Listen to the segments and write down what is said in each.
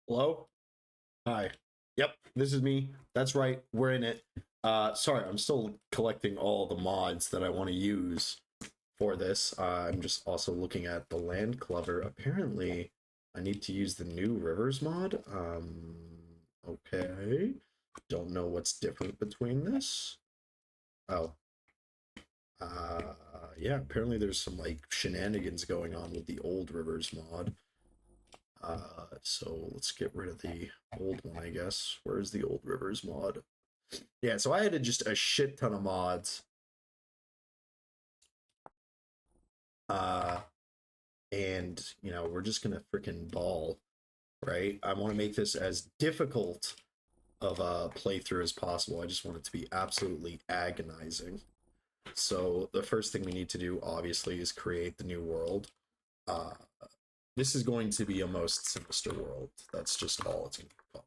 Hello? Hi. Yep, this is me. That's right. We're in it. Sorry, I'm still collecting all the mods that I want to use for this. I'm just also looking at the land clover. Apparently, I need to use the new rivers mod. Okay. Don't know what's different between this. Oh. Uh, yeah, apparently there's some like shenanigans going on with the old rivers mod. So let's get rid of the old one, I guess. Where's the old rivers mod? Yeah, so I added just a shit ton of mods. Uh, and we're just gonna freaking ball, right? I want to make this as difficult of a playthrough as possible. I just want it to be absolutely agonizing. So the first thing we need to do, obviously, is create the new world. Uh, this is going to be a most sinister world. That's just all it's going to be called.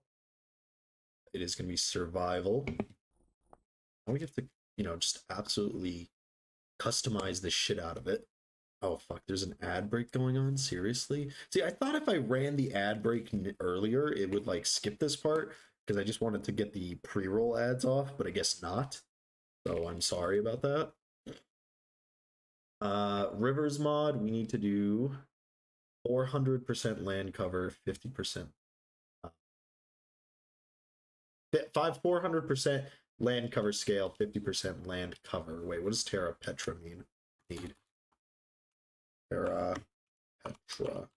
It is going to be survival. And we have to, just absolutely customize the shit out of it. Oh fuck, there's an ad break going on? Seriously? See, I thought if I ran the ad break earlier, it would like skip this part because I just wanted to get the pre-roll ads off, but I guess not. So I'm sorry about that. Rivers mod, we need to do 400% land cover, 50%. 400% land cover scale, 50% land cover. Wait, what does Terra Petra mean? Need Terra Petra.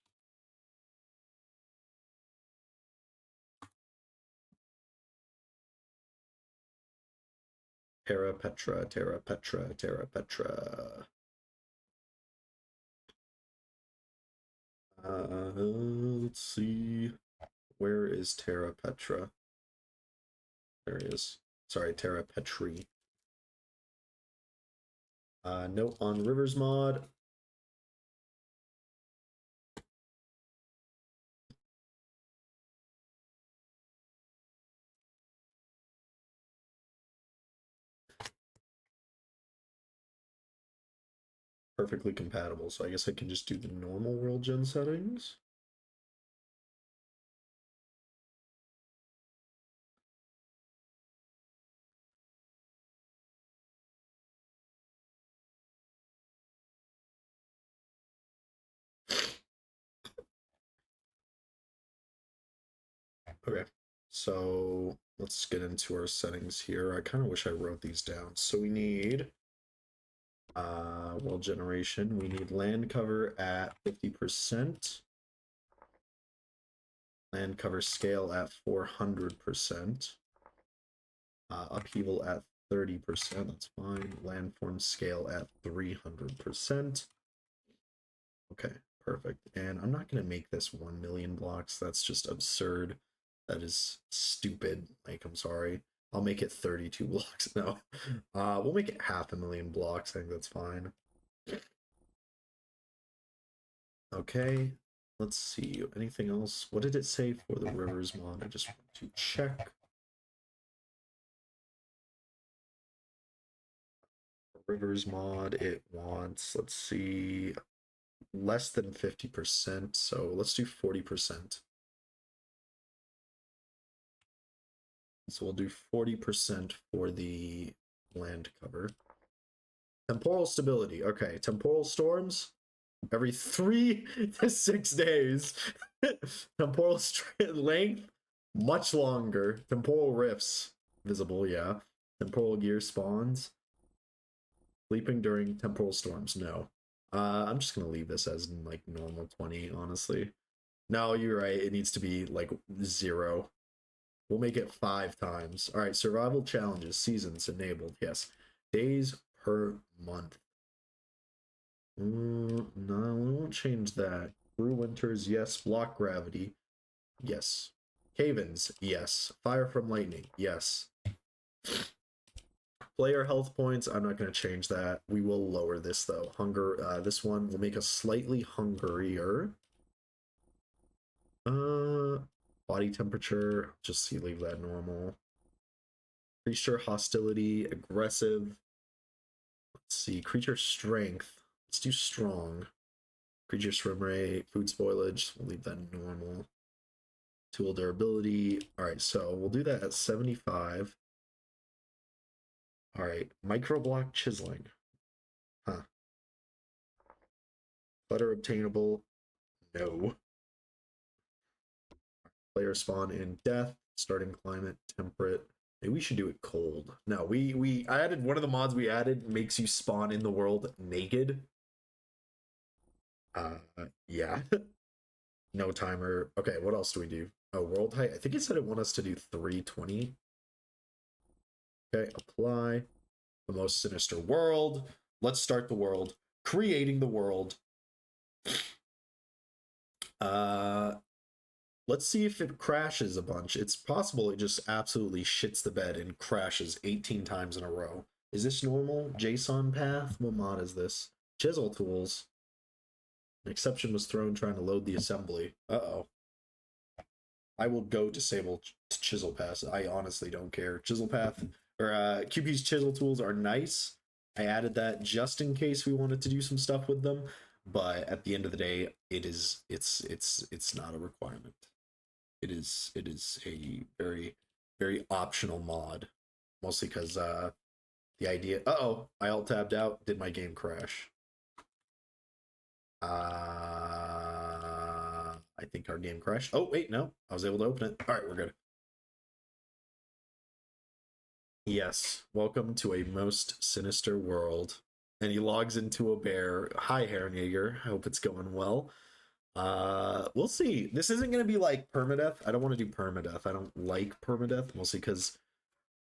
Terra Petra, Terra Petra, Terra Petra. Let's see. Where is Terra Petra? There he is. Sorry, Terra Petri. Note on Rivers mod. Perfectly compatible, so I guess I can just do the normal world gen settings. Okay, so let's get into our settings here. I kind of wish I wrote these down. So we need world generation. We need land cover at 50%. Land cover scale at 400%. Upheaval at 30%. That's fine. Landform scale at 300%. Okay, perfect. And I'm not going to make this 1 million blocks. That's just absurd. That is stupid. Like, I'm sorry. I'll make it 32 blocks. No. We'll make it 500,000 blocks. I think that's fine. Okay. Let's see. Anything else? What did it say for the rivers mod? I just want to check. Rivers mod, it wants, let's see, less than 50%. So let's do 40%. So we'll do 40% for the land cover. Temporal stability. Okay, temporal storms every 3 to 6 days. Temporal length much longer. Temporal rifts visible, yeah. Temporal gear spawns. Sleeping during temporal storms, no. I'm just gonna leave this as like normal 20, honestly. No, you're right. It needs to be like 0. We'll make it 5 times. All right, survival challenges, seasons enabled. Yes, days per month. No, we won't change that. Through winters, yes. Block gravity, yes. Cave-ins, yes. Fire from lightning, yes. Player health points, I'm not going to change that. We will lower this though. Hunger, this one will make us slightly hungrier. Body temperature, just see, leave that normal. Creature hostility, aggressive. Let's see, creature strength. Let's do strong. Creature swim rate, food spoilage, we'll leave that normal. Tool durability. All right, so we'll do that at 75. All right, microblock chiseling. Huh. Clutter obtainable. No. Player spawn in death. Starting climate temperate. Maybe we should do it cold. No, I added one of the mods we added makes you spawn in the world naked. Yeah. No timer. Okay, what else do we do? Oh, world height. I think it said it wanted us to do 320. Okay, apply. The most sinister world. Let's start the world. Creating the world. Let's see if it crashes a bunch. It's possible it just absolutely shits the bed and crashes 18 times in a row. Is this normal? JSON path? What mod is this? Chisel tools. An exception was thrown trying to load the assembly. Uh-oh. I will go disable chisel path. I honestly don't care. Chisel path or QP's chisel tools are nice. I added that just in case we wanted to do some stuff with them, but at the end of the day, it's not a requirement. It is a very optional mod, mostly because the idea. Uh-oh, I alt tabbed out. Did my game crash? I think our game crashed. Oh wait, no, I was able to open it. All right, we're good. Yes, welcome to a most sinister world. And he logs into a bear. Hi, Herrenjaeger. I hope it's going well. We'll see. This isn't gonna be like permadeath. I don't want to do permadeath. I don't like permadeath, mostly because,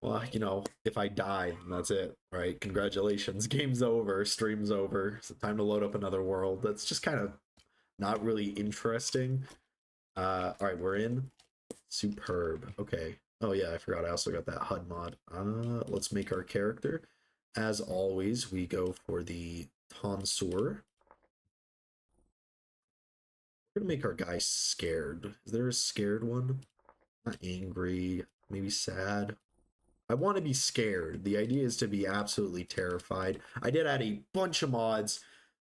well, you know, if I die, that's it, right? Congratulations, game's over, stream's over. It's time to load up another world. That's just kind of not really interesting. All right, we're in. Superb. Okay. Oh yeah, I forgot. I also got that HUD mod. Let's make our character. As always, we go for the tonsor. We're gonna make our guy scared. Is there a scared one? Not angry, maybe sad. I want to be scared. The idea is to be absolutely terrified. I did add a bunch of mods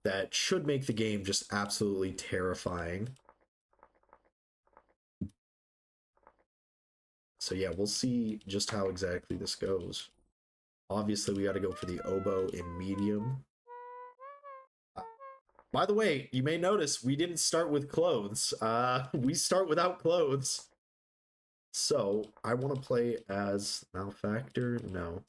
that should make the game just absolutely terrifying. So yeah, we'll see just how exactly this goes. Obviously, we got to go for the oboe in medium. By the way, you may notice we didn't start with clothes. We start without clothes. So, I want to play as Malefactor? No.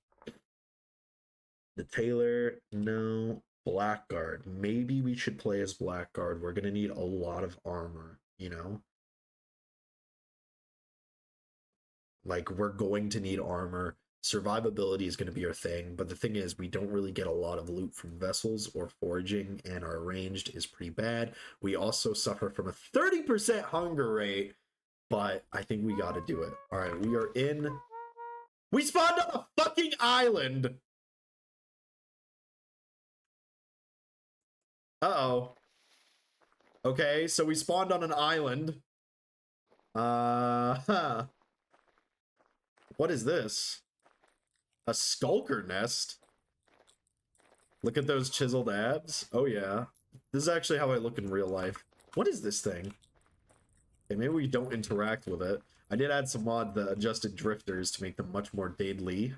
The Tailor? No. Blackguard. Maybe we should play as Blackguard. We're going to need a lot of armor, you know? Like, we're going to need armor. Survivability is going to be our thing, but the thing is, we don't really get a lot of loot from vessels or foraging, and our ranged is pretty bad. We also suffer from a 30% hunger rate, but I think we got to do it. All right, we are in. We spawned on a fucking island. Uh-oh. Okay, so we spawned on an island. Huh. What is this? A skulker nest? Look at those chiseled abs. Oh, yeah. This is actually how I look in real life. What is this thing? Okay, maybe we don't interact with it. I did add some mod that adjusted drifters to make them much more deadly.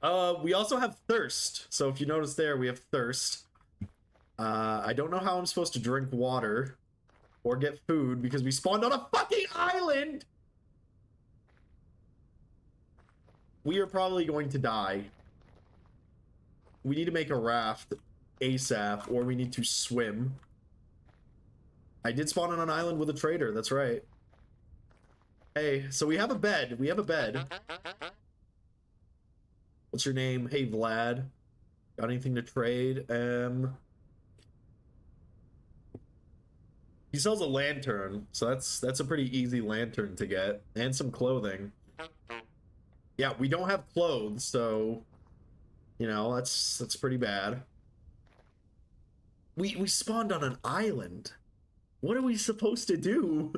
We also have thirst. So if you notice there, we have thirst. I don't know how I'm supposed to drink water or get food because we spawned on a fucking island! We are probably going to die. We need to make a raft ASAP, or we need to swim. I did spawn on an island with a trader, that's right. Hey, so we have a bed. We have a bed. What's your name? Hey, Vlad. Got anything to trade? He sells a lantern, so that's a pretty easy lantern to get. And some clothing. Yeah, we don't have clothes, so you know, that's pretty bad. We spawned on an island. What are we supposed to do?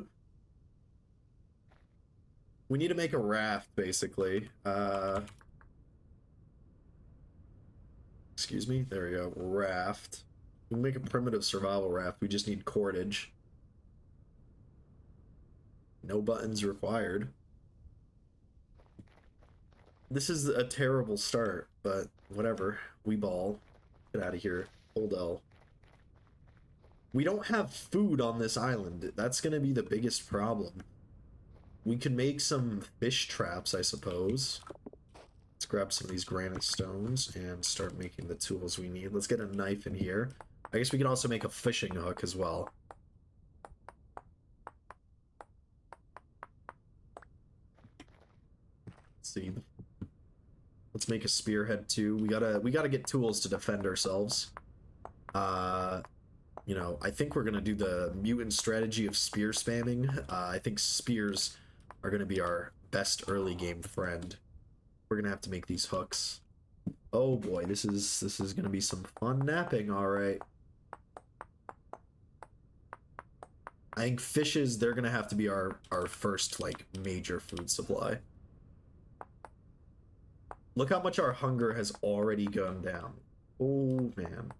We need to make a raft, basically. Excuse me? There we go. Raft. We can make a primitive survival raft. We just need cordage. No buttons required. This is a terrible start, but whatever. We ball. Get out of here. Hold L. We don't have food on this island. That's gonna be the biggest problem. We could make some fish traps, I suppose. Let's grab some of these granite stones and start making the tools we need. Let's get a knife in here. I guess we can also make a fishing hook as well. Let's see. Let's make a spearhead too. We gotta get tools to defend ourselves. You know, I think we're gonna do the mutant strategy of spear spamming. I think spears are gonna be our best early game friend. We're gonna have to make these hooks. Oh boy, this is gonna be some fun napping, alright. I think fishes, they're gonna have to be our first, like, major food supply. Look how much our hunger has already gone down. Oh, man.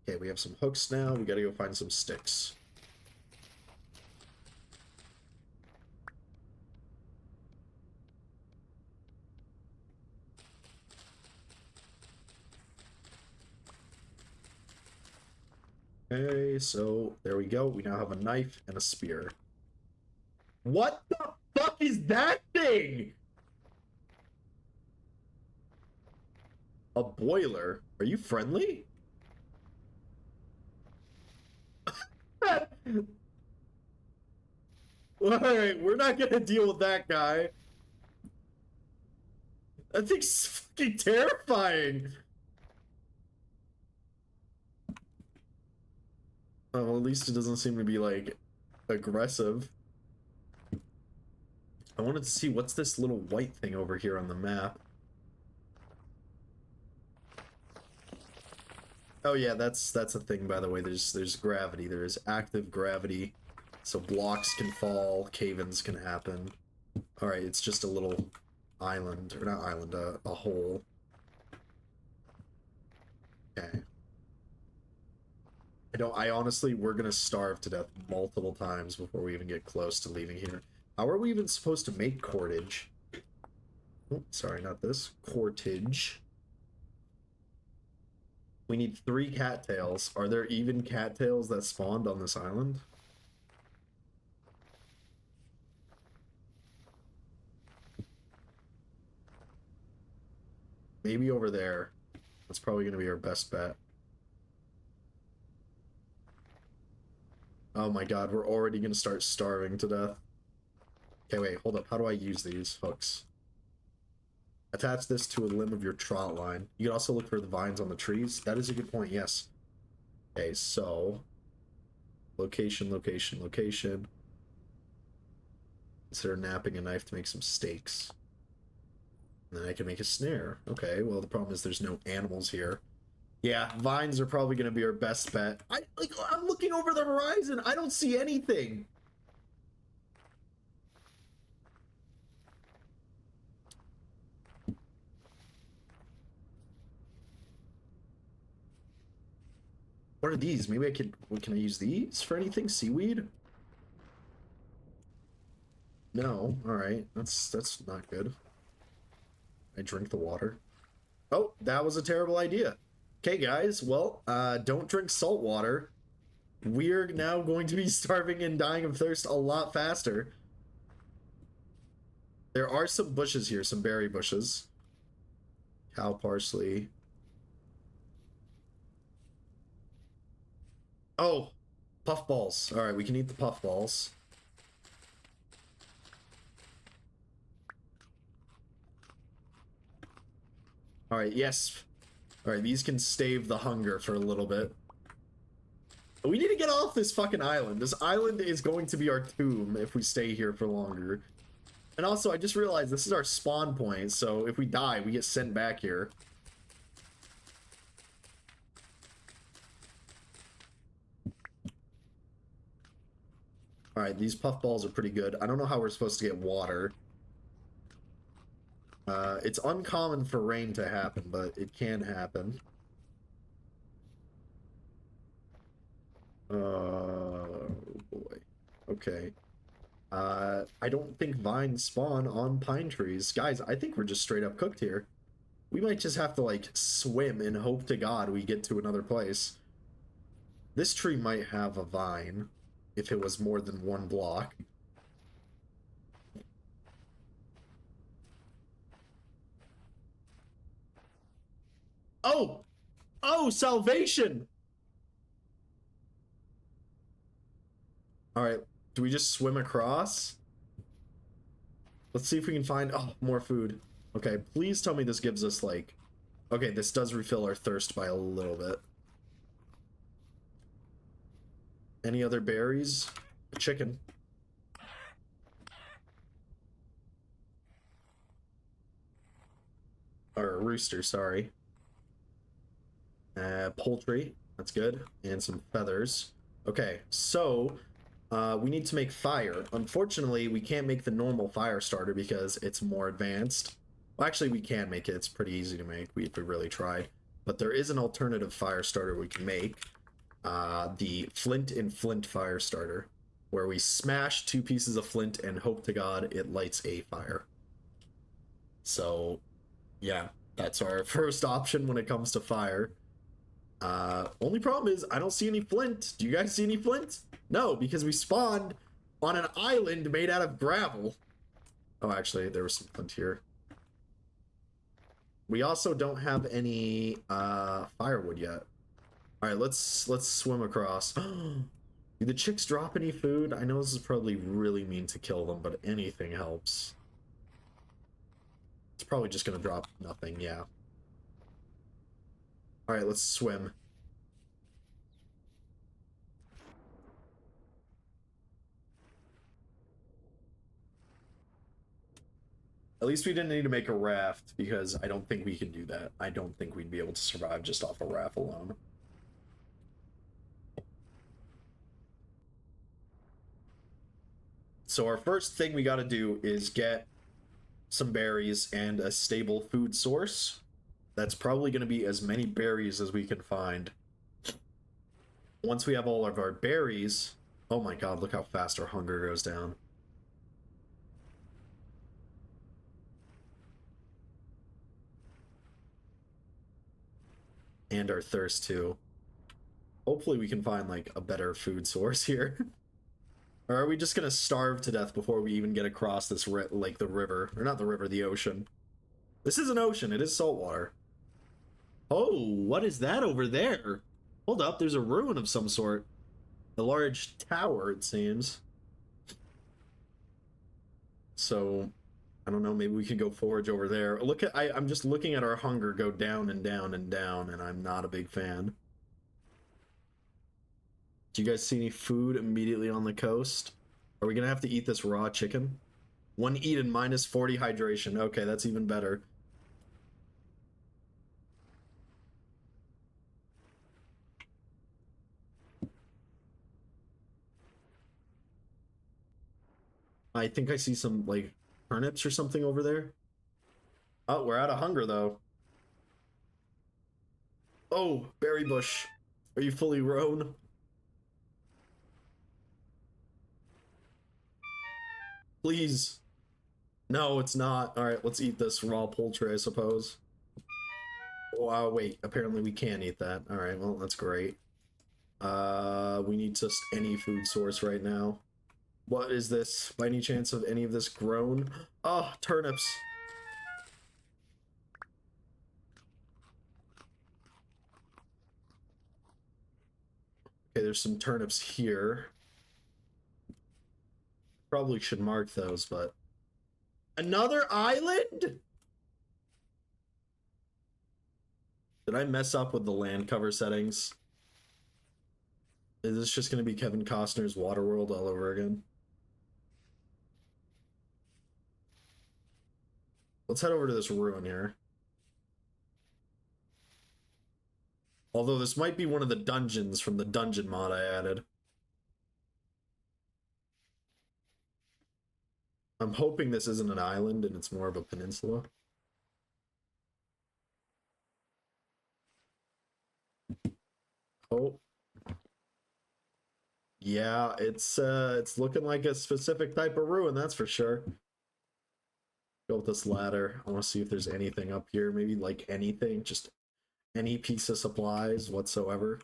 Okay, we have some hooks now. We gotta go find some sticks. Okay, so there we go. We now have a knife and a spear. What the fuck is that thing? A boiler? Are you friendly? Alright, we're not gonna deal with that guy. That thing's fucking terrifying. Oh, well, at least it doesn't seem to be, like, aggressive. I wanted to see what's this little white thing over here on the map. Oh yeah, that's a thing, by the way. There's gravity. There is active gravity. So blocks can fall, cave-ins can happen. Alright, it's just a little island, or not island, a hole. Okay. I honestly, we're gonna starve to death multiple times before we even get close to leaving here. How are we even supposed to make cordage? Oh, sorry, not this. Cordage. We need 3 cattails. Are there even cattails that spawned on this island? Maybe over there. That's probably going to be our best bet. Oh my god, we're already going to start starving to death. Okay, wait, hold up. How do I use these hooks? Attach this to a limb of your trot line. You can also look for the vines on the trees. That is a good point, yes. Okay, so... Location, location, location. Consider napping a knife to make some steaks. And then I can make a snare. Okay, well, the problem is there's no animals here. Yeah, vines are probably going to be our best bet. I'm looking over the horizon. I don't see anything. What are these? Maybe I could... Can I use these for anything? Seaweed? No. Alright. That's not good. I drink the water. Oh, that was a terrible idea. Okay, guys. Well, don't drink salt water. We're now going to be starving and dying of thirst a lot faster. There are some bushes here, some berry bushes. Cow parsley. Oh, puffballs. All right, we can eat the puffballs. All right, yes. All right, these can stave the hunger for a little bit. We need to get off this fucking island. This island is going to be our tomb if we stay here for longer. And also, I just realized this is our spawn point, so if we die, we get sent back here. Alright, these puffballs are pretty good. I don't know how we're supposed to get water. It's uncommon for rain to happen, but it can happen. Oh boy. Okay. I don't think vines spawn on pine trees. Guys, I think we're just straight up cooked here. We might just have to, like, swim and hope to God we get to another place. This tree might have a vine if it was more than one block. Oh! Oh, salvation! Alright, do we just swim across? Let's see if we can find... Oh, more food. Okay, please tell me this gives us, like... Okay, this does refill our thirst by a little bit. Any other berries? A chicken. Or a rooster, sorry. Poultry. That's good. And some feathers. Okay, so... we need to make fire. Unfortunately, we can't make the normal fire starter because it's more advanced. Well, actually, we can make it. It's pretty easy to make if we really tried. But there is an alternative fire starter we can make. The flint and flint fire starter, where we smash 2 pieces of flint and hope to God it lights a fire. So, yeah, that's our first option when it comes to fire. Only problem is I don't see any flint. Do you guys see any flint? No, because we spawned on an island made out of gravel. Oh, actually, there was some flint here. We also don't have any firewood yet. All right, let's swim across. Do the chicks drop any food? I know this is probably really mean to kill them, but anything helps. It's probably just gonna drop nothing, yeah. All right, let's swim. At least we didn't need to make a raft, because I don't think we can do that. I don't think we'd be able to survive just off a raft alone. So our first thing we gotta do is get some berries and a stable food source. That's probably gonna be as many berries as we can find. Once we have all of our berries... Oh my god, look how fast our hunger goes down. And our thirst too. Hopefully we can find like a better food source here. Or are we just gonna starve to death before we even get across this like the river, or not the river, the ocean? This is an ocean. It is saltwater. Oh, what is that over there? Hold up, there's a ruin of some sort. A large tower, it seems. So, I don't know, maybe we could go forage over there. Look at I'm just looking at our hunger go down and down and down, and I'm not a big fan. Do you guys see any food immediately on the coast? Are we gonna have to eat this raw chicken? 1 eat and minus 40 hydration. Okay, that's even better. I think I see some, like, turnips or something over there. Oh, we're out of hunger, though. Oh, berry bush. Are you fully grown? Please. No, it's not. Alright, let's eat this raw poultry, I suppose. Wow, wait. Apparently we can't eat that. Alright, well, that's great. We need just any food source right now. What is this? By any chance of any of this grown? Oh, turnips. Okay, there's some turnips here. Probably should mark those, but... Another island? Did I mess up with the land cover settings? Is this just going to be Kevin Costner's Waterworld all over again? Let's head over to this ruin here. Although this might be one of the dungeons from the dungeon mod I added. I'm hoping this isn't an island and it's more of a peninsula. Oh, yeah, it's looking like a specific type of ruin, that's for sure. Go with this ladder. I want to see if there's anything up here. Maybe like anything, just any piece of supplies whatsoever.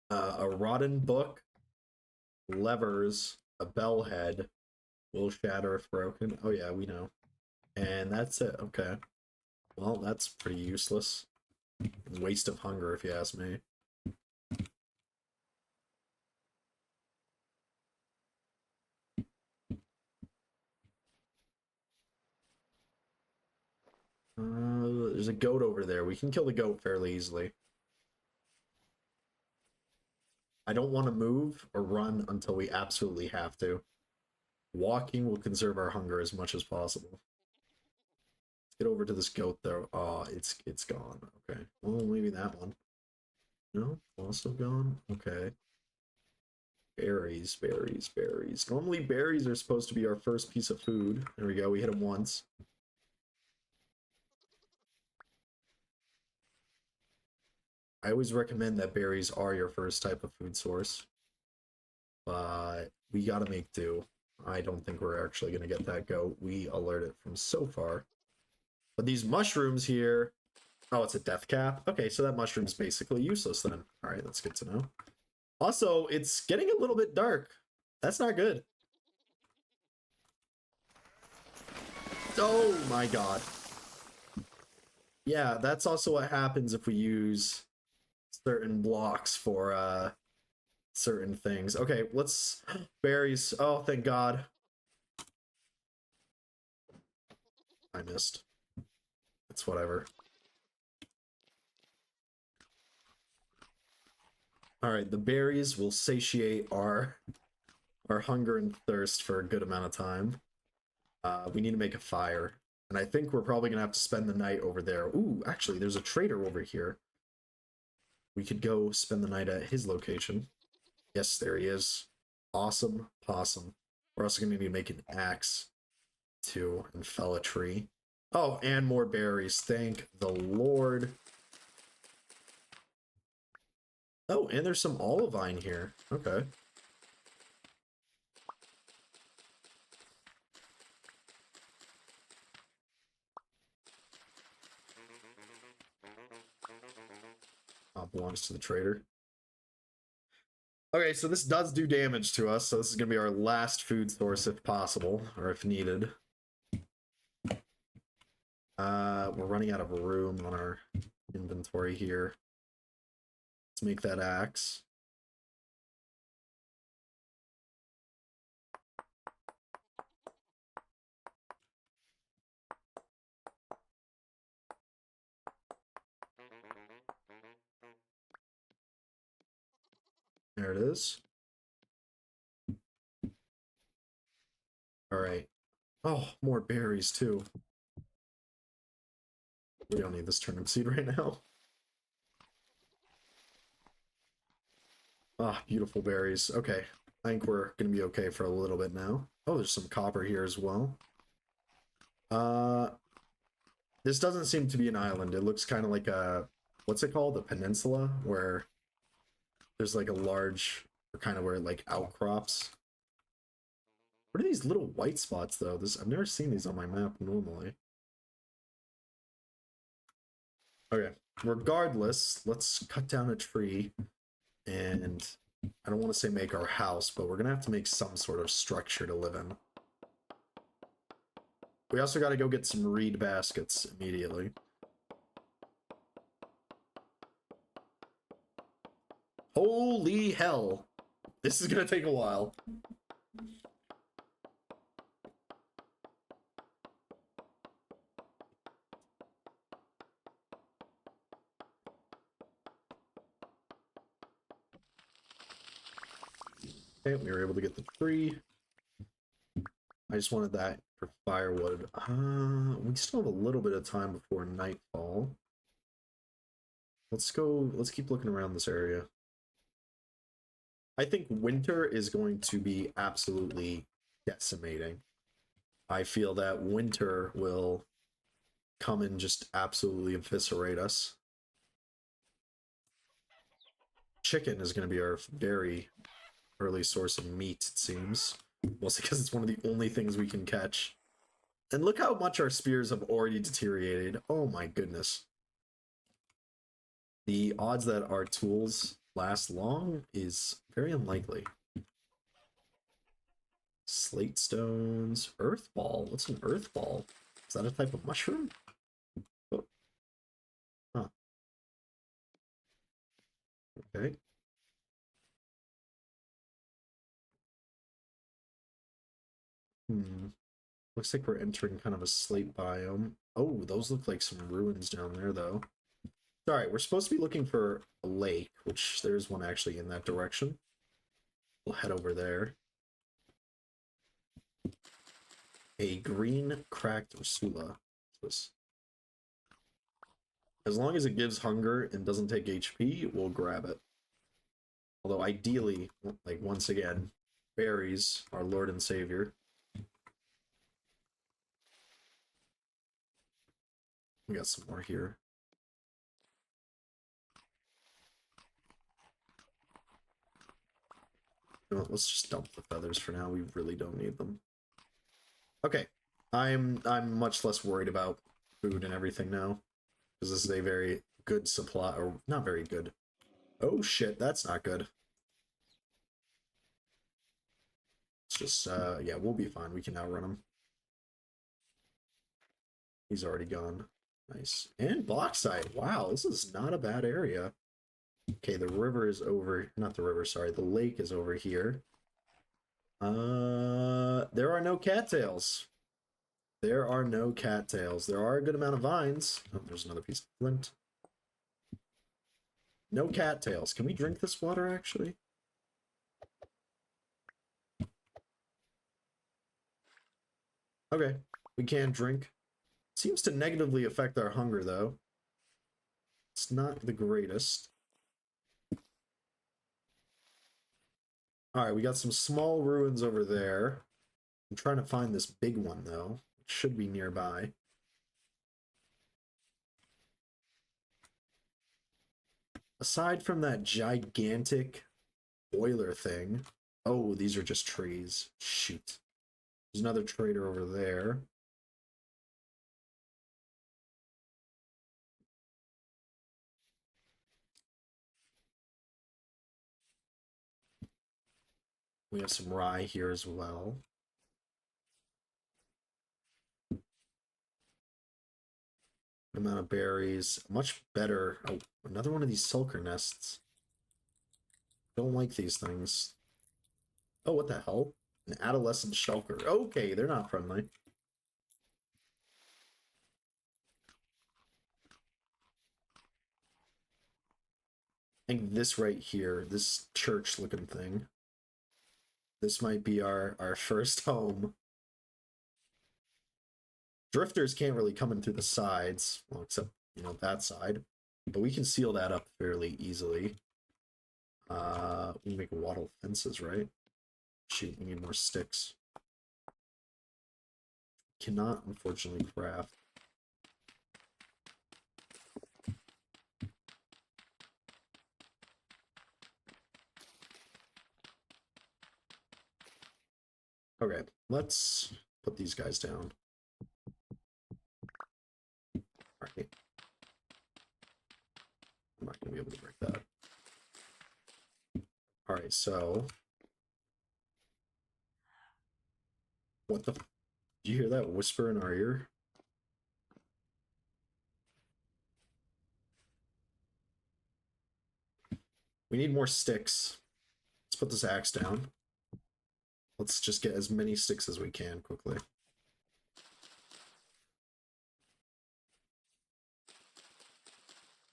A rotten book, levers, a bell head, will shatter if broken. Oh yeah, we know. And that's it. Okay. Well, that's pretty useless. Waste of hunger, if you ask me. There's a goat over there. We can kill the goat fairly easily. I don't want to move or run until we absolutely have to. Walking will conserve our hunger as much as possible. Let's get over to this goat though. Oh, it's gone. Okay. Well, maybe that one. No, also gone. Okay. Berries, berries, berries. Normally berries are supposed to be our first piece of food. There we go. We hit them once. I always recommend that berries are your first type of food source. But we gotta make do. I don't think we're actually gonna get that goat. We alert it from so far. But these mushrooms here. Oh, it's a death cap. Okay, so that mushroom's basically useless then. All right, that's good to know. Also, it's getting a little bit dark. That's not good. Oh my god. Yeah, that's also what happens if we use certain blocks for certain things. Okay, let's berries. Oh, thank god. I missed. It's whatever. All right, the berries will satiate our hunger and thirst for a good amount of time. We need to make a fire, and I think we're probably gonna have to spend the night over there. Ooh, actually, there's a trader over here. We could go spend the night at his location. Yes, there he is. Awesome possum. We're also gonna need to make an axe too and fell a tree. Oh, and more berries. Thank the Lord. Oh, and there's some olivine here. Okay. Belongs to the trader. Okay, so this does do damage to us, so this is going to be our last food source if possible, or if needed. We're running out of room on our inventory here. Let's make that axe. There it is. All right. Oh, more berries too. We don't need this turnip seed right now. Ah, beautiful berries. Okay. I think we're going to be okay for a little bit now. Oh, there's some copper here as well. Uh, this doesn't seem to be an island. It looks kind of like a, what's it called? A peninsula, where there's like a large, or kind of where it like outcrops. What are these little white spots though? I've never seen these on my map normally. Okay, regardless, let's cut down a tree, and I don't want to say make our house, but we're gonna have to make some sort of structure to live in. We also got to go get some reed baskets immediately. Holy hell! This is gonna take a while. Okay, we were able to get the tree. I just wanted that for firewood. We still have a little bit of time before nightfall. Let's keep looking around this area. I think winter is going to be absolutely decimating. I feel that winter will come and just absolutely eviscerate us. Chicken is going to be our very early source of meat, it seems. Mostly because it's one of the only things we can catch. And look how much our spears have already deteriorated. Oh my goodness. The odds that our tools last long is very unlikely. Slate stones, earth ball. What's an earth ball? Is that a type of mushroom? Oh. Huh. Okay. Looks like we're entering kind of a slate biome. Oh, those look like some ruins down there, though. Alright, we're supposed to be looking for a lake, which there's one actually in that direction. We'll head over there. A green cracked Ursula. As long as it gives hunger and doesn't take HP, we'll grab it. Although ideally, like once again, berries, our Lord and Savior. We got some more here. You know, let's just dump the feathers for now. We really don't need them. Okay, I'm much less worried about food and everything now, because this is a very good supply, or not very good. Oh shit, that's not good. It's just yeah, we'll be fine. We can outrun him. He's already gone. Nice. And bauxite. Wow, this is not a bad area. Okay, the river is over. Not the river, sorry. The lake is over here. There are no cattails. There are no cattails. There are a good amount of vines. Oh, there's another piece of flint. No cattails. Can we drink this water, actually? Okay, we can drink. Seems to negatively affect our hunger, though. It's not the greatest. Alright, we got some small ruins over there. I'm trying to find this big one, though. It should be nearby. Aside from that gigantic boiler thing... Oh, these are just trees. Shoot. There's another trader over there. We have some rye here as well. Amount of berries. Much better. Oh, another one of these sulker nests. Don't like these things. Oh, what the hell? An adolescent shulker. Okay, they're not friendly. I think this right here, this church-looking thing, this might be our first home. Drifters can't really come in through the sides, well, except, you know, that side. But we can seal that up fairly easily. We make wattle fences, right? Shoot, we need more sticks. Cannot, unfortunately, craft. Okay, let's put these guys down. Alright. I'm not going to be able to break that. Alright, so... What the... Did you hear that whisper in our ear? We need more sticks. Let's put this axe down. Let's just get as many sticks as we can quickly.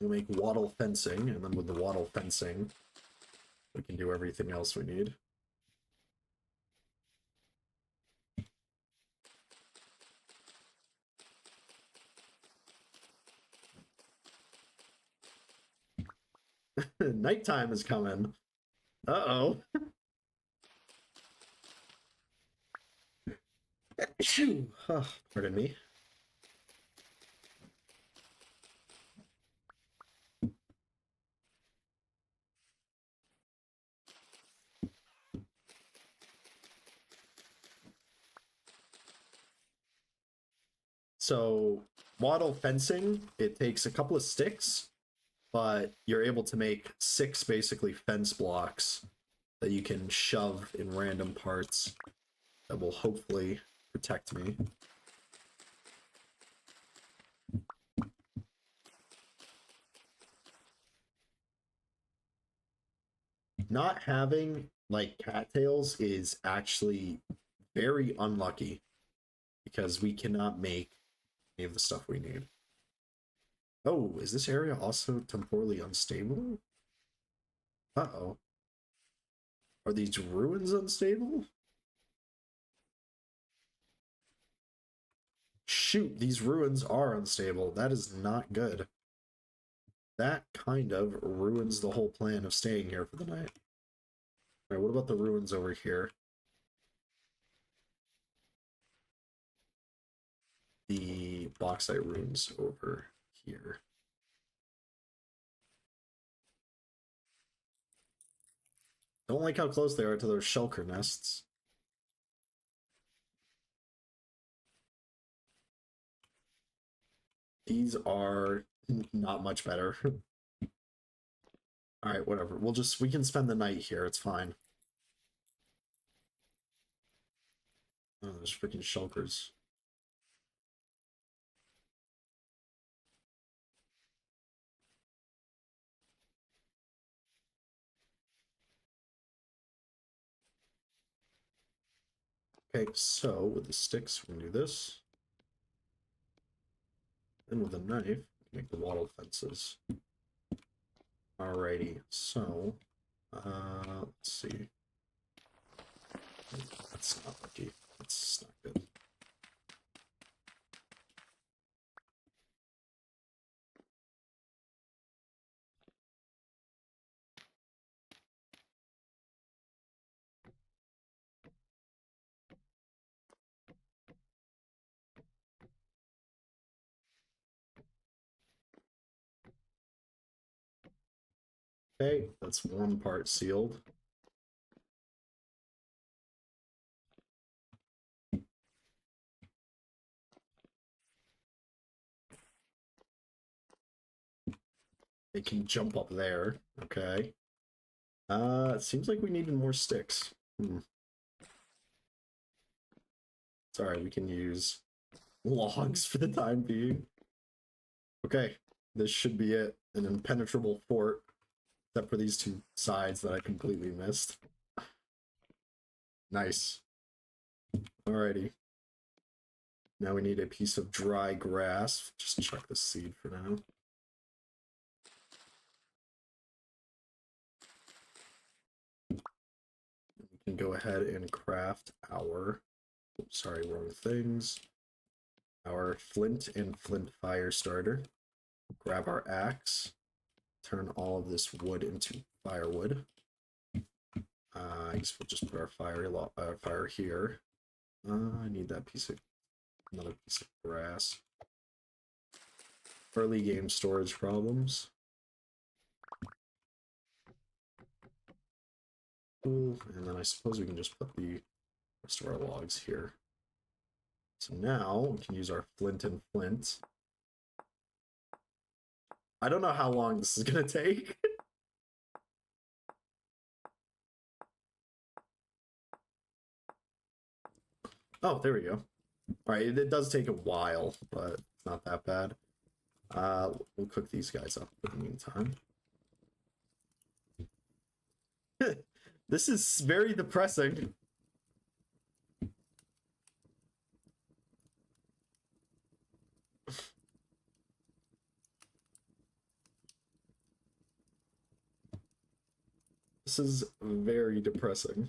We'll make wattle fencing, and then with the wattle fencing, we can do everything else we need. Nighttime is coming. Uh-oh. Oh, pardon me. So wattle fencing, it takes a couple of sticks, but you're able to make 6 basically fence blocks that you can shove in random parts that will hopefully protect me. Not having like cattails is actually very unlucky because we cannot make any of the stuff we need. Oh, is this area also temporally unstable? Uh-oh. Are these ruins unstable? Shoot, these ruins are unstable. That is not good. That kind of ruins the whole plan of staying here for the night. Alright, what about the ruins over here? The bauxite ruins over here. Don't like how close they are to those shulker nests. These are not much better. Alright, whatever. We can spend the night here, it's fine. Oh, there's freaking shulkers. Okay, so with the sticks, we can do this. And with a knife, make the wattle fences. Alrighty, so let's see. That's not lucky. That's not good. Okay, that's one part sealed. It can jump up there. Okay. It seems like we needed more sticks. Sorry, we can use logs for the time being. Okay, this should be it. An impenetrable fort, except for these 2 sides that I completely missed. Nice. Alrighty. Now we need a piece of dry grass. Just chuck the seed for now. We can go ahead and craft our... Oops, sorry, wrong things. Our flint and flint fire starter. Grab our axe. Turn all of this wood into firewood. I guess we'll just put our fire here. I need that another piece of grass. Early game storage problems. Cool, and then I suppose we can just put the rest of our logs here. So now we can use our flint and flint. I don't know how long this is gonna take. Oh, there we go. All right, it does take a while, but it's not that bad. We'll cook these guys up in the meantime. This is very depressing. This is very depressing.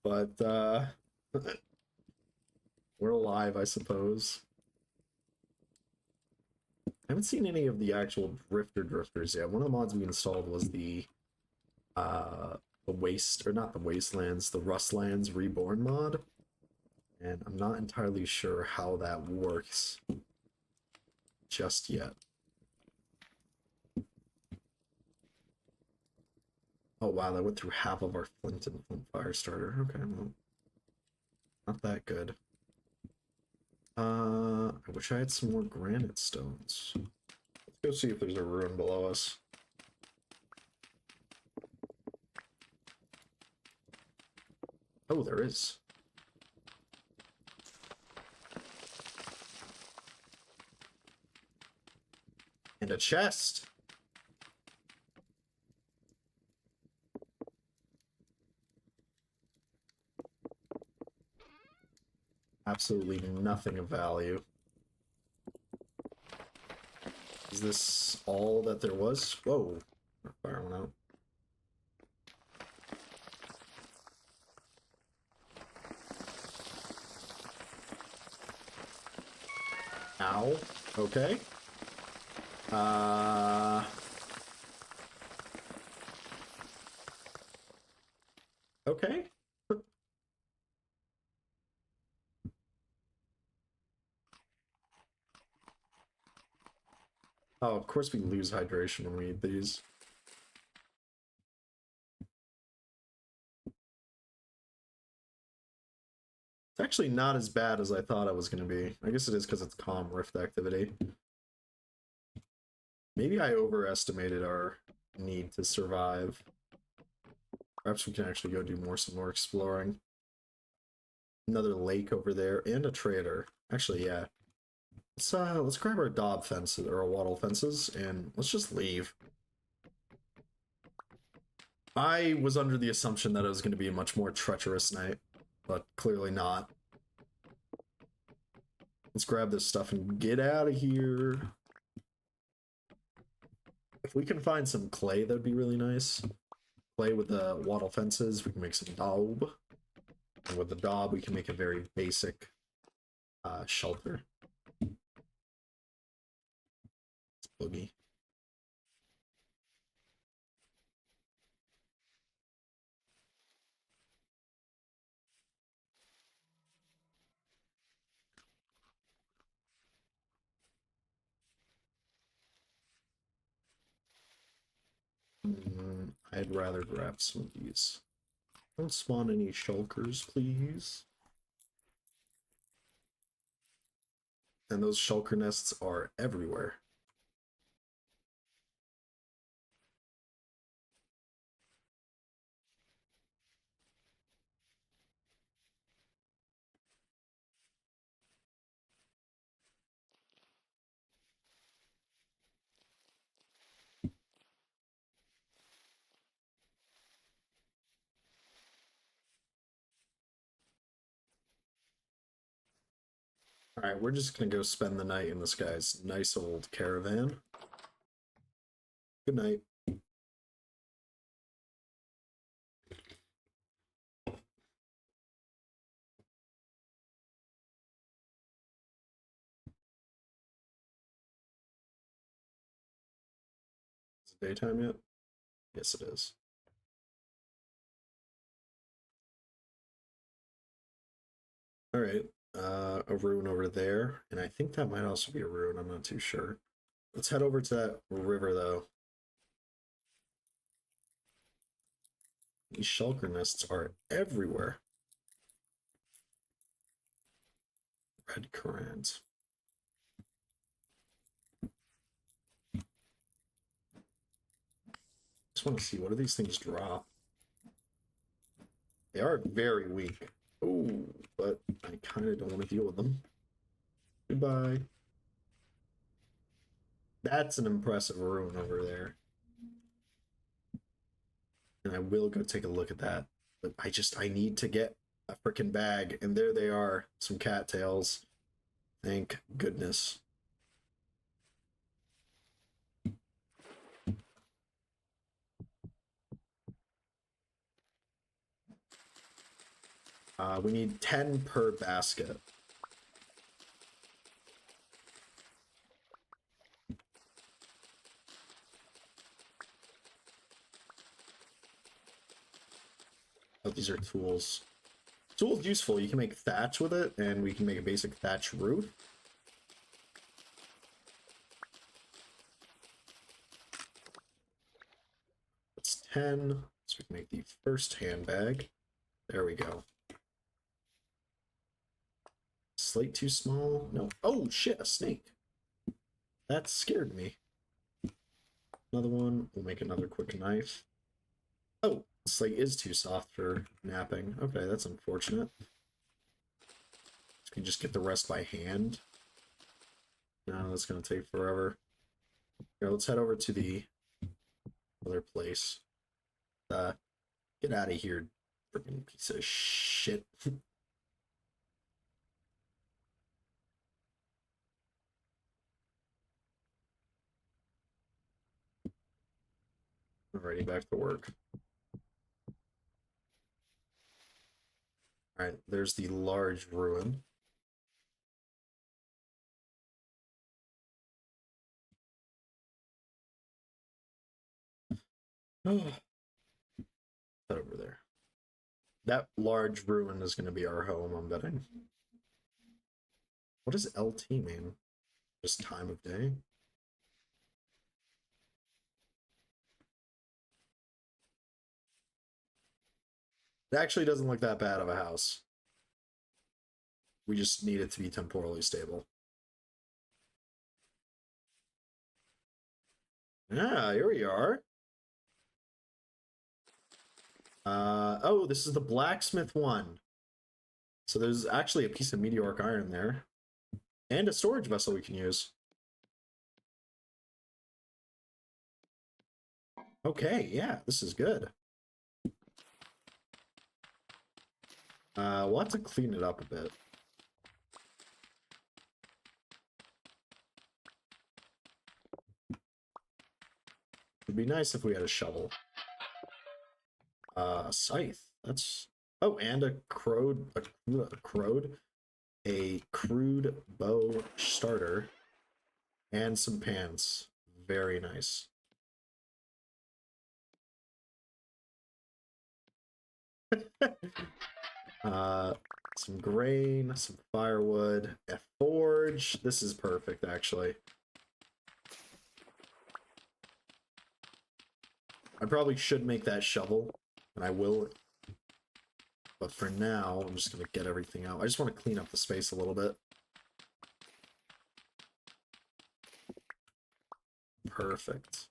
But we're alive, I suppose. I haven't seen any of the actual drifters yet. One of the mods we installed was the waste, or not the wastelands, the Rustlands Reborn mod. And I'm not entirely sure how that works just yet. Oh wow, that went through half of our flint and flint fire starter. Okay, well, not that good. I wish I had some more granite stones. Let's go see if there's a ruin below us. Oh, there is. And a chest. Absolutely nothing of value. Is this all that there was? Whoa. Our fire went out. Ow. Okay. Okay. Oh, of course we lose hydration when we eat these. It's actually not as bad as I thought it was going to be. I guess it is because it's calm rift activity. Maybe I overestimated our need to survive. Perhaps we can actually go do some more exploring. Another lake over there and a trader. Actually, yeah. Let's grab our daub fences or our wattle fences and let's just leave. I was under the assumption that it was going to be a much more treacherous night, but clearly not. Let's grab this stuff and get out of here. If we can find some clay, that'd be really nice. Clay with the wattle fences, we can make some daub. And with the daub, we can make a very basic shelter. It's boogie. I'd rather grab some of these. Don't spawn any shulkers, please. And those shulker nests are everywhere. Alright, we're just gonna go spend the night in this guy's nice old caravan. Good night. Is it daytime yet? Yes, it is. Alright, a ruin over there, and I think that might also be a ruin, I'm not too sure. Let's head over to that river, though. These shulker nests are everywhere. Red currant. Just want to see, what do these things drop? They are very weak. Oh, but I kind of don't want to deal with them. Goodbye. That's an impressive ruin over there. And I will go take a look at that. But I need to get a freaking bag. And there they are, some cattails. Thank goodness. We need 10 per basket. Oh, these are tools. Tool's useful. You can make thatch with it, and we can make a basic thatch roof. That's 10. So we can make the first handbag. There we go. slate too small? No. Oh, shit, a snake. That scared me. Another one. We'll make another quick knife. Oh, the slate is too soft for napping. Okay, that's unfortunate. Can just get the rest by hand. No, that's going to take forever. Here, let's head over to the other place. Get out of here, freaking piece of shit. Alrighty, back to work. Alright, there's the large ruin. Oh, that over there. That large ruin is going to be our home, I'm betting. What does LT mean? Just time of day? It actually doesn't look that bad of a house. We just need it to be temporally stable. Yeah, here we are. Oh, this is the blacksmith one. So there's actually a piece of meteoric iron there. And a storage vessel we can use. Okay, yeah, this is good. We'll have to clean it up a bit. It'd be nice if we had a shovel. Scythe. That's... Oh, and a crude bow starter. And some pants. Very nice. Some grain, some firewood, a forge. This is perfect, actually. I probably should make that shovel, and I will. But for now, I'm just going to get everything out. I just want to clean up the space a little bit. Perfect.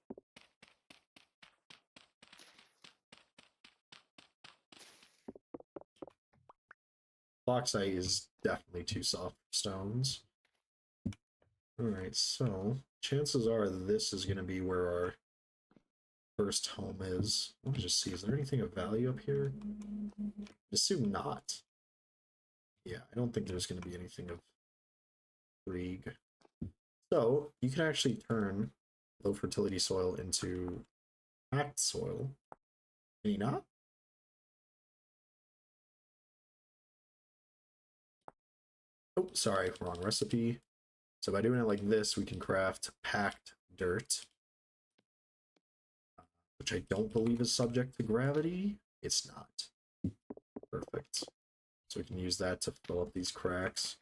Bauxite is definitely too soft for stones. Alright, so chances are this is going to be where our first home is. Let me just see, is there anything of value up here? Assume not. Yeah, I don't think there's going to be anything of intrigue. So you can actually turn low fertility soil into packed soil. Can you not? Oh, sorry, wrong recipe. So by doing it like this, we can craft packed dirt, which I don't believe is subject to gravity. It's not. Perfect. So we can use that to fill up these cracks.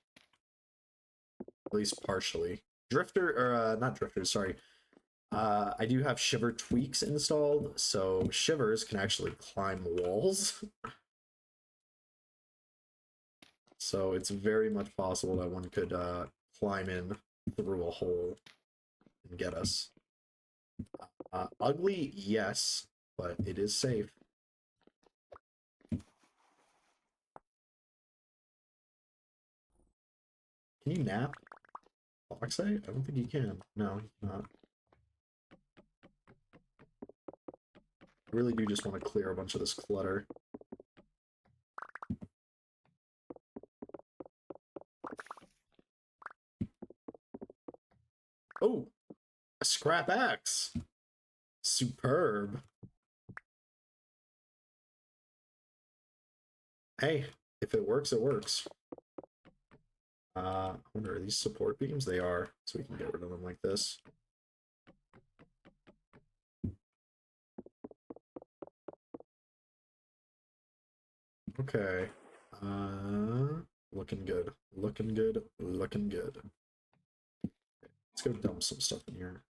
At least partially. Drifter, or not drifters, sorry. I do have shiver tweaks installed, so shivers can actually climb walls. So it's very much possible that one could climb in through a hole and get us. Ugly, yes, but it is safe. Can you nap? Bauxite? I don't think you can. No, you cannot. I really do just want to clear a bunch of this clutter. Oh, a scrap axe. Superb. Hey, if it works, it works. I wonder, are these support beams? They are, so we can get rid of them like this. Okay. Looking good. Looking good. Looking good. Let's go dump some stuff in here.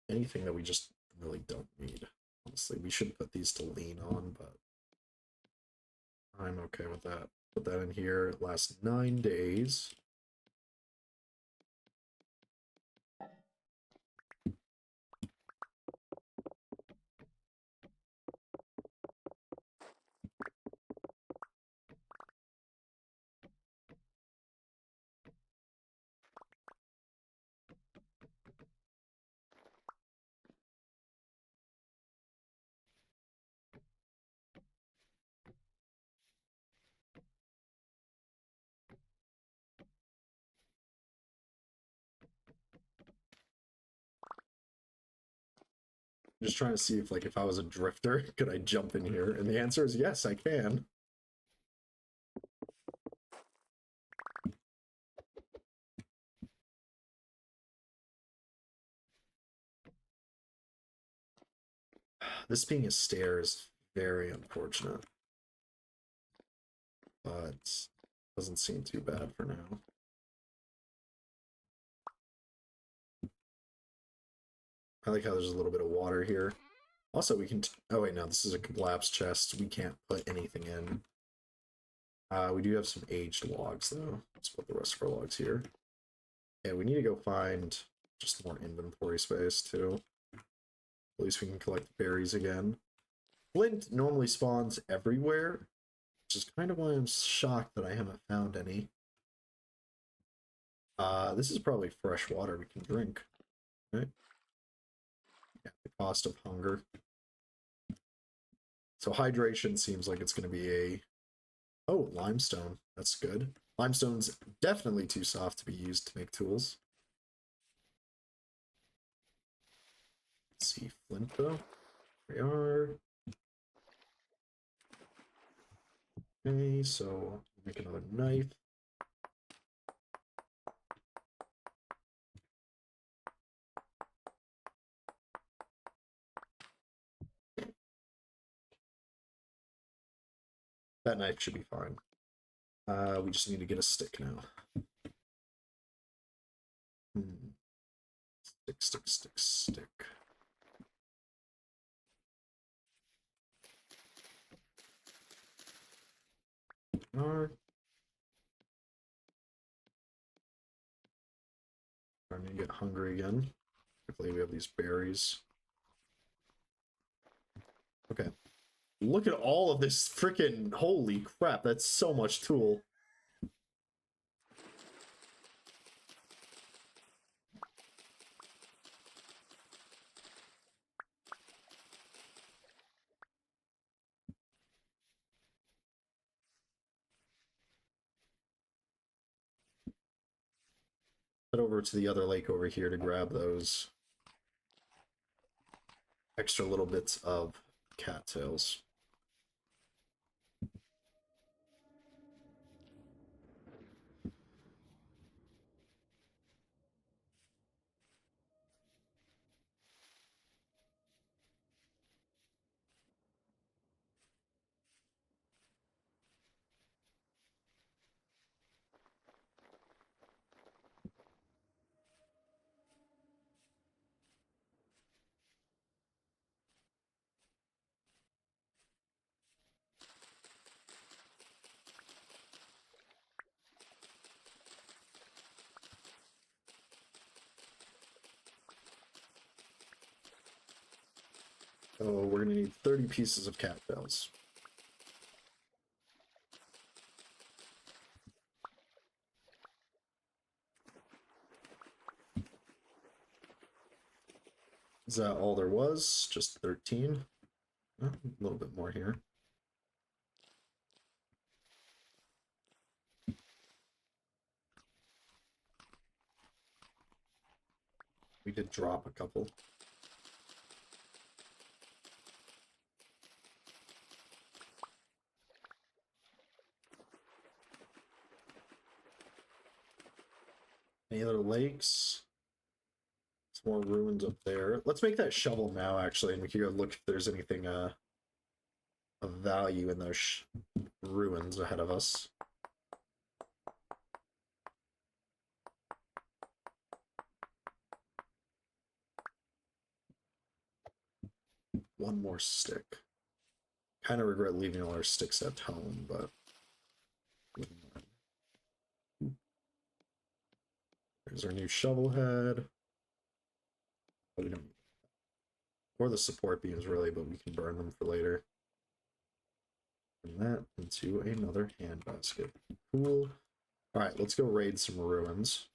Anything that we just really don't need. Honestly, we should put these to lean on, but I'm okay with that. Put that in here. It lasts 9 days. Just trying to see if, like, if I was a drifter, could I jump in here? And the answer is yes, I can. This being a stair is very unfortunate, but doesn't seem too bad for now. I like how there's a little bit of water here. Also, we can... oh, wait, no, this is a collapsed chest. We can't put anything in. We do have some aged logs, though. Let's put the rest of our logs here. Yeah, we need to go find just more inventory space, too. At least we can collect berries again. Flint normally spawns everywhere, which is kind of why I'm shocked that I haven't found any. This is probably fresh water we can drink, right? Yeah, the cost of hunger. So hydration seems like it's going to be a... oh, limestone. That's good. Limestone's definitely too soft to be used to make tools. Let's see, flint though. Here we are. Okay, so make another knife. That knife should be fine. We just need to get a stick now. Stick. Starting to get hungry again. Hopefully we have these berries. Okay. Look at all of this freaking... holy crap, that's so much tool. Head over to the other lake over here to grab those extra little bits of cattails. So we're gonna need 30 pieces of cattails. Is that all there was? Just 13? Oh, a little bit more here. We did drop a couple. Any other lakes? Some more ruins up there. Let's make that shovel now, actually, and we can go look if there's anything of value in those ruins ahead of us. One more stick. Kind of regret leaving all our sticks at home, but there's our new shovel head. Oh, we don't need, or the support beams really, but we can burn them for later. And that into another hand basket. Cool. All right, let's go raid some ruins.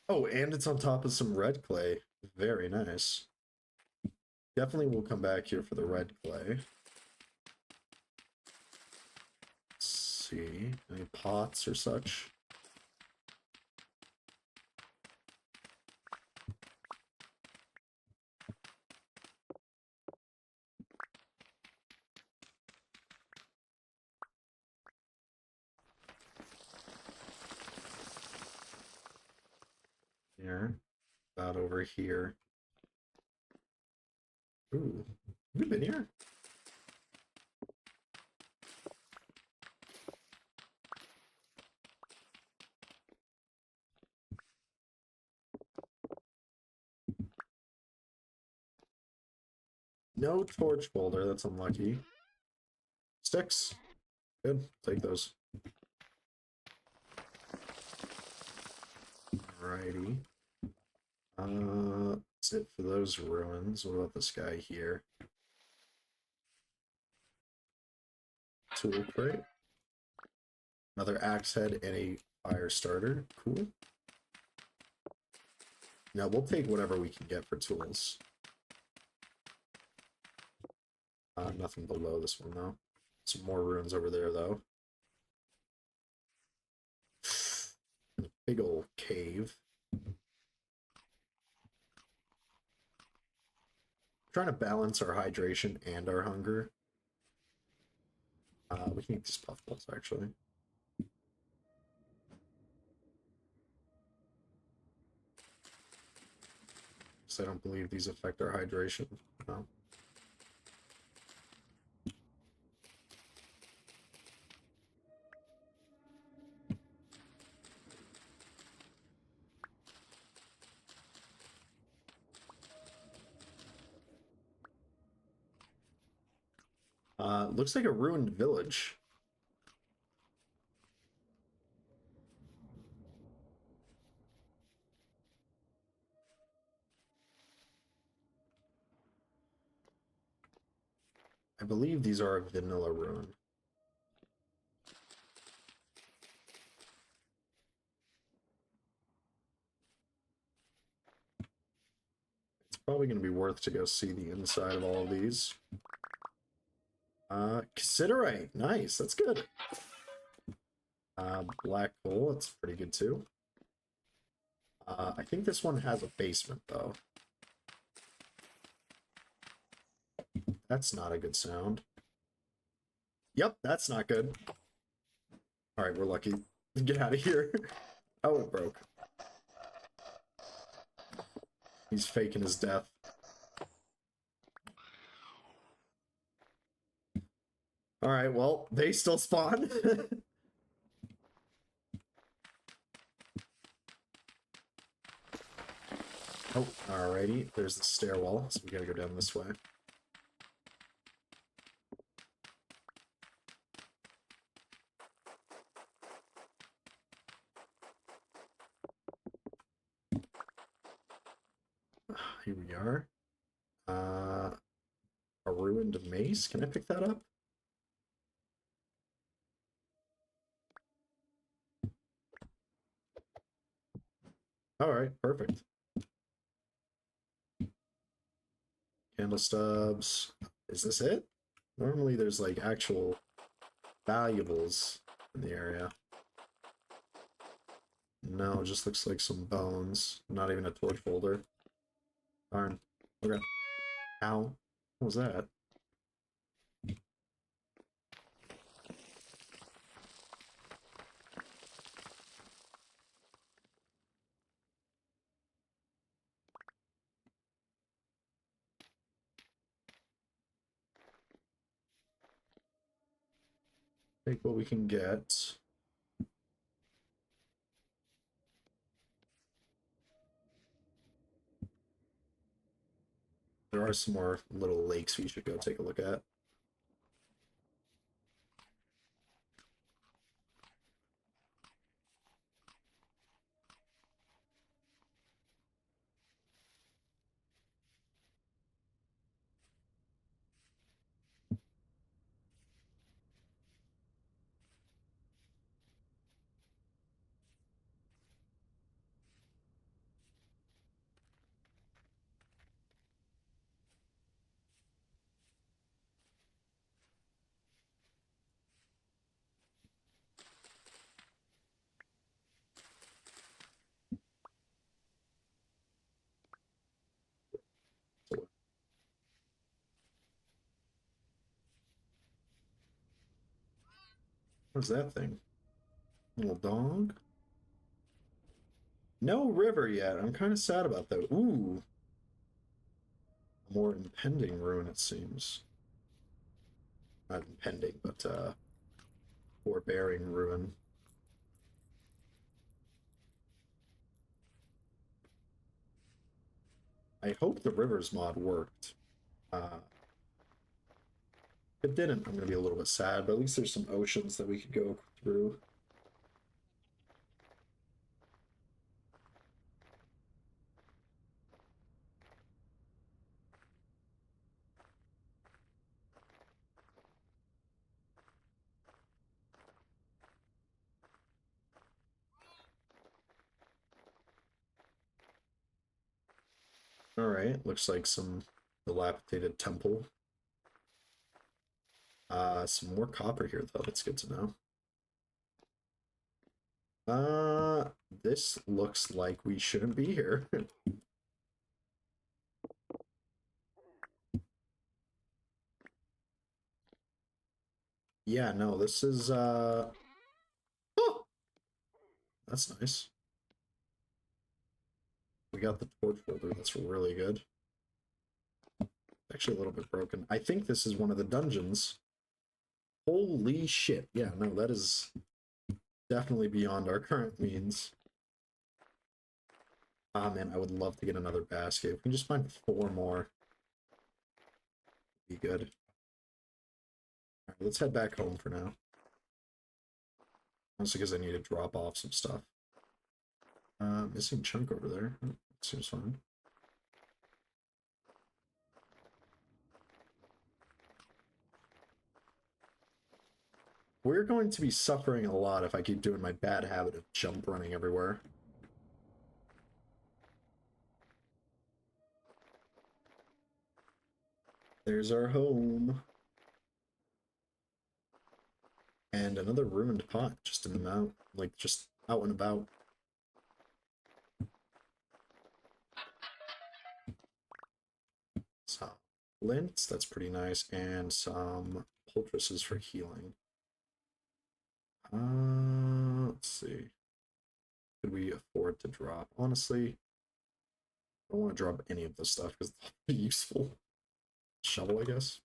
Oh, and it's on top of some red clay. Very nice. Definitely will come back here for the red clay. Let's see. Any pots or such? Here. About over here. Ooh. Have you been here? No torch folder, that's unlucky. Sticks. Good, take those. Alrighty. That's it for those ruins. What about this guy here? Tool crate. Another axe head and a fire starter. Cool. Now we'll take whatever we can get for tools. Nothing below this one though. Some more ruins over there though. Big old cave. Trying to balance our hydration and our hunger. We can eat these puffballs actually. So I don't believe these affect our hydration. No. Looks like a ruined village. I believe these are a vanilla ruin. It's probably going to be worth to go see the inside of all of these. Considerate. Nice. That's good. Black coal. That's pretty good too. I think this one has a basement though. That's not a good sound. Yep, that's not good. All right, we're lucky. Get out of here. Oh, it broke. He's faking his death. All right, well, they still spawn. Oh, alrighty. There's the stairwell, so we gotta go down this way. Here we are. A ruined mace. Can I pick that up? All right, perfect. Candle stubs. Is this it? Normally there's like actual valuables in the area. No, it just looks like some bones. Not even a torch folder. Darn. Okay. Ow. What was that? Take what we can get. There are some more little lakes we should go take a look at. What's that thing? Little dog? No river yet. I'm kind of sad about that. Ooh. A more impending ruin, it seems. Not impending, but forbearing ruin. I hope the rivers mod worked. If it didn't, I'm going to be a little bit sad, but at least there's some oceans that we could go through. All right, looks like some dilapidated temple. Some more copper here, though. That's good to know. This looks like we shouldn't be here. Yeah, no, this is, oh, that's nice. We got the torch holder. That's really good. Actually, a little bit broken. I think this is one of the dungeons. Holy shit. Yeah, no, that is definitely beyond our current means. Ah, man, I would love to get another basket. If we can just find 4 more, be good. All right, let's head back home for now. Mostly because I need to drop off some stuff. Missing chunk over there. Oh, seems fine. We're going to be suffering a lot if I keep doing my bad habit of jump running everywhere. There's our home. And another ruined pot just in the mount, like just out and about. Some lint, that's pretty nice, and some poultices for healing. Let's see. Could we afford to drop? Honestly, I don't want to drop any of this stuff because it's useful. Shovel, I guess.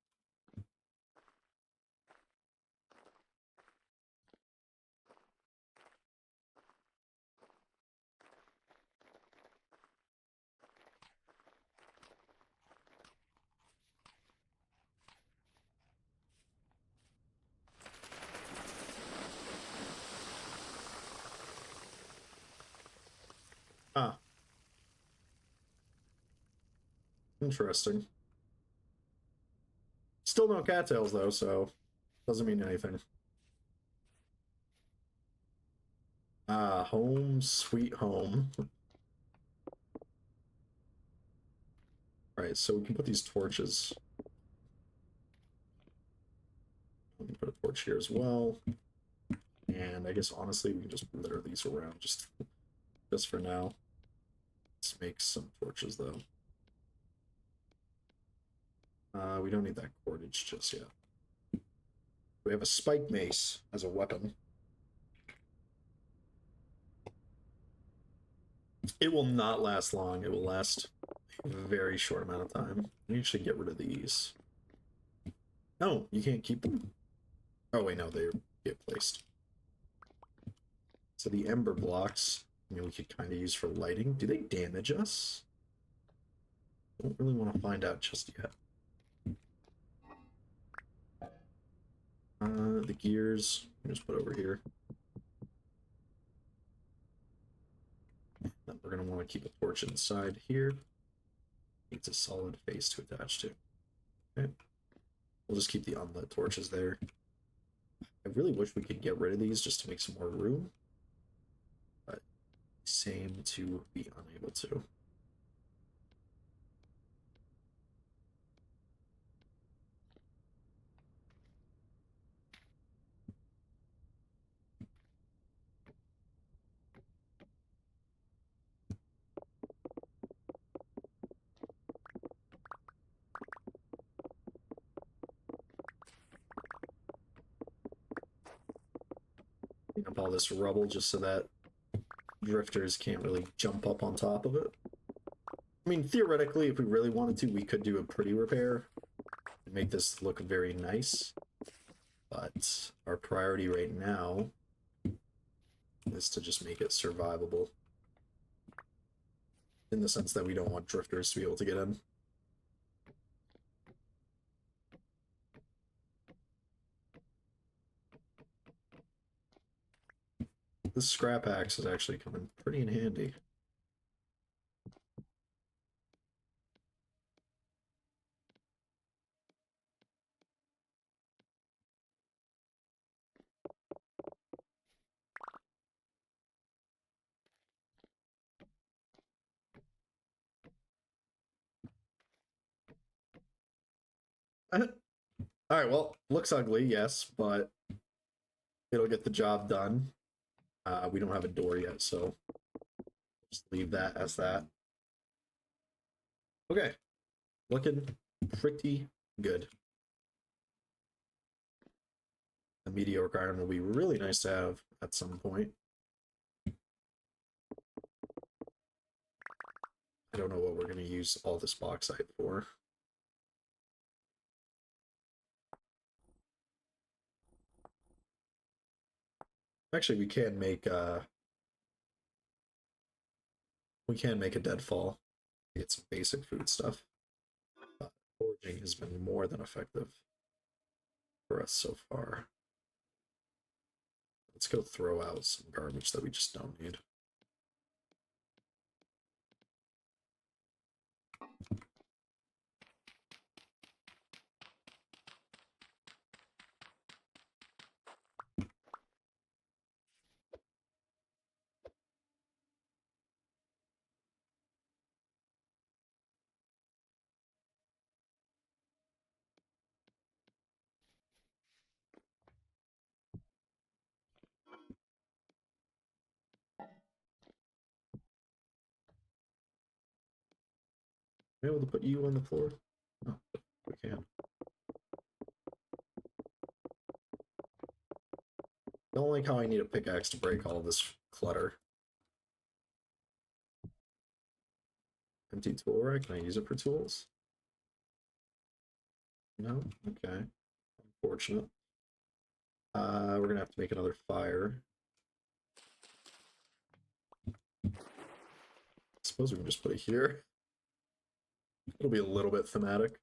Ah, interesting. Still no cattails though, so doesn't mean anything. Ah, home sweet home. Right, so we can put these torches. We can put a torch here as well. And I guess honestly we can just litter these around just for now. Let's make some torches though. We don't need that cordage just yet. We have a spike mace as a weapon. It will not last long. It will last a very short amount of time. You should get rid of these. No, you can't keep them. Oh wait, no, they get placed. So the ember blocks, I mean, we could kind of use for lighting. Do they damage us? I don't really want to find out just yet. The gears, just put over here. Then we're going to want to keep a torch inside here. Needs a solid face to attach to. Okay. We'll just keep the unlit torches there. I really wish we could get rid of these just to make some more room. But seem to be unable to. Clean up all this rubble just so that drifters can't really jump up on top of it. I mean, theoretically, if we really wanted to, we could do a pretty repair and make this look very nice. But our priority right now is to just make it survivable. In the sense that we don't want drifters to be able to get in. This scrap axe is actually coming pretty in handy. Alright, well, looks ugly, yes, but it'll get the job done. We don't have a door yet, so just leave that as that. Okay, looking pretty good. The meteoric iron will be really nice to have at some point. I don't know what we're going to use all this bauxite for. Actually, we can make a deadfall. Get some basic food stuff. Foraging has been more than effective for us so far. Let's go throw out some garbage that we just don't need. Be able to put you on the floor? Oh, we can. Don't like how I need a pickaxe to break all this clutter. Empty tool rack, can I use it for tools? No? Okay. Unfortunate. We're gonna have to make another fire. I suppose we can just put it here. It'll be a little bit thematic.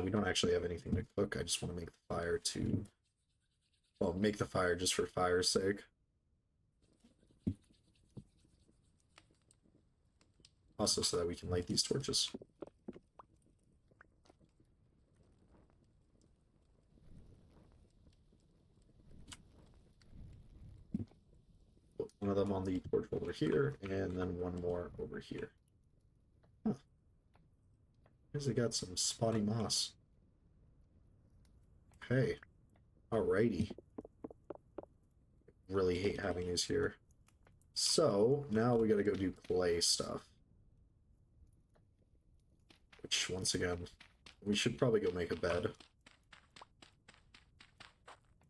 We don't actually have anything to cook. I just want to make the fire to... Well, make the fire just for fire's sake. Also so that we can light these torches. Put one of them on the torch over here, and then one more over here. Huh. Because they got some spotty moss. Okay. Alrighty. Really hate having these here. So, now we gotta go do clay stuff. Which, once again, we should probably go make a bed.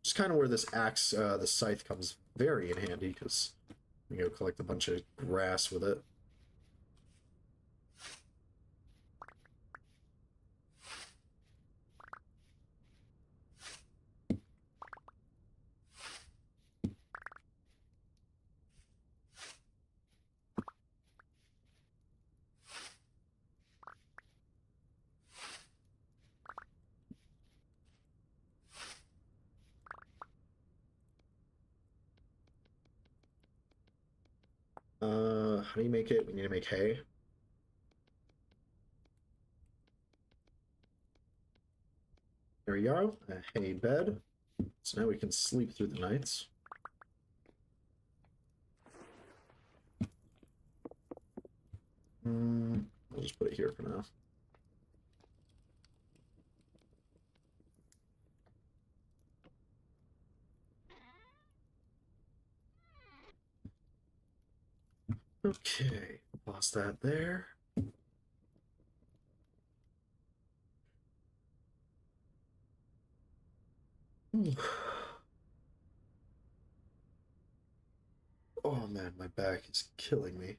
Just kind of where this axe, the scythe comes very in handy, because we go collect a bunch of grass with it. How do you make it? We need to make hay. There we go, a hay bed. So now we can sleep through the nights. I'll just put it here for now. Okay, lost that there. Oh man, my back is killing me.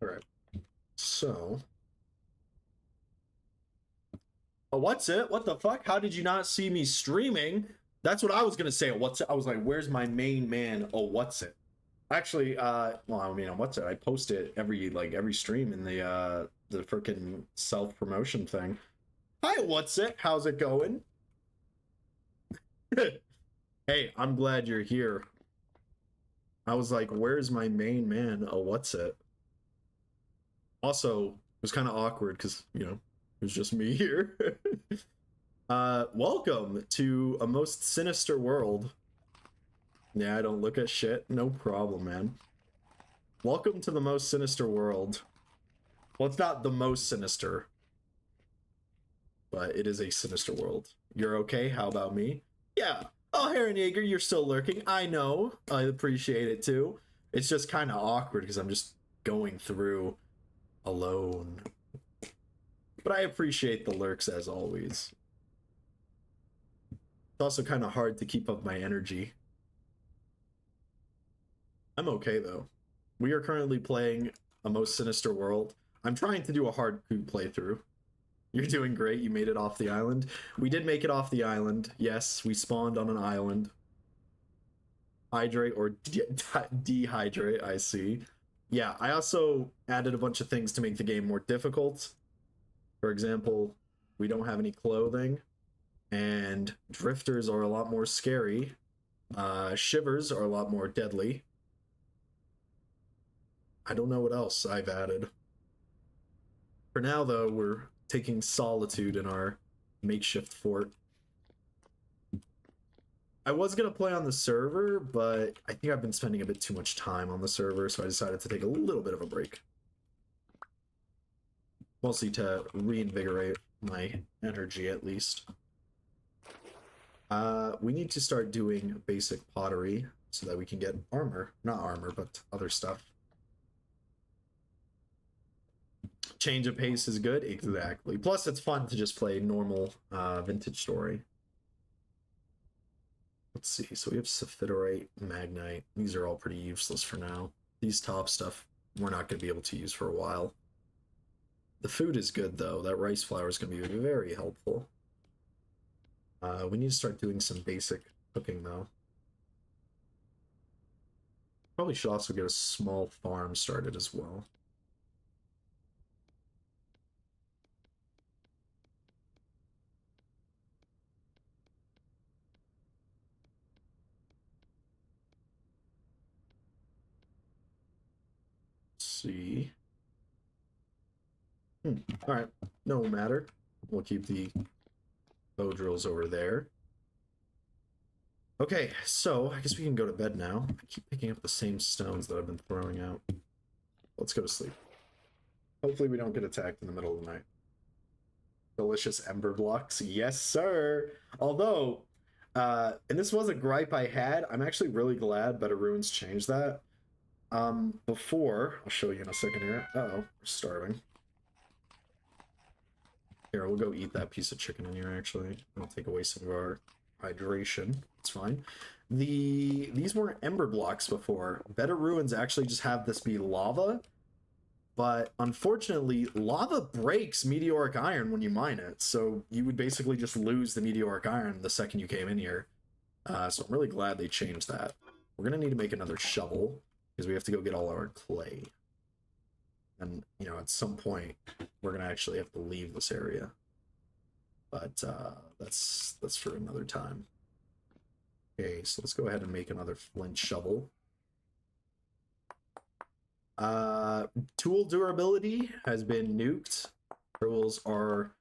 All right, so. Oh, what's it? What the fuck? How did you not see me streaming? That's what I was gonna say. What's it? I was like, where's my main man? Oh, what's it? Actually, well, I mean, on what's it? I post it every stream in the freaking self promotion thing. Hi, what's it? How's it going? Hey, I'm glad you're here. I was like, where's my main man? Oh, what's it? Also, it was kind of awkward because, you know, it was just me here. Welcome to a most sinister world. Yeah, I don't look at shit. No problem, man. Welcome to the most sinister world. Well, it's not the most sinister, but it is a sinister world. You're okay? How about me? Yeah. Oh, Heron Yeager, you're still lurking. I know. I appreciate it too. It's just kind of awkward because I'm just going through alone. But I appreciate the lurks as always. It's also kind of hard to keep up my energy. I'm okay though. We are currently playing a most sinister world. I'm trying to do a hard playthrough. You're doing great. You made it off the island. We did make it off the island. Yes, we spawned on an island. Hydrate or dehydrate, I see. Yeah, I also added a bunch of things to make the game more difficult. For example, we don't have any clothing, and drifters are a lot more scary. Shivers are a lot more deadly. I don't know what else I've added. For now, though, we're taking solitude in our makeshift fort. I was going to play on the server, but I think I've been spending a bit too much time on the server, so I decided to take a little bit of a break. Mostly to reinvigorate my energy, at least. We need to start doing basic pottery so that we can get armor. Not armor, but other stuff. Change of pace is good, exactly. Plus, it's fun to just play normal vintage story. Let's see. So we have Saphiterite, Magnite. These are all pretty useless for now. These top stuff we're not going to be able to use for a while. The food is good though. That rice flour is going to be very helpful. We need to start doing some basic cooking though. Probably should also get a small farm started as well. See. All right, no matter. We'll keep the bow drills over there. Okay, so I guess we can go to bed now. I keep picking up the same stones that I've been throwing out. Let's go to sleep. Hopefully we don't get attacked in the middle of the night. Delicious ember blocks. Yes, sir. Although, and this was a gripe I had, I'm actually really glad Better Ruins changed that. Before, I'll show you in a second here. Uh-oh, we're starving. Here, we'll go eat that piece of chicken in here, actually. It'll take away some of our hydration. It's fine. These weren't ember blocks before. Better Ruins actually just have this be lava, but unfortunately, lava breaks meteoric iron when you mine it, so you would basically just lose the meteoric iron the second you came in here. So I'm really glad they changed that. We're gonna need to make another shovel, because we have to go get all our clay. And, you know, at some point, we're gonna actually have to leave this area. But that's for another time. Okay, so let's go ahead and make another flint shovel. Tool durability has been nuked. Tools are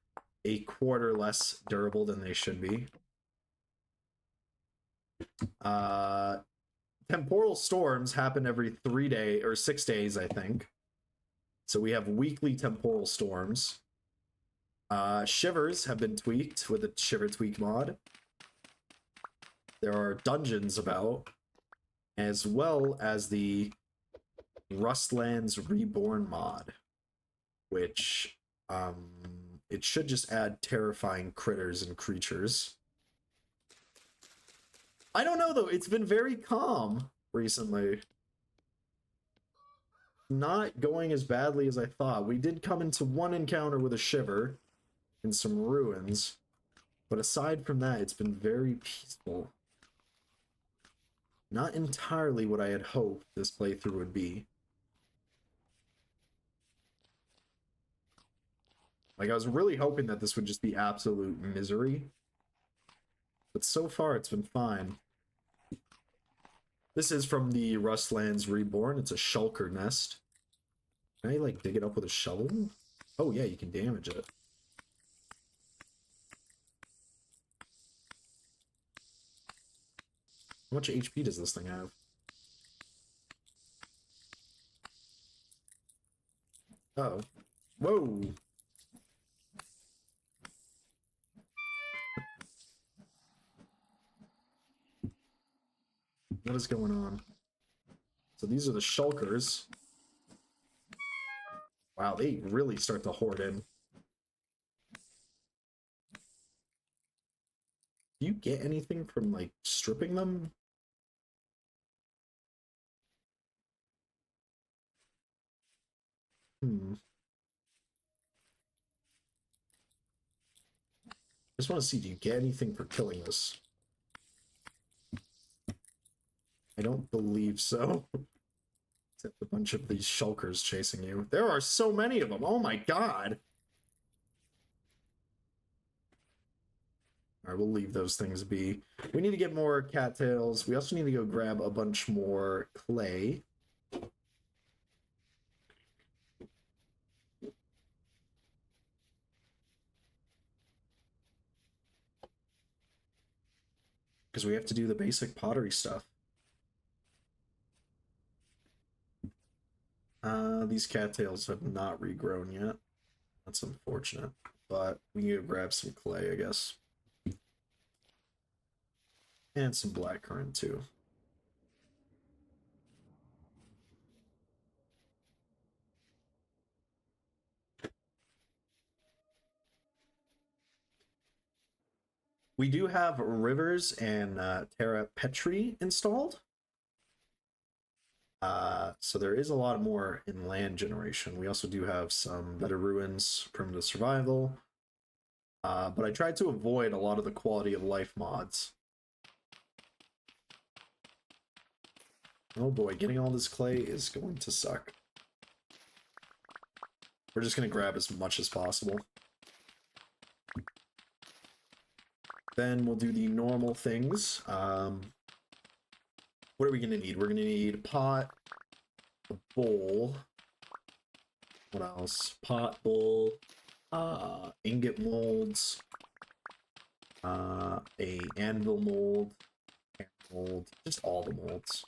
a quarter less durable than they should be. Temporal storms happen every 3 days or 6 days, I think. So we have weekly temporal storms. Shivers have been tweaked with the Shiver Tweak mod. There are dungeons about, as well as the Rustlands Reborn mod, which it should just add terrifying critters and creatures. I don't know though, it's been very calm recently. Not going as badly as I thought. We did come into one encounter with a shiver in some ruins, but aside from that, it's been very peaceful. Not entirely what I had hoped this playthrough would be. Like, I was really hoping that this would just be absolute misery. But so far, it's been fine. This is from the Rustlands Reborn. It's a shulker nest. Can I, like, dig it up with a shovel? Oh, yeah, you can damage it. How much HP does this thing have? Uh-oh. Whoa! What is going on? So these are the shulkers. Wow, they really start to hoard in. Do you get anything from, like, stripping them? Just want to see, do you get anything for killing this? I don't believe so. Except a bunch of these shulkers chasing you. There are so many of them. Oh my god. Alright, we'll leave those things be. We need to get more cattails. We also need to go grab a bunch more clay. Because we have to do the basic pottery stuff. These cattails have not regrown yet. That's unfortunate. But we need to grab some clay, I guess. And some blackcurrant, too. We do have rivers and Terra Petri installed. So there is a lot more in land generation. We also do have some Better Ruins, Primitive Survival. But I tried to avoid a lot of the quality of life mods. Oh boy, getting all this clay is going to suck. We're just going to grab as much as possible. Then we'll do the normal things. What are we going to need? We're going to need a pot, a bowl. What else? Pot, bowl, ingot molds. A anvil mold, mold, just all the molds.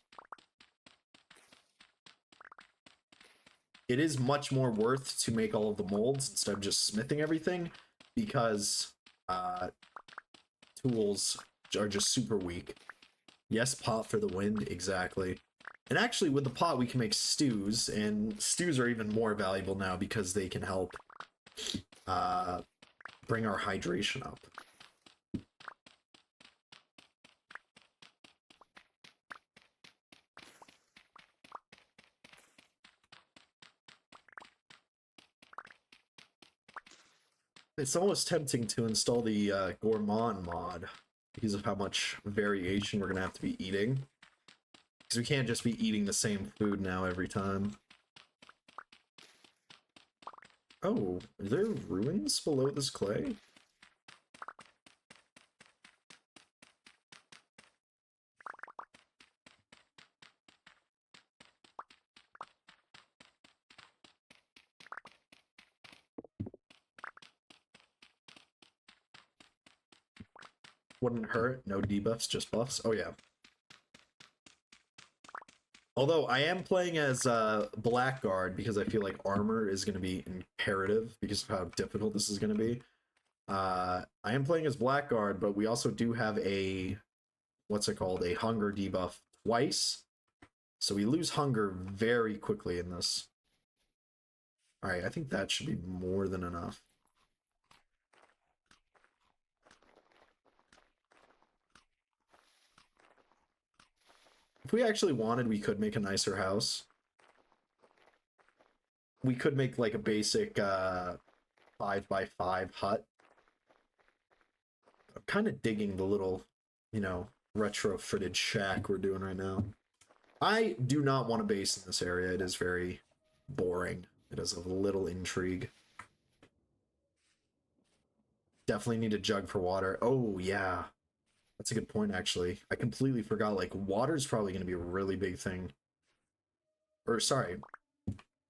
It is much more worth to make all of the molds instead of just smithing everything, because tools are just super weak. Yes, pot for the wind, exactly. And actually, with the pot, we can make stews, and stews are even more valuable now because they can help bring our hydration up. It's almost tempting to install the gourmand mod because of how much variation we're gonna have to be eating. Because we can't just be eating the same food now every time. Oh, are there ruins below this clay? Wouldn't hurt. No debuffs, just buffs. Oh yeah. Although I am playing as Blackguard because I feel like armor is going to be imperative because of how difficult this is going to be. I am playing as Blackguard, but we also do have a, what's it called, a hunger debuff twice. So we lose hunger very quickly in this. All right, I think that should be more than enough. If we actually wanted, we could make a nicer house. We could make like a basic 5x5 hut. I'm kind of digging the little, you know, retrofitted shack we're doing right now. I do not want a base in this area. It is very boring. It has a little intrigue. Definitely need a jug for water. Oh, yeah. That's a good point, actually. I completely forgot, like, water's probably going to be a really big thing. Or, sorry.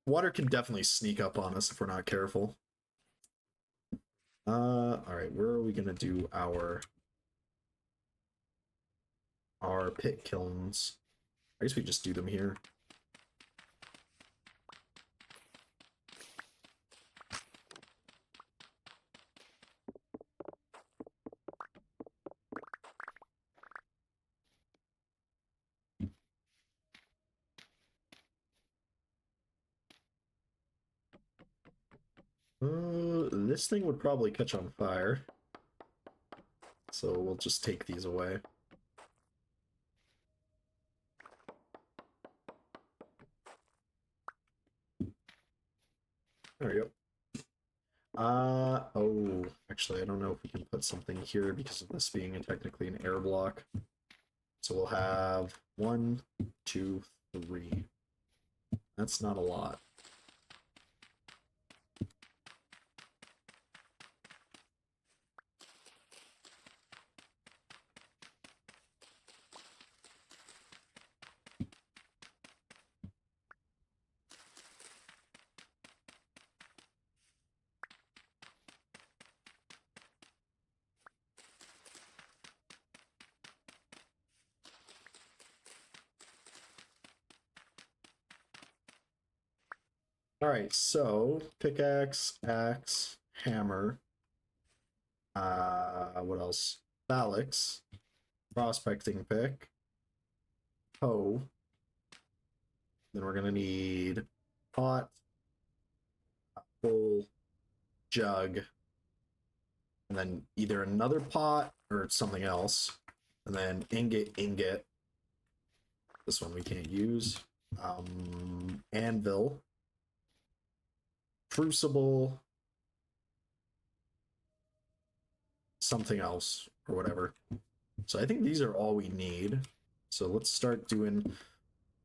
Water can definitely sneak up on us if we're not careful. Alright, where are we going to do our pit kilns? I guess we just do them here. This thing would probably catch on fire. So we'll just take these away. There we go. Oh, actually, I don't know if we can put something here because of this being technically an air block. So we'll have 1, 2, 3. That's not a lot. All right, so pickaxe, axe, hammer. What else? Phalanx, prospecting pick, hoe. Then we're gonna need pot, bowl, jug, and then either another pot or something else, and then ingot. This one we can't use. Anvil, crucible, something else or whatever. So I think these are all we need. So let's start doing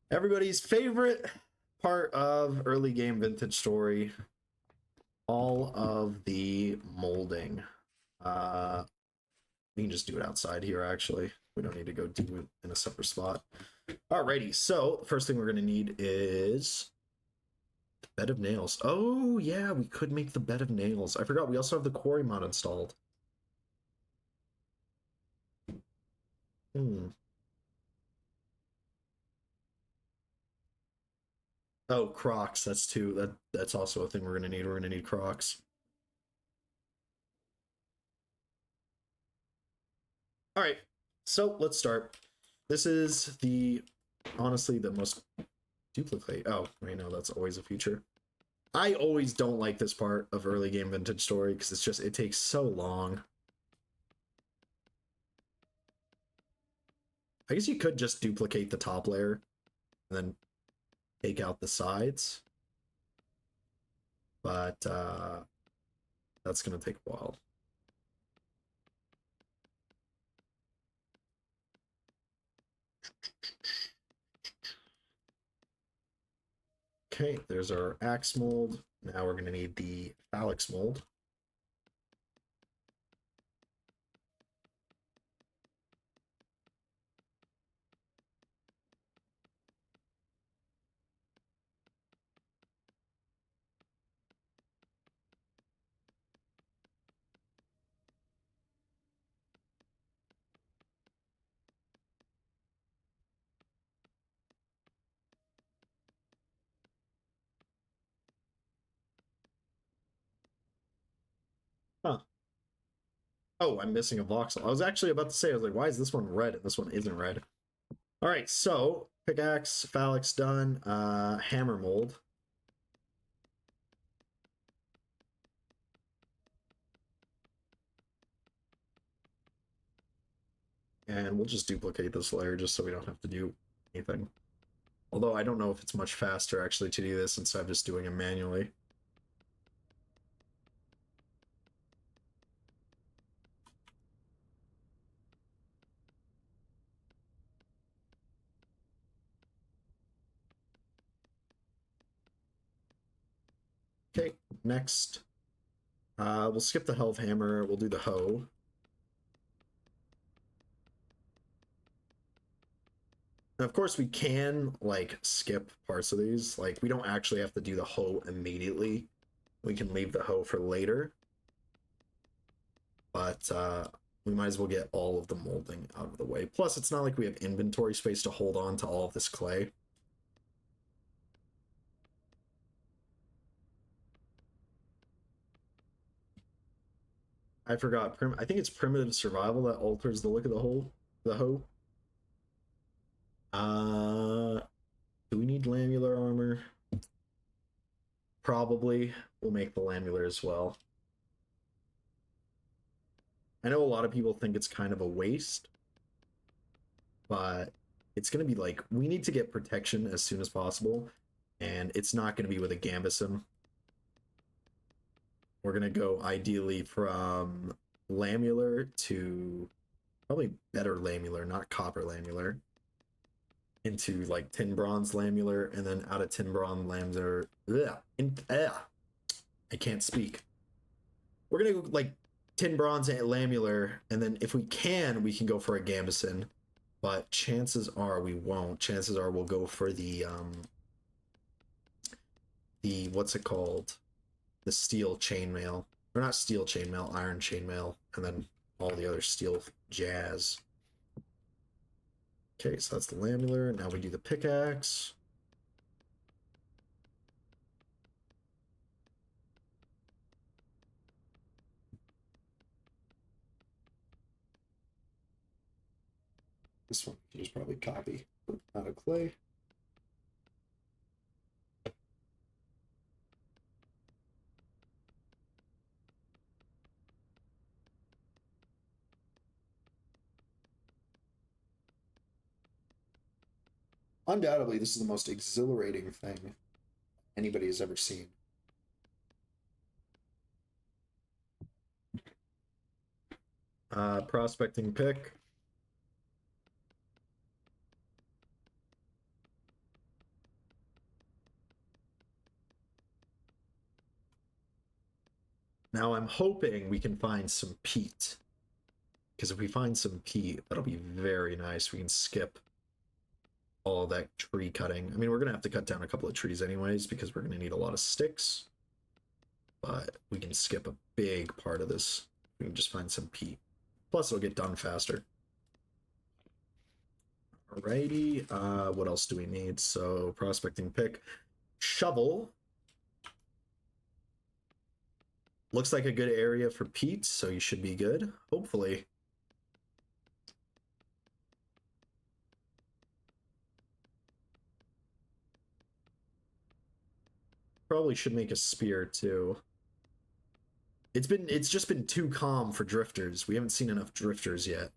everybody's favorite part of early game vintage story, all of the molding. We can just do it outside here, actually. We don't need to go do it in a separate spot. Alrighty, so the first thing we're going to need is bed of nails. Oh, yeah, we could make the bed of nails. I forgot we also have the quarry mod installed. Hmm. Oh, Crocs. That's two. That's also a thing we're gonna need. We're gonna need Crocs. All right. So let's start. This is the honestly the most duplicate. Oh, wait, no, that's always a feature. I always don't like this part of early game vintage story because it's just it takes so long. I guess you could just duplicate the top layer and then take out the sides, but that's gonna take a while. Okay, there's our axe mold. Now we're gonna need the phalanx mold. Huh. Oh, I'm missing a voxel. I was actually about to say, I was like, why is this one red and this one isn't red? All right, so pickaxe, phalanx done. Hammer mold. And we'll just duplicate this layer just so we don't have to do anything. Although I don't know if it's much faster actually to do this instead of just doing it manually. Okay, next. We'll skip the health hammer. We'll do the hoe. And of course, we can like skip parts of these. Like we don't actually have to do the hoe immediately. We can leave the hoe for later. But we might as well get all of the molding out of the way. Plus, it's not like we have inventory space to hold on to all of this clay. I forgot. I think it's primitive survival that alters the look of the hoe. Uh, do we need lamular armor? Probably. We'll make the lamular as well. I know a lot of people think it's kind of a waste, but it's going to be like we need to get protection as soon as possible, and it's not going to be with a gambeson. We're going to go ideally from lamular to probably better lamular, not copper lamular, into like tin bronze lamular, and then out of tin bronze lamular. I can't speak. We're gonna go like tin bronze and lamular, and then if we can go for a gambeson. But chances are we won't. Chances are we'll go for the what's it called? The steel chainmail. Or not steel chainmail, iron chainmail, and then all the other steel jazz. Okay, so that's the lamular. Now we do the pickaxe. This one you just probably copy out of clay. Undoubtedly, this is the most exhilarating thing anybody has ever seen. Prospecting pick. Now I'm hoping we can find some peat. Because if we find some peat, that'll be very nice. We can skip all that tree cutting. I mean, we're going to have to cut down a couple of trees anyways because we're going to need a lot of sticks. But we can skip a big part of this. We can just find some peat. Plus, it'll get done faster. Alrighty, what else do we need? So, prospecting pick. Shovel. Looks like a good area for Pete, so you should be good. Hopefully. Probably should make a spear too. It's just been too calm for drifters. We haven't seen enough drifters yet.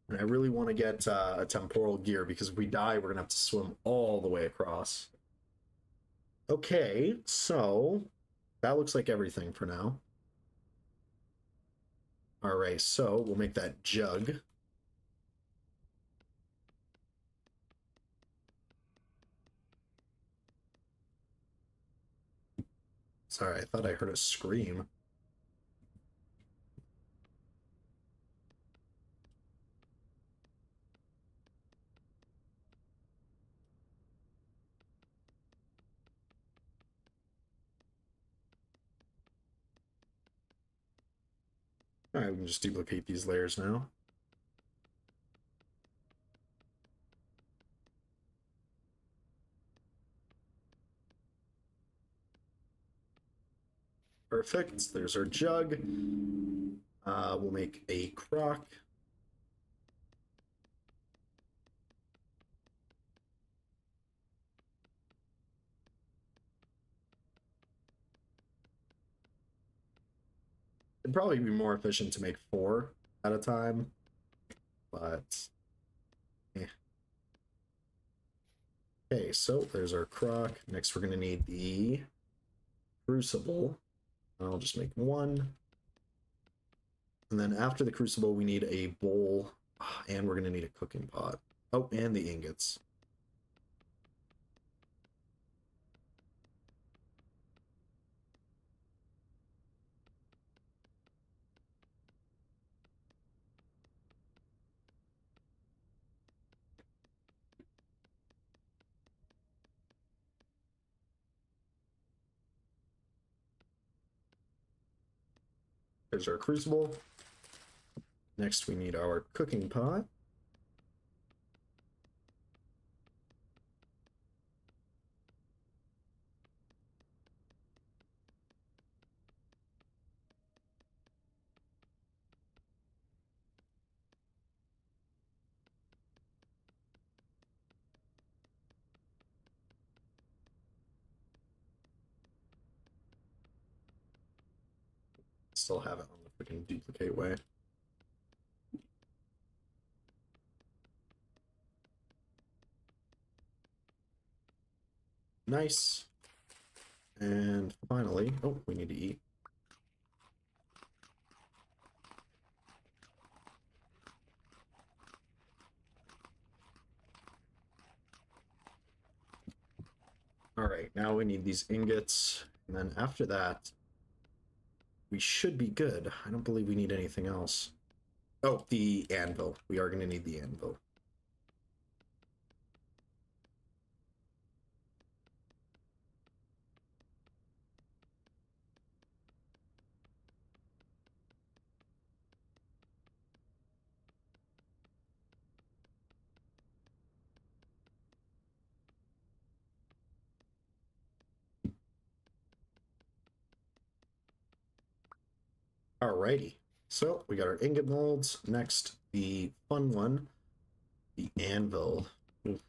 And I really want to get a temporal gear because if we die, we're gonna have to swim all the way across. Okay, so that looks like everything for now. All right, so we'll make that jug. Sorry, I thought I heard a scream. All right, we can just duplicate these layers now. Perfect. There's our jug. We'll make a crock. It'd probably be more efficient to make 4 at a time, but eh. Okay, so there's our crock. Next, we're going to need the crucible. I'll just make 1. And then after the crucible, we need a bowl, and we're going to need a cooking pot. Oh, and the ingots. There's our crucible. Next, we need our cooking pot. Still have it on the freaking duplicate way. Nice. And finally, oh, we need to eat. All right, now we need these ingots. And then after that, we should be good. I don't believe we need anything else. Oh, the anvil. We are going to need the anvil. Alrighty. So we got our ingot molds. Next, the fun one, the anvil. Oof.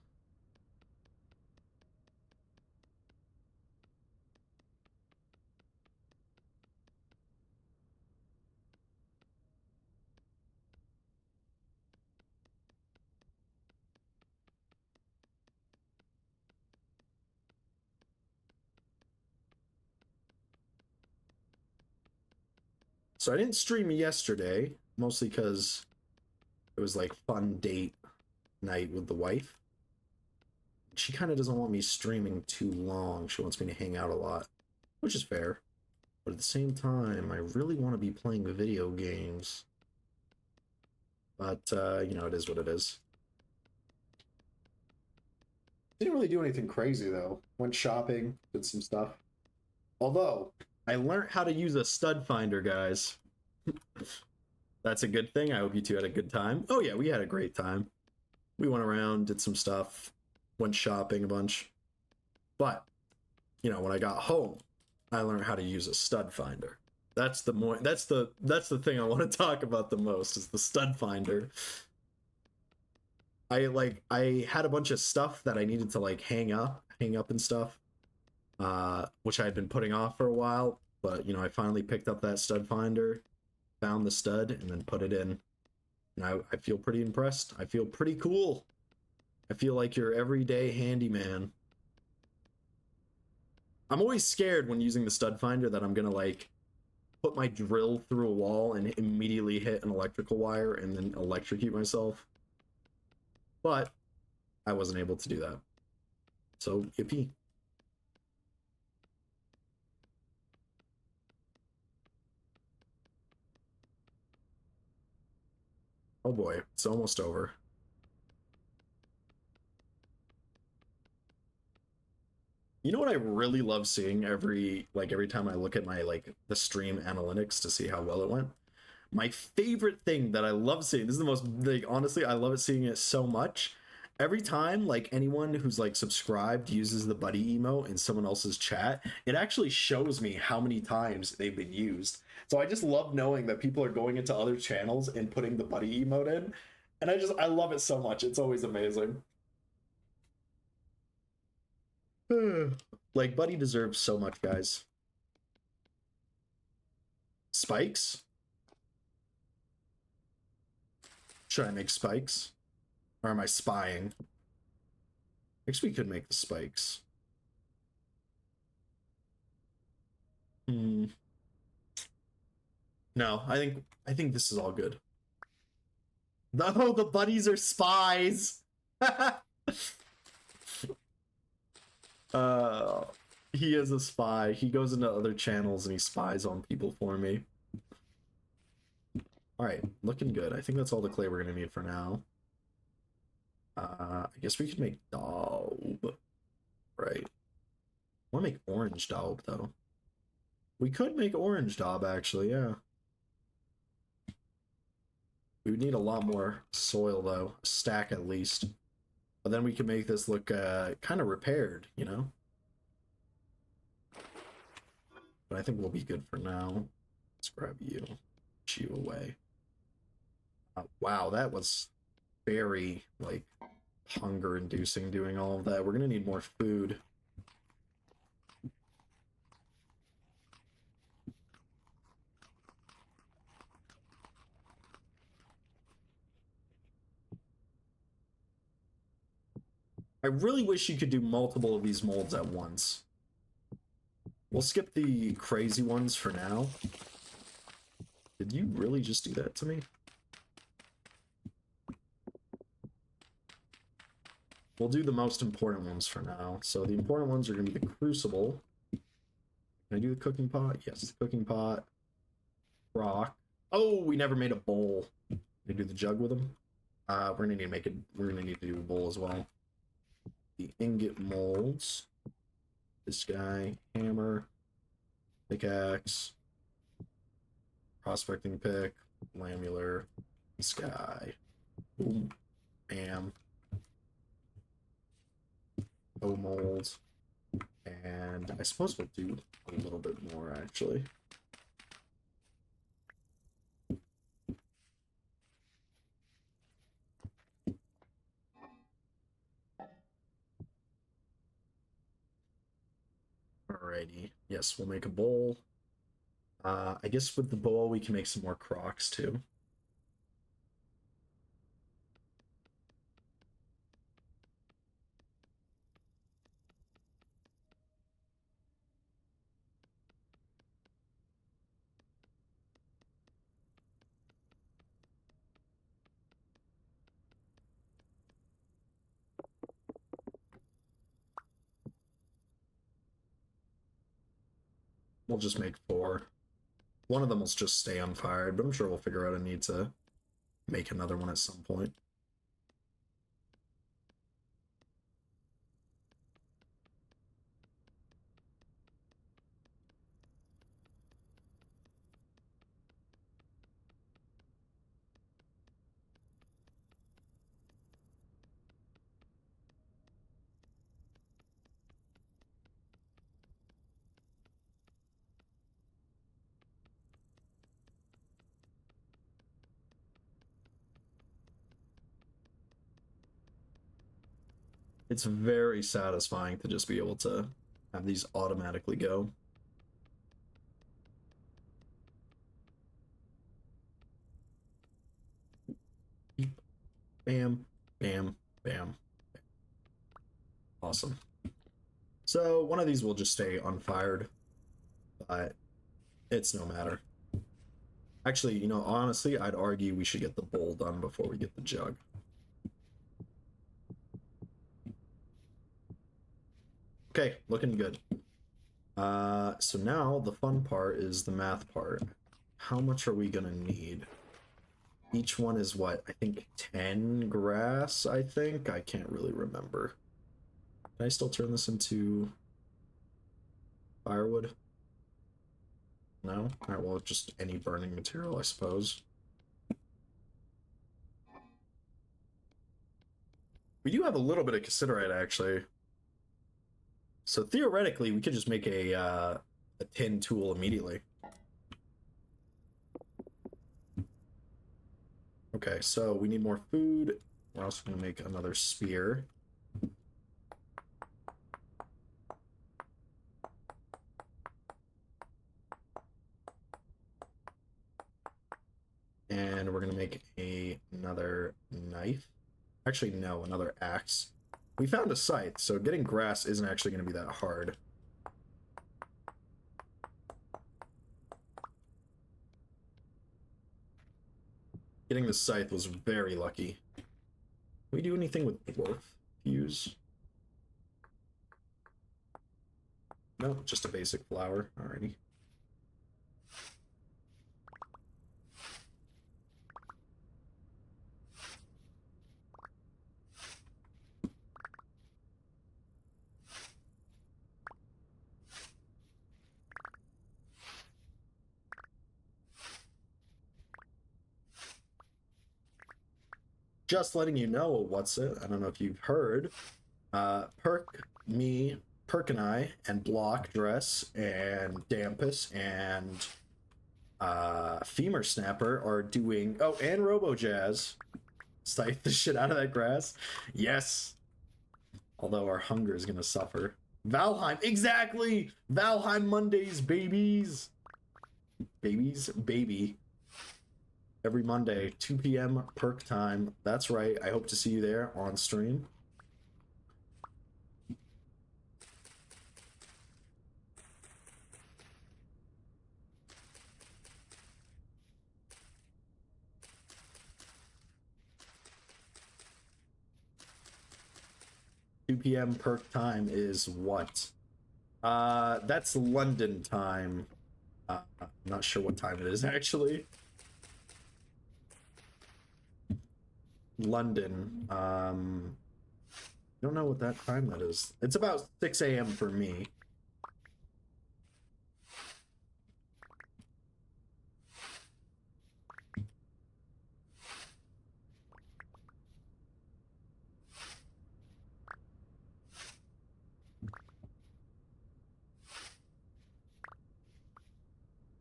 So I didn't stream yesterday, mostly because it was like fun date night with the wife. She kind of doesn't want me streaming too long. She wants me to hang out a lot, which is fair. But at the same time, I really want to be playing video games. But, you know, it is what it is. Didn't really do anything crazy though. Went shopping, did some stuff. Although I learned how to use a stud finder, guys. That's a good thing. I hope you two had a good time. Oh yeah, we had a great time. We went around, did some stuff, went shopping a bunch. But, you know, when I got home, I learned how to use a stud finder. That's the thing I want to talk about the most is the stud finder. I had a bunch of stuff that I needed to like hang up and stuff, which I had been putting off for a while. But you know, I finally picked up that stud finder, found the stud, and then put it in. And I feel pretty impressed. I feel pretty cool. I feel like your everyday handyman. I'm always scared when using the stud finder that I'm gonna like put my drill through a wall and immediately hit an electrical wire and then electrocute myself. But I wasn't able to do that. So, yippee. Oh boy, it's almost over. You know what I really love seeing every time I look at my like the stream analytics to see how well it went? My favorite thing that I love seeing, this is the most like honestly, I love it seeing it so much. Every time like anyone who's like subscribed uses the buddy emote in someone else's chat, it actually shows me how many times they've been used. So I just love knowing that people are going into other channels and putting the buddy emote in. And I love it so much. It's always amazing. Like Buddy deserves so much, guys. Spikes? Should I make spikes? Or am I spying? I guess we could make the spikes. Hmm. No, I think this is all good. No, the buddies are spies. uh he is a spy. He goes into other channels and he spies on people for me. All right, looking good. I think that's all the clay we're gonna need for now. I guess we could make daub. Right. I want to make orange daub though. We could make orange daub actually, yeah. We would need a lot more soil though, a stack at least. But then we can make this look kind of repaired, you know? But I think we'll be good for now. Let's grab you, push you away. Wow, that was very like hunger inducing doing all of that. We're gonna need more food. I really wish you could do multiple of these molds at once. We'll skip the crazy ones for now. Did you really just do that to me? We'll do the most important ones for now. So the important ones are going to be the crucible. Can I do the cooking pot? Yes, the cooking pot. Rock. Oh, we never made a bowl. Can I do the jug with them? We're gonna need to make it. We're gonna need to do a bowl as well. The ingot molds. This guy, hammer, pickaxe, prospecting pick, lamular, this guy. Boom, bam. O mold, and I suppose we'll do a little bit more actually. Alrighty, yes, we'll make a bowl. I guess with the bowl we can make some more crocs too. We'll just make 4. One of them will just stay unfired, but I'm sure we'll figure out a need to make another one at some point. It's very satisfying to just be able to have these automatically go. Bam, bam, bam. Awesome. So one of these will just stay unfired, but it's no matter. Actually, you know, honestly, I'd argue we should get the bowl done before we get the jug. Okay, looking good. So now the fun part is the math part. How much are we gonna need? Each one is what? I think 10 grass, I think? I can't really remember. Can I still turn this into firewood? No? Alright, well, just any burning material, I suppose. We do have a little bit of cassiterite, actually. So theoretically, we could just make a tin tool immediately. Okay, so we need more food. We're also going to make another spear. And we're going to make another knife. Actually, no, another axe. We found a scythe, so getting grass isn't actually going to be that hard. Getting the scythe was very lucky. Can we do anything with dwarf fuse? No, just a basic flower. Alrighty. Just letting you know, what's it? I don't know if you've heard. Perk and I, and Block Dress, and Dampus, and Femur Snapper are doing. Oh, and Robo Jazz. Scythe the shit out of that grass. Yes. Although our hunger is gonna suffer. Valheim, exactly! Valheim Mondays, babies! Babies, baby. Every Monday, 2 p.m. perk time. That's right. I hope to see you there on stream. PM perk time is what? That's London time. I'm not sure what time it is actually. London. I don't know what that time that is. It's about 6 a.m. for me.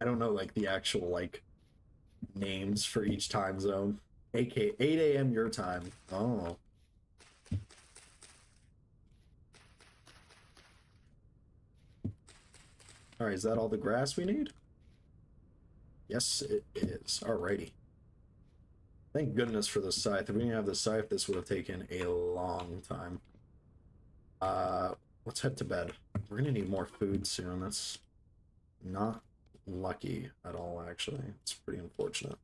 I don't know like the actual like names for each time zone. AK 8 a.m. your time. Oh. All right, is that all the grass we need? Yes, it is. Alrighty. Thank goodness for the scythe. If we didn't have the scythe, this would have taken a long time. Let's head to bed. We're gonna need more food soon. That's not lucky at all, actually. It's pretty unfortunate.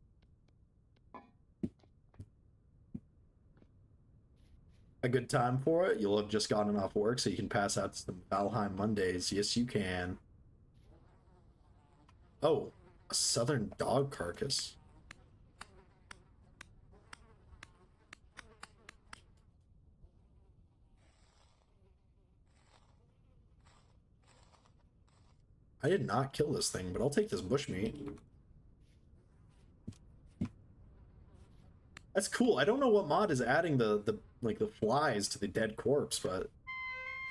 A good time for it? You'll have just gotten off work, so you can pass out some Valheim Mondays. Yes, you can. Oh, a southern dog carcass. I did not kill this thing, but I'll take this bushmeat. That's cool. I don't know what mod is adding the like the flies to the dead corpse, but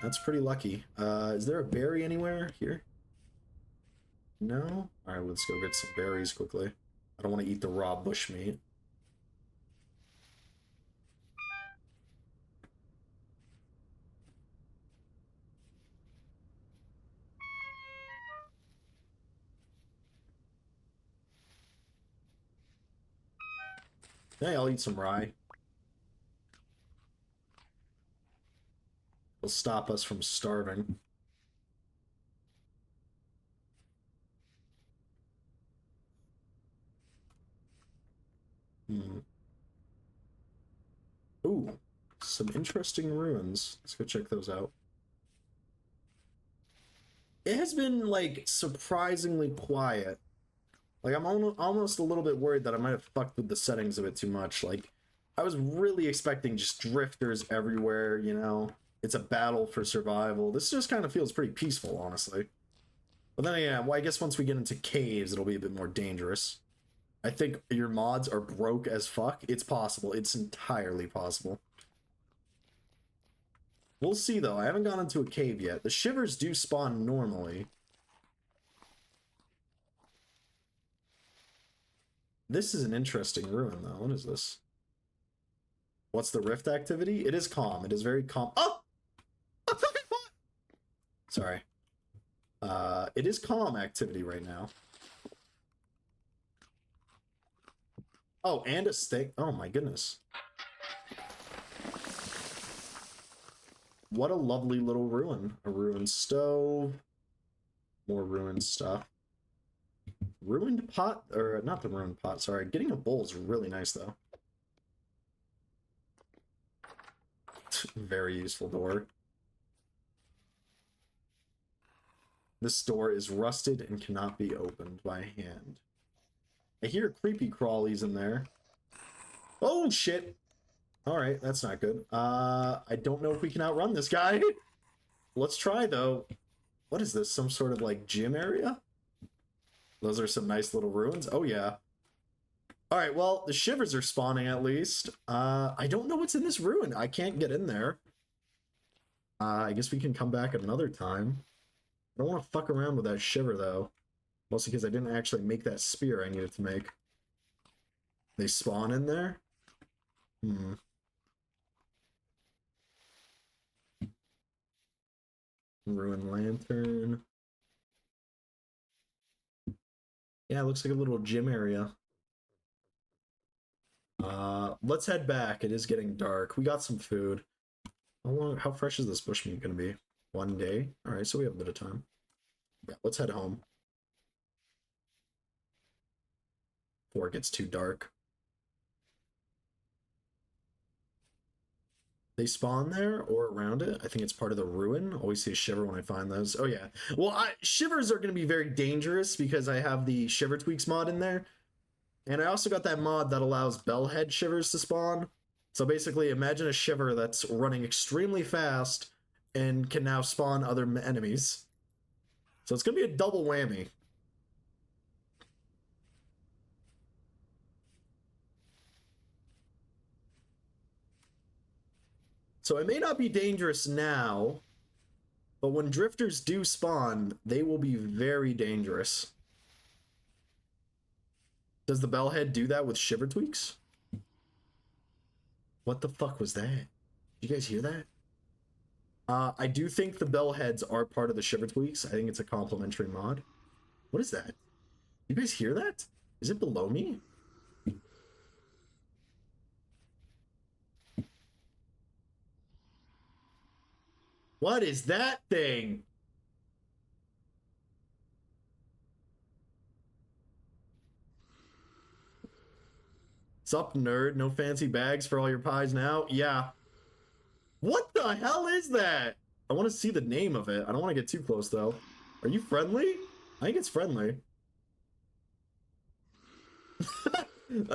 that's pretty lucky. Is there a berry anywhere here? No? Alright, let's go get some berries quickly. I don't want to eat the raw bushmeat. Hey, I'll eat some rye. It'll stop us from starving. Hmm. Ooh, some interesting ruins. Let's go check those out. It has been like surprisingly quiet. Like I'm almost a little bit worried that I might have fucked with the settings a bit too much. Like I was really expecting just drifters everywhere, you know. It's a battle for survival. This just kind of feels pretty peaceful, honestly. But then yeah, well, I guess once we get into caves, it'll be a bit more dangerous. I think your mods are broke as fuck. It's possible. It's entirely possible. We'll see though. I haven't gone into a cave yet. The shivers do spawn normally. This is an interesting ruin though. What is this? What's the rift activity? It is calm. It is very calm. Oh! Sorry. It is calm activity right now. Oh, and a steak. Oh my goodness. What a lovely little ruin. A ruined stove. More ruined stuff. Ruined pot, or not the ruined pot, sorry. Getting a bowl is really nice though. Very useful door. This door is rusted and cannot be opened by hand. I hear creepy crawlies in there. Oh shit! Alright, that's not good. I don't know if we can outrun this guy. Let's try though. What is this? Some sort of like gym area? Those are some nice little ruins. Oh yeah. Alright, well, the shivers are spawning at least. I don't know what's in this ruin. I can't get in there. I guess we can come back at another time. I don't want to fuck around with that shiver though. Mostly because I didn't actually make that spear I needed to make. They spawn in there? Hmm. Ruined lantern. Yeah, it looks like a little gym area. Let's head back. It is getting dark. We got some food. How fresh is this bushmeat gonna be? 1 day? Alright, so we have a bit of time. Yeah, let's head home. Before it gets too dark. They spawn there or around it. I think it's part of the ruin. Always see a shiver when I find those. Oh yeah. Well, shivers are going to be very dangerous because I have the shiver tweaks mod in there. And I also got that mod that allows bellhead shivers to spawn. So basically imagine a shiver that's running extremely fast and can now spawn other enemies. So it's going to be a double whammy. So it may not be dangerous now, but when drifters do spawn, they will be very dangerous. Does the bellhead do that with shiver tweaks? What the fuck was that? Did you guys hear that? I do think the bellheads are part of the shiver tweaks. I think it's a complimentary mod. What is that? You guys hear that? Is it below me? What is that thing? Sup, nerd? No fancy bags for all your pies now? Yeah. What the hell is that? I want to see the name of it. I don't want to get too close, though. Are you friendly? I think it's friendly.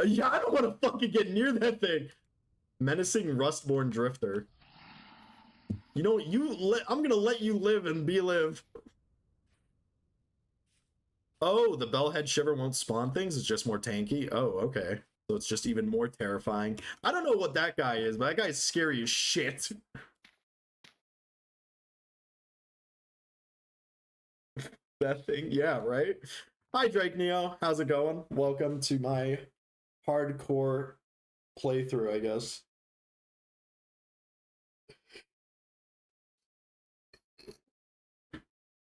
Yeah, I don't want to fucking get near that thing. Menacing Rustborn Drifter. You know, I'm gonna let you live and be live. Oh, the bellhead shiver won't spawn things. It's just more tanky. Oh, okay. So it's just even more terrifying. I don't know what that guy is, but that guy's scary as shit. That thing, yeah, right? Hi, Drake Neo. How's it going? Welcome to my hardcore playthrough, I guess.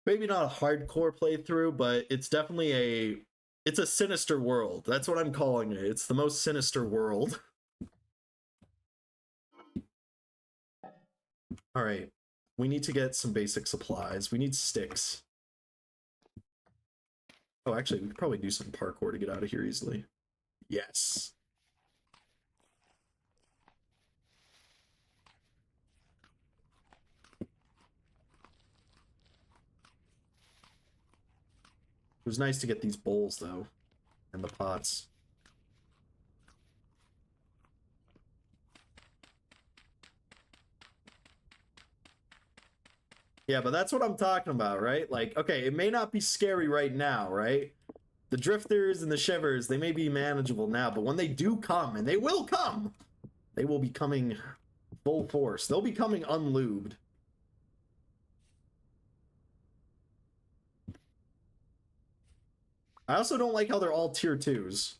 Maybe not a hardcore playthrough, but it's definitely it's a sinister world. That's what I'm calling it. It's the most sinister world. All right. We need to get some basic supplies. We need sticks. Oh, actually, we could probably do some parkour to get out of here easily. Yes. It was nice to get these bowls, though, and the pots. Yeah, but that's what I'm talking about, right? Like, okay, it may not be scary right now, right? The drifters and the shivers, they may be manageable now, but when they do come, and they will come, they will be coming full force. They'll be coming unlubed. I also don't like how they're all tier 2s.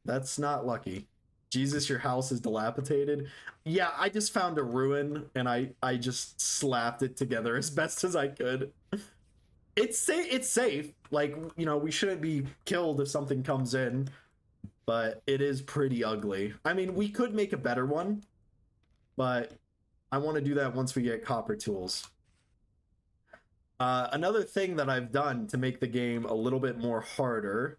That's not lucky. Jesus, your house is dilapidated. Yeah, I just found a ruin and I just slapped it together as best as I could. It's safe. It's safe. Like, you know, we shouldn't be killed if something comes in, but it is pretty ugly. I mean, we could make a better one, but I want to do that once we get copper tools. Another thing that I've done to make the game a little bit more harder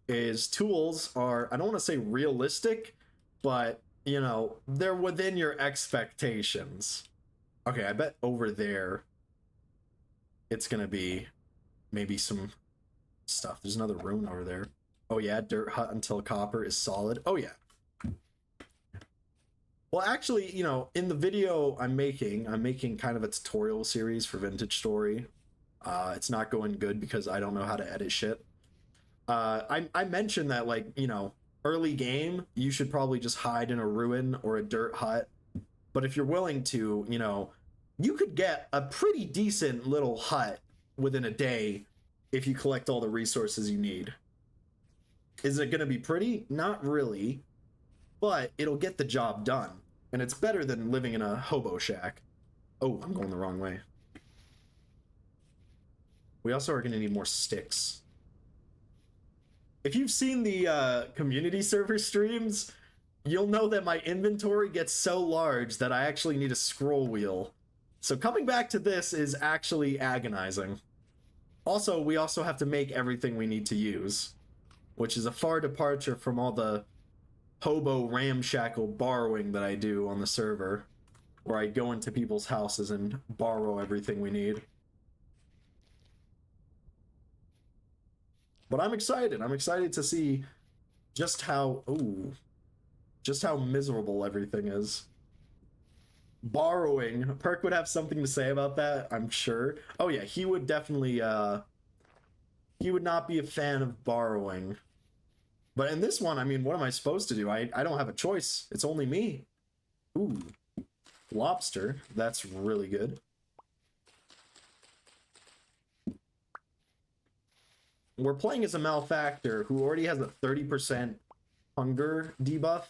is tools are, I don't want to say realistic, but you know, they're within your expectations. Okay, I bet over there it's gonna be maybe some stuff. There's another ruin over there. Oh yeah, dirt hut until copper is solid. Oh yeah. Well, actually, you know, in the video I'm making kind of a tutorial series for Vintage Story. It's not going good because I don't know how to edit shit. I mentioned that, like, you know, early game, you should probably just hide in a ruin or a dirt hut. But if you're willing to, you know, you could get a pretty decent little hut within a day if you collect all the resources you need. Is it going to be pretty? Not really, but it'll get the job done. And it's better than living in a hobo shack. Oh, I'm going the wrong way. We also are going to need more sticks. If you've seen the community server streams, you'll know that my inventory gets so large that I actually need a scroll wheel. So coming back to this is actually agonizing. Also, we also have to make everything we need to use, which is a far departure from all the hobo ramshackle borrowing that I do on the server, where I go into people's houses and borrow everything we need. But I'm excited. I'm excited to see just how just how miserable everything is. Borrowing. Perk would have something to say about that, I'm sure. Oh yeah, he would definitely he would not be a fan of borrowing. But in this one, I mean, what am I supposed to do? I don't have a choice. It's only me. Ooh. Lobster. That's really good. We're playing as a malefactor who already has a 30% hunger debuff.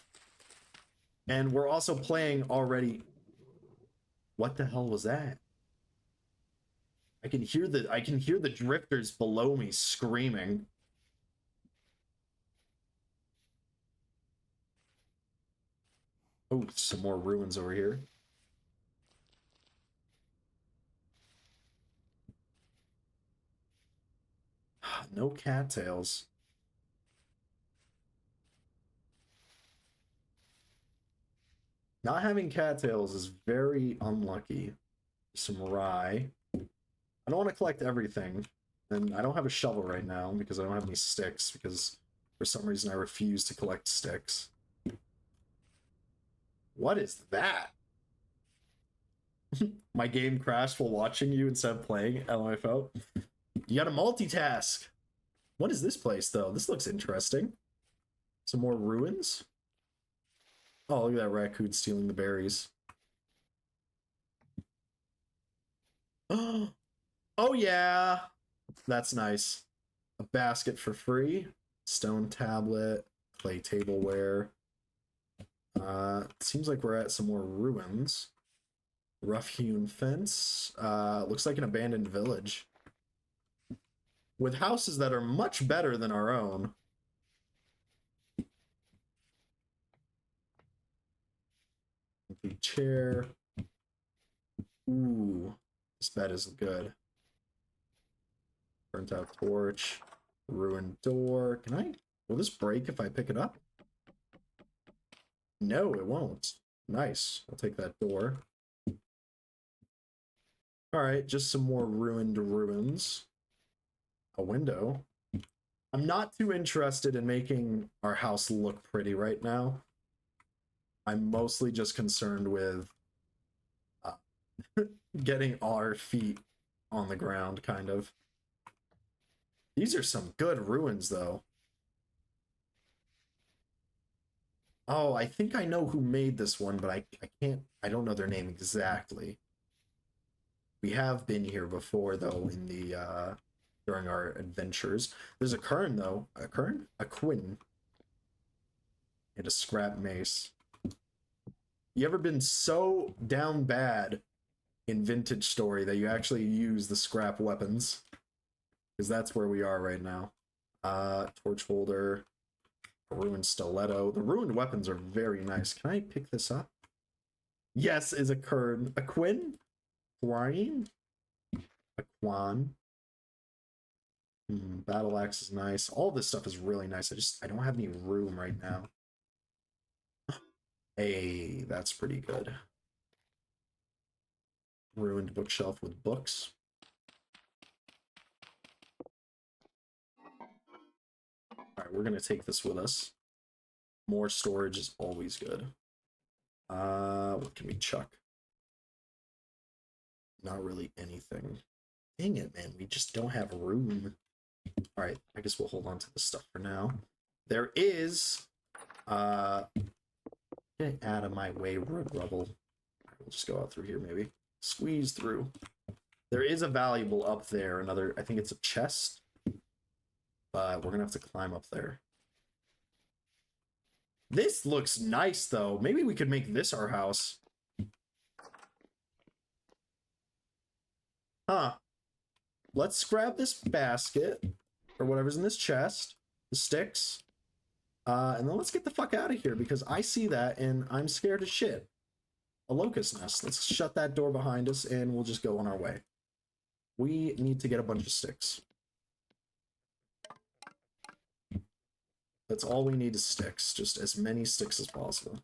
And we're also playing already. What the hell was that? I can hear the drifters below me screaming. Oh, some more ruins over here. No cattails. Not having cattails is very unlucky. Some rye. I don't want to collect everything. And I don't have a shovel right now because I don't have any sticks, because for some reason I refuse to collect sticks. What is that? My game crashed while watching you instead of playing LMFO. You gotta multitask. What is this place, though? This looks interesting. Some more ruins? Oh, look at that raccoon stealing the berries. Oh, yeah. That's nice. A basket for free. Stone tablet. Clay tableware. Seems like we're at some more ruins. Rough-hewn fence. Looks like an abandoned village. With houses that are much better than our own. The chair. Ooh, this bed is good. Burnt out torch. Ruined door. Can I? Will this break if I pick it up? No, it won't. Nice. I'll take that door. Alright, just some more ruined ruins. A window. I'm not too interested in making our house look pretty right now. I'm mostly just concerned with getting our feet on the ground, kind of. These are some good ruins, though. Oh, I think I know who made this one, but I don't know their name exactly. We have been here before, though, in the, during our adventures. There's a Kern, though. A Kern? A Quinn. And a scrap mace. You ever been so down bad in Vintage Story that you actually use the scrap weapons? Because that's where we are right now. Torch holder. A ruined stiletto. The ruined weapons are very nice. Can I pick this up? Yes, is a Kern. A Quinn? Quine? A Quan? Battle axe is nice. All this stuff is really nice. I don't have any room right now. Hey, that's pretty good. Ruined bookshelf with books. Alright, we're gonna take this with us. More storage is always good. What can we chuck? Not really anything. Dang it, man. We just don't have room. Alright, I guess we'll hold on to this stuff for now. There is get out of my way, rubble. We'll just go out through here, maybe. Squeeze through. There is a valuable up there. Another, I think it's a chest. But we're gonna have to climb up there. This looks nice, though. Maybe we could make this our house. Huh. Let's grab this basket, or whatever's in this chest, the sticks, and then let's get the fuck out of here, because I see that, and I'm scared as shit. A locust nest. Let's shut that door behind us, and we'll just go on our way. We need to get a bunch of sticks. That's all we need is sticks. Just as many sticks as possible.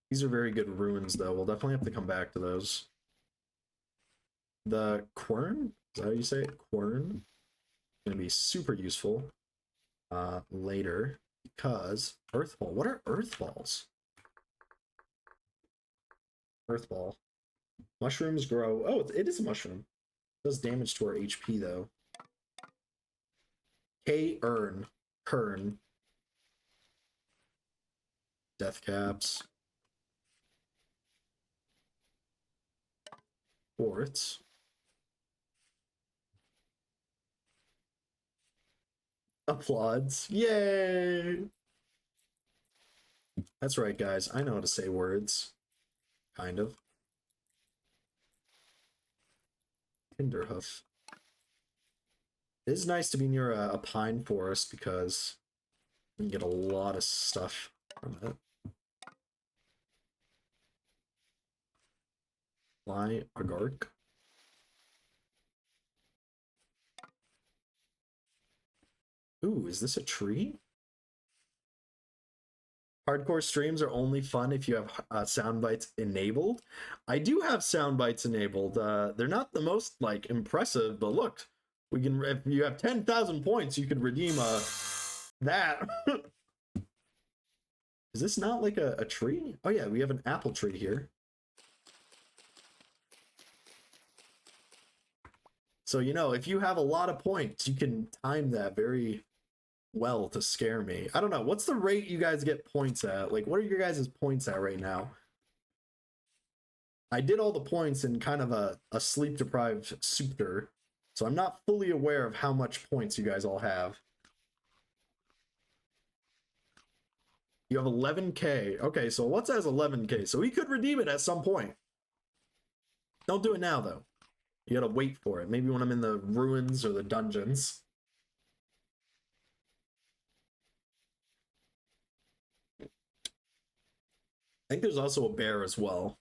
These are very good ruins, though. We'll definitely have to come back to those. The quern? Is that how you say it? Quern? Gonna be super useful later, because earth ball. What are earth balls? Earth ball. Mushrooms grow. Oh, it is a mushroom. It does damage to our HP, though. Kern. Death caps. Quartz. Applauds. Yay! That's right, guys. I know how to say words. Kind of. Tinderhoof. It is nice to be near a pine forest because you can get a lot of stuff from it. Fly agark. Ooh, is this a tree? Hardcore streams are only fun if you have sound bites enabled. I do have sound bites enabled. They're not the most like impressive, but look, we can. If you have 10,000 points, you could redeem that. Is this not like a tree? Oh yeah, we have an apple tree here. So you know, if you have a lot of points, you can time that very well to scare me. I don't know. What's the rate you guys get points at? Like, what are your guys' points at right now? I did all the points in kind of a sleep-deprived suitor, so I'm not fully aware of how much points you guys all have. You have 11k. Okay, so what's as 11k? So we could redeem it at some point. Don't do it now, though. You gotta wait for it. Maybe when I'm in the ruins or the dungeons. I think there's also a bear as well.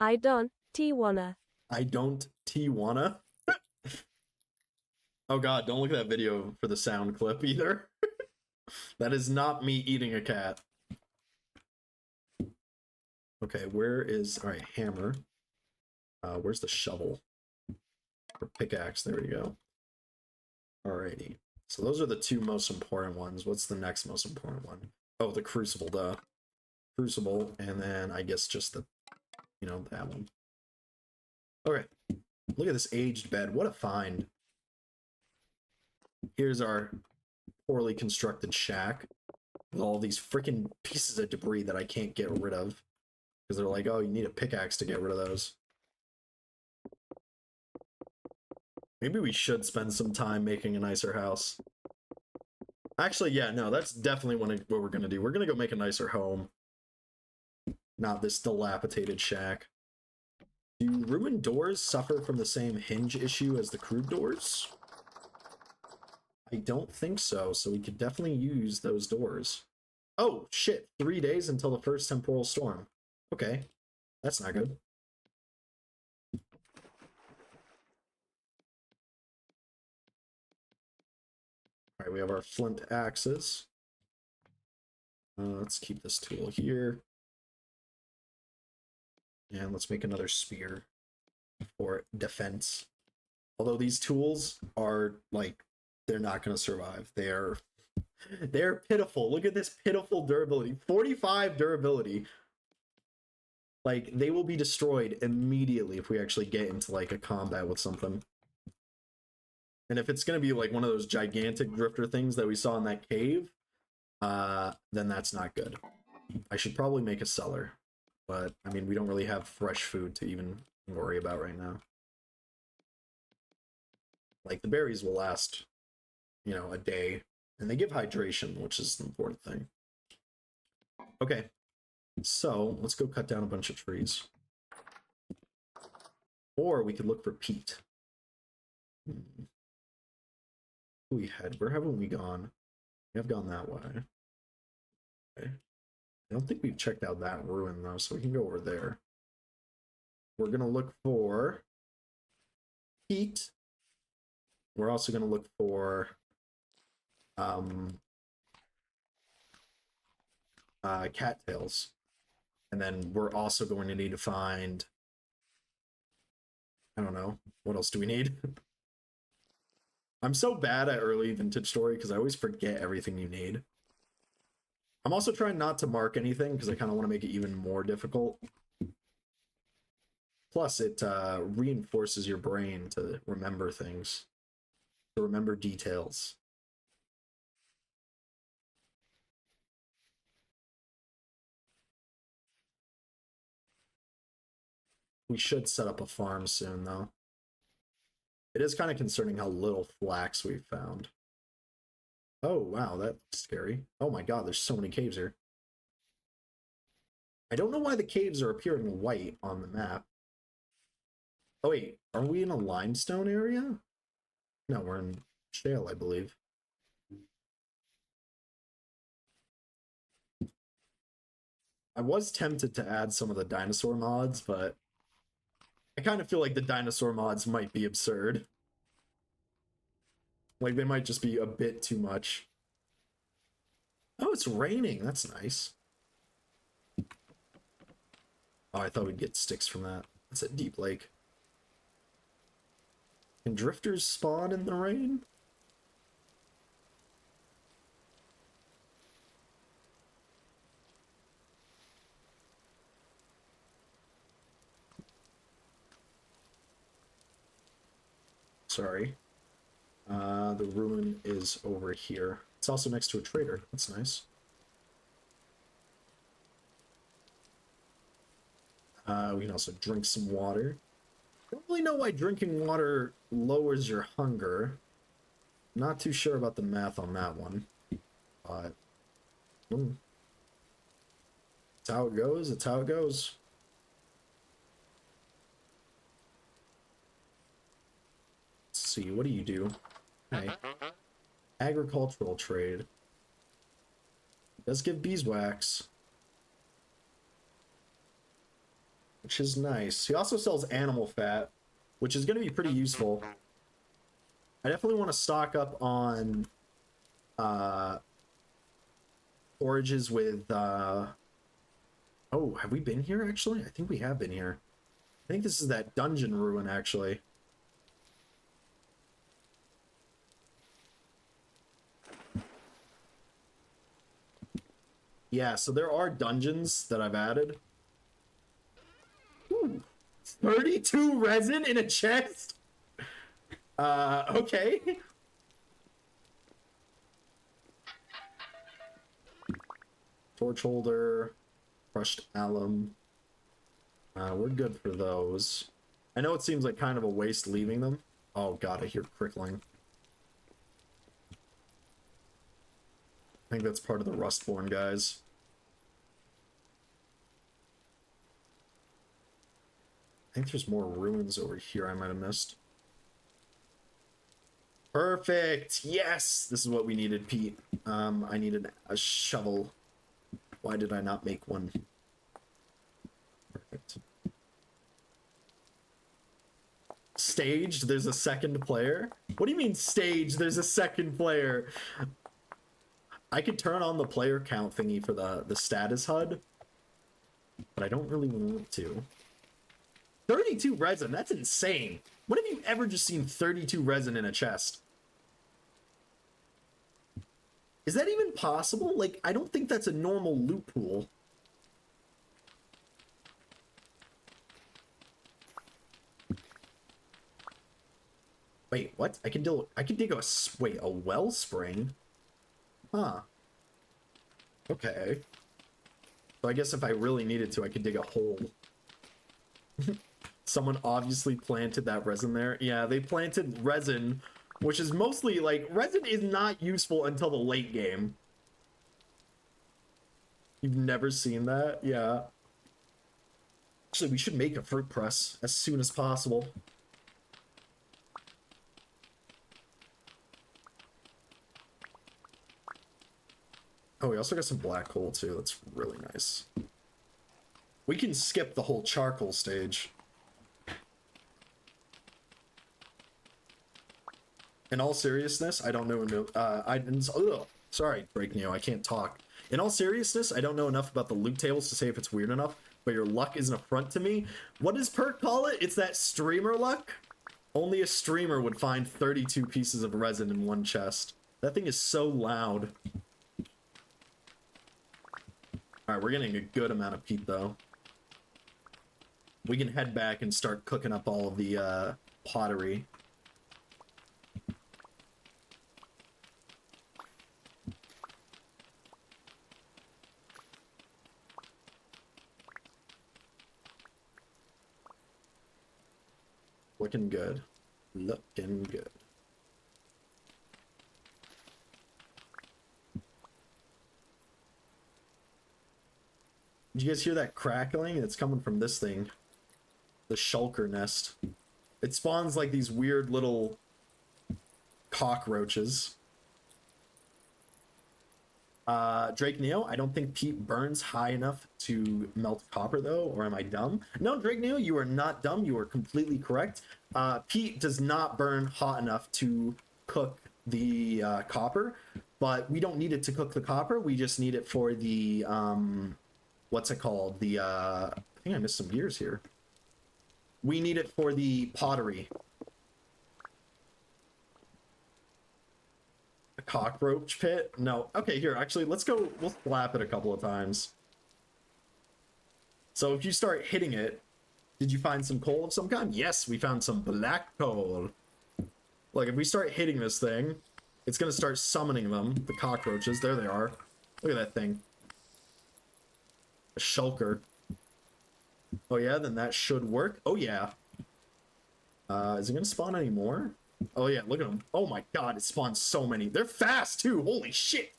I don't wanna. I don't wanna. Oh god, don't look at that video for the sound clip either. That is not me eating a cat. Okay, where is... Alright, hammer. Where's the shovel? Or pickaxe, there we go. Alrighty. So those are the two most important ones. What's the next most important one? Oh, the crucible, duh. Crucible, and then I guess just the, you know, that one. Okay. Look at this aged bed. What a find. Here's our poorly constructed shack with all these freaking pieces of debris that I can't get rid of. Because they're like, oh, you need a pickaxe to get rid of those. Maybe we should spend some time making a nicer house. Actually, yeah, no, that's definitely what we're going to do. We're going to go make a nicer home. Not this dilapidated shack. Do ruined doors suffer from the same hinge issue as the crude doors? I don't think so, so we could definitely use those doors. Oh, shit. 3 days until the first temporal storm. Okay. That's not good. Alright, we have our flint axes. Let's keep this tool here. And let's make another spear for defense. Although these tools are, like, they're not going to survive. They're pitiful. Look at this pitiful durability. 45 durability. Like, they will be destroyed immediately if we actually get into, like, a combat with something. And if it's going to be, like, one of those gigantic drifter things that we saw in that cave, then that's not good. I should probably make a cellar. But, I mean, we don't really have fresh food to even worry about right now. Like, the berries will last, you know, a day. And they give hydration, which is the important thing. Okay. So, let's go cut down a bunch of trees. Or we could look for peat. Where haven't we gone? We have gone that way. Okay. I don't think we've checked out that ruin, though, so we can go over there. We're going to look for peat. We're also going to look for cattails. And then we're also going to need to find... I don't know. What else do we need? I'm so bad at early vintage story because I always forget everything you need. I'm also trying not to mark anything because I kind of want to make it even more difficult. Plus, it reinforces your brain to remember things, to remember details. We should set up a farm soon, though. It is kind of concerning how little flax we've found. Oh, wow, that's scary. Oh my god, there's so many caves here. I don't know why the caves are appearing white on the map. Oh wait, are we in a limestone area? No, we're in shale, I believe. I was tempted to add some of the dinosaur mods, but I kind of feel like the dinosaur mods might be absurd. Like, they might just be a bit too much. Oh, it's raining. That's nice. Oh, I thought we'd get sticks from that. That's a deep lake. Can drifters spawn in the rain? Sorry. The ruin is over here. It's also next to a trader. That's nice. We can also drink some water. I don't really know why drinking water lowers your hunger. Not too sure about the math on that one. But... That's how it goes. That's how it goes. Let's see. What do you do? Okay. Agricultural trade. Does give beeswax, which is nice. He also sells animal fat, which is going to be pretty useful. I definitely want to stock up on forages with oh, have we been here actually? I think we have been here. I think this is that dungeon ruin actually. Yeah, so there are dungeons that I've added. Ooh, 32 resin in a chest? Okay. Torch holder, crushed alum. We're good for those. I know it seems like kind of a waste leaving them. Oh god, I hear crickling. I think that's part of the Rustborn guys. I think there's more ruins over here I might have missed. Perfect! Yes! This is what we needed, Pete. I needed a shovel. Why did I not make one? Perfect. Staged? There's a second player? What do you mean staged? There's a second player? I could turn on the player count thingy for the status HUD, but I don't really want to. 32 resin, that's insane. When have you ever just seen 32 resin in a chest? Is that even possible? Like, I don't think that's a normal loot pool. Wait, what? I can dig a wellspring? Huh. Okay. So I guess if I really needed to, I could dig a hole. Someone obviously planted that resin there. Yeah, they planted resin, which is mostly, like, resin is not useful until the late game. You've never seen that? Yeah. Actually, we should make a fruit press as soon as possible. Oh, we also got some black coal too. That's really nice. We can skip the whole charcoal stage. In all seriousness, I don't know. Sorry, Break Neo, I can't talk. In all seriousness, I don't know enough about the loot tables to say if it's weird enough, but your luck is an affront to me. What does Perk call it? It's that streamer luck? Only a streamer would find 32 pieces of resin in one chest. That thing is so loud. Alright, we're getting a good amount of peat, though. We can head back and start cooking up all of the pottery. Looking good. Looking good. Did you guys hear that crackling? It's coming from this thing. The shulker nest. It spawns like these weird little cockroaches. Drake Neo, I don't think Pete burns high enough to melt copper though, or am I dumb? No, Drake Neo, you are not dumb. You are completely correct. Pete does not burn hot enough to cook the copper, but we don't need it to cook the copper. We just need it for the, what's it called? The, I think I missed some gears here. We need it for the pottery. A cockroach pit? No. Okay, here, actually, let's go, we'll slap it a couple of times. So if you start hitting it, did you find some coal of some kind? Yes, we found some black coal. Like, if we start hitting this thing, it's gonna start summoning them, the cockroaches. There they are. Look at that thing. A shulker. Oh yeah, then that should work. Oh yeah. Is it gonna spawn any more? Oh yeah, look at them. Oh my god, it spawns so many. They're fast too. Holy shit.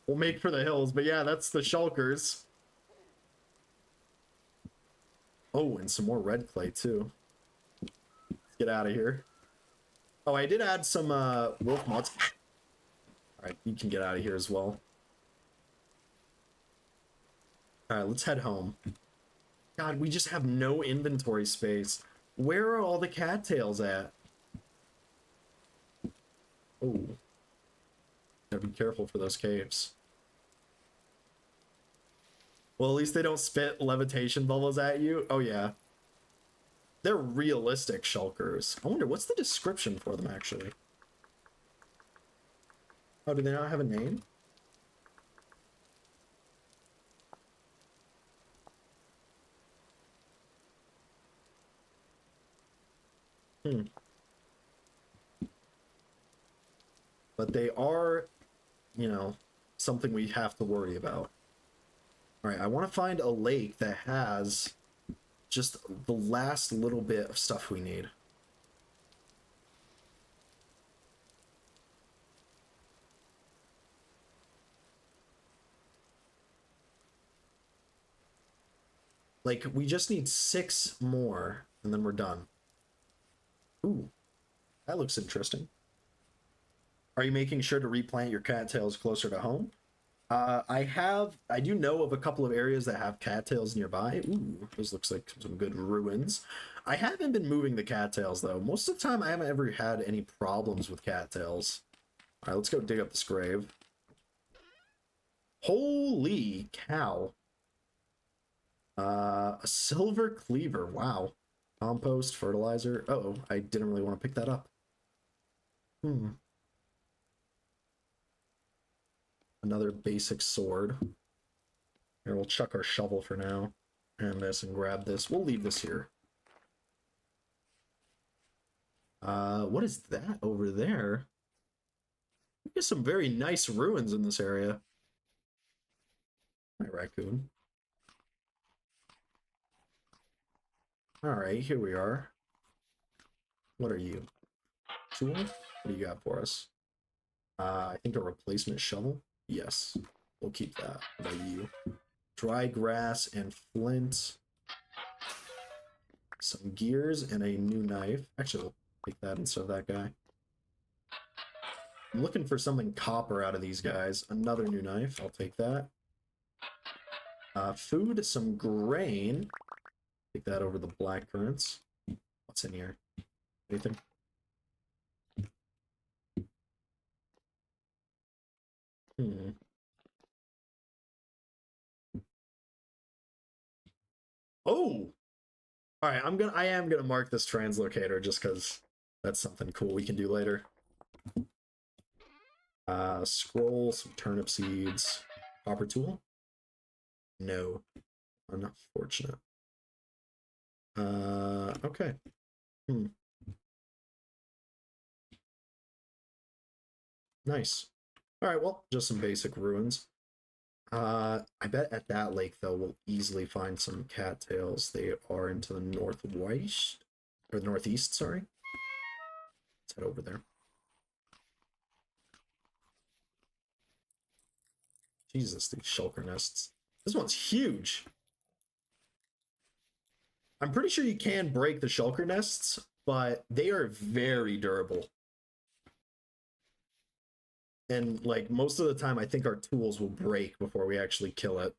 We'll make for the hills, but yeah, that's the shulkers. Oh, and some more red clay too. Let's get out of here. Oh, I did add some wolf mods. All right, you can get out of here as well. All right, let's head home. God, we just have no inventory space. Where are all the cattails at? Oh, gotta be careful for those caves. Well, at least they don't spit levitation bubbles at you. Oh yeah, they're realistic shulkers. I wonder what's the description for them actually. Oh, do they not have a name? Hmm. But they are, you know, something we have to worry about. All right, I want to find a lake that has just the last little bit of stuff we need. Like, we just need 6 more, and then we're done. Ooh, that looks interesting. Are you making sure to replant your cattails closer to home? I do know of a couple of areas that have cattails nearby. Ooh, those looks like some good ruins. I haven't been moving the cattails though. Most of the time I haven't ever had any problems with cattails. All right, let's go dig up this grave. Holy cow. A silver cleaver. Wow. Compost, fertilizer. Uh-oh, I didn't really want to pick that up. Another basic sword. Here, we'll chuck our shovel for now. And this and grab this. We'll leave this here. What is that over there? There's some very nice ruins in this area. My raccoon. Alright, here we are. What are you? Tool? What do you got for us? I think a replacement shovel? Yes. We'll keep that. What about you? Dry grass and flint. Some gears and a new knife. Actually, we'll take that instead of that guy. I'm looking for something copper out of these guys. Another new knife. I'll take that. Food, some grain. Take that over the black currants. What's in here? Anything? Oh! Alright, I am gonna mark this translocator just because that's something cool we can do later. Scroll, some turnip seeds. Copper tool? No. Unfortunate. Okay. Nice. Alright, well, just some basic ruins. I bet at that lake, though, we'll easily find some cattails. They are into the northwest, or the northeast, sorry. Let's head over there. Jesus, these shulker nests. This one's huge. I'm pretty sure you can break the shulker nests, but they are very durable. And, like, most of the time, I think our tools will break before we actually kill it.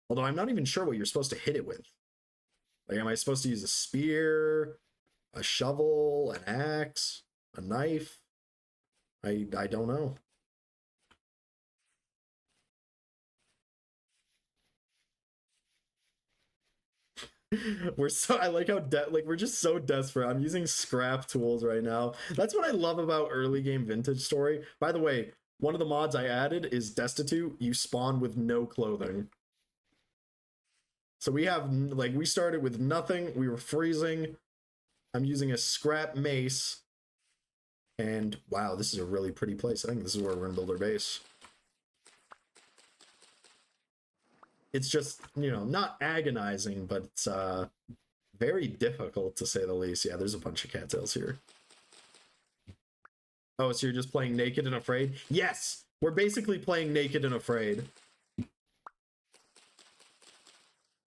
Although I'm not even sure what you're supposed to hit it with. Like, am I supposed to use a spear, a shovel, an axe, a knife? I don't know. I like how we're just so desperate. I'm using scrap tools right now. That's what I love about early game vintage story. By the way, one of the mods I added is destitute. You spawn with no clothing. So we have, like, we started with nothing. We were freezing. I'm using a scrap mace. And wow, this is a really pretty place. I think this is where we're gonna build our base. It's just, you know, not agonizing, but it's very difficult to say the least. Yeah, there's a bunch of cattails here. Oh, so you're just playing naked and afraid? Yes! We're basically playing Naked and Afraid.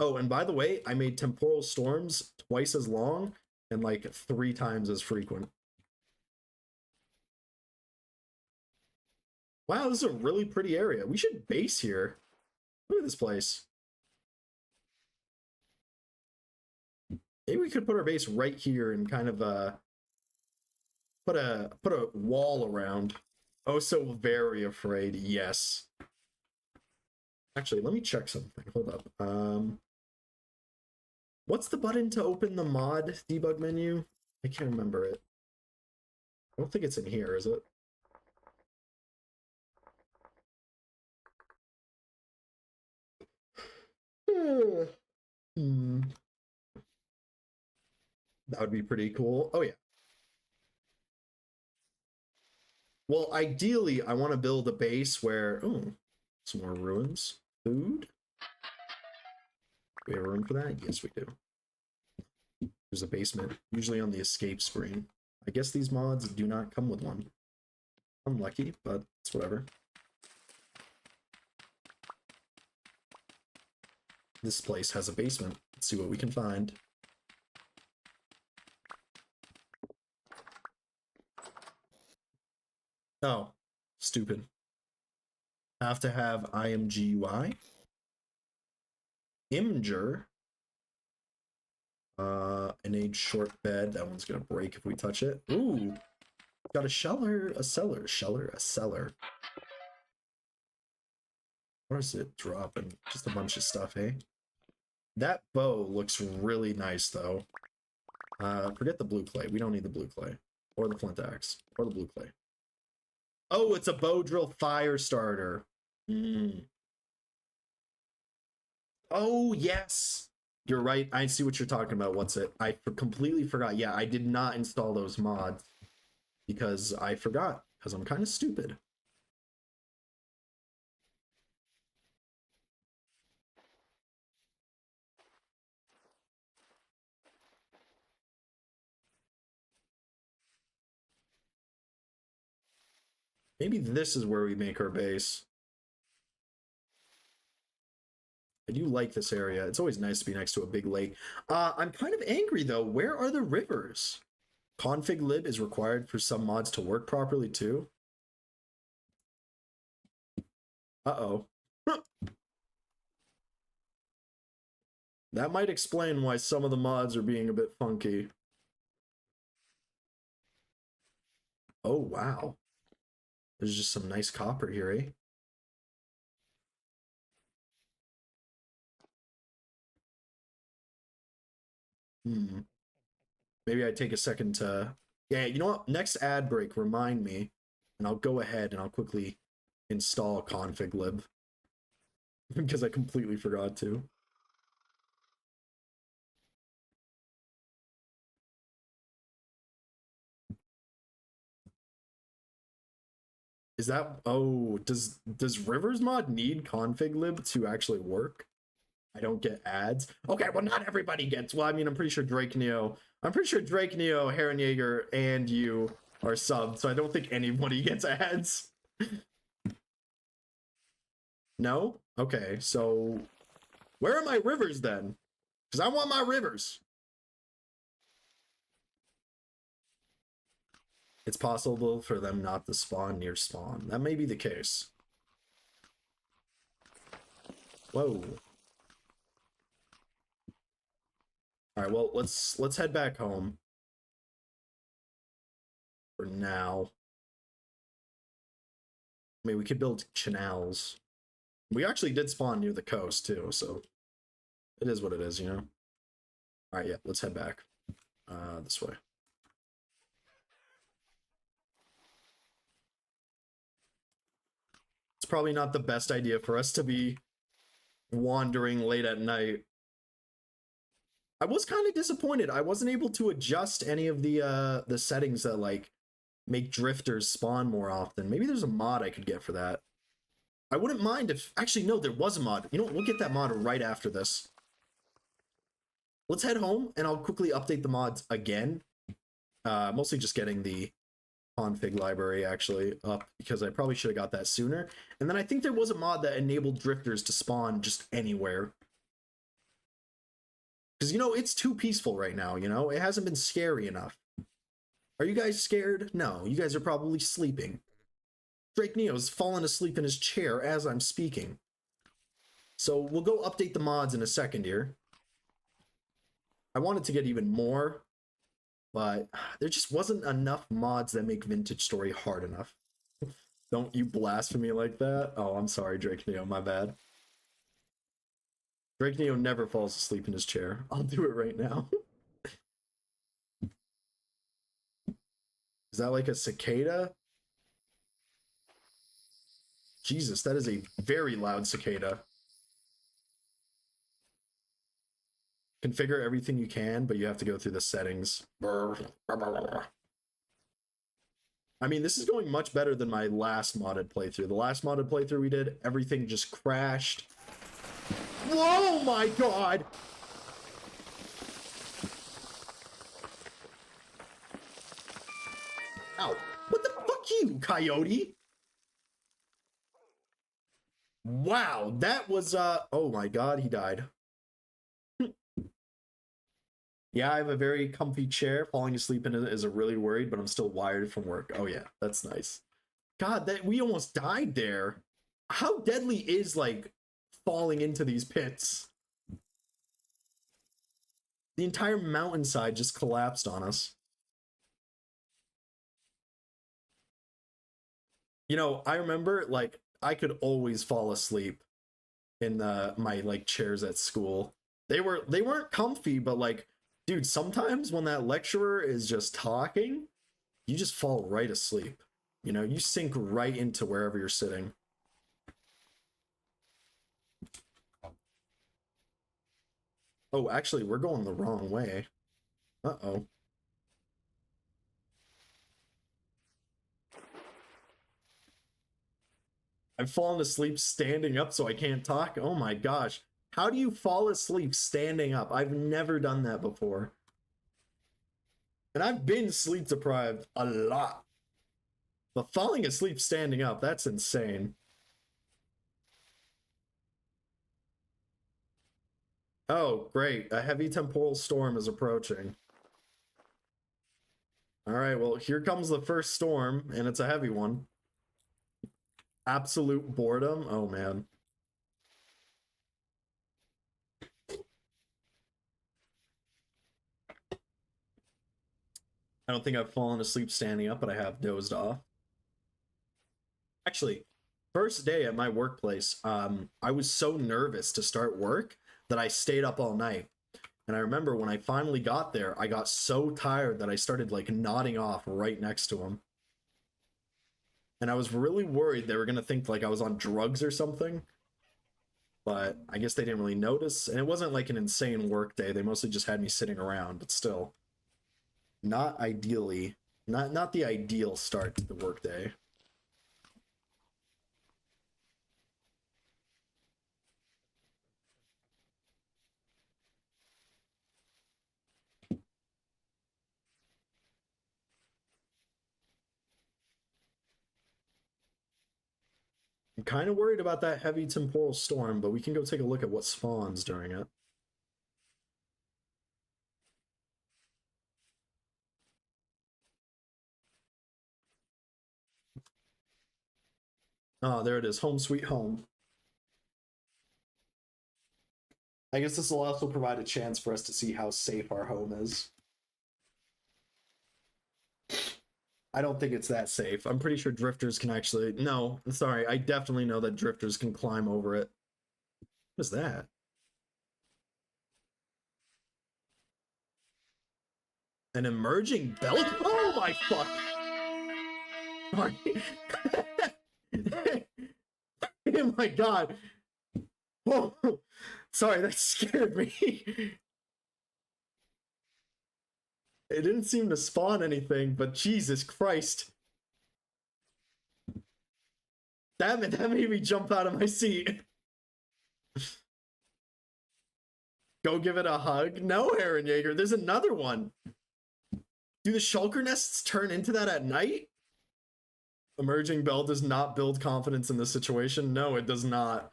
Oh, and by the way, I made temporal storms twice as long and like 3 times as frequent. Wow, this is a really pretty area. We should base here. Look at this place. Maybe we could put our base right here and kind of put a wall around. Oh, so very afraid. Yes. Actually, let me check something. Hold up. What's the button to open the mod debug menu? I can't remember it. I don't think it's in here, is it? Hmm. That would be pretty cool. Oh, yeah. Well, ideally, I want to build a base where... Oh, some more ruins. Food? Do we have room for that? Yes, we do. There's a basement, usually on the escape screen. I guess these mods do not come with one. Unlucky, but it's whatever. This place has a basement. Let's see what we can find. Oh, stupid. Have to have IMGUI. Imgur. An age short bed. That one's gonna break if we touch it. Ooh. Got a cellar. A cellar. What is it dropping? Just a bunch of stuff, eh? That bow looks really nice, though. Forget the blue clay. We don't need the blue clay. Or the flint axe. Or the blue clay. Oh, it's a bow drill fire starter. Oh, yes. You're right. I see what you're talking about. What's it? I completely forgot. Yeah, I did not install those mods because I forgot. Because I'm kind of stupid. Maybe this is where we make our base. I do like this area. It's always nice to be next to a big lake. I'm kind of angry, though. Where are the rivers? Config lib is required for some mods to work properly, too. Uh-oh. That might explain why some of the mods are being a bit funky. Oh, wow. There's just some nice copper here, eh? Maybe I take a second to... Yeah, you know what? Next ad break, remind me, and I'll go ahead and I'll quickly install config lib. Because I completely forgot to. Is that... Oh, does Rivers mod need config lib to actually work? I don't get ads. Okay, well, not everybody gets... Well, I mean, I'm pretty sure Drake Neo, Heron Yeager, and you are subbed, so I don't think anybody gets ads. No? Okay, so... Where are my rivers, then? Because I want my rivers. It's possible for them not to spawn near spawn. That may be the case. Whoa. All right, well, let's head back home. For now. I mean, we could build canals. We actually did spawn near the coast, too, so... It is what it is, you know? Alright, yeah, let's head back. This way. It's probably not the best idea for us to be wandering late at night. I was kind of disappointed. I wasn't able to adjust any of the settings that, like, make drifters spawn more often. Maybe there's a mod I could get for that. I wouldn't mind if... Actually, no, there was a mod. You know what? We'll get that mod right after this. Let's head home, and I'll quickly update the mods again. Mostly just getting the config library actually up because I probably should have got that sooner. And then I think there was a mod that enabled drifters to spawn just anywhere. Because, you know, it's too peaceful right now, you know? It hasn't been scary enough. Are you guys scared? No, you guys are probably sleeping. Drake Neo's fallen asleep in his chair as I'm speaking. So we'll go update the mods in a second here. I wanted to get even more, but there just wasn't enough mods that make Vintage Story hard enough. Don't you blaspheme like that? Oh, I'm sorry, Drake Neo, my bad. Drake Neo never falls asleep in his chair. I'll do it right now. Is that like a cicada? Jesus, that is a very loud cicada. Configure everything you can, but you have to go through the settings. I mean, this is going much better than my last modded playthrough. The last modded playthrough we did, everything just crashed. Oh my god! Ow. What the fuck you, coyote? Wow, that was, oh my god, he died. Yeah, I have a very comfy chair. Falling asleep in it is a really worried, but I'm still wired from work. Oh yeah, that's nice. God, that we almost died there. How deadly is, like, falling into these pits? The entire mountainside just collapsed on us. You know, I remember, like, I could always fall asleep in my like chairs at school. They weren't comfy, but like, dude, sometimes when that lecturer is just talking, you just fall right asleep. You know, you sink right into wherever you're sitting. Oh, actually, we're going the wrong way. Uh-oh. I've fallen asleep standing up so I can't talk. Oh my gosh. How do you fall asleep standing up? I've never done that before. And I've been sleep deprived a lot. But falling asleep standing up, that's insane. Oh, great. A heavy temporal storm is approaching. All right, well, here comes the first storm, and it's a heavy one. Absolute boredom. Oh, man. I don't think I've fallen asleep standing up, but I have dozed off. Actually, first day at my workplace, I was so nervous to start work that I stayed up all night. And I remember when I finally got there, I got so tired that I started like nodding off right next to him. And I was really worried they were going to think like I was on drugs or something. But I guess they didn't really notice. And it wasn't like an insane work day. They mostly just had me sitting around, but still. Not ideally. Not the ideal start to the workday. I'm kind of worried about that heavy temporal storm, but we can go take a look at what spawns during it. Oh, there it is. Home sweet home. I guess this will also provide a chance for us to see how safe our home is. I don't think it's that safe. I'm pretty sure drifters can actually... No, sorry. I definitely know that drifters can climb over it. What is that? An emerging belt? Oh my fuck! Oh my god! Whoa! Sorry, that scared me. It didn't seem to spawn anything, but Jesus Christ. Damn it, that made me jump out of my seat. Go give it a hug? No, Aaron Yeager, there's another one. Do the shulker nests turn into that at night? Emerging Bell does not build confidence in this situation. No, it does not.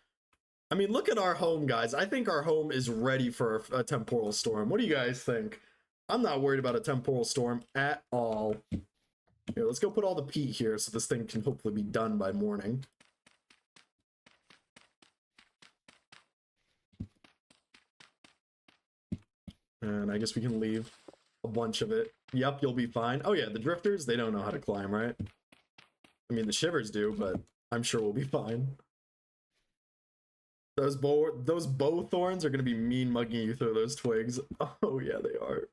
I mean, look at our home, guys. I think our home is ready for a temporal storm. What do you guys think? I'm not worried about a temporal storm at all. Here, let's go put all the peat here so this thing can hopefully be done by morning. And I guess we can leave a bunch of it. Yep, you'll be fine. Oh yeah, the drifters, they don't know how to climb, right? I mean, the shivers do, but I'm sure we'll be fine. Those bow thorns are gonna be mean mugging you through those twigs. Oh yeah, they are.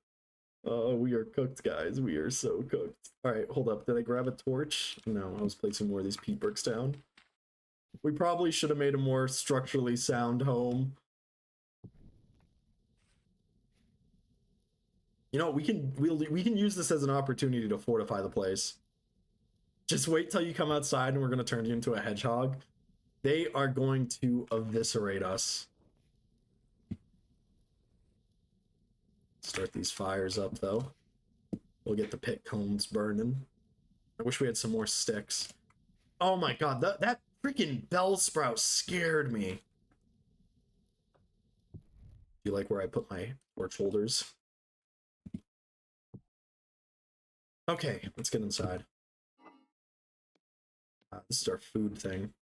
Oh, we are cooked, guys. We are so cooked. All right, hold up. Did I grab a torch? No, I was placing more of these peat bricks down. We probably should have made a more structurally sound home. You know, we can use this as an opportunity to fortify the place. Just wait till you come outside and we're gonna turn you into a hedgehog. They are going to eviscerate us. Start these fires up though. We'll get the pit cones burning. I wish we had some more sticks. Oh my god, that freaking bell sprout scared me. Do you like where I put my torch holders? Okay, let's get inside. This is our food thing.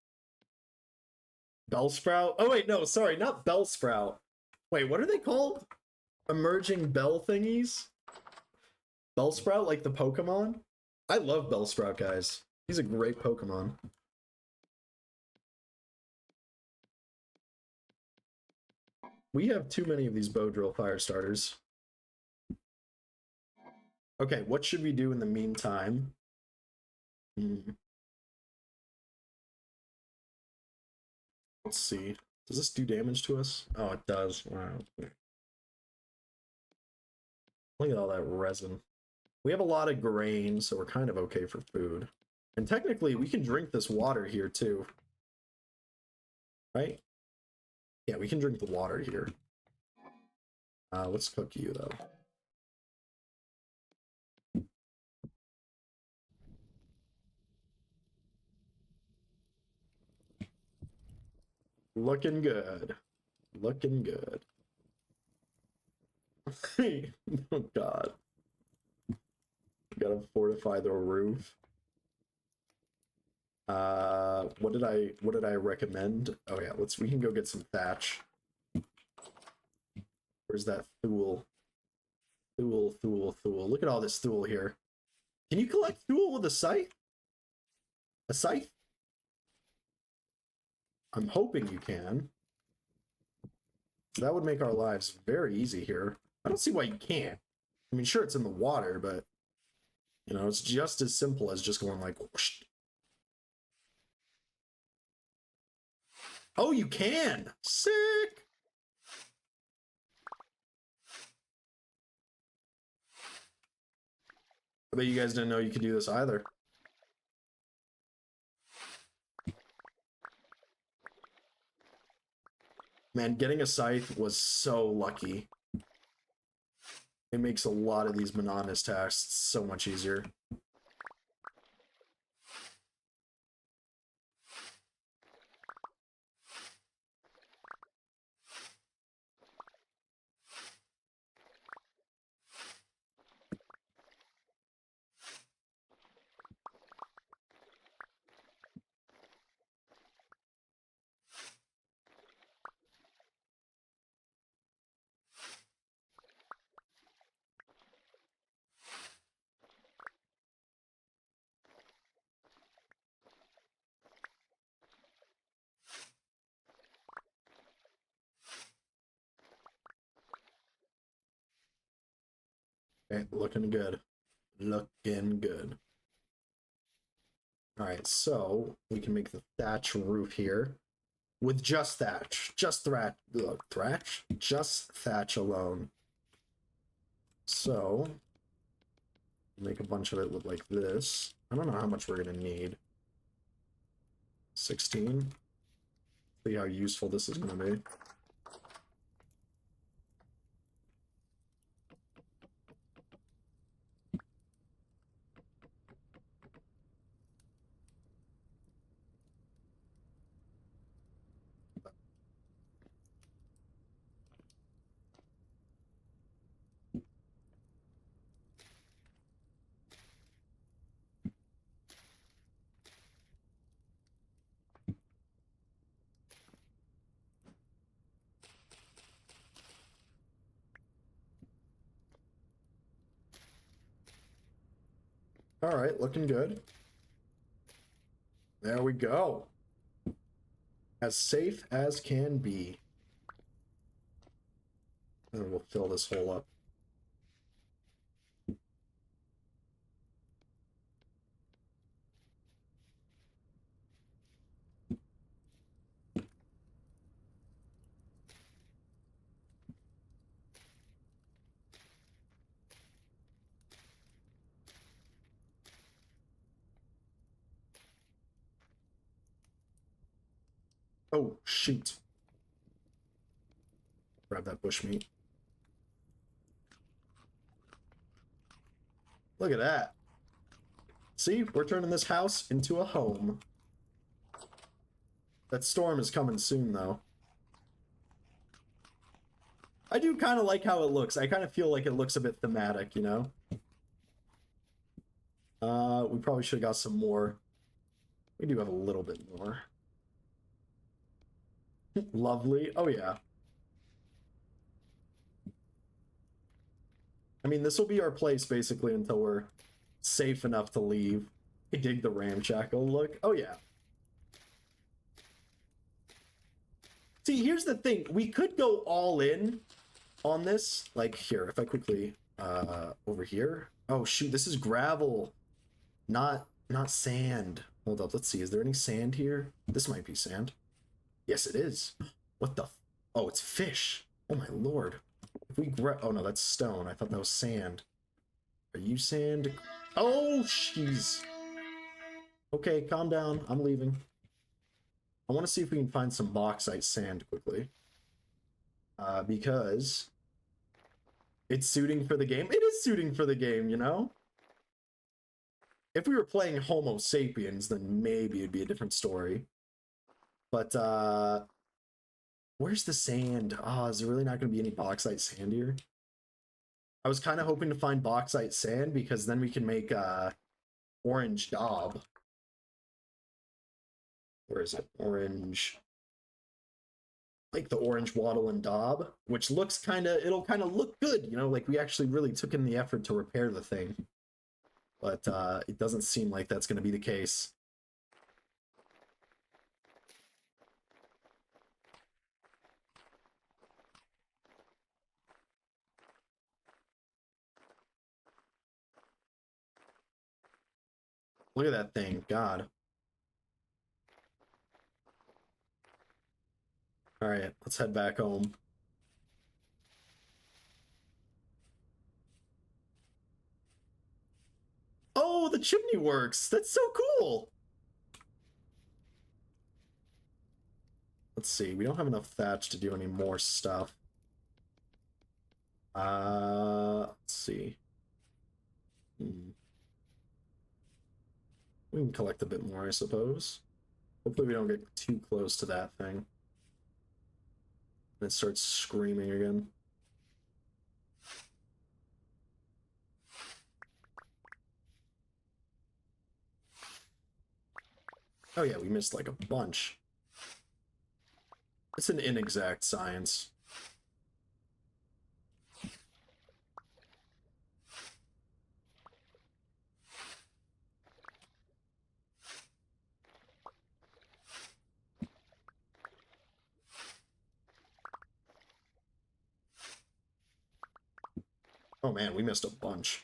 Bellsprout? Oh wait, no, sorry, not Bellsprout. Wait, what are they called? Emerging bell thingies? Bellsprout, like the Pokemon? I love Bellsprout, guys. He's a great Pokemon. We have too many of these bow drill fire starters. Okay, what should we do in the meantime? Let's see. Does this do damage to us? Oh, it does. Wow. Look at all that resin. We have a lot of grain, so we're kind of okay for food. And technically, we can drink this water here, too. Right? Yeah, we can drink the water here. Let's cook you, though. Looking good. Looking good. Oh, God. Gotta fortify the roof. What did I recommend? Oh yeah, we can go get some thatch. Where's that thule? Thule. Look at all this thule here. Can you collect thule with a scythe? A scythe? I'm hoping you can. So that would make our lives very easy here. I don't see why you can't. I mean, sure, it's in the water, but you know, it's just as simple as just going like whoosh. Oh, you can! Sick! I bet you guys didn't know you could do this either. Man, getting a scythe was so lucky. It makes a lot of these monotonous tasks so much easier. Okay, looking good. Looking good. Alright, so we can make the thatch roof here with just thatch. Just thatch? Just thatch alone. So, make a bunch of it look like this. I don't know how much we're going to need. 16. See how useful this is going to be. All right, looking good. There we go. As safe as can be. And we'll fill this hole up. Oh, shoot. Grab that bushmeat. Look at that. See, we're turning this house into a home. That storm is coming soon, though. I do kind of like how it looks. I kind of feel like it looks a bit thematic, you know? We probably should have got some more. We do have a little bit more. Lovely. Oh, yeah. I mean, this will be our place, basically, until we're safe enough to leave. I dig the ramshackle look. Oh, yeah. See, here's the thing. We could go all in on this. Like, here, if I quickly... over here. Oh, shoot, this is gravel. Not sand. Hold up, let's see. Is there any sand here? This might be sand. Yes, it is. What the... Oh, it's fish. Oh, my lord. If we grab... Oh, no, that's stone. I thought that was sand. Are you sand? Oh, jeez. Okay, calm down. I'm leaving. I want to see if we can find some bauxite sand quickly. Because it's suiting for the game. It is suiting for the game, you know? If we were playing Homo sapiens, then maybe it'd be a different story. But, where's the sand? Oh, is there really not going to be any bauxite sand here? I was kind of hoping to find bauxite sand because then we can make, orange daub. Where is it? Orange. Like the orange wattle and daub, which looks it'll kind of look good, you know, like we actually really took in the effort to repair the thing. But it doesn't seem like that's going to be the case. Look at that thing, God. All right, let's head back home. Oh, the chimney works. That's so cool. Let's see. We don't have enough thatch to do any more stuff. Let's see. We can collect a bit more, I suppose. Hopefully we don't get too close to that thing. And it starts screaming again. Oh yeah, we missed like a bunch. It's an inexact science. Oh man, we missed a bunch.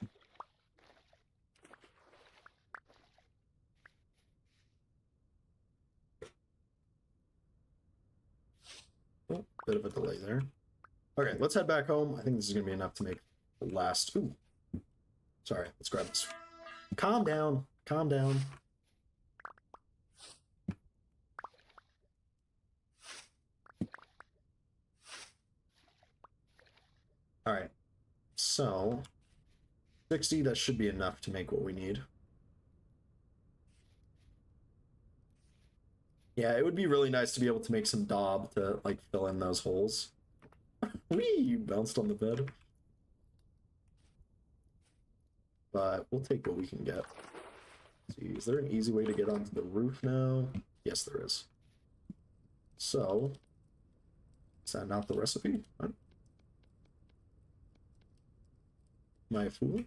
Oh, bit of a delay there. Okay, let's head back home. I think this is gonna be enough to make the last... Ooh. Sorry, let's grab this. Calm down. Calm down. Alright. So... 60, that should be enough to make what we need. Yeah, it would be really nice to be able to make some daub to, like, fill in those holes. Whee! You bounced on the bed. But we'll take what we can get. Let's see, is there an easy way to get onto the roof now? Yes, there is. So, is that not the recipe? Am I a fool?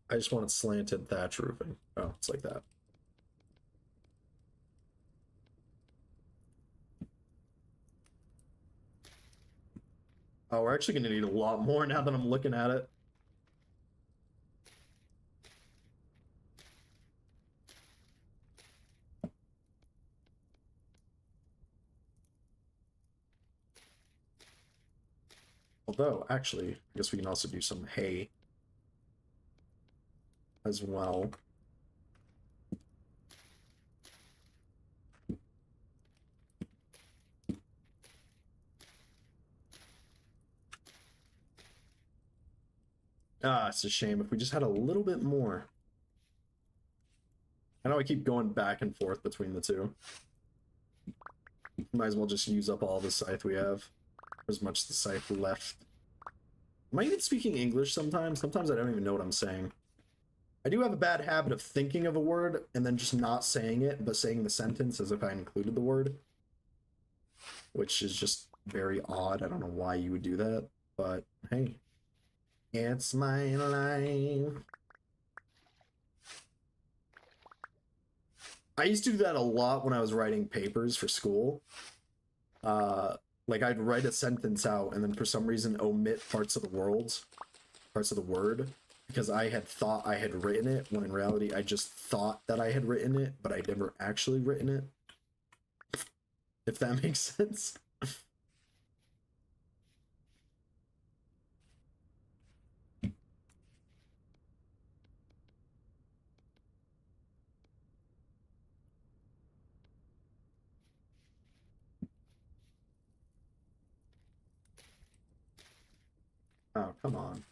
I just wanted slanted thatch roofing. Oh, it's like that. Oh, we're actually gonna need a lot more now that I'm looking at it. Although, actually, I guess we can also do some hay as well. Ah, it's a shame. If we just had a little bit more. I know I keep going back and forth between the two. Might as well just use up all the scythe we have. As much the scythe left. Am I even speaking English sometimes? Sometimes I don't even know what I'm saying. I do have a bad habit of thinking of a word and then just not saying it, but saying the sentence as if I included the word. Which is just very odd. I don't know why you would do that, but hey. It's my life. I used to do that a lot when I was writing papers for school. Like I'd write a sentence out and then for some reason omit parts of the word, because I had thought I had written it, when in reality I just thought that I had written it, but I'd never actually written it. If that makes sense. Oh, come on.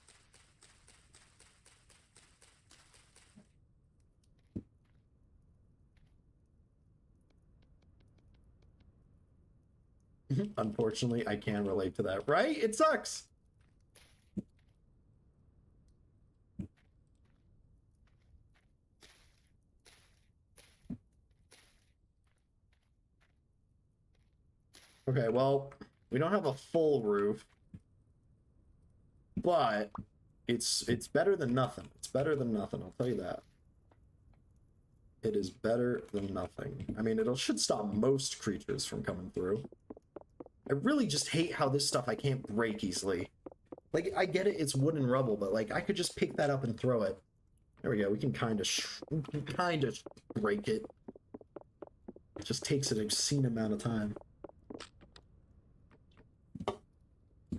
Unfortunately, I can relate to that, right? It sucks. Okay, well, we don't have a full roof, but it's better than nothing. It's better than nothing, I'll tell you that. It is better than nothing. I mean, it should stop most creatures from coming through. I really just hate how this stuff I can't break easily. Like, I get it, it's wood and rubble, but like, I could just pick that up and throw it. There we go, we can kind of break it. It just takes an obscene amount of time. I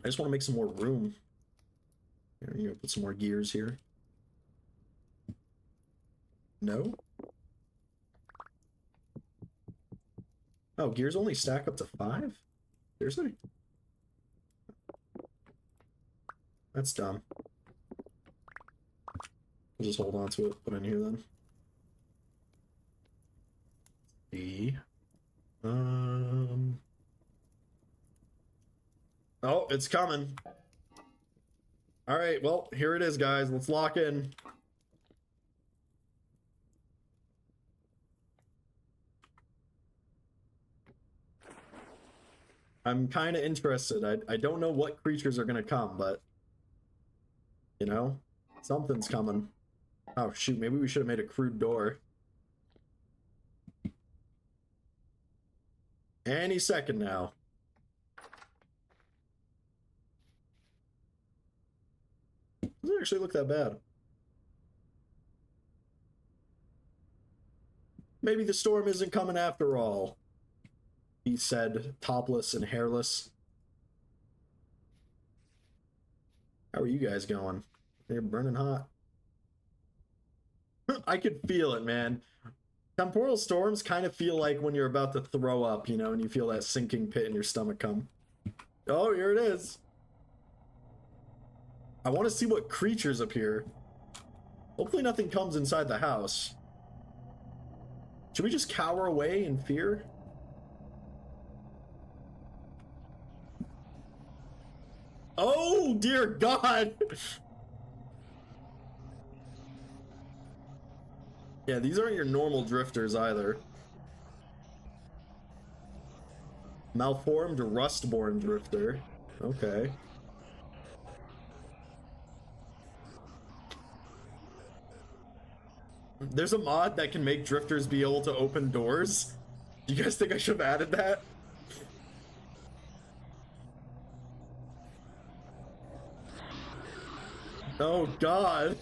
just want to make some more room. Here, you go, put some more gears here. No? Oh, gears only stack up to 5? Seriously? That's dumb. We'll just hold on to it, put it in here then. The Oh, it's coming. All right, well, here it is, guys. Let's lock in. I'm kind of interested. I don't know what creatures are going to come, but, you know, something's coming. Oh, shoot, maybe we should have made a crude door. Any second now. Doesn't actually look that bad. Maybe the storm isn't coming after all, he said, topless and hairless. How are you guys going? They're burning hot. I could feel it, man. Temporal storms kind of feel like when you're about to throw up, you know, and you feel that sinking pit in your stomach come. Oh, here it is. I want to see what creatures appear. Hopefully nothing comes inside the house. Should we just cower away in fear? Oh, dear God. Yeah, these aren't your normal drifters either. Malformed Rustborn Drifter. Okay. There's a mod that can make drifters be able to open doors. Do you guys think I should have added that? Oh god.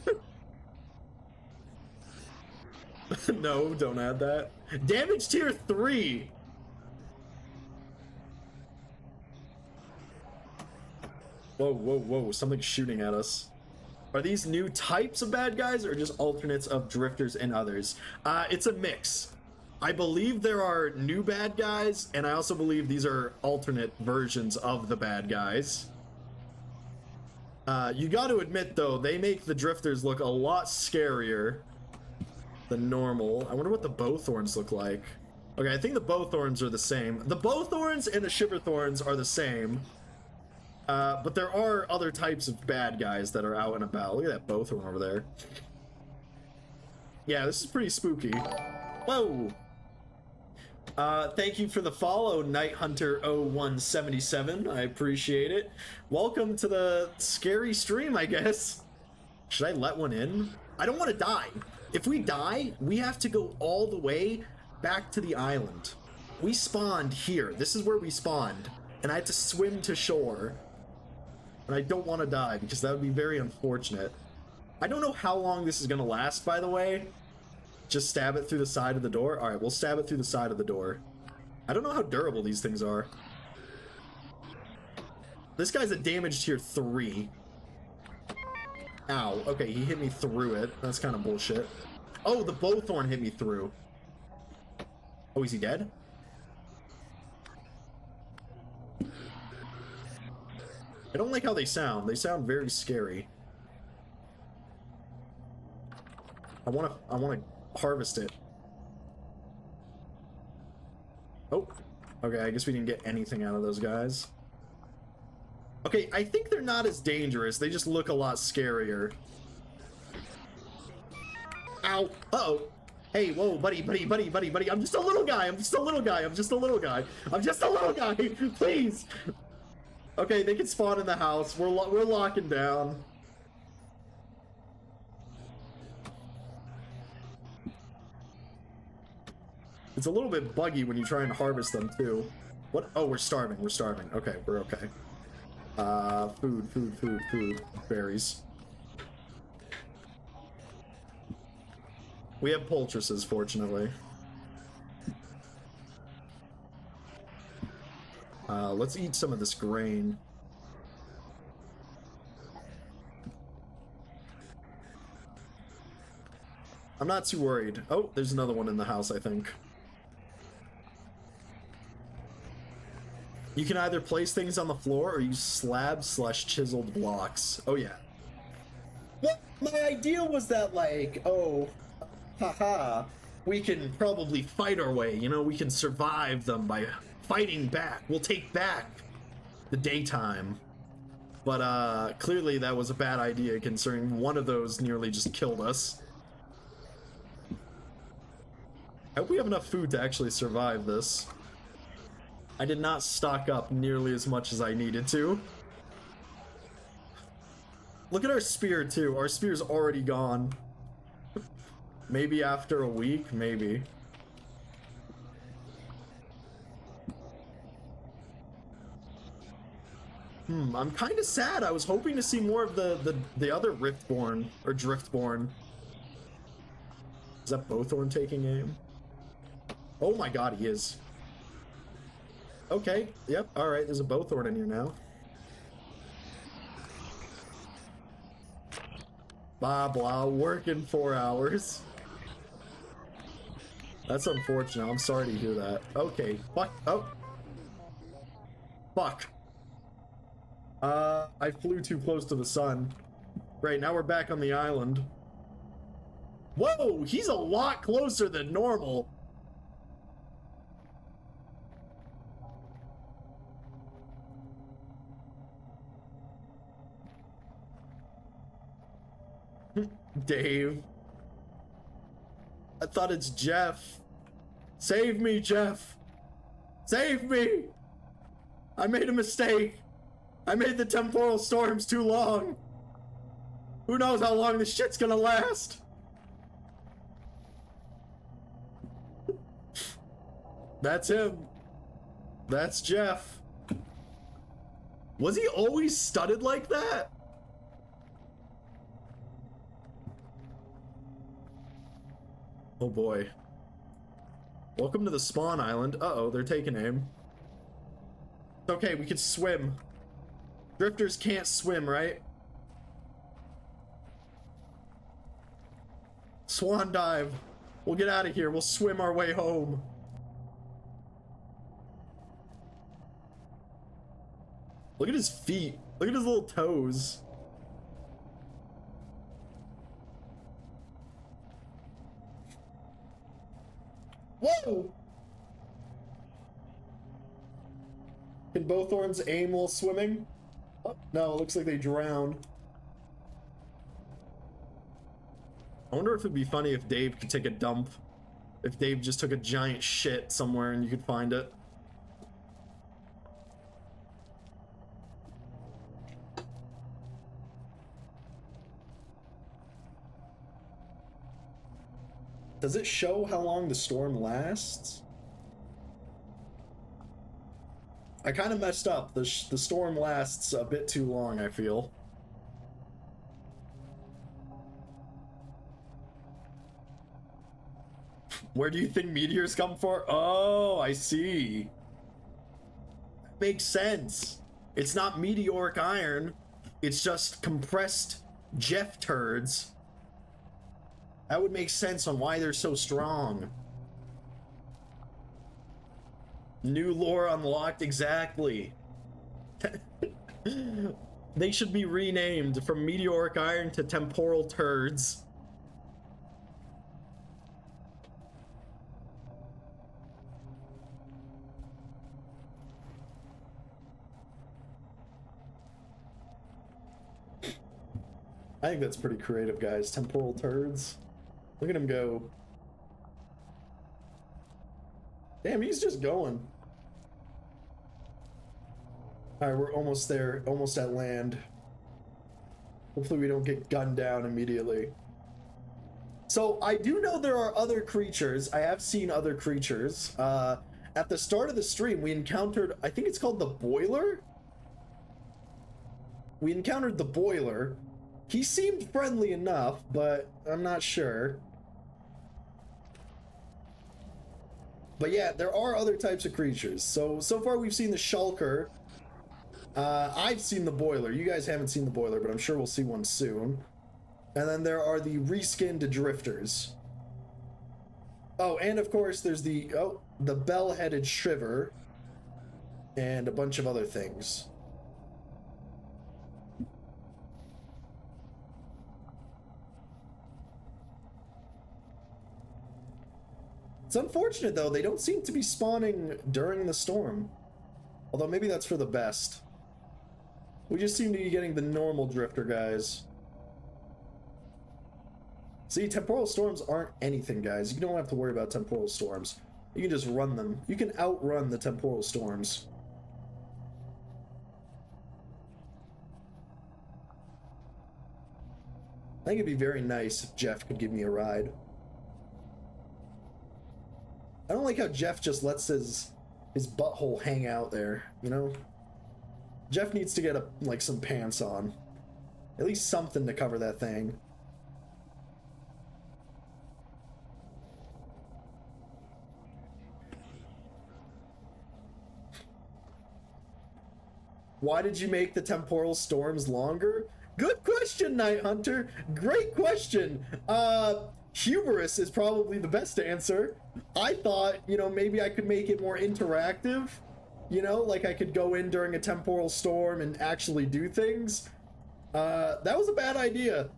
No, don't add that. Damage tier 3. Whoa, whoa, whoa, something's shooting at us. Are these new types of bad guys or just alternates of drifters and others? It's a mix. I believe there are new bad guys, and I also believe these are alternate versions of the bad guys. You got to admit, though, they make the drifters look a lot scarier than normal. I wonder what the bowthorns look like. Okay, I think the bowthorns are the same. The bowthorns and the shiverthorns are the same. But there are other types of bad guys that are out and about. Look at that bowthorn over there. Yeah, this is pretty spooky. Whoa! Thank you for the follow, Night Hunter 0177. I appreciate it. Welcome to the scary stream, I guess. Should I let one in? I don't want to die. If we die, we have to go all the way back to the island. We spawned here. This is where we spawned. And I had to swim to shore. And I don't want to die because that would be very unfortunate. I don't know how long this is going to last, by the way. Just stab it through the side of the door. All right, we'll stab it through the side of the door. I don't know how durable these things are. This guy's a damage tier 3. Ow. Okay, he hit me through it. That's kind of bullshit. Oh, the bowthorn hit me through. Oh, is he dead? I don't like how they sound. They sound very scary. I want to harvest it. Oh, okay, I guess we didn't get anything out of those guys. Okay, I think they're not as dangerous. They just look a lot scarier. Ow. Uh-oh. Hey, whoa, buddy. I'm just a little guy. I'm just a little guy. Please. Okay, they can spawn in the house. We're locking down. It's a little bit buggy when you try and harvest them, too. What? Oh, we're starving. Okay, we're okay. Food. Berries. We have poultices, fortunately. Let's eat some of this grain. I'm not too worried. Oh, there's another one in the house, I think. You can either place things on the floor or use slab/chiseled blocks. Oh, yeah. What? My idea was that, like, oh, haha, we can probably fight our way, you know, we can survive them by fighting back. We'll take back the daytime. But, clearly that was a bad idea, considering one of those nearly just killed us. I hope we have enough food to actually survive this. I did not stock up nearly as much as I needed to. Look at our spear, too. Our spear's already gone. Maybe after a week, maybe. I'm kind of sad. I was hoping to see more of the other Riftborn, or Driftborn. Is that Bowthorn taking aim? Oh my god, he is. Okay, yep, alright, there's a Bowthorn in here now. Blah, blah, working 4 hours. That's unfortunate, I'm sorry to hear that. Okay, fuck, oh. Fuck. I flew too close to the sun. Right, now we're back on the island. Whoa, he's a lot closer than normal. Dave. I thought it's Jeff. Save me, Jeff. Save me. I made a mistake. I made the temporal storms too long. Who knows how long this shit's gonna last? That's him. That's Jeff. Was he always studded like that? Oh boy. Welcome to the spawn island. Uh-oh, they're taking aim. It's okay, we can swim. Drifters can't swim, right? Swan dive. We'll get out of here. We'll swim our way home. Look at his feet. Look at his little toes. Whoa! Can both horns aim while swimming? Oh, no, it looks like they drowned. I wonder if it'd be funny if Dave could take a dump. If Dave just took a giant shit somewhere and you could find it. Does it show how long the storm lasts? I kind of messed up. The storm lasts a bit too long, I feel. Where do you think meteors come for? Oh, I see. That makes sense. It's not meteoric iron. It's just compressed Jeff turds. That would make sense on why they're so strong. New lore unlocked, exactly. They should be renamed from meteoric iron to temporal turds. I think that's pretty creative, guys. Temporal turds. Look at him go. Damn, he's just going. Alright, we're almost there. Almost at land. Hopefully we don't get gunned down immediately. So, I do know there are other creatures. I have seen other creatures. At the start of the stream, we encountered, I think it's called the Boiler? We encountered the Boiler. He seemed friendly enough, but I'm not sure. But yeah, there are other types of creatures. So far we've seen the Shulker. I've seen the Boiler. You guys haven't seen the Boiler, but I'm sure we'll see one soon. And then there are the reskinned Drifters. Oh, and of course there's the bell-headed Shiver. And a bunch of other things. It's unfortunate, though. They don't seem to be spawning during the storm. Although maybe that's for the best. We just seem to be getting the normal Drifter guys. See, temporal storms aren't anything, guys. You don't have to worry about temporal storms. You can just run them. You can outrun the temporal storms. I think it'd be very nice if Jeff could give me a ride. I don't like how Jeff just lets his butthole hang out there, you know? Jeff needs to get like some pants on. At least something to cover that thing. Why did you make the temporal storms longer? Good question, Night Hunter. Great question. Hubris is probably the best answer. I thought, you know, maybe I could make it more interactive. You know, like I could go in during a temporal storm and actually do things. That was a bad idea.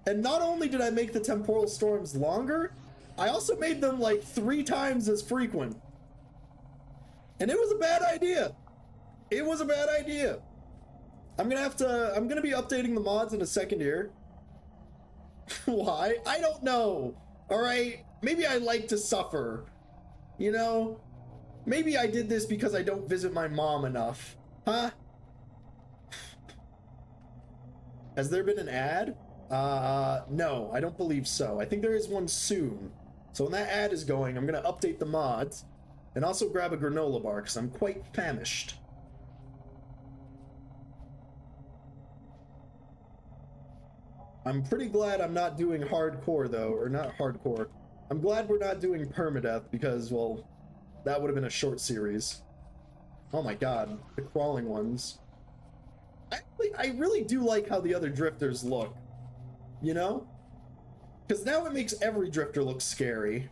And not only did I make the temporal storms longer, I also made them like 3 times as frequent. And it was a bad idea. It was a bad idea. I'm gonna be updating the mods in a second here. Why? I don't know. Alright? Maybe I like to suffer. You know? Maybe I did this because I don't visit my mom enough. Huh? Has there been an ad? No, I don't believe so. I think there is one soon. So when that ad is going, I'm gonna update the mods. And also grab a granola bar, because I'm quite famished. I'm pretty glad I'm not doing hardcore, though. Or not hardcore. I'm glad we're not doing permadeath, because, well, that would have been a short series. Oh my god, the crawling ones. I really do like how the other drifters look. You know? Because now it makes every drifter look scary.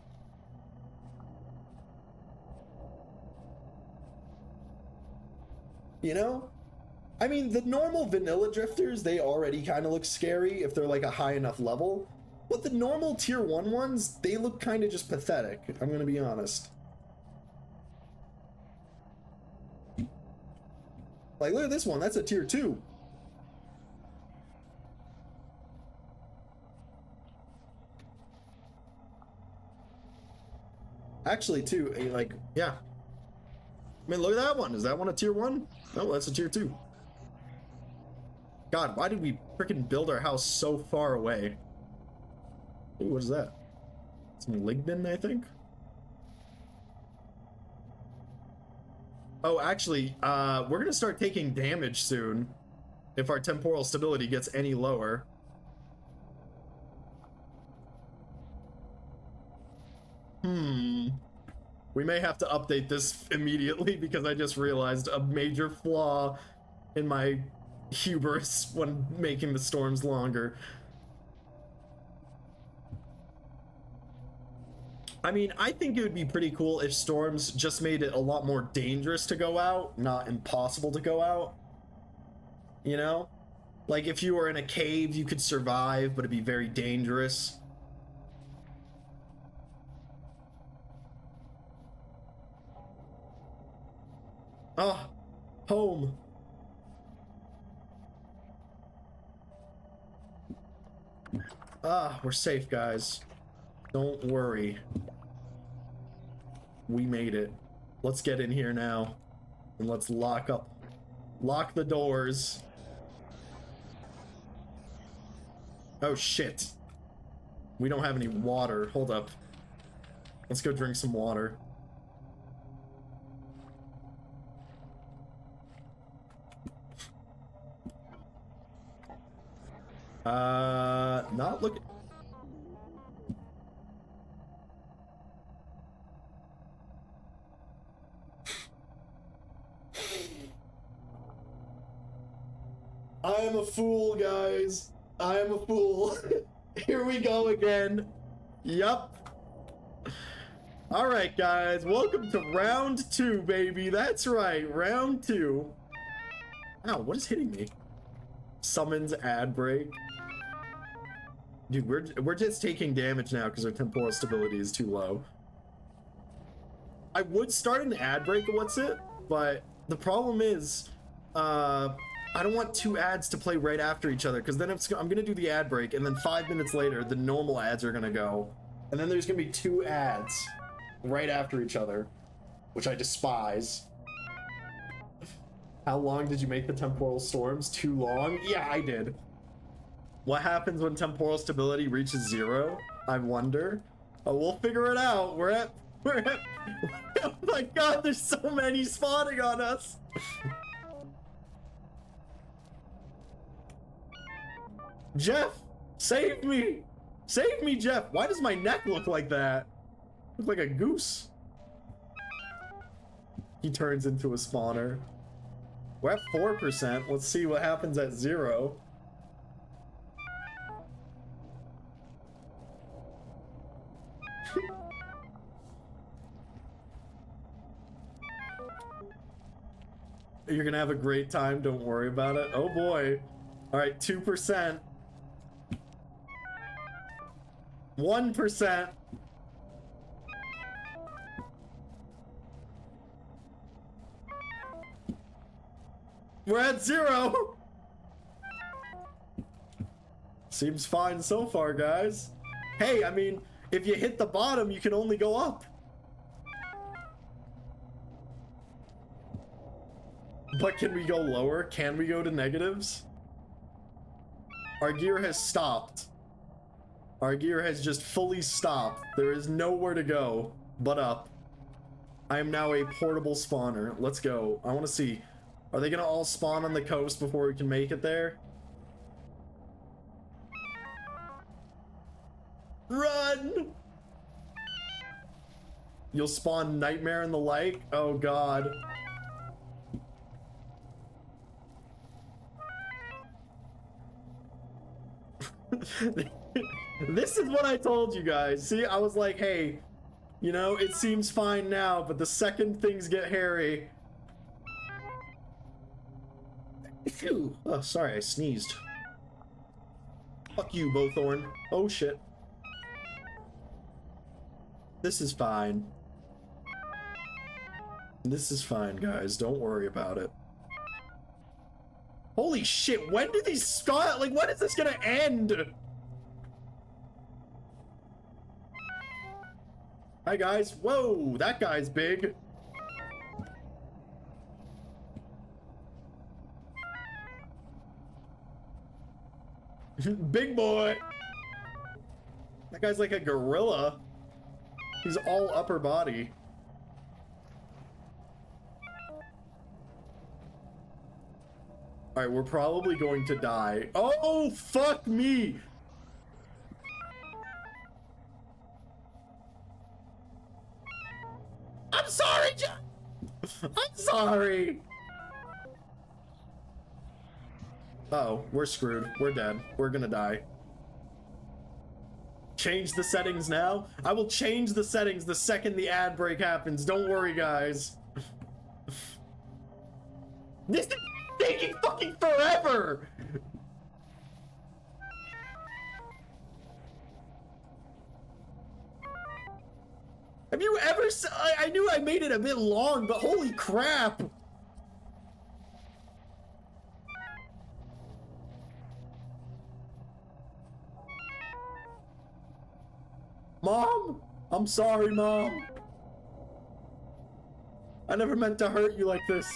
You know? I mean, the normal vanilla drifters, they already kind of look scary if they're like a high enough level. But the normal tier 1 ones, they look kind of just pathetic, I'm gonna be honest. Like, look at this one, that's a tier 2. Actually, too, like, yeah. I mean, look at that one. Is that one a tier 1? No, that's a tier 2. God, why did we freaking build our house so far away? Ooh, what is that? Some lignin, I think? Oh, actually, we're gonna start taking damage soon if our temporal stability gets any lower. We may have to update this immediately because I just realized a major flaw in my hubris when making the storms longer. I mean, I think it would be pretty cool if storms just made it a lot more dangerous to go out, not impossible to go out. You know? Like if you were in a cave, you could survive, but it'd be very dangerous. Ah, home. Ah, we're safe, guys. Don't worry. We made it. Let's get in here now. And let's lock the doors. Oh, shit. We don't have any water. Hold up. Let's go drink some water. Not looking. I am a fool, guys. I am a fool. Here we go again. Yup. All right, guys. Welcome to round 2, baby. That's right, round 2. Ow, what is hitting me? Summons ad break. Dude, we're just taking damage now because our temporal stability is too low. I would start an ad break of what's it, but the problem is, I don't want 2 ads to play right after each other because then I'm gonna do the ad break and then 5 minutes later the normal ads are gonna go, and then there's gonna be 2 ads right after each other, which I despise. How long did you make the temporal storms? Too long? Yeah, I did. What happens when temporal stability reaches 0? I wonder. Oh, we'll figure it out. We're at oh my god, there's so many spawning on us. Jeff, save me. Save me, Jeff. Why does my neck look like that? Look like a goose. He turns into a spawner. We're at 4%. Let's see what happens at 0. You're gonna have a great time, don't worry about it. Oh boy. All right, 2%. 1%. We're at 0. Seems fine so far, guys. Hey, I mean, if you hit the bottom, you can only go up. But can we go lower? Can we go to negatives? Our gear has stopped. Our gear has just fully stopped. There is nowhere to go but up. I am now a portable spawner. Let's go. I want to see. Are they going to all spawn on the coast before we can make it there? Run! You'll spawn Nightmare in the Lake? Oh, God. This is what I told you guys. See, I was like, hey, you know, it seems fine now, but the second things get hairy... Phew. Oh, sorry, I sneezed. Fuck you, Bowthorn. Oh, shit. This is fine. This is fine, guys. Don't worry about it. Holy shit, when do these start? Like, when is this gonna end? Hi, guys. Whoa, that guy's big. Big boy. That guy's like a gorilla. He's all upper body. All right, we're probably going to die. Oh, fuck me. I'm sorry, John. I'm sorry. Uh-oh, we're screwed. We're dead. We're gonna die. Change the settings now? I will change the settings the second the ad break happens. Don't worry, guys. This is taking fucking forever! Have you ever... I knew I made it a bit long, but holy crap! Mom? I'm sorry, Mom. I never meant to hurt you like this.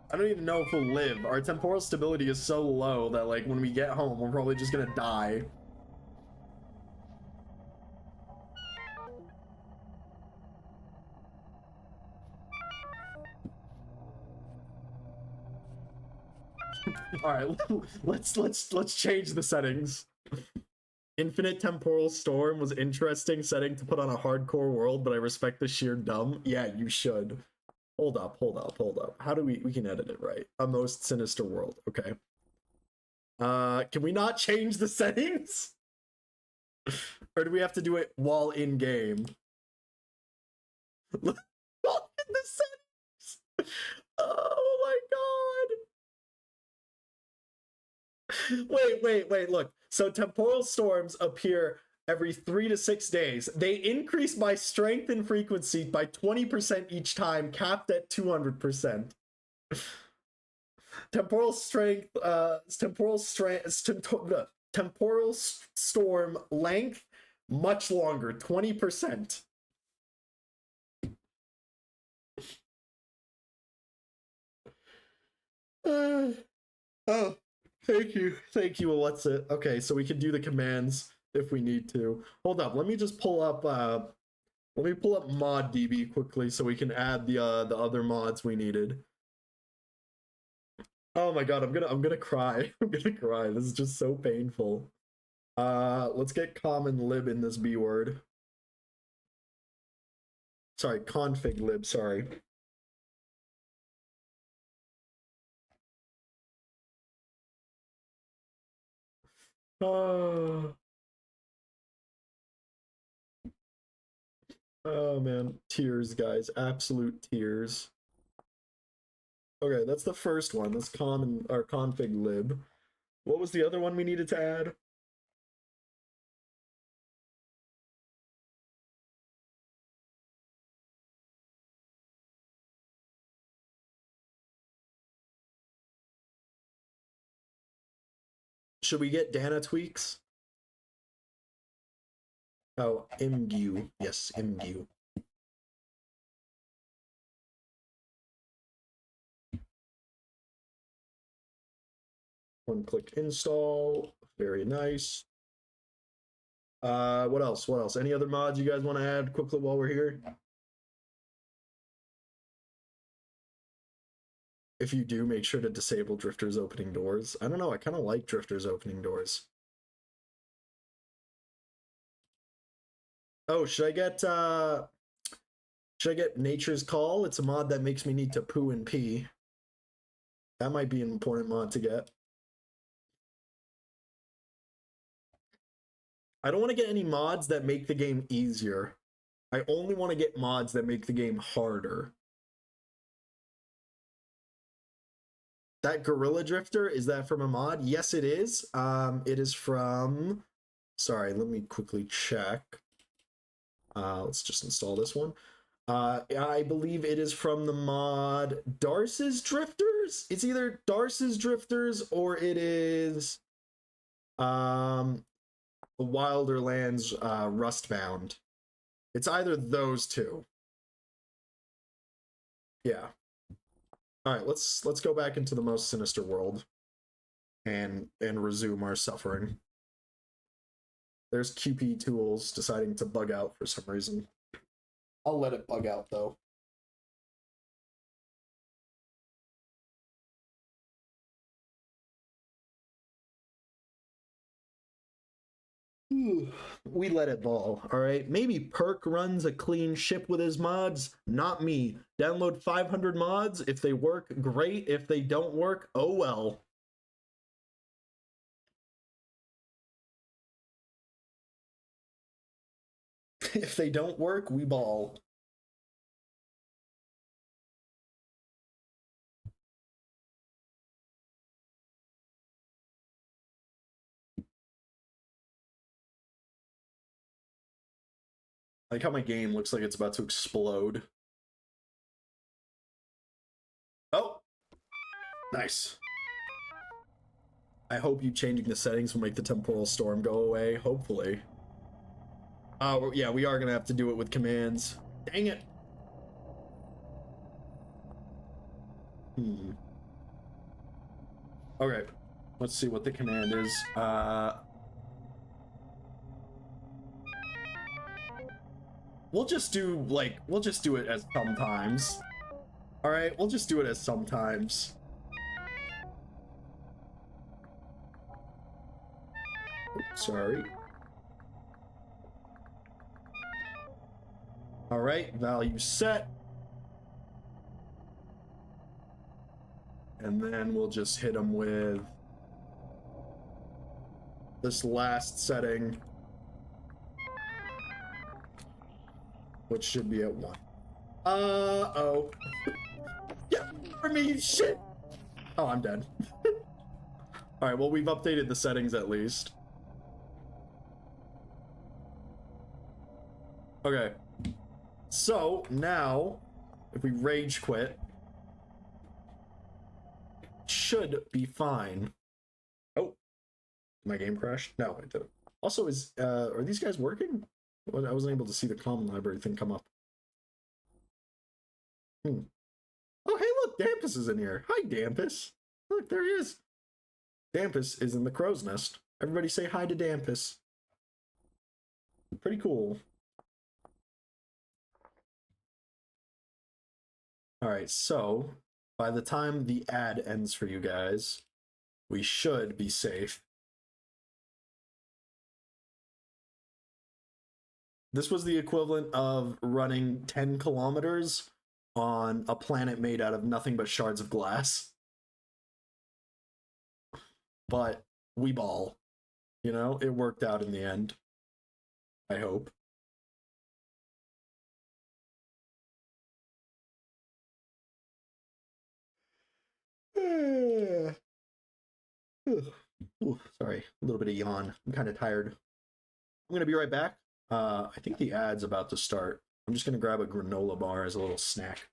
I don't even know if we'll live. Our temporal stability is so low that, like, when we get home, we're probably just gonna die. All right, let's change the settings. Infinite Temporal Storm was interesting setting to put on a hardcore world, but I respect the sheer dumb. Yeah, you should. Hold up. How do we can edit it right? A most sinister world. Okay. Can we not change the settings? Or do we have to do it while in game? Look at the settings. Oh my god. Wait, look. So temporal storms appear every 3 to 6 days. They increase by strength and frequency by 20% each time, capped at 200%. Temporal storm length much longer, 20%. Oh, thank you. Well, what's it? Okay, so we can do the commands if we need to. Hold up, let me just pull up ModDB quickly so we can add the other mods we needed. Oh my god, I'm gonna cry. I'm gonna cry. This is just so painful. Let's get common lib in this B word. Sorry, config lib, sorry. Oh. Oh man, tears, guys, absolute tears. Okay, that's the first one. That's common or config lib. What was the other one we needed to add? Should we get Dana tweaks? Oh, MGU. Yes, MGU. One-click install. Very nice. What else? What else? Any other mods you guys want to add quickly while we're here? If you do, make sure to disable drifters opening doors. I don't know, I kind of like drifters opening doors. Oh, should I get Nature's Call? It's a mod that makes me need to poo and pee. That might be an important mod to get. I don't want to get any mods that make the game easier. I only want to get mods that make the game harder. That Gorilla Drifter, is that from a mod? Yes, it is. It is from... Sorry, let me quickly check. Let's just install this one. I believe it is from the mod Darce's Drifters. It's either Darce's Drifters or it is Wilder Lands Rustbound. It's either those two. Yeah. All right, let's go back into the most sinister world and resume our suffering. There's QP Tools deciding to bug out for some reason. I'll let it bug out though. We let it ball, all right? Maybe Perk runs a clean ship with his mods, not me. Download 500 mods. If they work, great. If they don't work, oh well. If they don't work, we ball. Like how my game looks like it's about to explode. Oh! Nice. I hope you changing the settings will make the temporal storm go away. Hopefully. Oh, yeah, we are going to have to do it with commands. Dang it. Okay. Let's see what the command is. We'll just do it as sometimes. All right, we'll just do it as sometimes. Oops, sorry. All right, value set. And then we'll just hit them with this last setting, which should be at 1. Uh-oh. Yeah, for me, shit. Oh, I'm dead. All right, well, we've updated the settings at least. Okay. So, now, if we rage quit, should be fine. Oh, my game crashed? No, it didn't. Also, are these guys working? I wasn't able to see the common library thing come up. Oh, hey, look, Dampus is in here. Hi, Dampus. Look, there he is. Dampus is in the crow's nest. Everybody say hi to Dampus. Pretty cool. All right, so by the time the ad ends for you guys, we should be safe. This was the equivalent of running 10 kilometers on a planet made out of nothing but shards of glass. But we ball. You know, it worked out in the end. I hope. Ooh, sorry, a little bit of yawn. I'm kind of tired. I'm gonna be right back. I think the ad's about to start. I'm just gonna grab a granola bar as a little snack.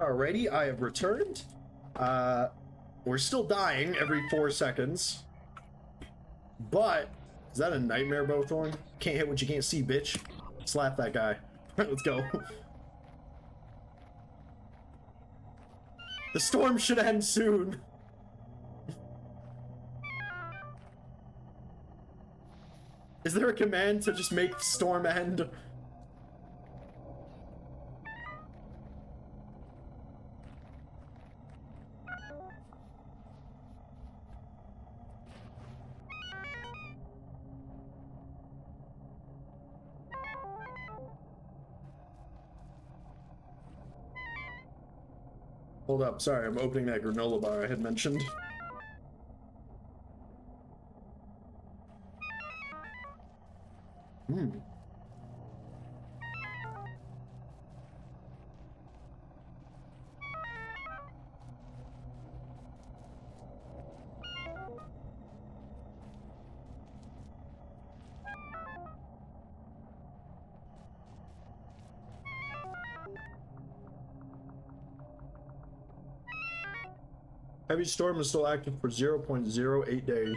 Alrighty, I have returned. We're still dying every 4 seconds. But, is that a nightmare, Bowthorn? Can't hit what you can't see, bitch. Slap that guy. Alright, let's go. The storm should end soon. Is there a command to just make the storm end? Hold up, sorry, I'm opening that granola bar I had mentioned. Heavy storm is still active for 0.08 days.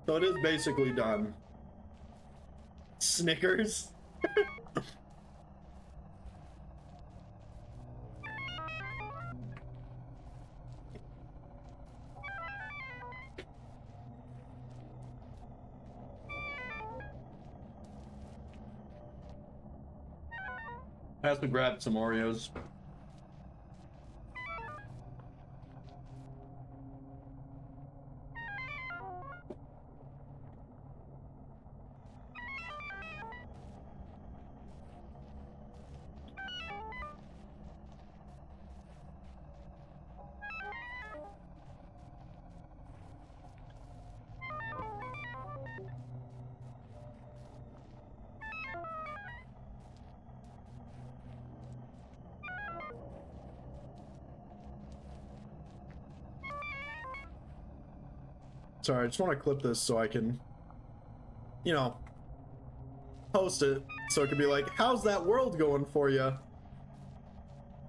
So it is basically done. Snickers. Has to grab some Oreos. Sorry, I just want to clip this so I can, you know, post it so it could be like, how's that world going for you?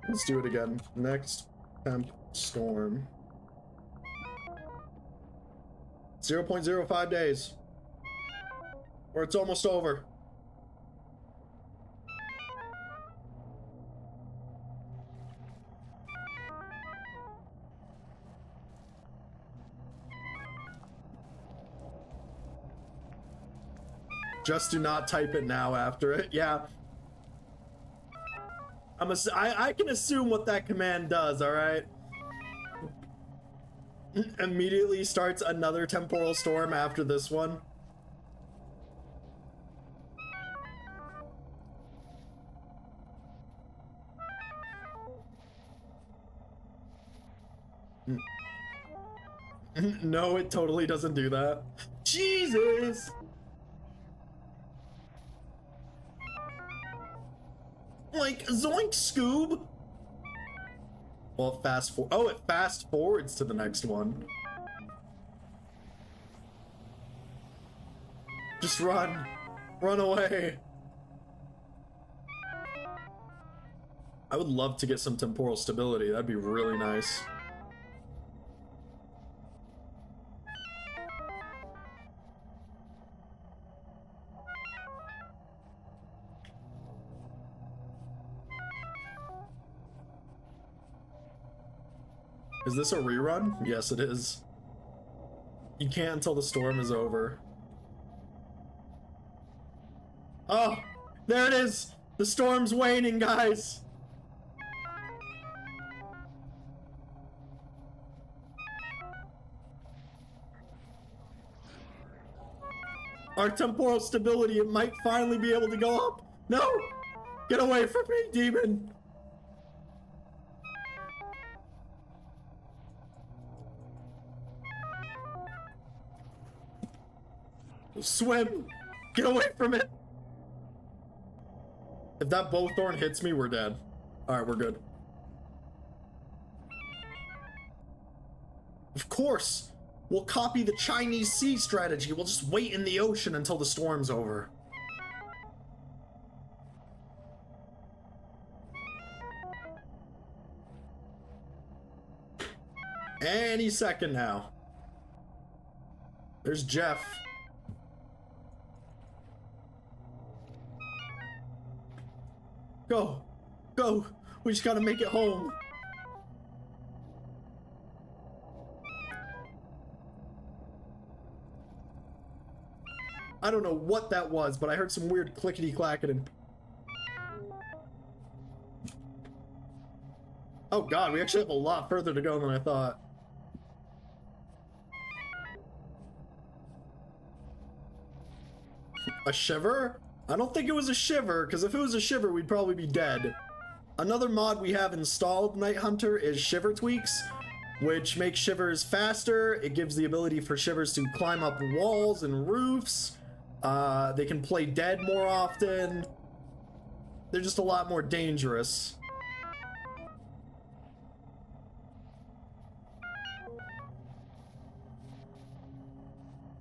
Let's do it again. Next temp storm. 0.05 days. Or it's almost over. Just do not type it now after it. Yeah. I can assume what that command does, alright? Immediately starts another temporal storm after this one. No, it totally doesn't do that. Jesus! Like, zoink, Scoob! Well, it fast forwards to the next one. Just run. Run away. I would love to get some temporal stability. That'd be really nice. Is this a rerun? Yes, it is. You can't until the storm is over. Oh, there it is! The storm's waning, guys! Our temporal stability, it might finally be able to go up. No! Get away from me, demon! Swim! Get away from it! If that bowthorn hits me, we're dead. Alright, we're good. Of course! We'll copy the Chinese sea strategy. We'll just wait in the ocean until the storm's over. Any second now. There's Jeff. Go. Go. We just gotta make it home. I don't know what that was, but I heard some weird clickety-clacketing. Oh god, we actually have a lot further to go than I thought. A shiver? I don't think it was a shiver, because if it was a shiver, we'd probably be dead. Another mod we have installed, Night Hunter, is Shiver Tweaks, which makes shivers faster. It gives the ability for shivers to climb up walls and roofs. They can play dead more often. They're just a lot more dangerous.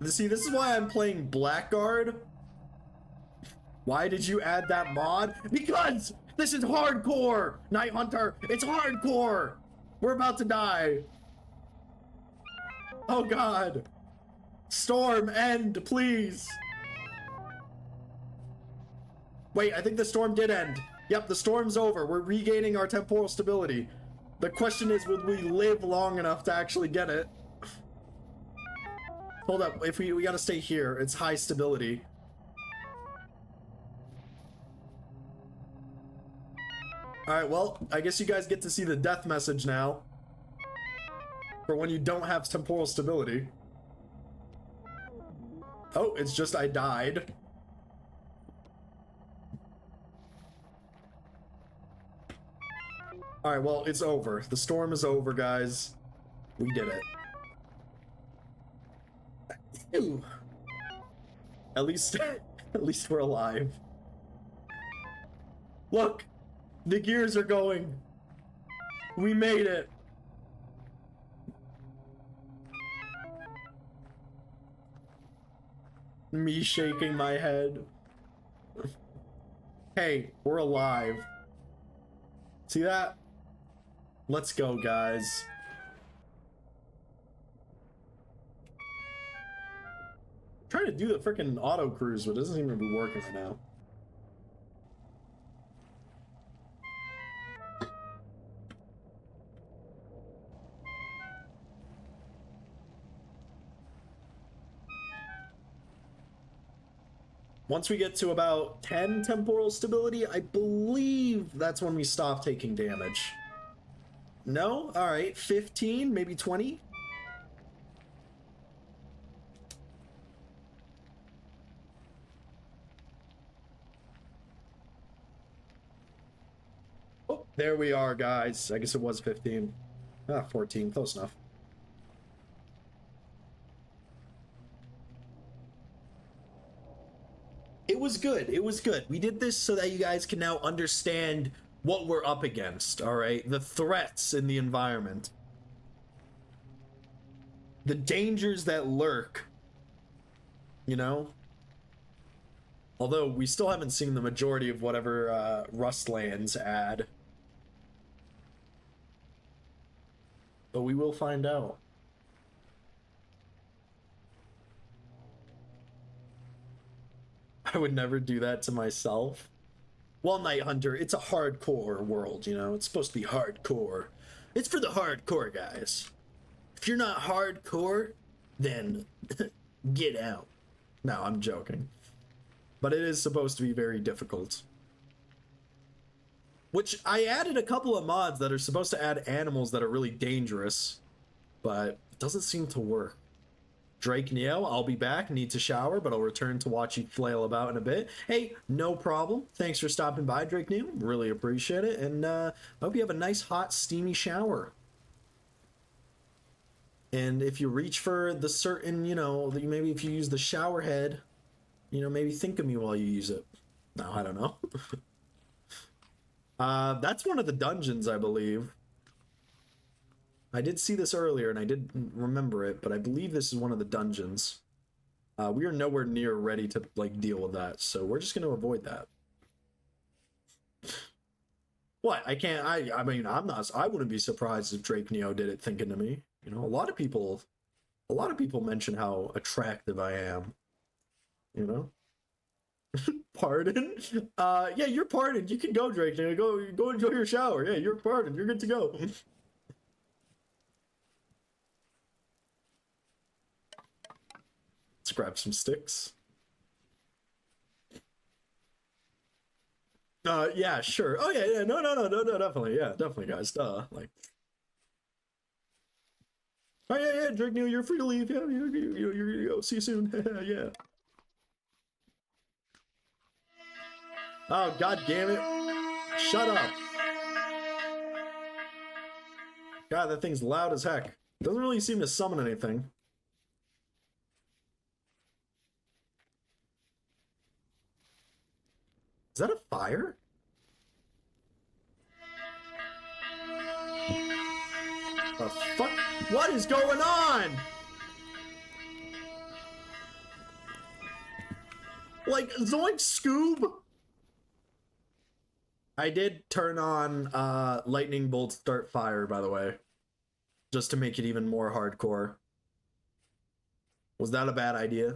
See, this is why I'm playing Blackguard. Why did you add that mod? Because this is hardcore, Night Hunter. It's hardcore. We're about to die. Oh god. Storm, end, please. Wait, I think the storm did end. Yep, the storm's over. We're regaining our temporal stability. The question is, would we live long enough to actually get it? Hold up, if we gotta stay here. It's high stability. Alright, well, I guess you guys get to see the death message now. For when you don't have temporal stability. Oh, it's just I died. Alright, well, it's over. The storm is over, guys. We did it. Ew. At least we're alive. Look! The gears are going. We made it. Me shaking my head. Hey, we're alive. See that? Let's go, guys. I'm trying to do the freaking auto cruise, but it doesn't seem to be working right now. Once we get to about 10 temporal stability, I believe that's when we stop taking damage. No? Alright, 15, maybe 20? Oh, there we are, guys. I guess it was 15. Ah, 14, close enough. It was good. It was good. We did this so that you guys can now understand what we're up against, all right? The threats in the environment. The dangers that lurk. You know? Although we still haven't seen the majority of whatever Rustlands add. But we will find out. I would never do that to myself. Well, Night Hunter, it's a hardcore world, you know? It's supposed to be hardcore. It's for the hardcore guys. If you're not hardcore, then get out. No, I'm joking. But it is supposed to be very difficult. Which, I added a couple of mods that are supposed to add animals that are really dangerous. But it doesn't seem to work. Drake Neo, I'll be back. Need to shower, but I'll return to watch you flail about in a bit. Hey, no problem. Thanks for stopping by, Drake Neo. Really appreciate it. And I hope you have a nice, hot, steamy shower. And if you reach for the certain, you know, maybe if you use the shower head, you know, maybe think of me while you use it. No, I don't know. That's one of the dungeons, I believe. I did see this earlier and I didn't remember it, but I believe this is one of the dungeons. We are nowhere near ready to like deal with that, so we're just going to avoid that. What? I can't. I mean, I'm not. I wouldn't be surprised if Drake Neo did it thinking to me. You know, a lot of people mention how attractive I am, you know? Pardon? Yeah, you're pardoned. You can go, Drake. Go enjoy your shower. Yeah, you're pardoned. You're good to go. Let's grab some sticks. Yeah, sure. Oh yeah, yeah. No, definitely. Yeah, definitely, guys. Like, oh yeah, yeah, Drake, Neil, you're free to leave. Yeah, you see you soon. Yeah. Oh, god damn it. Shut up. God, that thing's loud as heck. Doesn't really seem to summon anything. Is that a fire? The fuck? What is going on? Like, Zoink Scoob? I did turn on lightning bolt start fire, by the way, just to make it even more hardcore. Was that a bad idea?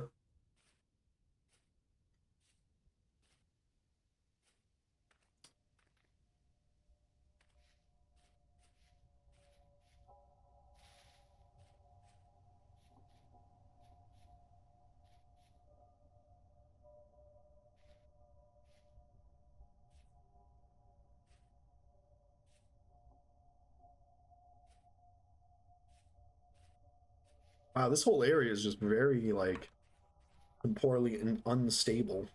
Wow, this whole area is just very, like, poorly and unstable.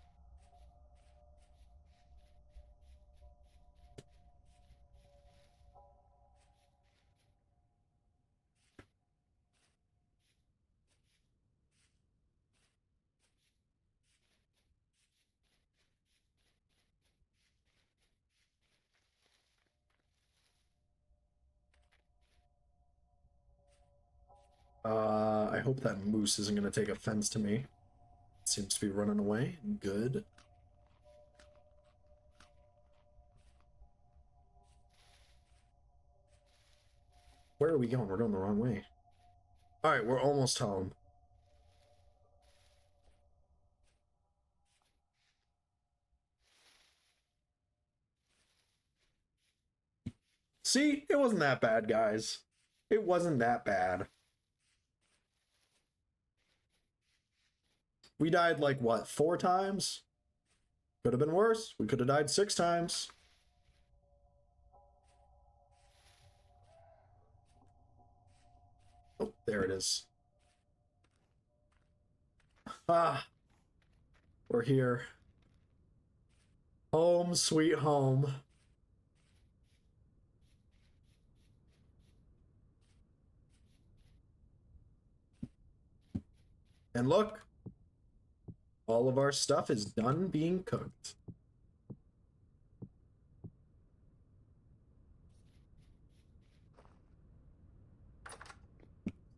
I hope that moose isn't going to take offense to me. Seems to be running away. Good. Where are we going? We're going the wrong way. All right, we're almost home. See, it wasn't that bad, guys. It wasn't that bad. We died like what, 4 times? Could have been worse. We could have died 6 times. Oh, there it is. Ah, we're here. Home, sweet home. And look, all of our stuff is done being cooked.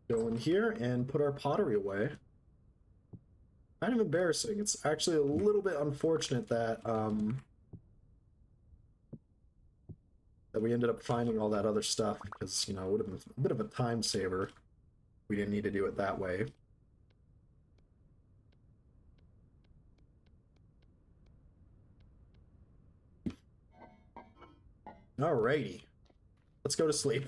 Go in here and put our pottery away. Kind of embarrassing. It's actually a little bit unfortunate that that we ended up finding all that other stuff, because, you know, it would have been a bit of a time saver. We didn't need to do it that way. Alrighty. Let's go to sleep.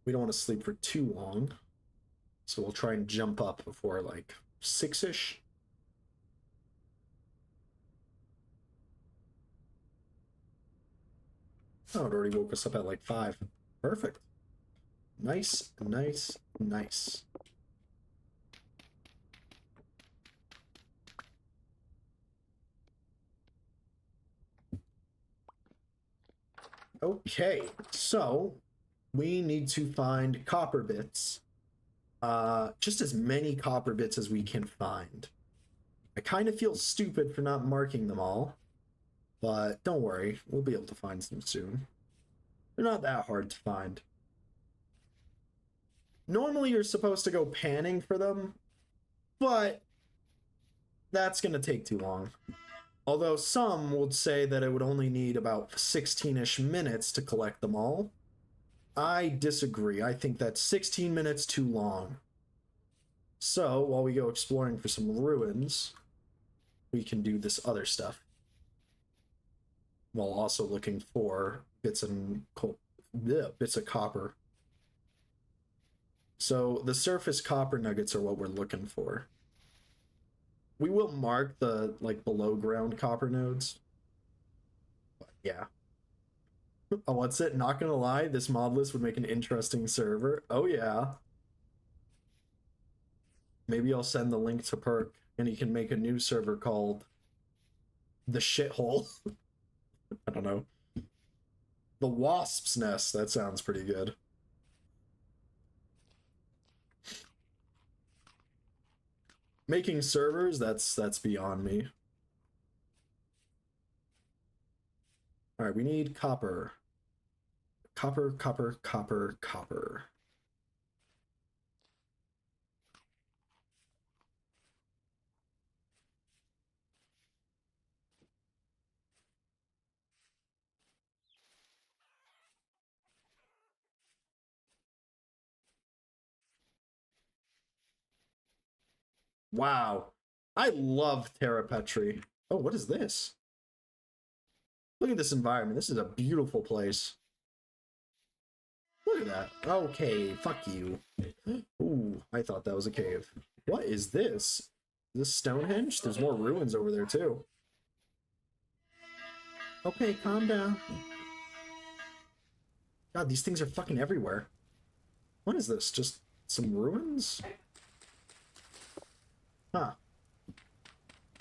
We don't want to sleep for too long, so we'll try and jump up before like 6-ish. Oh, it already woke us up at like 5. Perfect. Nice, nice, nice. Okay, so we need to find copper bits. Just as many copper bits as we can find. I kind of feel stupid for not marking them all, but don't worry, we'll be able to find some soon. They're not that hard to find. Normally you're supposed to go panning for them, but that's gonna take too long. Although some would say that it would only need about 16-ish minutes to collect them all. I disagree. I think that's 16 minutes too long. So, while we go exploring for some ruins, we can do this other stuff. While also looking for bits of copper. So, the surface copper nuggets are what we're looking for. We will mark the, like, below ground copper nodes. But yeah. Oh, what's it? Not gonna lie, this mod list would make an interesting server. Oh yeah. Maybe I'll send the link to Perk and he can make a new server called the Shithole. I don't know. The Wasp's Nest. That sounds pretty good. Making servers, that's beyond me. All right, we need copper. Copper, copper, copper, copper. Wow. I love Terra Petri. Oh, what is this? Look at this environment. This is a beautiful place. Look at that. Okay, fuck you. Ooh, I thought that was a cave. What is this? Is this Stonehenge? There's more ruins over there, too. Okay, calm down. God, these things are fucking everywhere. What is this? Just some ruins? Huh.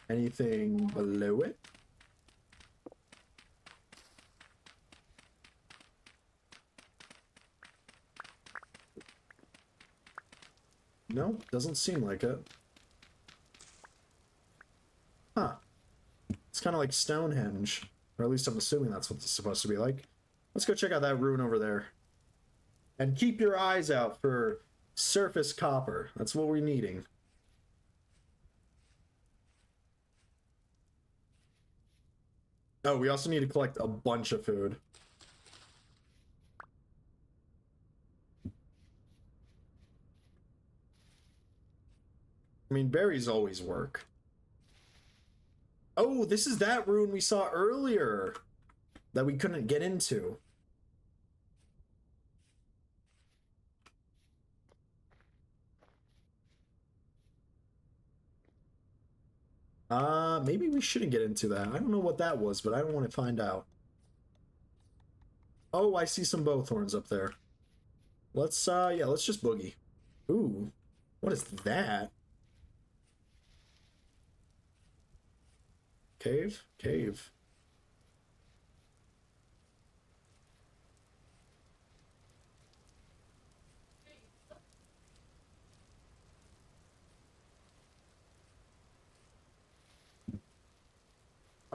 Anything below it? No, doesn't seem like it. Huh. It's kind of like Stonehenge. Or at least I'm assuming that's what it's supposed to be like. Let's go check out that ruin over there. And keep your eyes out for surface copper. That's what we're needing. Oh, we also need to collect a bunch of food. I mean, berries always work. Oh, this is that ruin we saw earlier that we couldn't get into. Maybe we shouldn't get into that. I don't know what that was, but I don't want to find out. Oh, I see some bowthorns up there. Let's, yeah, let's just boogie. Ooh, what is that? Cave? Cave.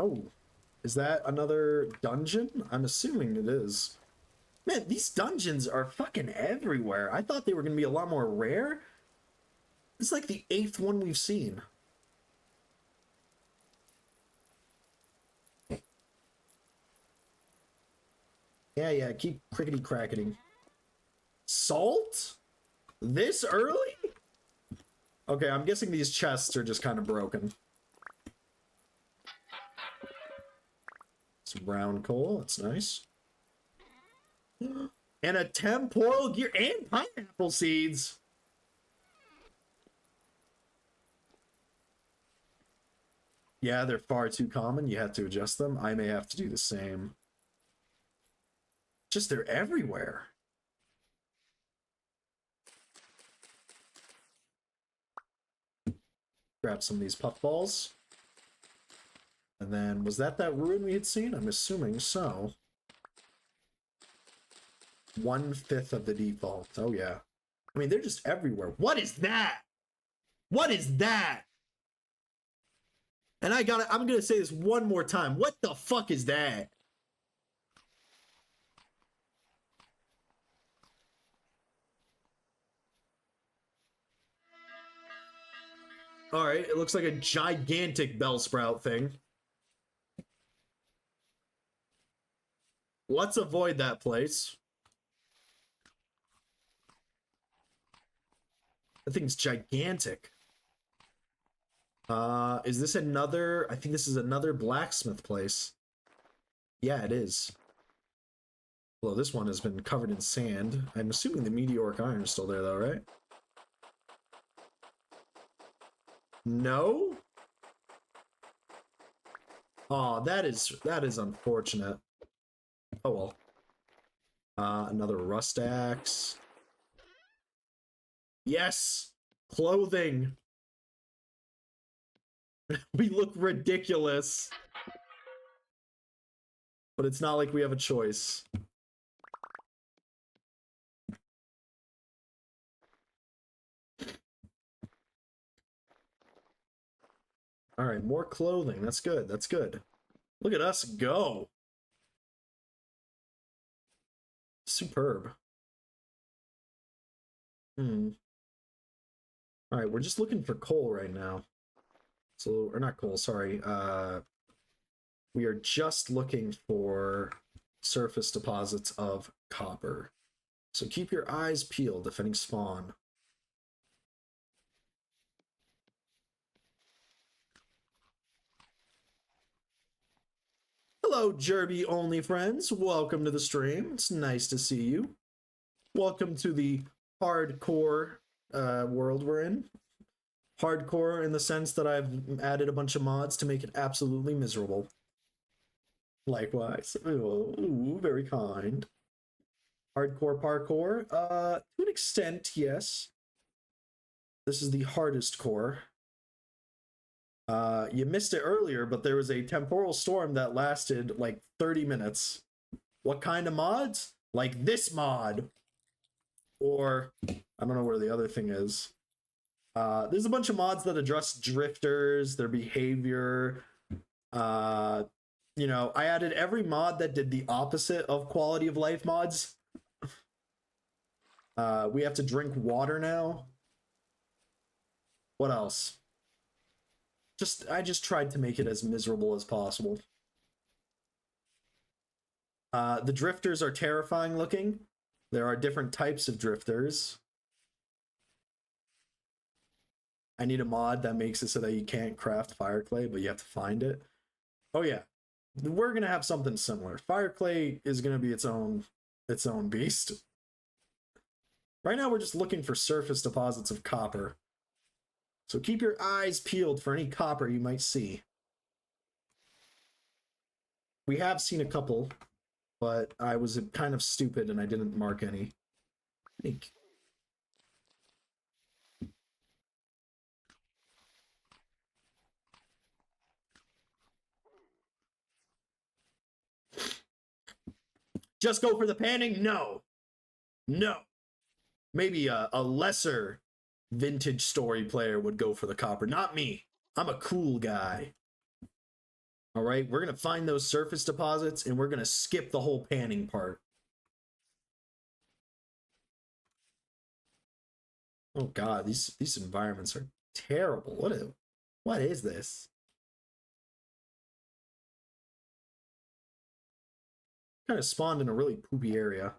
Oh, is that another dungeon? I'm assuming it is. Man, these dungeons are fucking everywhere. I thought they were going to be a lot more rare. It's like the 8th one we've seen. Yeah, keep crickety cracketing. Salt? This early? Okay, I'm guessing these chests are just kind of broken. Some brown coal, that's nice. And a temporal gear and pineapple seeds. Yeah, they're far too common. You have to adjust them. I may have to do the same. Just they're everywhere. Grab some of these puffballs. And then, was that ruin we had seen? I'm assuming so. 1/5 of the default. Oh, yeah. I mean, they're just everywhere. What is that? What is that? And I'm gonna say this one more time. What the fuck is that? All right, it looks like a gigantic bell sprout thing. let's avoid that place. That thing's gigantic. Is this another... I think this is another blacksmith place. Yeah, it is. Well, this one has been covered in sand. I'm assuming the meteoric iron is still there, though, right? No? Oh, that is unfortunate. Oh well. Another rust axe. Yes! Clothing! We look ridiculous. But it's not like we have a choice. Alright, more clothing. That's good. That's good. Look at us go. Superb. Alright, we're just looking for coal right now. So, or not coal, sorry. We are just looking for surface deposits of copper. So keep your eyes peeled if any spawn. Hello, Jerby only friends. Welcome to the stream. It's nice to see you. Welcome to the hardcore world we're in. Hardcore in the sense that I've added a bunch of mods to make it absolutely miserable. Likewise. Ooh, very kind. Hardcore parkour? To an extent, yes. This is the hardest core. You missed it earlier, but there was a temporal storm that lasted like 30 minutes. What kind of mods? Like this mod. Or, I don't know where the other thing is. There's a bunch of mods that address drifters, their behavior. You know, I added every mod that did the opposite of quality of life mods. We have to drink water now. What else? I just tried to make it as miserable as possible. The drifters are terrifying looking. There are different types of drifters. I need a mod that makes it so that you can't craft fire clay, but you have to find it. Oh yeah, we're gonna have something similar. Fire clay is gonna be its own beast. Right now we're just looking for surface deposits of copper. So keep your eyes peeled for any copper you might see. We have seen a couple, but I was kind of stupid and I didn't mark any. I think. Just go for the panning? No. No. Maybe a lesser vintage story player would go for the copper. Not me. I'm a cool guy. All right, we're going to find those surface deposits and we're going to skip the whole panning part. Oh god, these environments are terrible. What is this? Kind of spawned in a really poopy area.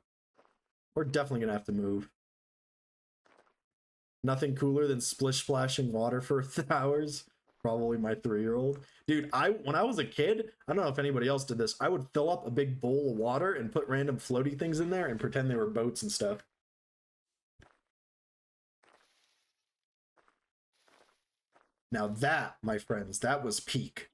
We're definitely going to have to move. Nothing cooler than splish splashing water for hours. Probably my 3-year-old. Dude, when I was a kid, I don't know if anybody else did this, I would fill up a big bowl of water and put random floaty things in there and pretend they were boats and stuff. Now that, my friends, that was peak.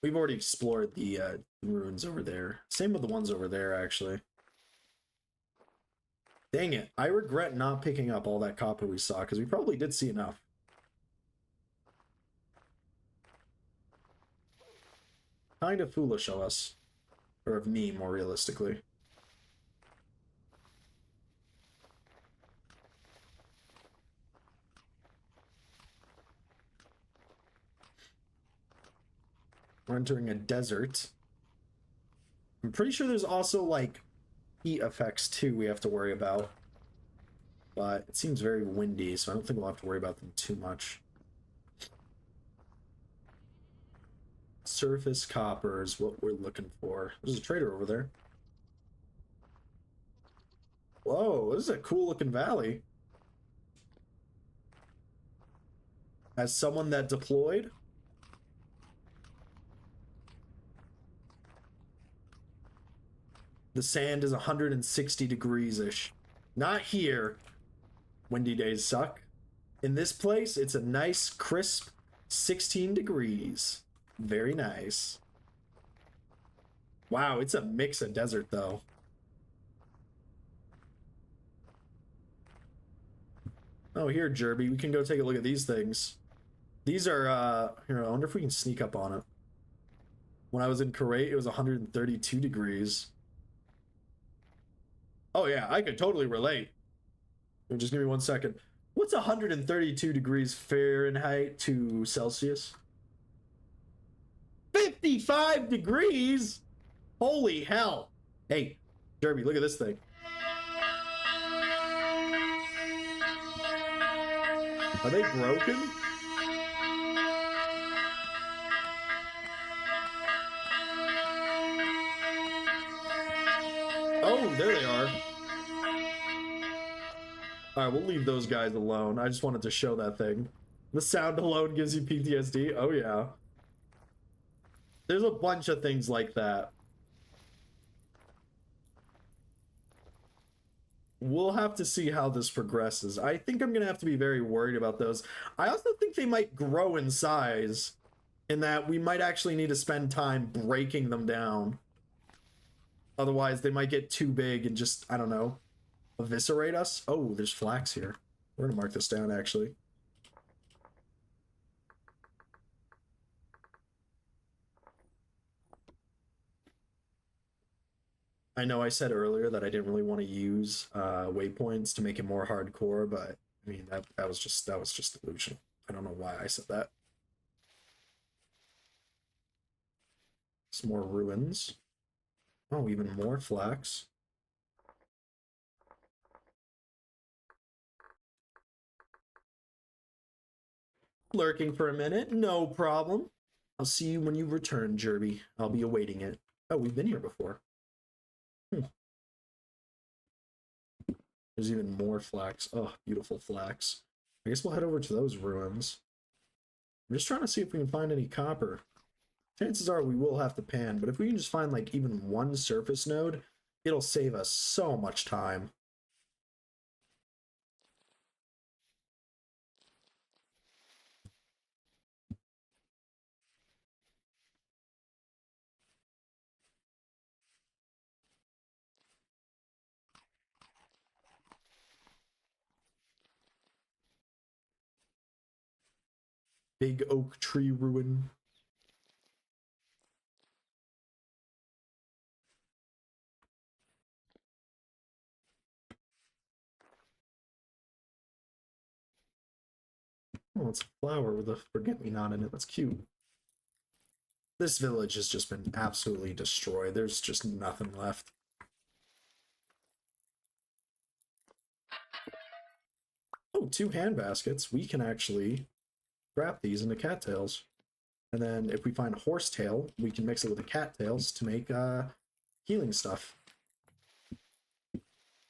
We've already explored the ruins over there. Same with the ones over there, actually. Dang it. I regret not picking up all that copper we saw, because we probably did see enough. Kind of foolish of us. Or of me, more realistically. We're entering a desert. I'm pretty sure there's also, like, heat effects, too, we have to worry about. But it seems very windy, so I don't think we'll have to worry about them too much. surface copper is what we're looking for. There's a trader over there. Whoa, this is a cool looking valley. As someone that deployed, the sand is 160 degrees-ish. Not here. Windy days suck. In this place, it's a nice, crisp 16 degrees. Very nice. Wow, it's a mix of desert, though. Oh, here, Jerby, we can go take a look at these things. These are, here, I wonder if we can sneak up on it. When I was in Kuwait, it was 132 degrees. Oh, yeah, I could totally relate. Just give me 1 second. What's 132 degrees Fahrenheit to Celsius? 55 degrees? Holy hell. Hey, Jerby, look at this thing. Are they broken? Oh, there they are. All right, we'll leave those guys alone. I just wanted to show that thing. The sound alone gives you PTSD. Oh, yeah. There's a bunch of things like that. We'll have to see how this progresses. I think I'm going to have to be very worried about those. I also think they might grow in size, in that we might actually need to spend time breaking them down. Otherwise, they might get too big and just, I don't know, eviscerate us. Oh, there's flax here. We're going to mark this down, actually. I know I said earlier that I didn't really want to use waypoints to make it more hardcore, but I mean that was just delusional. I don't know why I said that. Some more ruins. Oh, even more flax. Lurking for a minute, no problem. I'll see you when you return, Jerby. I'll be awaiting it. Oh, we've been here before. There's even more flax. Oh, beautiful flax. I guess we'll head over to those ruins. I'm just trying to see if we can find any copper. Chances are we will have to pan, but if we can just find like even one surface node, it'll save us so much time. Big oak tree ruin. Oh, it's a flower with a forget-me-not in it. That's cute. This village has just been absolutely destroyed. There's just nothing left. Oh, 2 hand baskets. We can actually wrap these into cattails. And then if we find horsetail, we can mix it with the cattails to make healing stuff.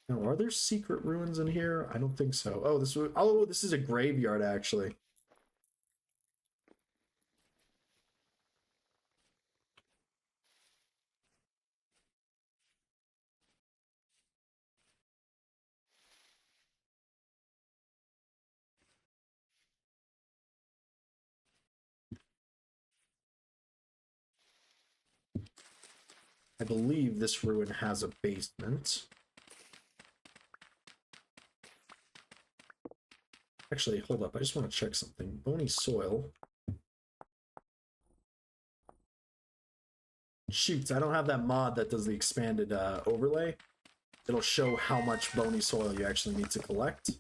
Now, are there secret ruins in here? I don't think so. Oh, this is a graveyard, actually. I believe this ruin has a basement. Actually, hold up. I just want to check something. Bony soil. Shoots, I don't have that mod that does the expanded overlay. It'll show how much bony soil you actually need to collect.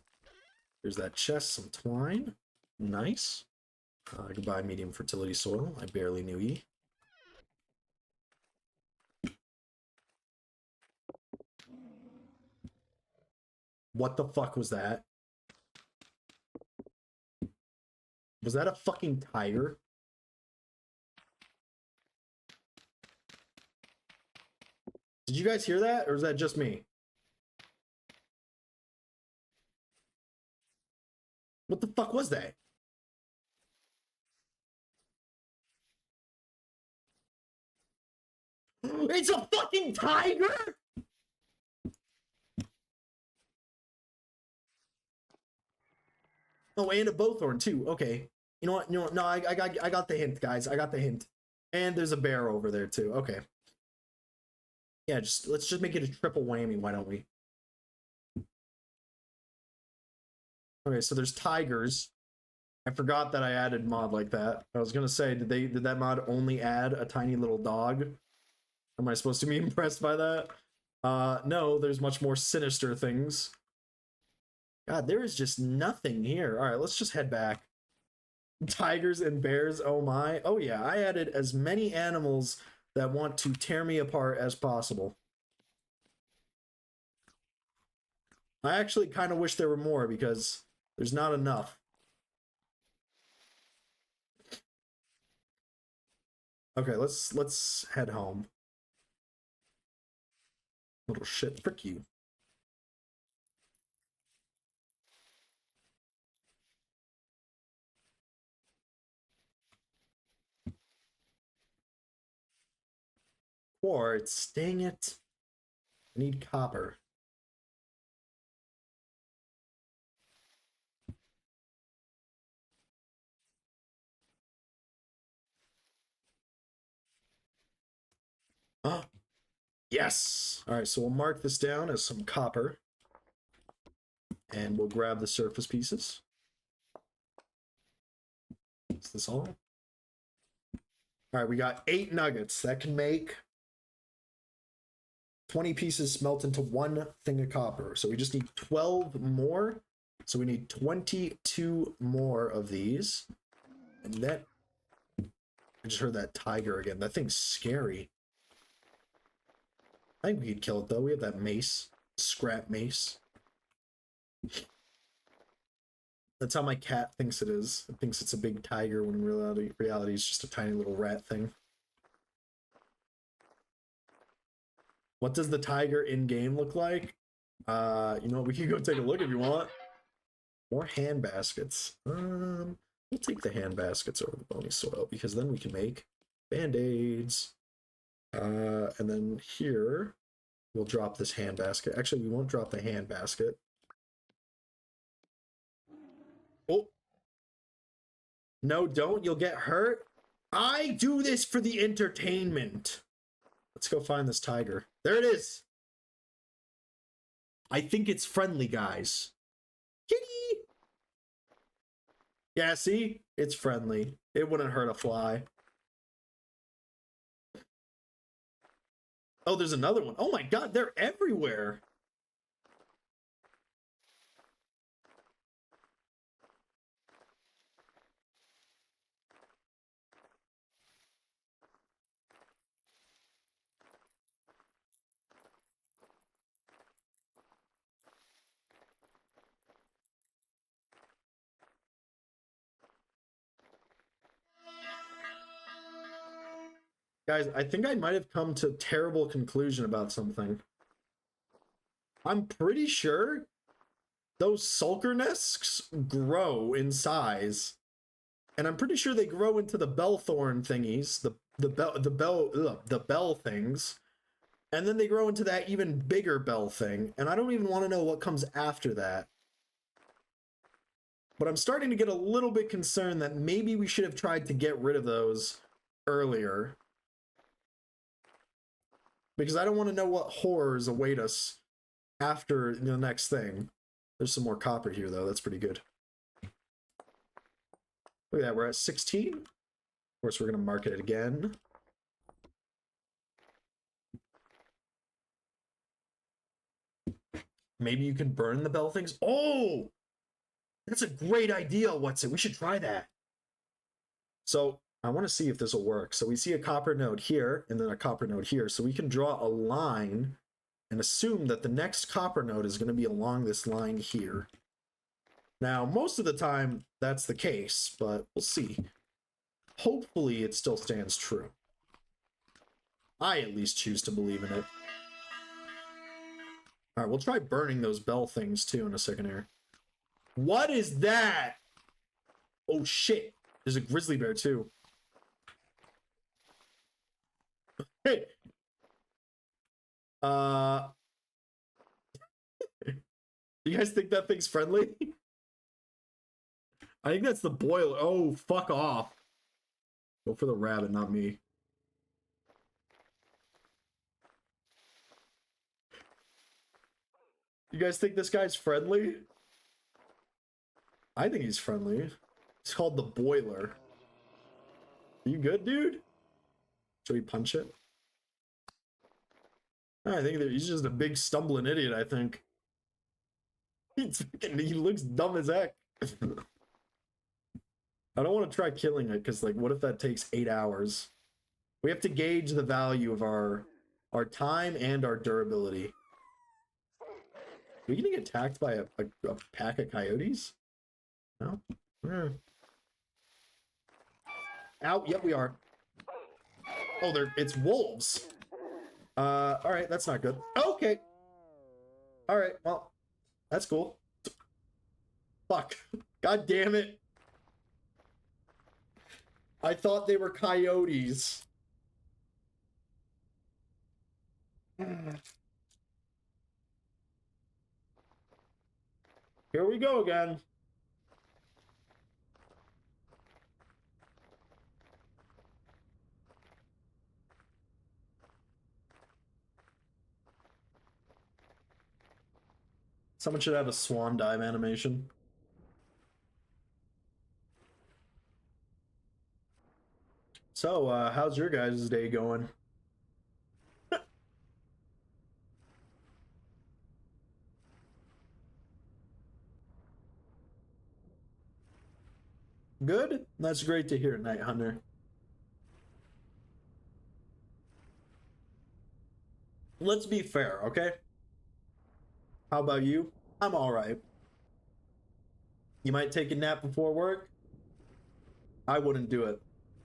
There's that chest, some twine. Nice. Goodbye, medium fertility soil. I barely knew ye. What the fuck was that? Was that a fucking tiger? Did you guys hear that, or is that just me? What the fuck was that? It's a fucking tiger! Oh, and a bowthorn too. Okay. You know what? You know what? No, I got the hint, guys. I got the hint. And there's a bear over there too. Okay. Yeah, let's just make it a triple whammy. Why don't we? Okay, so there's tigers. I forgot that I added mod like that. I was gonna say, did that mod only add a tiny little dog? Am I supposed to be impressed by that? No, there's much more sinister things. God, there is just nothing here. All right, let's just head back. Tigers and bears, oh my. Oh yeah, I added as many animals that want to tear me apart as possible. I actually kind of wish there were more because there's not enough. Okay, let's head home. Little shit, frick you. Quartz, dang it. I need copper. Oh, yes! Alright, so we'll mark this down as some copper. And we'll grab the surface pieces. Is this all? Alright, we got 8 nuggets. That can make 20 pieces smelt into 1 thing of copper. So we just need 12 more. So we need 22 more of these. And that... I just heard that tiger again. That thing's scary. I think we could kill it, though. We have that mace. Scrap mace. That's how my cat thinks it is. It thinks it's a big tiger when in reality it's just a tiny little rat thing. What does the tiger in-game look like? You know, we can go take a look if you want. More hand baskets. We'll take the hand baskets over the bony soil because then we can make band-aids. And then here, we'll drop this hand basket. Actually, we won't drop the hand basket. Oh. No, don't. You'll get hurt. I do this for the entertainment. Let's go find this tiger. There it is. I think it's friendly, guys. Kitty! Yeah, see? It's friendly. It wouldn't hurt a fly. Oh, there's another one. Oh my god, they're everywhere. Guys, I think I might have come to a terrible conclusion about something. I'm pretty sure those sulker nests grow in size. And I'm pretty sure they grow into the bellthorn thingies, the bell things. And then they grow into that even bigger bell thing. And I don't even want to know what comes after that. But I'm starting to get a little bit concerned that maybe we should have tried to get rid of those earlier. Because I don't want to know what horrors await us after the next thing. There's some more copper here, though. That's pretty good. Look at that. We're at 16. Of course, we're going to market it again. Maybe you can burn the bell things. Oh! That's a great idea, What's it? We should try that. So I want to see if this will work. So we see a copper node here and then a copper node here. So we can draw a line and assume that the next copper node is going to be along this line here. Now, most of the time that's the case, but we'll see. Hopefully it still stands true. I at least choose to believe in it. All right, we'll try burning those bell things too in a second here. What is that? Oh shit! There's a grizzly bear too. Hey. You guys think that thing's friendly? I think that's the boiler. Oh, fuck off. Go for the rabbit, not me. You guys think this guy's friendly? I think he's friendly. It's called the boiler. You good, dude? Should we punch it? I think that he's just a big stumbling idiot, I think. He looks dumb as heck. I don't want to try killing it, because, like, what if that takes 8 hours? We have to gauge the value of our time and our durability. Are we gonna get attacked by a pack of coyotes? No? Ow, yep, we are. Oh, it's wolves. Alright, that's not good. Okay. Alright, well, that's cool. Fuck. God damn it. I thought they were coyotes. Here we go again. Someone should have a swan dive animation. So, how's your guys' day going? Good? That's great to hear, Night Hunter. Let's be fair, okay? How about you? I'm alright. You might take a nap before work? I wouldn't do it.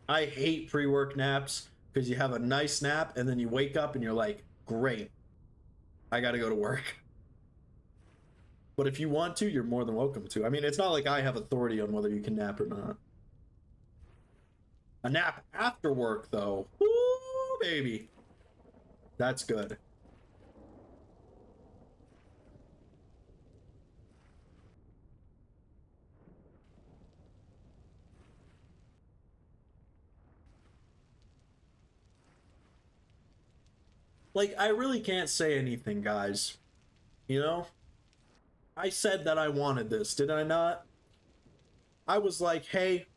I hate pre-work naps because you have a nice nap and then you wake up and you're like, great, I gotta go to work. But if you want to, you're more than welcome to. I mean, it's not like I have authority on whether you can nap or not. A nap after work, though. Woo, baby. That's good. Like, I really can't say anything, guys. You know? I said that I wanted this, did I not? I was like, hey,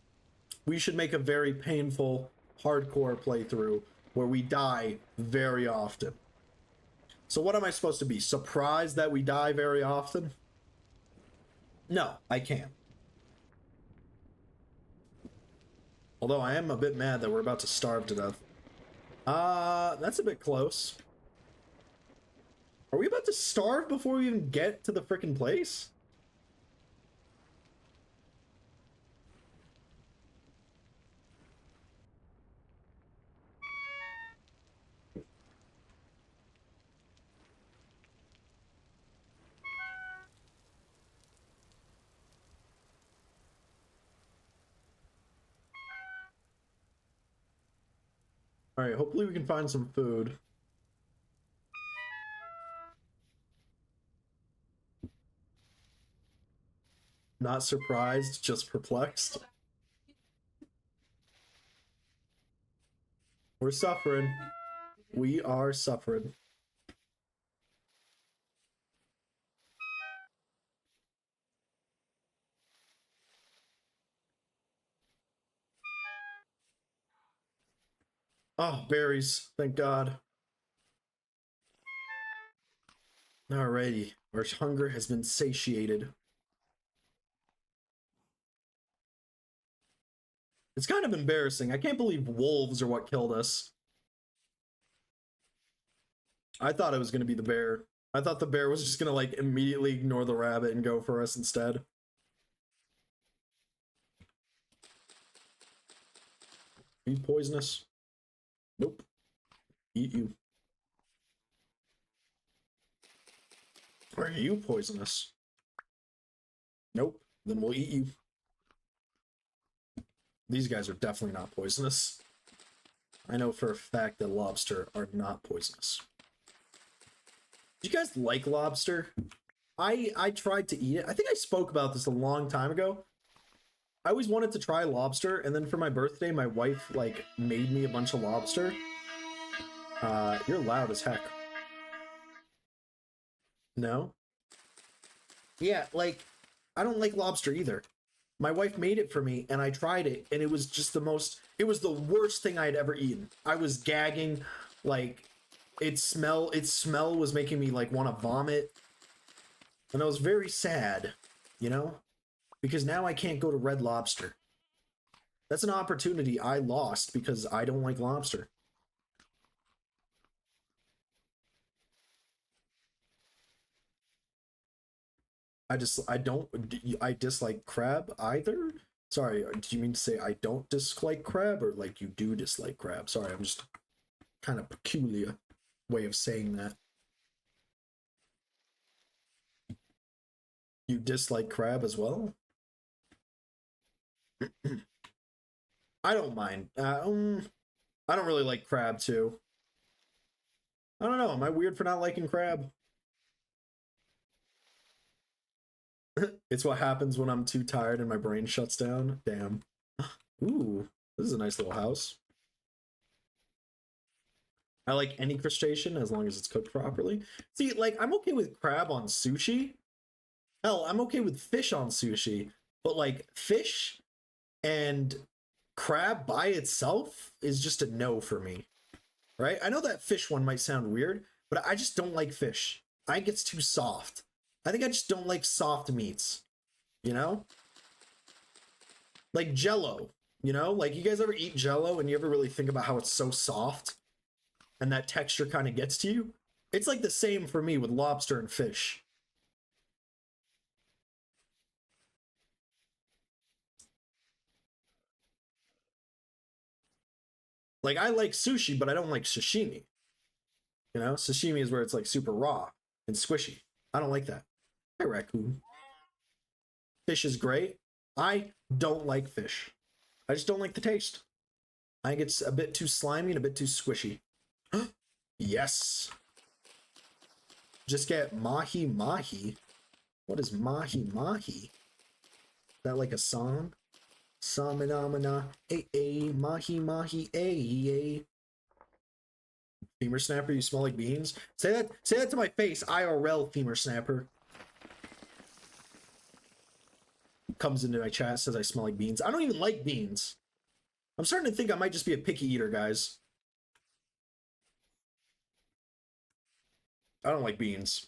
we should make a very painful, hardcore playthrough where we die very often. So what am I supposed to be? Surprised that we die very often? No, I can't. Although I am a bit mad that we're about to starve to death. That's a bit close. Are we about to starve before we even get to the frickin' place? Alright, hopefully we can find some food. Not surprised, just perplexed. We're suffering. We are suffering. Oh, berries. Thank God. Alrighty. Our hunger has been satiated. It's kind of embarrassing. I can't believe wolves are what killed us. I thought it was going to be the bear. I thought the bear was just going to, like, immediately ignore the rabbit and go for us instead. Eat poisonous. Nope. Eat you. Are you poisonous? Nope. Then we'll eat you. These guys are definitely not poisonous. I know for a fact that lobster are not poisonous. Do you guys like lobster? I tried to eat it. I think I spoke about this a long time ago. I always wanted to try lobster, and then for my birthday, my wife like made me a bunch of lobster. You're loud as heck. No? Yeah, like, I don't like lobster either. My wife made it for me, and I tried it, and it was just it was the worst thing I had ever eaten. I was gagging, like, its smell was making me, like, want to vomit. And I was very sad, you know? Because now I can't go to Red Lobster. That's an opportunity I lost because I don't like lobster. I dislike crab either. Sorry, do you mean to say I don't dislike crab or like you do dislike crab? Sorry, I'm just kind of peculiar way of saying that. You dislike crab as well? I don't mind. I don't really like crab too. I don't know. Am I weird for not liking crab? It's what happens when I'm too tired and my brain shuts down. Damn. Ooh, this is a nice little house. I like any crustacean as long as it's cooked properly. See, like, I'm okay with crab on sushi. Hell, I'm okay with fish on sushi. But, like, fish and crab by itself is just a no for me. Right? I know that fish one might sound weird, but I just don't like fish. I think it's too soft. I think I just don't like soft meats. You know? Like Jello. You know? Like, you guys ever eat Jello and you ever really think about how it's so soft? And that texture kind of gets to you? It's like the same for me with lobster and fish. Like, I like sushi, but I don't like sashimi. You know? Sashimi is where it's like super raw and squishy. I don't like that. Hey, raccoon. Fish is great. I don't like fish. I just don't like the taste. I think it's a bit too slimy and a bit too squishy. Yes. Just get mahi mahi. What is mahi mahi? Is that like a song? Samana, mahi mahi, a. Femur snapper, you smell like beans. Say that to my face, IRL femur snapper. Comes into my chat, says I smell like beans. I don't even like beans. I'm starting to think I might just be a picky eater, guys. I don't like beans.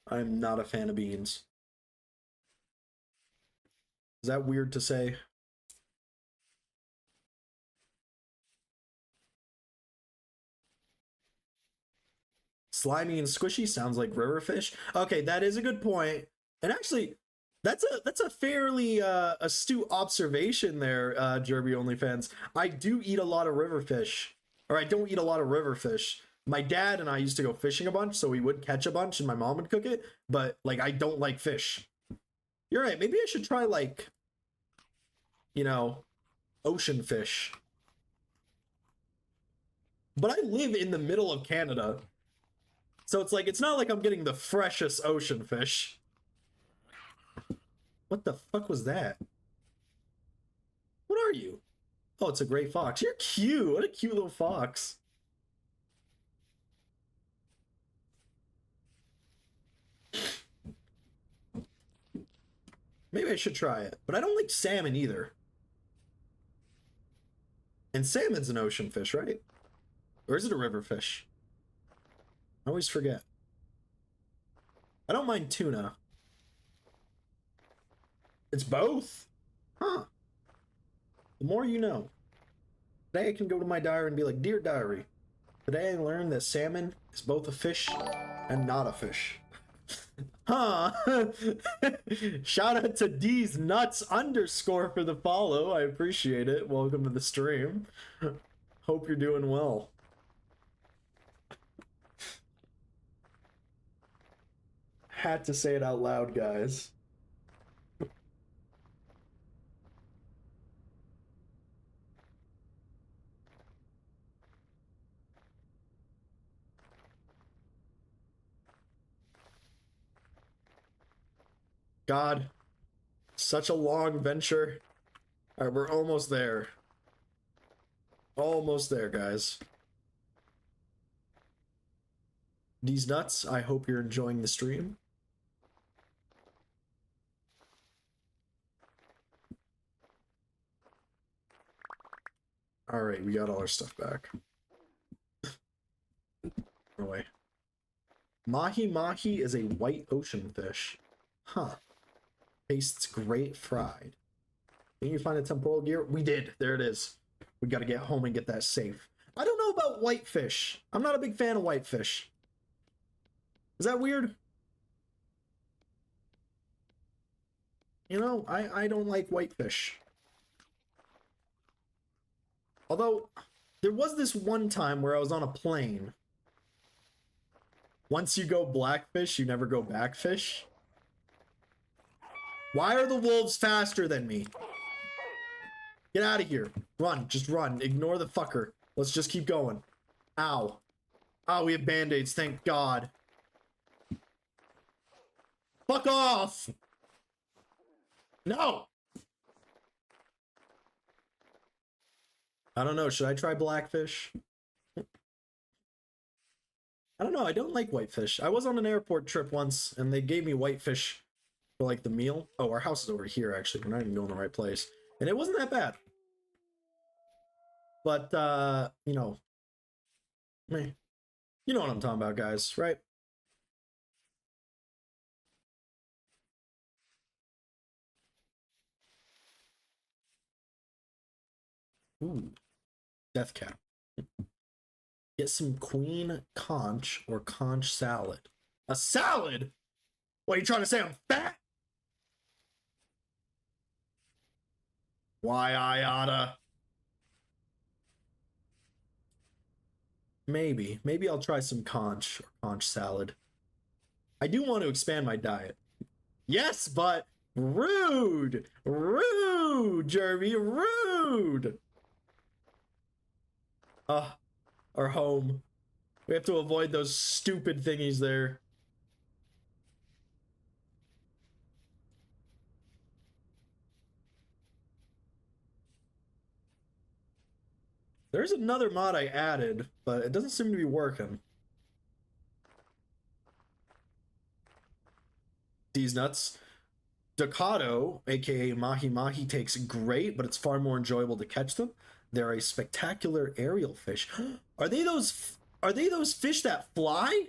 I'm not a fan of beans. Is that weird to say? Slimy and squishy sounds like river fish. Okay, that is a good point. And actually, that's a fairly astute observation there, Jerby OnlyFans. I do eat a lot of river fish. Or I don't eat a lot of river fish. My dad and I used to go fishing a bunch, so we would catch a bunch and my mom would cook it, but like I don't like fish. You're right, maybe I should try like, you know, ocean fish. But I live in the middle of Canada. So it's like, it's not like I'm getting the freshest ocean fish. What the fuck was that? What are you? Oh, it's a gray fox. You're cute. What a cute little fox. Maybe I should try it. But I don't like salmon either. And salmon's an ocean fish, right? Or is it a river fish? I always forget. I don't mind tuna. It's both? Huh. The more you know. Today I can go to my diary and be like, Dear Diary, today I learned that salmon is both a fish and not a fish. Huh. Shout out to D's nuts _ for the follow. I appreciate it. Welcome to the stream. Hope you're doing well. Had to say it out loud, guys. God, such a long venture. All right, we're almost there. Almost there, guys. These nuts, I hope you're enjoying the stream. All right, we got all our stuff back. No way. Mahi mahi is a white ocean fish. Huh. Tastes great fried. Can you find a temporal gear? We did. There it is. We got to get home and get that safe. I don't know about whitefish. I'm not a big fan of whitefish. Is that weird? You know, I don't like whitefish. Although, there was this one time where I was on a plane. Once you go blackfish, you never go backfish. Why are the wolves faster than me? Get out of here. Run. Just run. Ignore the fucker. Let's just keep going. Ow. Oh, we have band-aids. Thank God. Fuck off! No! I don't know. Should I try blackfish? I don't know. I don't like whitefish. I was on an airport trip once, and they gave me whitefish for, like, the meal. Oh, our house is over here, actually. We're not even going the right place. And it wasn't that bad. But, you know, meh. You know what I'm talking about, guys, right? Ooh, death cap. Get some queen conch or conch salad. A salad? What are you trying to say? I'm fat? Why I oughta? Maybe. Maybe I'll try some conch or conch salad. I do want to expand my diet. Yes, but rude! Rude, Jeremy, rude! Our home. We have to avoid those stupid thingies there. There's another mod I added, but it doesn't seem to be working. These nuts. Ducato, aka Mahi Mahi, takes great, but it's far more enjoyable to catch them. They're a spectacular aerial fish. Are they those fish that fly?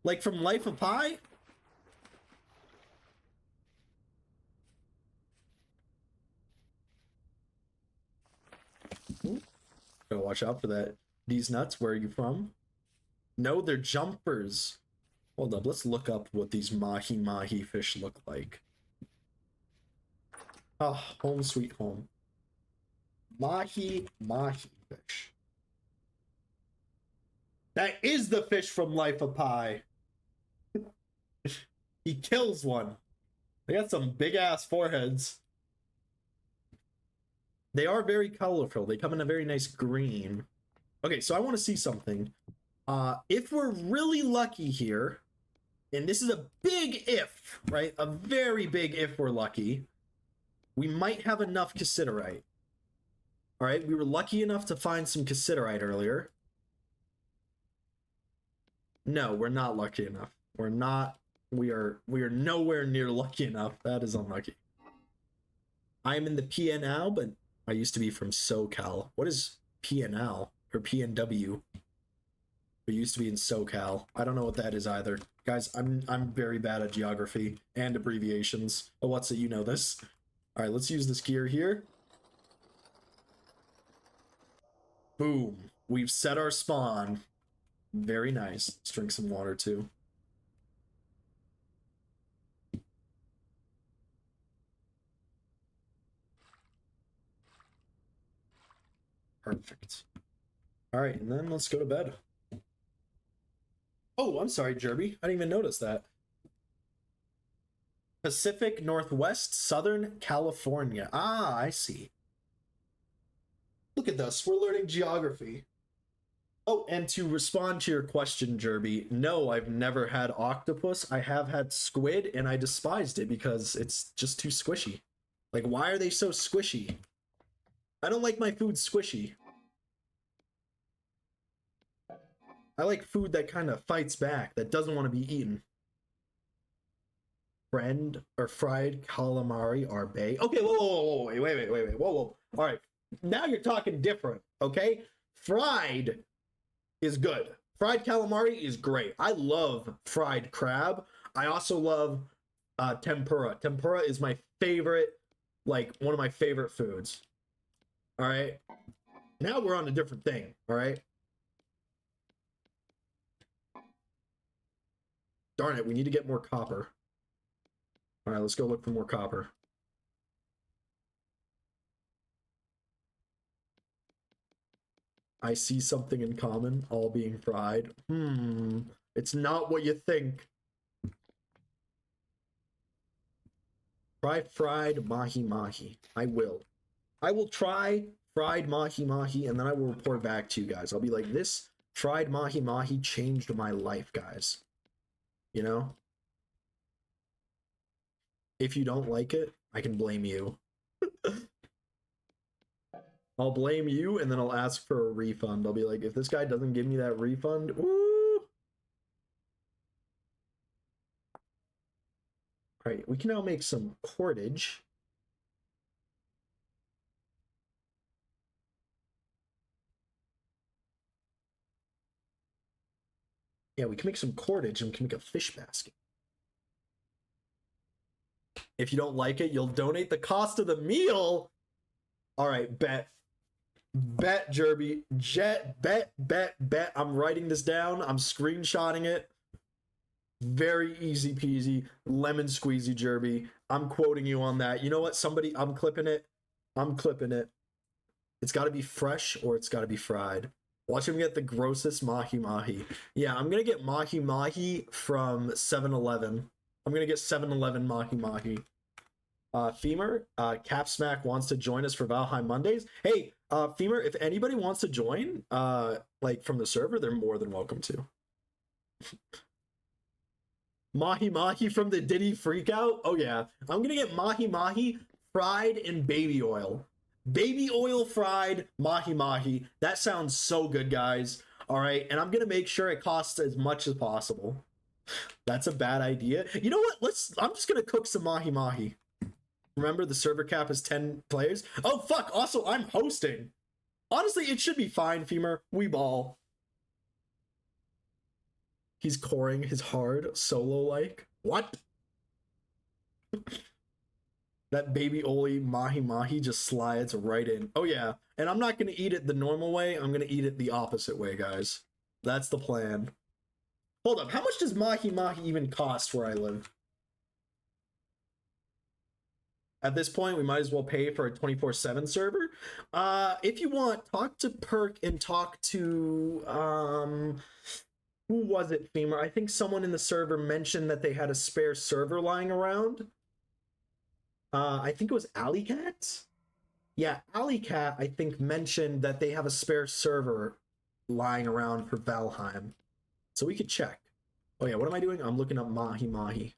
Like from Life of Pi? Ooh, gotta watch out for that. These nuts, where are you from? No, they're jumpers. Hold up, let's look up what these Mahi Mahi fish look like. Ah, home sweet home. Mahi Mahi fish. That is the fish from Life of Pi. He kills one. They got some big ass foreheads. They are very colorful. They come in a very nice green. Okay, so I want to see something. If we're really lucky here, and this is a big if, right? A very big if we're lucky, we might have enough cassiterite. All right, we were lucky enough to find some cassiterite earlier. No, we're not lucky enough. We're not. We are nowhere near lucky enough. That is unlucky. I'm in the PNL, but I used to be from SoCal. What is PNL or PNW? We used to be in SoCal. I don't know what that is either. Guys, I'm very bad at geography and abbreviations. Oh, what's it? You know this. All right, let's use this gear here. Boom. We've set our spawn. Very nice. Let's drink some water too. Perfect. All right, and then let's go to bed. Oh, I'm sorry, Jerby. I didn't even notice that. Pacific Northwest, Southern California. Ah, I see. Look at this. We're learning geography. Oh, and to respond to your question, Jerby, no, I've never had octopus. I have had squid, and I despised it because it's just too squishy. Like, why are they so squishy? I don't like my food squishy. I like food that kind of fights back, that doesn't want to be eaten. Friend or fried calamari are bay. Okay, whoa, wait, whoa. All right, now you're talking different, okay? Fried is good. Fried calamari is great. I love fried crab. I also love tempura. Tempura is my favorite, like one of my favorite foods. All right. Now we're on a different thing. All right. Darn it, we need to get more copper. All right, let's go look for more copper. I see something in common, all being fried. It's not what you think. Try fried mahi mahi. I will. I will try fried mahi mahi, and then I will report back to you guys. I'll be like, this fried mahi mahi changed my life, guys. You know? If you don't like it, I can blame you. I'll blame you, and then I'll ask for a refund. I'll be like, if this guy doesn't give me that refund, woo! All right, we can now make some cordage. Yeah, we can make some cordage and we can make a fish basket. If you don't like it, you'll donate the cost of the meal. All right, bet. Bet, Jerby. Bet. I'm writing this down. I'm screenshotting it. Very easy peasy. Lemon squeezy, Jerby. I'm quoting you on that. You know what? Somebody, I'm clipping it. I'm clipping it. It's got to be fresh or it's got to be fried. Watch him get the grossest mahi mahi. Yeah, I'm going to get mahi mahi from 7-Eleven. I'm going to get 7-Eleven mahi mahi. Femur, Cap Smack wants to join us for Valheim Mondays. Hey, Femur, if anybody wants to join, like from the server, they're more than welcome to. Mahi mahi from the Diddy Freakout? Oh yeah, I'm gonna get mahi mahi fried in baby oil. Baby oil fried mahi mahi. That sounds so good, guys. All right, and I'm gonna make sure it costs as much as possible. That's a bad idea. You know what? I'm just gonna cook some mahi mahi. Remember, the server cap is 10 players. Oh, fuck. Also, I'm hosting. Honestly, it should be fine, Femur. We ball. He's coring his hard solo-like. What? That baby Oli mahi mahi just slides right in. Oh, yeah. And I'm not going to eat it the normal way. I'm going to eat it the opposite way, guys. That's the plan. Hold up. How much does mahi mahi even cost where I live? At this point, we might as well pay for a 24/7 server. If you want, talk to Perk and talk to who was it, Femur? I think someone in the server mentioned that they had a spare server lying around. I think it was Alleycat. Yeah, Alleycat, I think, mentioned that they have a spare server lying around for Valheim. So we could check. Oh yeah, what am I doing? I'm looking up mahi mahi.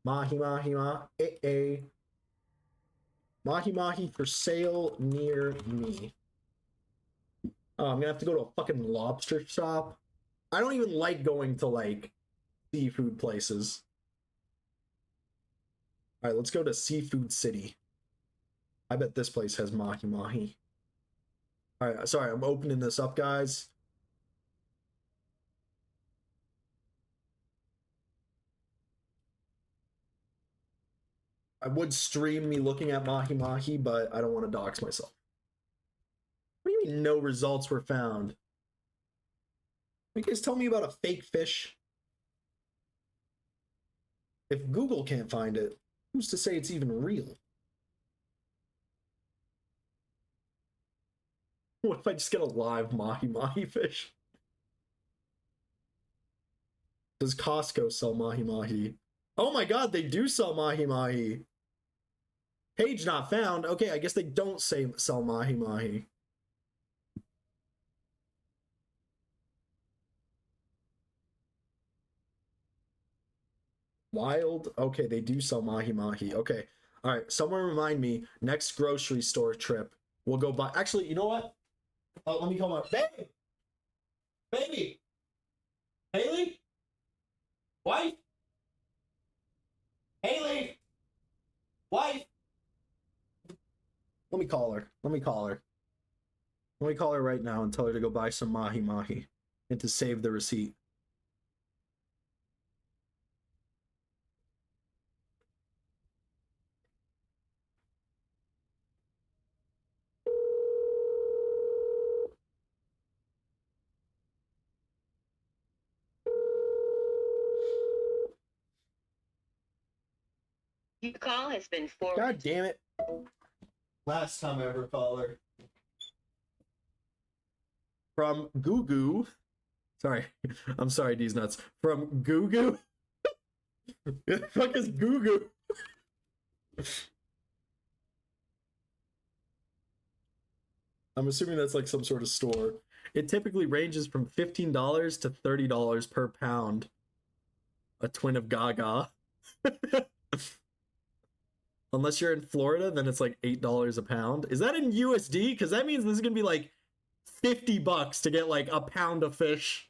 Mahi mahi ma. Mahi mahi for sale near me. Oh, I'm gonna have to go to a fucking lobster shop. I don't even like going to like seafood places. All right, let's go to Seafood City. I bet this place has mahi mahi. All right, sorry, I'm opening this up, guys. I would stream me looking at mahi mahi, but I don't want to dox myself. What do you mean no results were found? You guys tell me about a fake fish? If Google can't find it, who's to say it's even real? What if I just get a live mahi mahi fish? Does Costco sell mahi mahi? Oh my god, they do sell mahi mahi. Page not found. Okay, I guess they don't say sell mahi mahi. Wild. Okay, they do sell mahi mahi. Okay. All right. Someone remind me. Next grocery store trip, we'll go buy. Actually, you know what? Let me call my baby. Baby. Haley. Wife. Haley. Wife. Let me call her. Let me call her. Let me call her right now and tell her to go buy some mahi mahi and to save the receipt. Your call has been forwarded. God damn it. Last time I ever call her. From Goo Goo. Sorry. I'm sorry, these nuts. From Goo Goo. Who the fuck is Goo Goo? I'm assuming that's like some sort of store. It typically ranges from $15 to $30 per pound. A twin of Gaga. Unless you're in Florida, then it's like $8 a pound. Is that in USD? Because that means this is gonna be like $50 to get like a pound of fish.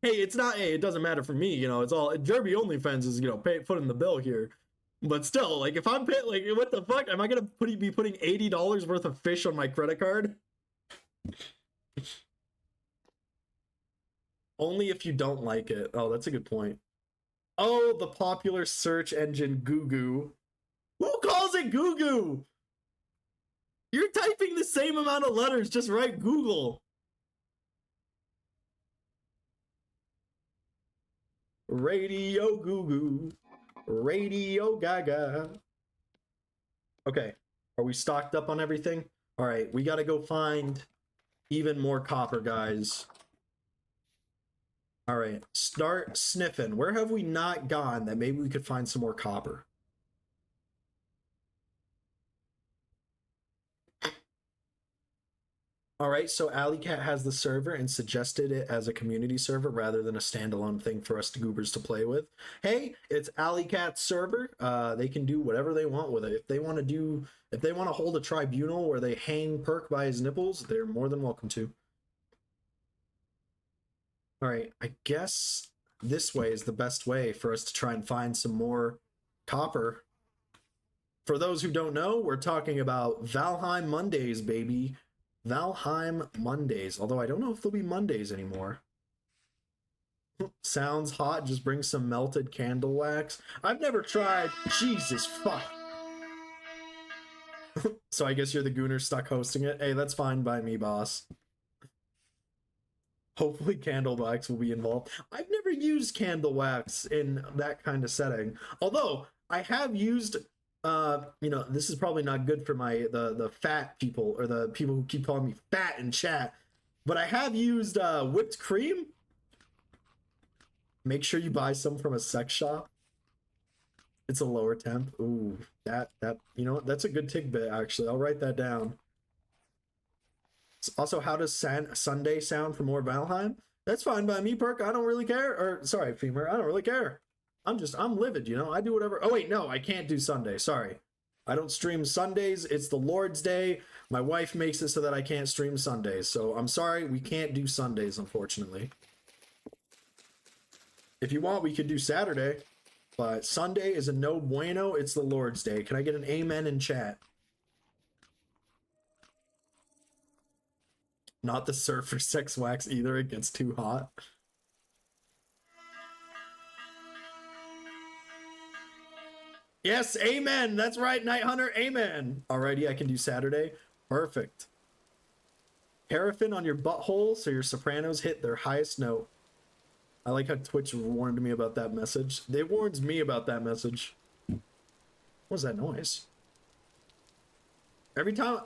Hey, it's not. Hey, it doesn't matter for me. You know, it's all Derby OnlyFans is footing the bill here. But still, like if I'm paying, like what the fuck? Am I gonna be putting $80 worth of fish on my credit card? Only if you don't like it. Oh, that's a good point. Oh, the popular search engine Google. Who calls it Google? You're typing the same amount of letters, just write Google. Radio Google. Radio Gaga. Okay, are we stocked up on everything? All right, we gotta go find even more copper, guys. All right, start sniffing. Where have we not gone that maybe we could find some more copper? All right, so AlleyCat has the server and suggested it as a community server rather than a standalone thing for us goobers to play with. Hey, it's AlleyCat's server. They can do whatever they want with it. If they want to hold a tribunal where they hang Perk by his nipples, they're more than welcome to. All right, I guess this way is the best way for us to try and find some more copper. For those who don't know, we're talking about Valheim Mondays, baby. Valheim Mondays. Although I don't know if they'll be Mondays anymore. Sounds hot. Just bring some melted candle wax. I've never tried. Jesus fuck. So I guess you're the gooner stuck hosting it. Hey, that's fine by me, boss. Hopefully candle wax will be involved. I've never used candle wax in that kind of setting. Although I have used this is probably not good for the fat people or the people who keep calling me fat in chat, but I have used whipped cream. Make sure you buy some from a sex shop. It's a lower temp. Ooh, that that's a good tidbit actually. I'll write that down. Also, how does Sunday sound for more Valheim? That's fine by me, Perk. I don't really care. Or sorry, Femur, I don't really care. I'm livid, I do whatever. Oh wait, no, I can't do Sunday. Sorry. I don't stream Sundays. It's the Lord's Day. My wife makes it so that I can't stream Sundays. So I'm sorry, we can't do Sundays, unfortunately. If you want, we could do Saturday. But Sunday is a no bueno. It's the Lord's Day. Can I get an amen in chat? Not the surfer sex wax either. It gets too hot. Yes, amen. That's right, Night Hunter. Amen. Alrighty, I can do Saturday. Perfect. Paraffin on your butthole so your sopranos hit their highest note. I like how Twitch warned me about that message. They warned me about that message. What was that noise? Every time...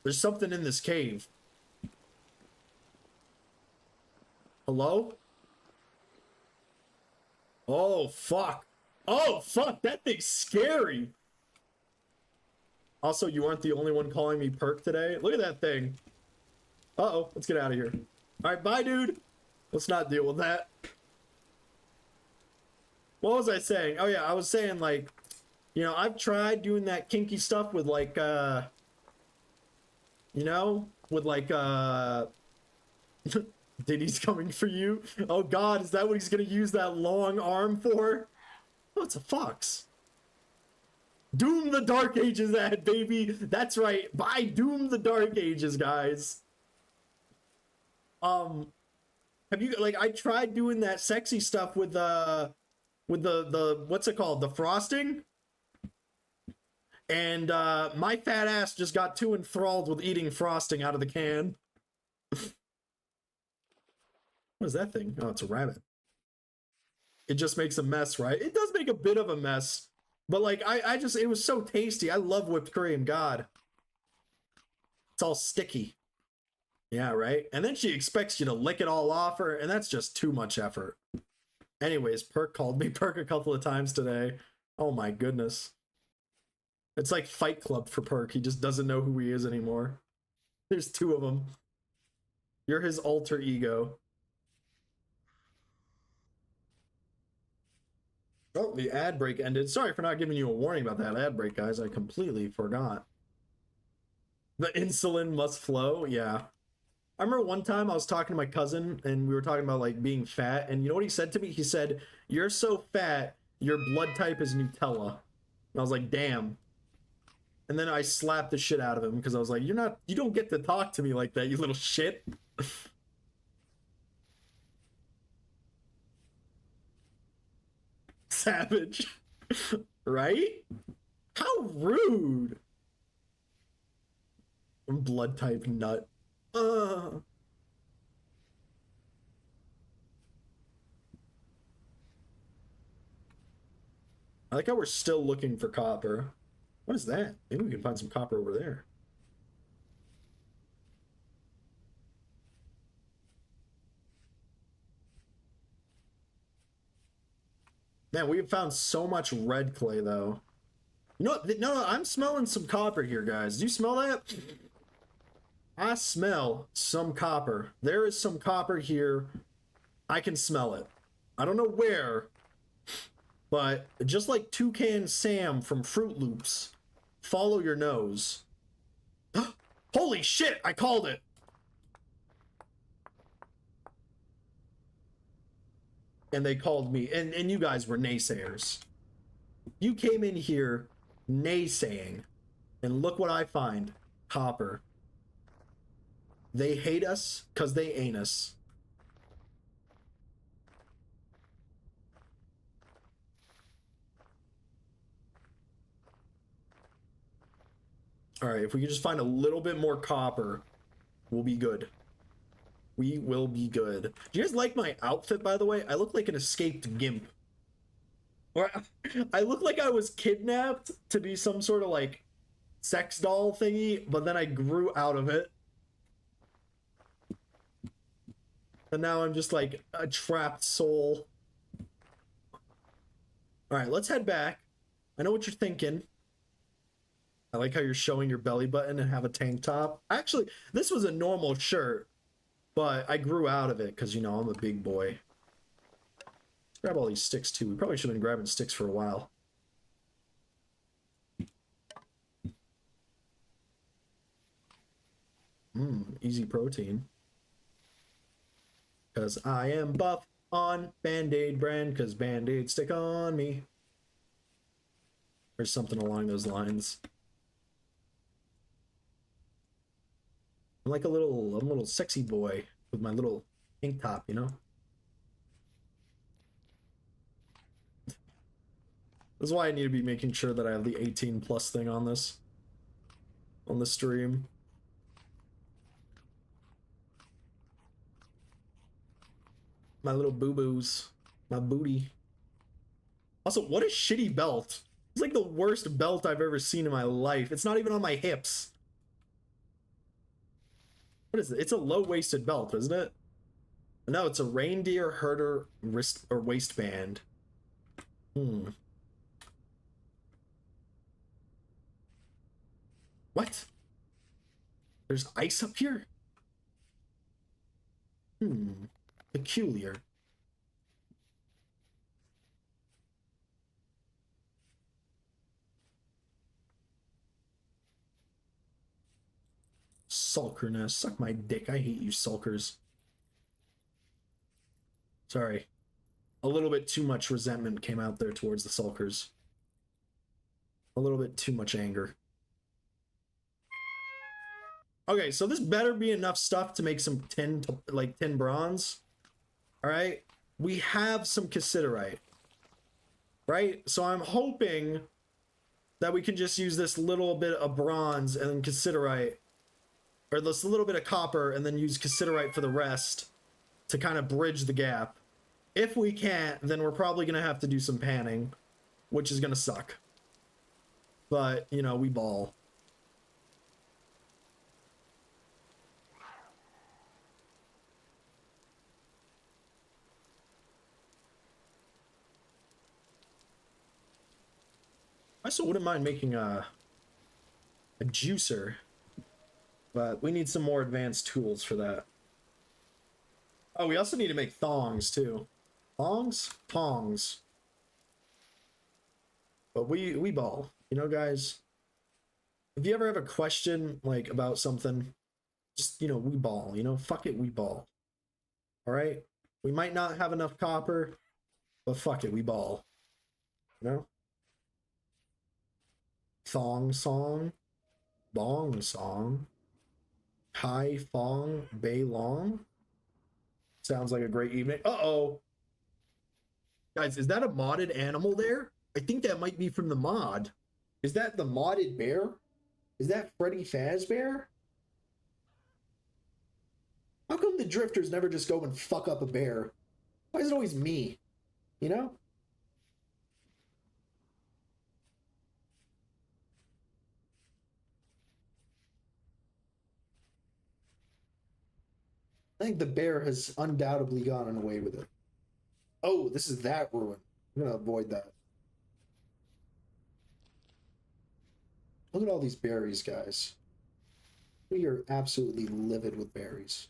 There's something in this cave. Hello? Oh, fuck. Oh, fuck. That thing's scary. Also, you aren't the only one calling me perk today. Look at that thing. Uh-oh. Let's get out of here. All right, bye, dude. Let's not deal with that. What was I saying? Oh, yeah, I was saying, like, you know, I've tried doing that kinky stuff with, like, you know, with, like, Diddy's coming for you. Oh, God, is that what he's gonna use that long arm for? Oh, it's a fox. Doom the Dark Ages ad, baby. That's right. Buy Doom the Dark Ages, guys. Have you, like, I tried doing that sexy stuff with the what's it called? The frosting? And my fat ass just got too enthralled with eating frosting out of the can. What is that thing? Oh, it's a rabbit. It just makes a mess, right? It does make a bit of a mess. But like, I just, it was so tasty. I love whipped cream, God. It's all sticky. Yeah, right? And then she expects you to lick it all off her, and that's just too much effort. Anyways, Perk called me Perk a couple of times today. Oh my goodness. It's like Fight Club for Perk. He just doesn't know who he is anymore. There's two of them. You're his alter ego. Oh, the ad break ended. Sorry for not giving you a warning about that ad break, guys. I completely forgot. The insulin must flow. Yeah. I remember one time I was talking to my cousin and we were talking about like being fat. And you know what he said to me? He said, "You're so fat, your blood type is Nutella." And I was like, damn. And then I slapped the shit out of him because I was like, you don't get to talk to me like that, you little shit. Savage. Right? How rude. Blood type nut. I like how we're still looking for copper. What is that? Maybe we can find some copper over there. Man, we have found so much red clay, though. You know what? No, I'm smelling some copper here, guys. Do you smell that? I smell some copper. There is some copper here. I can smell it. I don't know where, but just like Toucan Sam from Fruit Loops, follow your nose. Holy shit, I called it. And they called me, and you guys were naysayers. You came in here naysaying, and look what I find. Copper. They hate us because they ain't us. All right, if we could just find a little bit more copper, we'll be good. We will be good. Do you guys like my outfit, by the way? I look like an escaped gimp. Or I look like I was kidnapped to be some sort of like sex doll thingy, but then I grew out of it. And now I'm just like a trapped soul. All right, let's head back. I know what you're thinking. I like how you're showing your belly button and have a tank top. Actually, this was a normal shirt, but I grew out of it because, you know, I'm a big boy. Let's grab all these sticks, too. We probably should have been grabbing sticks for a while. Easy protein. Because I am buff on Band-Aid brand, because Band-Aids stick on me. Or something along those lines. I'm like I'm a little sexy boy with my little tank top, you know? This is why I need to be making sure that I have the 18 plus thing on this. On the stream. My little boo-boos. My booty. Also, what a shitty belt. It's like the worst belt I've ever seen in my life. It's not even on my hips. What is it? It's a low-waisted belt, isn't it? No, it's a reindeer herder wrist or waistband. Hmm. What? There's ice up here? Hmm. Peculiar. Sulkerness. Suck my dick. I hate you sulkers. Sorry. A little bit too much resentment came out there towards the sulkers. A little bit too much anger. Okay, so this better be enough stuff to make some tin, like 10 bronze. All right, we have some cassiterite, right? So I'm hoping that we can just use this little bit of bronze and then cassiterite, or this little bit of copper and then use cassiterite for the rest to kind of bridge the gap. If we can't, then we're probably gonna have to do some panning, which is gonna suck. But, you know, we ball. I also wouldn't mind making a juicer, but we need some more advanced tools for that. Oh, we also need to make thongs too. Thongs? Tongs. But we ball. You know, guys, if you ever have a question like about something, just, you know, we ball, you know, fuck it, we ball. All right? We might not have enough copper, but fuck it, we ball. You know? Thong song, bong song, Kai Fong Bei Long. Sounds like a great evening. Uh-oh. Guys, is that a modded animal there? I think that might be from the mod. Is that the modded bear? Is that Freddy Fazbear? How come the drifters never just go and fuck up a bear? Why is it always me? You know? I think the bear has undoubtedly gotten away with it. Oh, this is that ruin. I'm gonna avoid that. Look at all these berries, guys. We are absolutely livid with berries.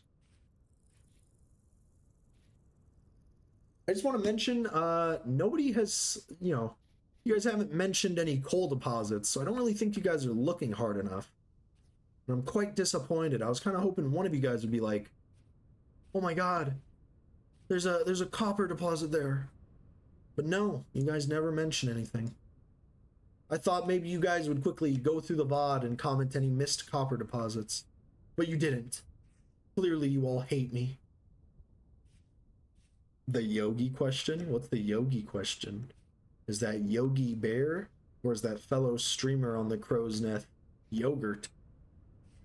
I just want to mention, nobody has, you know, you guys haven't mentioned any coal deposits, so I don't really think you guys are looking hard enough. And I'm quite disappointed. I was kind of hoping one of you guys would be like, "Oh my god, there's a copper deposit there." But no, you guys never mention anything. I thought maybe you guys would quickly go through the VOD and comment any missed copper deposits. But you didn't. Clearly you all hate me. The Yogi question? What's the Yogi question? Is that Yogi Bear? Or is that fellow streamer on the Crow's Nest, Yogurt?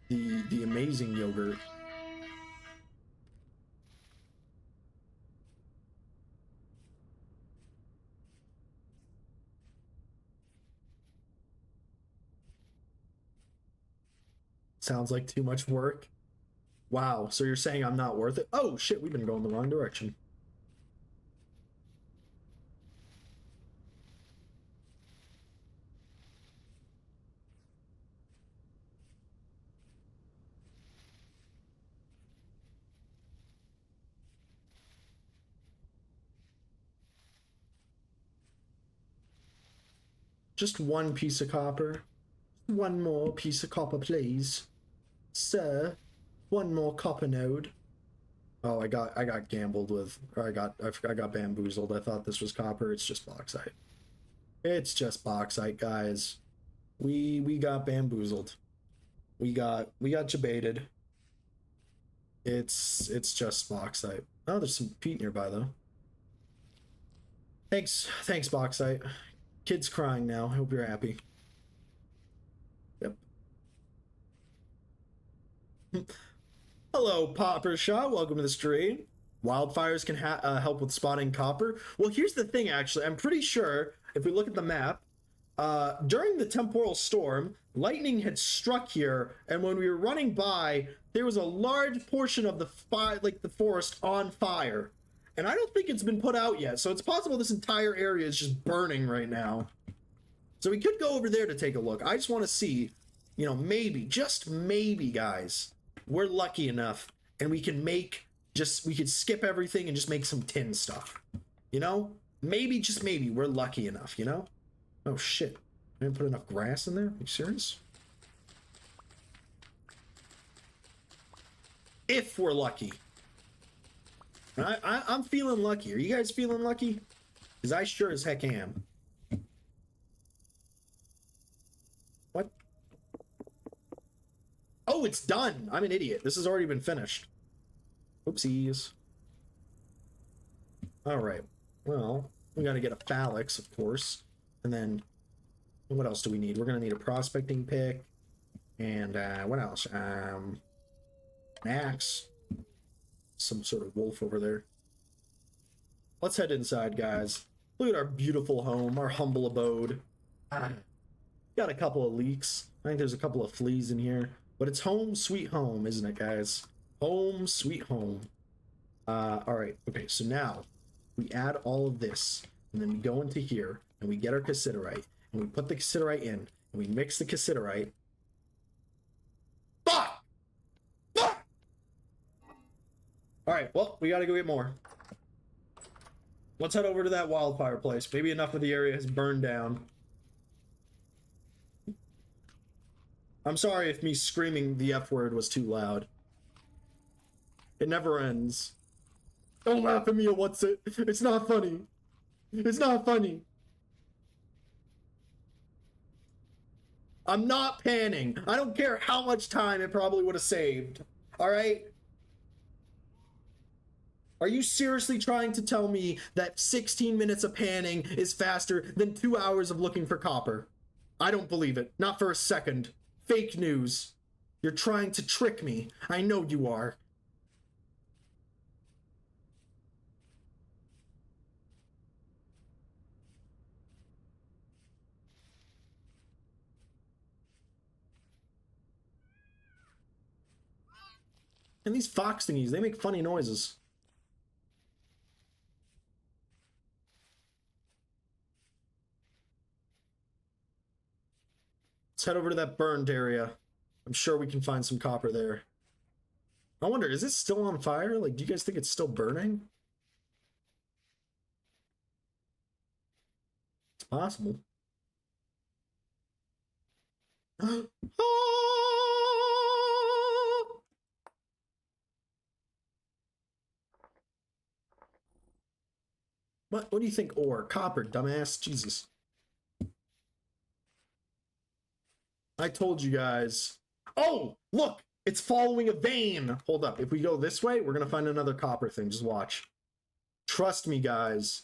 The amazing yogurt. Sounds like too much work. Wow, so you're saying I'm not worth it? Oh shit, we've been going the wrong direction. Just one piece of copper. One more piece of copper, please. Sir, one more copper node. Oh, I got gambled with, or I got bamboozled. I thought this was copper. It's just bauxite. It's just bauxite, guys. We got bamboozled. We got jebaited. It's just bauxite. Oh, there's some peat nearby though. Thanks, bauxite. Kid's crying now. I hope you're happy. Yep. Hello, Popper Shot. Welcome to the stream. Wildfires can help with spotting copper. Well, here's the thing, actually. I'm pretty sure, if we look at the map, during the temporal storm, lightning had struck here, and when we were running by, there was a large portion of the forest on fire. And I don't think it's been put out yet, so it's possible this entire area is just burning right now. So we could go over there to take a look. I just want to see, you know, maybe, just maybe, guys, we're lucky enough and we can make we could skip everything and just make some tin stuff. You know? Maybe, just maybe, we're lucky enough, you know? Oh, shit. I didn't put enough grass in there? Are you serious? If we're lucky. I'm feeling lucky. Are you guys feeling lucky? Because I sure as heck am. What? Oh, it's done. I'm an idiot. This has already been finished. Oopsies. All right. Well, we got to get a phalanx, of course. And then, what else do we need? We're going to need a prospecting pick. And what else? An axe. Some sort of wolf over there. Let's head inside, guys. Look at our beautiful home, our humble abode. Got a couple of leaks. I think there's a couple of fleas in here. But it's home sweet home, isn't it, guys? Home sweet home. All right. Okay, so now we add all of this. And then we go into here. And we get our cassiterite. And we put the cassiterite in. And we mix the cassiterite. Fuck! Fuck! All right, well, we gotta go get more. Let's head over to that wildfire place. Maybe enough of the area has burned down. I'm sorry if me screaming the F word was too loud. It never ends. Don't laugh at me at what's it. It's not funny. It's not funny. I'm not panning. I don't care how much time it probably would have saved. All right? Are you seriously trying to tell me that 16 minutes of panning is faster than 2 hours of looking for copper? I don't believe it. Not for a second. Fake news. You're trying to trick me. I know you are. And these fox thingies, they make funny noises. Let's head over to that burned area. I'm sure we can find some copper there. I wonder, is this still on fire? Like, do you guys think it's still burning? It's possible. What do you think? Ore, copper, dumbass. Jesus. I told you guys. Oh, look, it's following a vein. Hold up. If we go this way, we're going to find another copper thing. Just watch. Trust me, guys.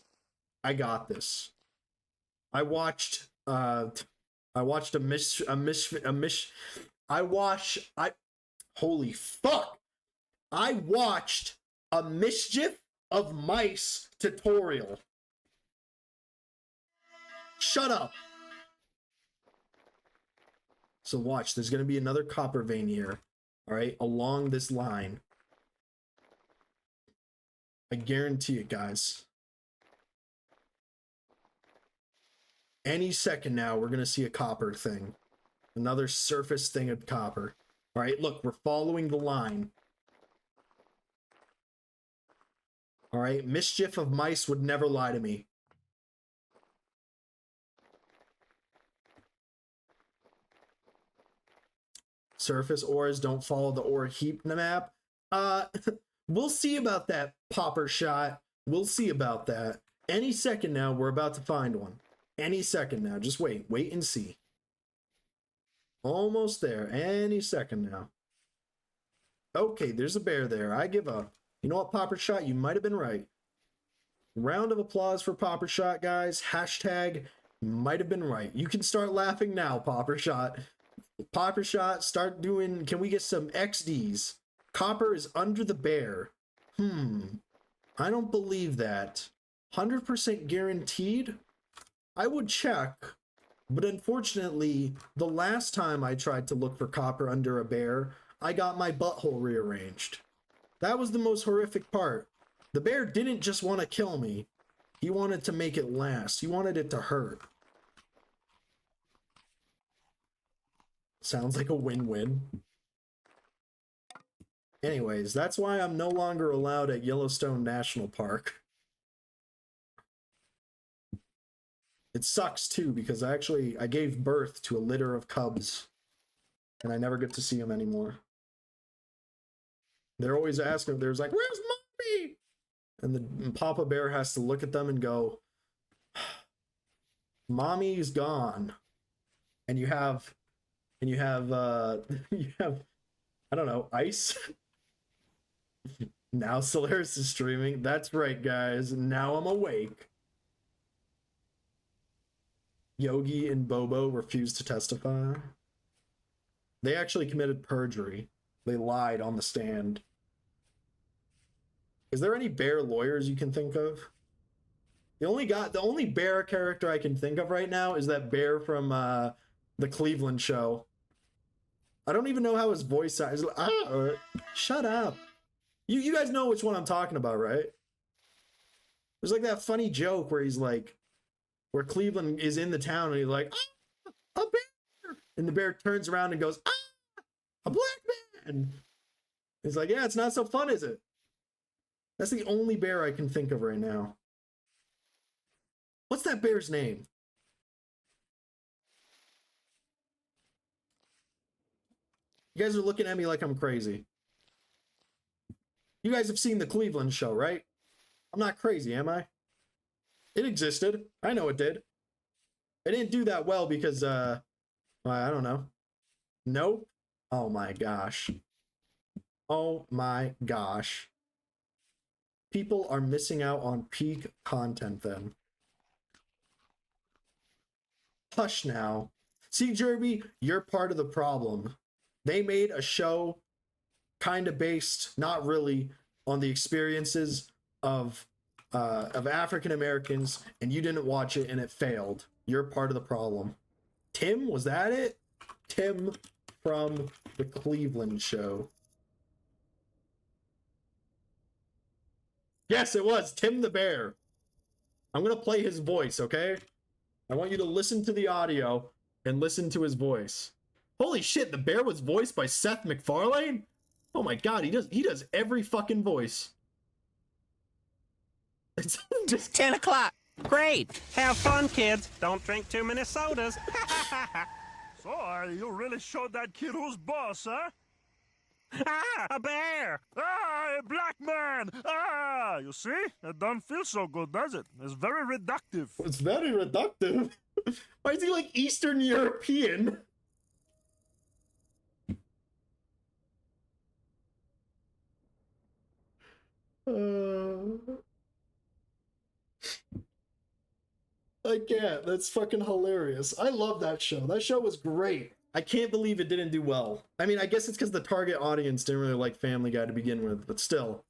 I got this. I watched holy fuck. I watched a mischief of mice tutorial. Shut up. So watch, there's going to be another copper vein here, all right, along this line. I guarantee it, guys. Any second now, we're going to see a copper thing. Another surface thing of copper. All right, look, we're following the line. All right, mischief of mice would never lie to me. Surface ores don't follow the ore heap map. We'll see about that, popper shot. We'll see about that. Any second now, we're about to find one. Any second now. Just wait and see. Almost there. Any second now. Okay, there's a bear there. I give up. You know what, popper shot? You might have been right. Round of applause for popper shot, guys. Hashtag might have been right. You can start laughing now, popper shot. Popper shot, start doing, can we get some XDs? Copper is under the bear. I don't believe that. 100% guaranteed? I would check, but unfortunately, the last time I tried to look for copper under a bear, I got my butthole rearranged. That was the most horrific part. The bear didn't just want to kill me. He wanted to make it last. He wanted it to hurt. Sounds like a win-win. Anyways, that's why I'm no longer allowed at Yellowstone National Park. It sucks too, because I gave birth to a litter of cubs, and I never get to see them anymore. They're always asking, there's like, where's mommy? And Papa Bear has to look at them and go, mommy's gone. And you have, you have, I don't know, ice. Now Solaris is streaming. That's right, guys. Now I'm awake. Yogi and Bobo refused to testify. They actually committed perjury. They lied on the stand. Is there any bear lawyers you can think of? The only bear character I can think of right now is that bear from the Cleveland show. I don't even know how his voice sounds. Shut up. You guys know which one I'm talking about, right? There's like that funny joke where he's like, where Cleveland is in the town and he's like, ah, a bear! And the bear turns around and goes, ah, a black man! He's like, yeah, it's not so fun, is it? That's the only bear I can think of right now. What's that bear's name? You guys are looking at me like I'm crazy. You guys have seen the Cleveland show, right? I'm not crazy, am I? It existed. I know it did. It didn't do that well because, well, I don't know. Nope. Oh my gosh. Oh my gosh. People are missing out on peak content then. Hush now. See, Jerby, you're part of the problem. They made a show kind of based, not really, on the experiences of African Americans, and you didn't watch it and it failed. You're part of the problem. Tim, was that it? Tim from the Cleveland show. Yes, it was Tim the Bear. I'm gonna play his voice, okay? I want you to listen to the audio and listen to his voice. Holy shit, the bear was voiced by Seth MacFarlane? Oh my god, he does every fucking voice. It's just 10 o'clock. Great. Have fun, kids. Don't drink too many sodas. So, you really showed that kid who's boss, huh? Ah, a bear. Ah, a black man! Ah, you see? It doesn't feel so good, does it? It's very reductive. It's very reductive. Why is he like Eastern European? I can't. That's fucking hilarious. I love that show. That show was great. I can't believe it didn't do well. I mean, I guess it's because the target audience didn't really like Family Guy to begin with, but still.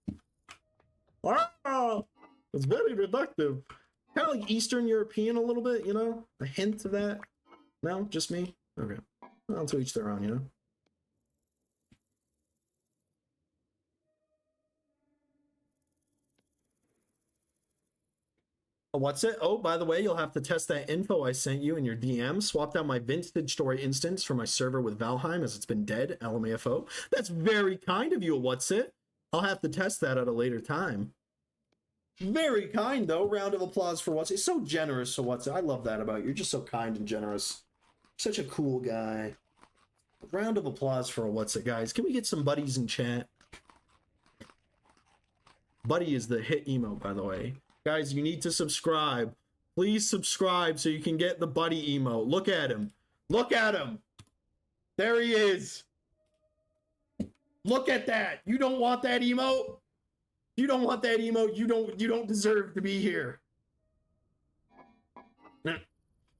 Ah, it's very reductive. Kind of like Eastern European a little bit, you know? A hint of that. No? Just me? Okay. Well, to each their own, you know? What's it? Oh, by the way, you'll have to test that info I sent you in your DM. Swapped out my vintage story instance for my server with Valheim as it's been dead, LMAFO. That's very kind of you, what's it? I'll have to test that at a later time. Very kind, though. Round of applause for what's it. So generous for what's it. I love that about you. You're just so kind and generous. Such a cool guy. Round of applause for what's it, guys. Can we get some buddies in chat? Buddy is the hit emote, by the way. Guys, you need to subscribe. Please subscribe so you can get the buddy emote. Look at him. Look at him. There he is. Look at that. You don't want that emote? You don't want that emote. You don't deserve to be here.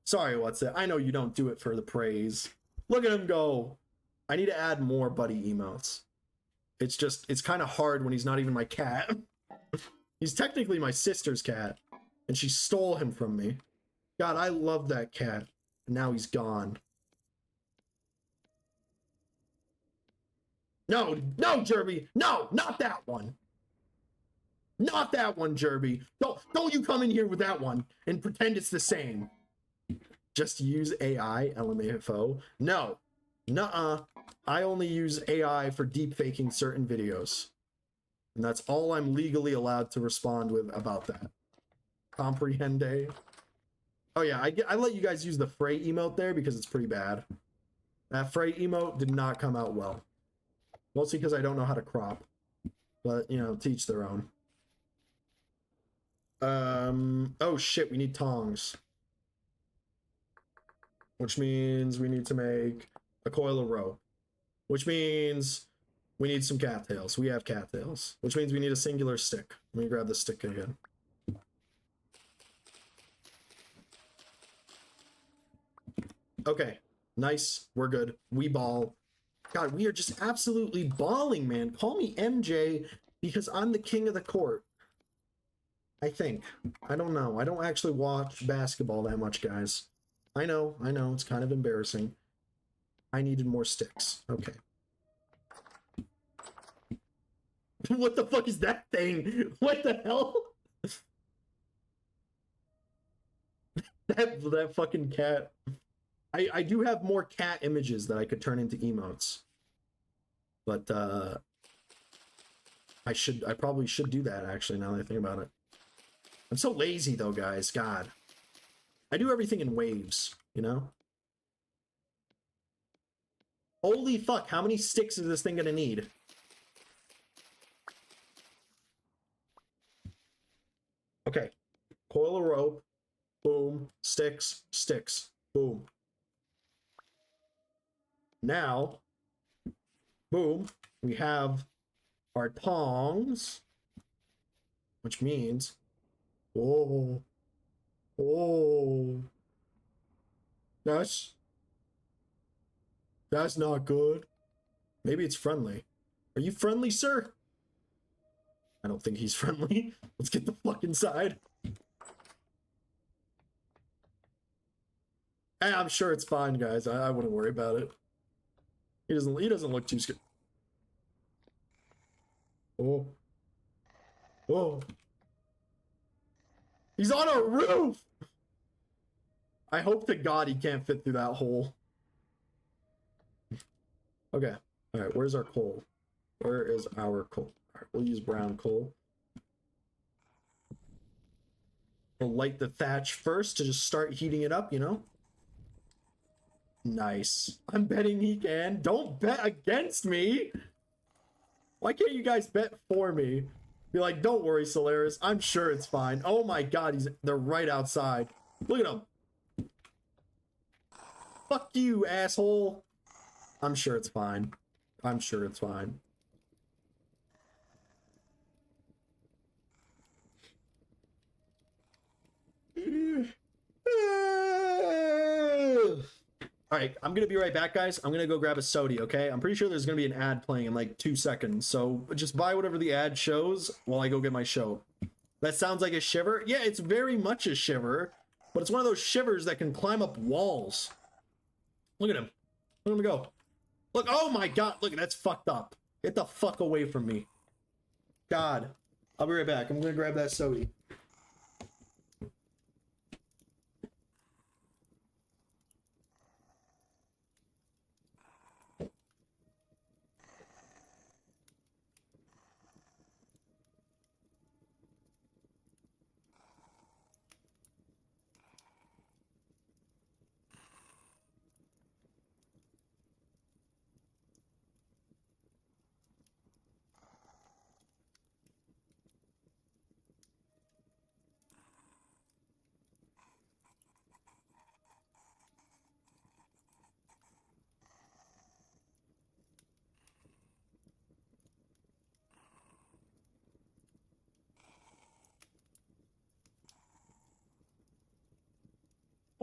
Sorry, what's it? I know you don't do it for the praise. Look at him go. I need to add more buddy emotes. It's kind of hard when he's not even my cat. He's technically my sister's cat, and she stole him from me. God, I love that cat. And now he's gone. No, no, Jerby. No, not that one. Not that one, Jerby. Don't you come in here with that one and pretend it's the same. Just use AI, LMAFO. No. Nuh-uh. I only use AI for deep faking certain videos. And that's all I'm legally allowed to respond with about that. Comprehende. Oh yeah, I let you guys use the Frey emote there because it's pretty bad. That Frey emote did not come out well. Mostly because I don't know how to crop. But, you know, teach their own. Oh shit, we need tongs. Which means we need to make a coil of rope. Which means we need some cattails. We have cattails. Which means we need a singular stick. Let me grab the stick again. Okay, nice. We're good. We ball. God, we are just absolutely balling, man. Call me MJ because I'm the king of the court. I think. I don't know. I don't actually watch basketball that much, guys. I know. It's kind of embarrassing. I needed more sticks. Okay. What the fuck is that thing? What the hell? that fucking cat. I do have more cat images that I could turn into emotes. But I probably should do that actually now that I think about it. I'm so lazy though, guys. God. I do everything in waves, you know? Holy fuck, how many sticks is this thing gonna need? Okay. Coil of rope. Boom. Sticks. Sticks. Boom. Now, boom, we have our tongs, which means, oh, that's not good. Maybe it's friendly. Are you friendly, sir? I don't think he's friendly. Let's get the fuck inside. I'm sure it's fine, guys. I wouldn't worry about it. He doesn't look too scared. Oh. He's on a roof! I hope to God he can't fit through that hole. Okay. Alright, where's our coal? Where is our coal? Alright, we'll use brown coal. We'll light the thatch first to just start heating it up, you know? Nice. I'm betting he can. Don't bet against me! Why can't you guys bet for me? Be like, don't worry, Solaris. I'm sure it's fine. Oh my god, they're right outside. Look at them. Fuck you, asshole. I'm sure it's fine. I'm sure it's fine. Alright, I'm gonna be right back, guys. I'm gonna go grab a sody, okay? I'm pretty sure there's gonna be an ad playing in like 2 seconds, so just buy whatever the ad shows while I go get my show. That sounds like a shiver? Yeah, it's very much a shiver, but it's one of those shivers that can climb up walls. Look at him. Look at him go. Look, oh my god, look, that's fucked up. Get the fuck away from me. God. I'll be right back. I'm gonna grab that sody.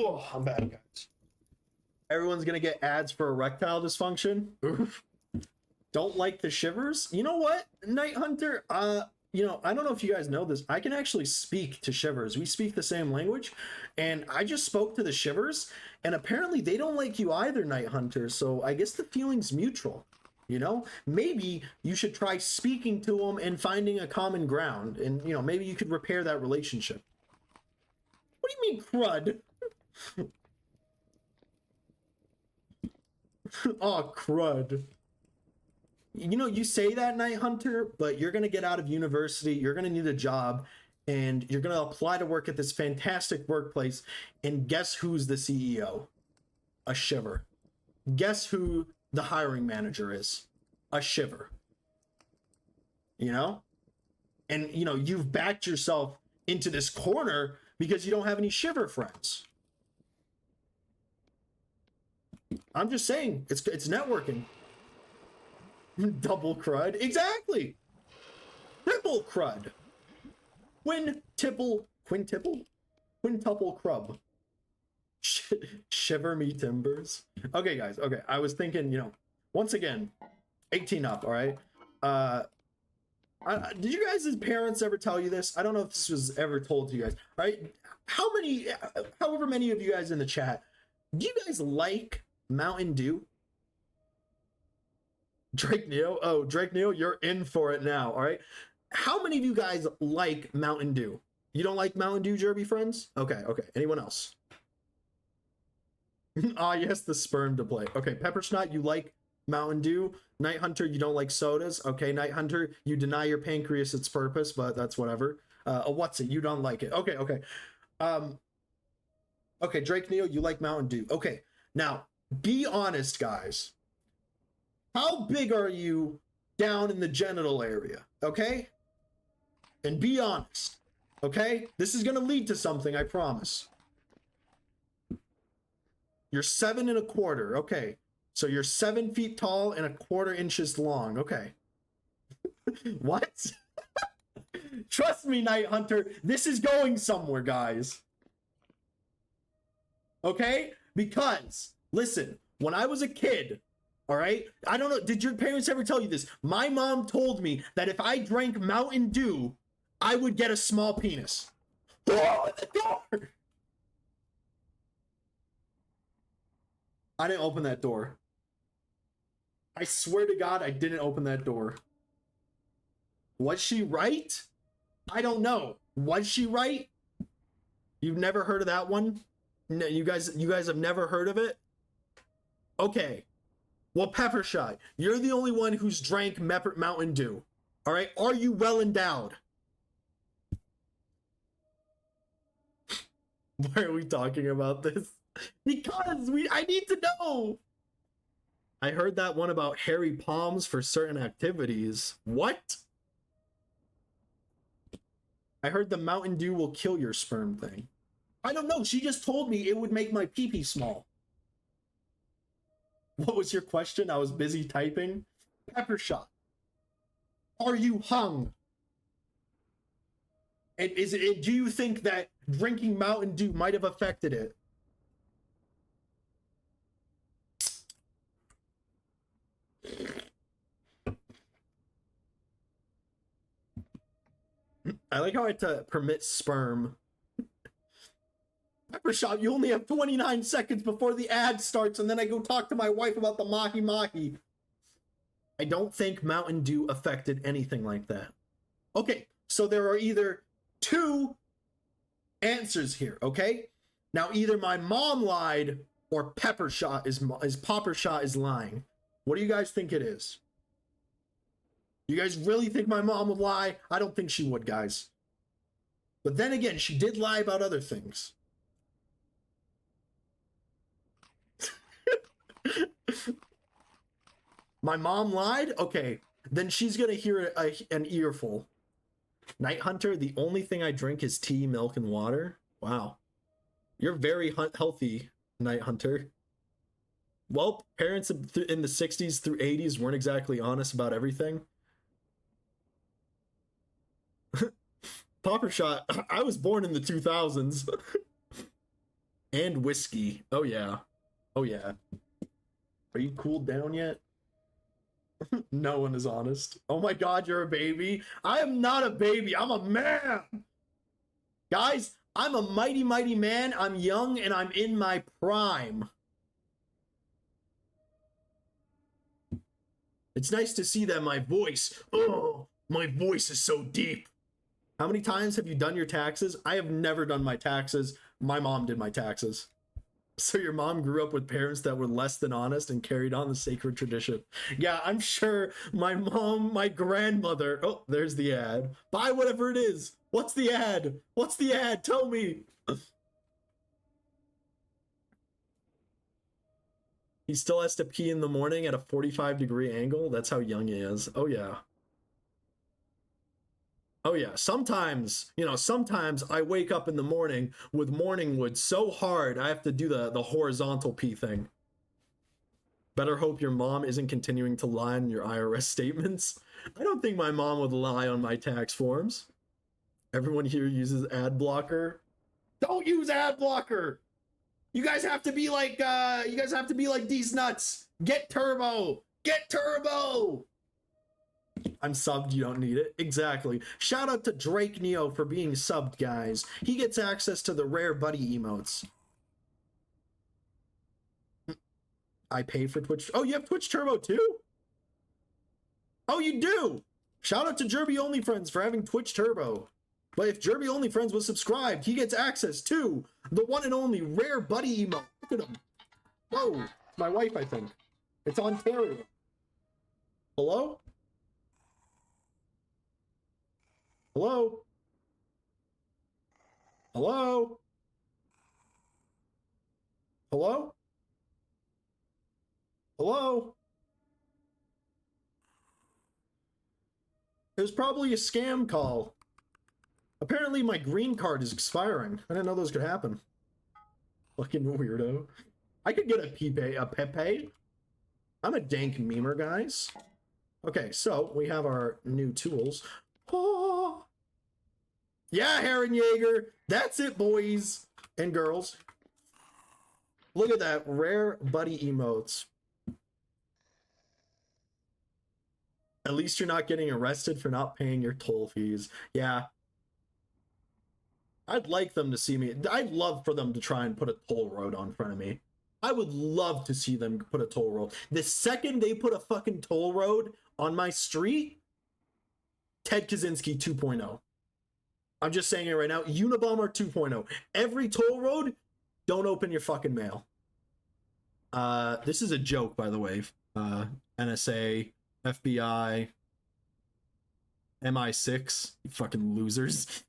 Oh, I'm back, guys. Everyone's gonna get ads for erectile dysfunction. Oof. Don't like the shivers? You know what, Night Hunter? You know, I don't know if you guys know this. I can actually speak to shivers. We speak the same language, and I just spoke to the shivers, and apparently they don't like you either, Night Hunter. So I guess the feeling's mutual. You know, maybe you should try speaking to him and finding a common ground, and you know, maybe you could repair that relationship. What do you mean, crud? Oh, crud. You know, you say that, Night Hunter, but you're gonna get out of university, you're gonna need a job, and you're gonna apply to work at this fantastic workplace, and guess who's the CEO? A shiver. Guess who the hiring manager is? A shiver. You know? And, you know, you've backed yourself into this corner because you don't have any shiver friends. I'm just saying, it's networking. Double crud. Exactly. Triple crud. Quintuple crub. Shiver me timbers. Okay, guys. Okay, I was thinking, you know, once again, 18 up. All right. Did you guys' parents ever tell you this? I don't know if this was ever told to you guys. All right. However many of you guys in the chat, do you guys like Mountain Dew? Drake Neo. Oh, Drake Neo, you're in for it now. All right. How many of you guys like Mountain Dew? You don't like Mountain Dew, Jerby friends? Okay. Okay. Anyone else? Ah, yes, the sperm to play. Okay, Pepper Snot, you like Mountain Dew. Night Hunter, you don't like sodas. Okay, Night Hunter, you deny your pancreas its purpose, but that's whatever. What's it? You don't like it. Okay, okay. Okay, Drake Neo, you like Mountain Dew. Okay, now, be honest, guys. How big are you down in the genital area? Okay? And be honest. Okay? This is gonna lead to something, I promise. You're 7 1/4. Okay. So you're 7 feet tall and 1/4 inches long. Okay. What? Trust me, Night Hunter. This is going somewhere, guys. Okay? Because, listen, when I was a kid, all right? I don't know. Did your parents ever tell you this? My mom told me that if I drank Mountain Dew, I would get a small penis. Oh, the door! I didn't open that door. I swear to God, I didn't open that door. Was she right? I don't know. Was she right? You've never heard of that one? No, you guys have never heard of it? Okay. Well, Pepper Shot, you're the only one who's drank Mountain Dew. All right? Are you well endowed? Why are we talking about this? Because I need to know. I heard that one about hairy palms for certain activities. What? I heard the Mountain Dew will kill your sperm thing. I don't know. She just told me it would make my pee-pee small. What was your question? I was busy typing. Pepper Shot. Are you hung? And do you think that drinking Mountain Dew might have affected it? I like how I had to permit sperm. Pepper Shot, you only have 29 seconds before the ad starts, and then I go talk to my wife about the mahi mahi. I don't think Mountain Dew affected anything like that. Okay, so there are either two answers here, okay? Now, either my mom lied or Pepper Shot is Popper Shot is lying. What do you guys think it is? You guys really think my mom would lie? I don't think she would, guys. But then again, she did lie about other things. My mom lied? Okay, then she's gonna hear an earful. Night Hunter, the only thing I drink is tea, milk, and water. Wow. You're very healthy, Night Hunter. Well, parents in the 60s through 80s weren't exactly honest about everything. Popper Shot, I was born in the 2000s. And whiskey. Oh, yeah. Oh, yeah. Are you cooled down yet? No one is honest. Oh my God, you're a baby. I am not a baby. I'm a man. Guys, I'm a mighty, mighty man. I'm young and I'm in my prime. It's nice to see that my voice, oh, my voice is so deep. How many times have you done your taxes? I have never done my taxes. My mom did my taxes. So your mom grew up with parents that were less than honest and carried on the sacred tradition. Yeah, I'm sure my mom, my grandmother, oh, there's the ad. Buy whatever it is. What's the ad? What's the ad? Tell me. He still has to pee in the morning at a 45-degree angle. That's how young he is. Oh, yeah. Oh, yeah. Sometimes, sometimes I wake up in the morning with morning wood so hard I have to do the horizontal pee thing. Better hope your mom isn't continuing to lie in your IRS statements. I don't think my mom would lie on my tax forms. Everyone here uses ad blocker. Don't use ad blocker! You guys have to be like these nuts. Get turbo. Get turbo. I'm subbed, you don't need it. Exactly. Shout out to Drake Neo for being subbed, guys. He gets access to the rare buddy emotes. I pay for Twitch. Oh, you have Twitch Turbo too? Oh, you do. Shout out to Jerby Only Friends for having Twitch Turbo. But if Jerby Only Friends was subscribed, he gets access to the one and only rare buddy emote. Look at him. Whoa, it's my wife, I think. It's Ontario. Hello? Hello? Hello? Hello? Hello? It was probably a scam call. Apparently my green card is expiring. I didn't know those could happen. Fucking weirdo. I could get a Pepe. I'm a dank memer, guys. Okay, so we have our new tools. Oh. Yeah, Heron Jaeger. That's it, boys and girls. Look at that. Rare buddy emotes. At least you're not getting arrested for not paying your toll fees. Yeah. I'd like them to see me. I'd love for them to try and put a toll road on front of me. I would love to see them put a toll road. The second they put a fucking toll road on my street, Ted Kaczynski 2.0. I'm just saying it right now. Unabomber 2.0. Every toll road, don't open your fucking mail. This is a joke, by the way. NSA, FBI, MI6, you fucking losers.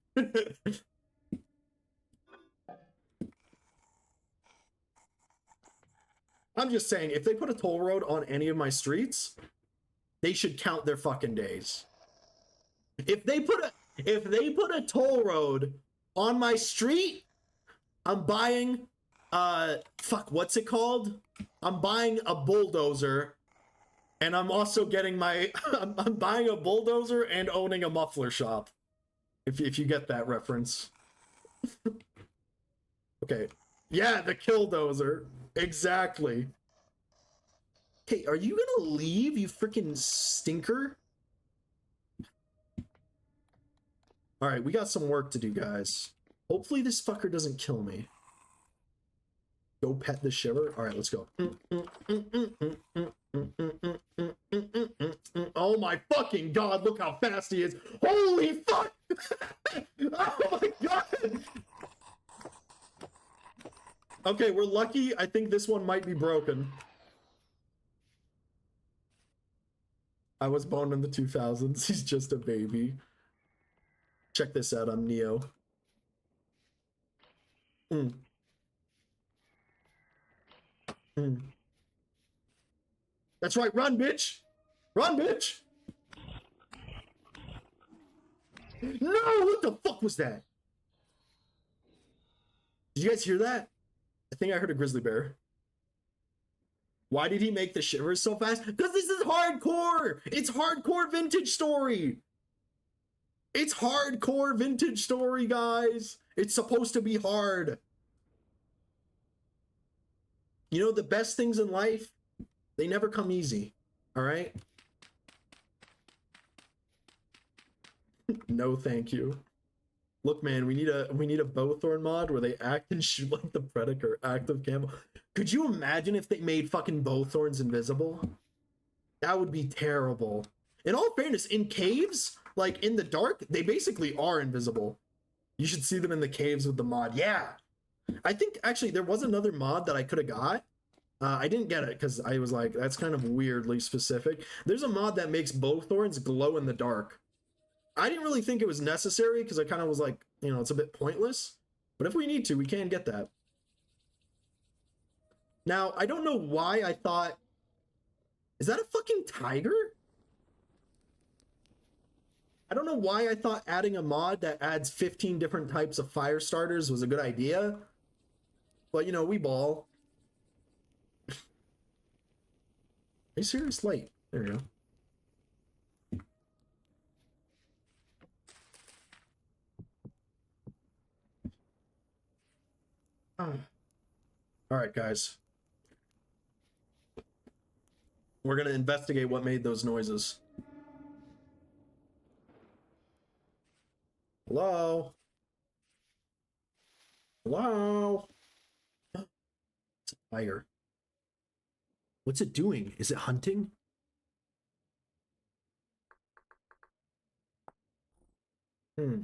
I'm just saying, if they put a toll road on any of my streets, they should count their fucking days. If they put a toll road on my street, I'm buying what's it called? I'm buying a bulldozer, and I'm also getting my I'm buying a bulldozer and owning a muffler shop. If you get that reference. Okay. Yeah, the killdozer. Exactly. Hey, are you gonna leave, you freaking stinker? Alright, we got some work to do, guys. Hopefully this fucker doesn't kill me. Go pet the shiver. Alright, let's go. Oh my fucking god, look how fast he is. Holy fuck! Oh my god! Okay, we're lucky. I think this one might be broken. I was born in the 2000s. He's just a baby. Check this out. I'm Neo. That's right. Run, bitch. Run, bitch. No, what the fuck was that? Did you guys hear that? I think I heard a grizzly bear. Why did he make the shivers so fast? Because this is hardcore! It's hardcore vintage story! It's hardcore vintage story, guys! It's supposed to be hard. You know, the best things in life, they never come easy. Alright? No, thank you. Look, man, we need a Bowthorn mod where they act and shoot like the Predator, active camo. Could you imagine if they made fucking Bowthorns invisible? That would be terrible. In all fairness, in caves, like in the dark, they basically are invisible. You should see them in the caves with the mod. Yeah. I think actually there was another mod that I could have got. I didn't get it because I was like, that's kind of weirdly specific. There's a mod that makes bowthorns glow in the dark. I didn't really think it was necessary because I kind of was like, you know, it's a bit pointless. But if we need to, we can get that. Now, I don't know why I thought... Is that a fucking tiger? I don't know why I thought adding a mod that adds 15 different types of fire starters was a good idea. But, you know, we ball. Are you serious? Light. There you go. Oh. All right, guys. We're going to investigate what made those noises. Hello? Hello? It's a tiger. What's it doing? Is it hunting? Hmm.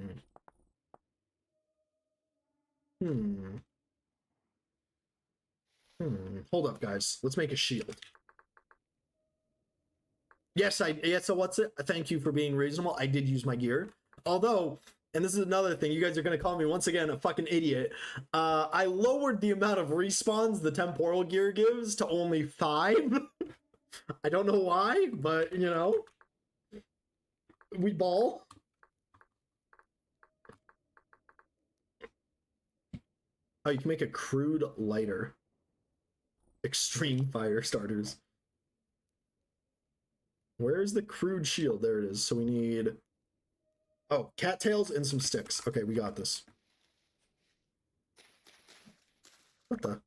Hold up, guys. Let's make a shield. Yes, so what's it? Thank you for being reasonable. I did use my gear. Although, and this is another thing, you guys are going to call me once again a fucking idiot. I lowered the amount of respawns the temporal gear gives to only 5. I don't know why, but, you know, we ball. Oh, you can make a crude lighter. Extreme fire starters. Where's the crude shield? There it is. So we need... Oh, cattails and some sticks. Okay, we got this. What the?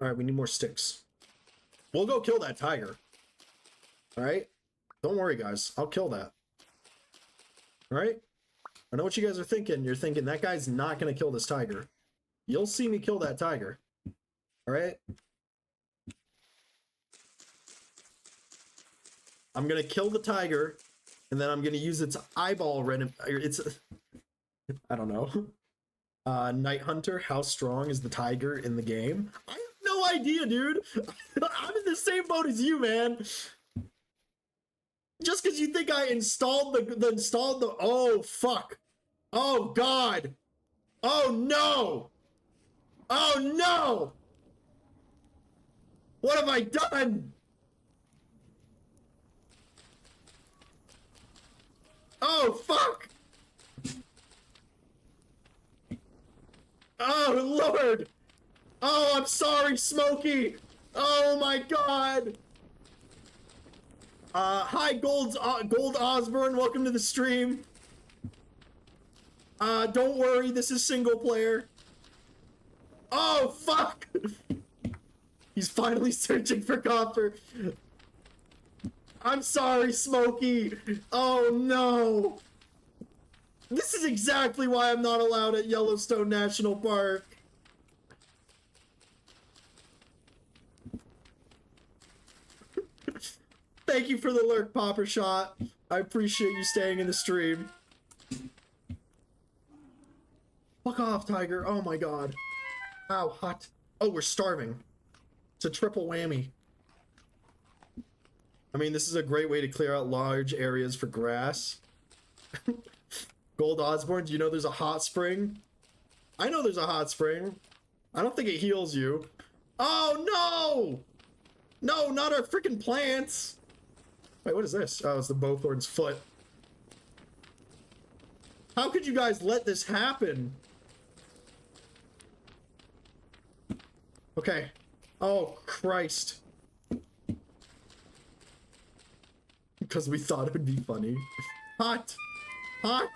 Alright, we need more sticks. We'll go kill that tiger. Alright? Don't worry, guys. I'll kill that. Alright? I know what you guys are thinking. You're thinking, that guy's not going to kill this tiger. You'll see me kill that tiger. Alright? I'm going to kill the tiger, and then I'm going to use its eyeball I don't know. Night Hunter, how strong is the tiger in the game? I have no idea, dude. I'm in the same boat as you, man. Just because you think I installed the oh fuck, oh god, oh no, oh no, what have I done? Oh fuck, oh lord, oh I'm sorry Smokey, oh my god. Hi, Gold Osborne. Welcome to the stream. Don't worry, this is single player. Oh, fuck! He's finally searching for copper. I'm sorry, Smokey. Oh, no. This is exactly why I'm not allowed at Yellowstone National Park. Thank you for the lurk, Popper Shot. I appreciate you staying in the stream. Fuck off, Tiger. Oh my god. Ow, hot. Oh, we're starving. It's a triple whammy. I mean, this is a great way to clear out large areas for grass. Gold Osborne, do you know there's a hot spring? I know there's a hot spring. I don't think it heals you. Oh, no! No, not our freaking plants! Wait, what is this? Oh, it's the bowthorn's foot. How could you guys let this happen? Okay. Oh, Christ. Because we thought it would be funny. Hot! Hot!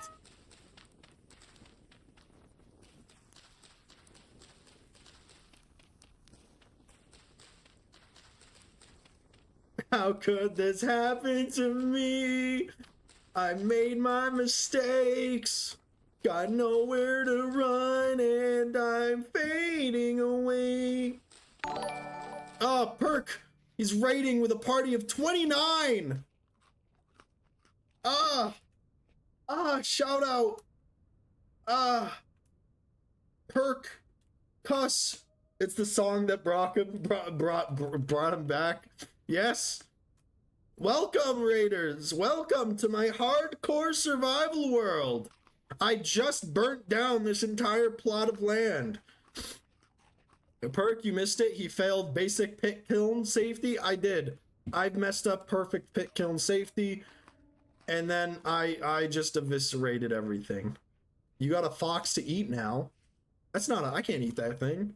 How could this happen to me? I made my mistakes. Got nowhere to run and I'm fading away. Oh, Perk! He's raiding with a party of 29! Shout out! Perk! Cuss! It's the song that brought him back. Yes! Welcome, Raiders! Welcome to my hardcore survival world! I just burnt down this entire plot of land. Perk, you missed it. He failed basic pit kiln safety. I did. I've messed up perfect pit kiln safety. And then I just eviscerated everything. You got a fox to eat now. That's not I can't eat that thing.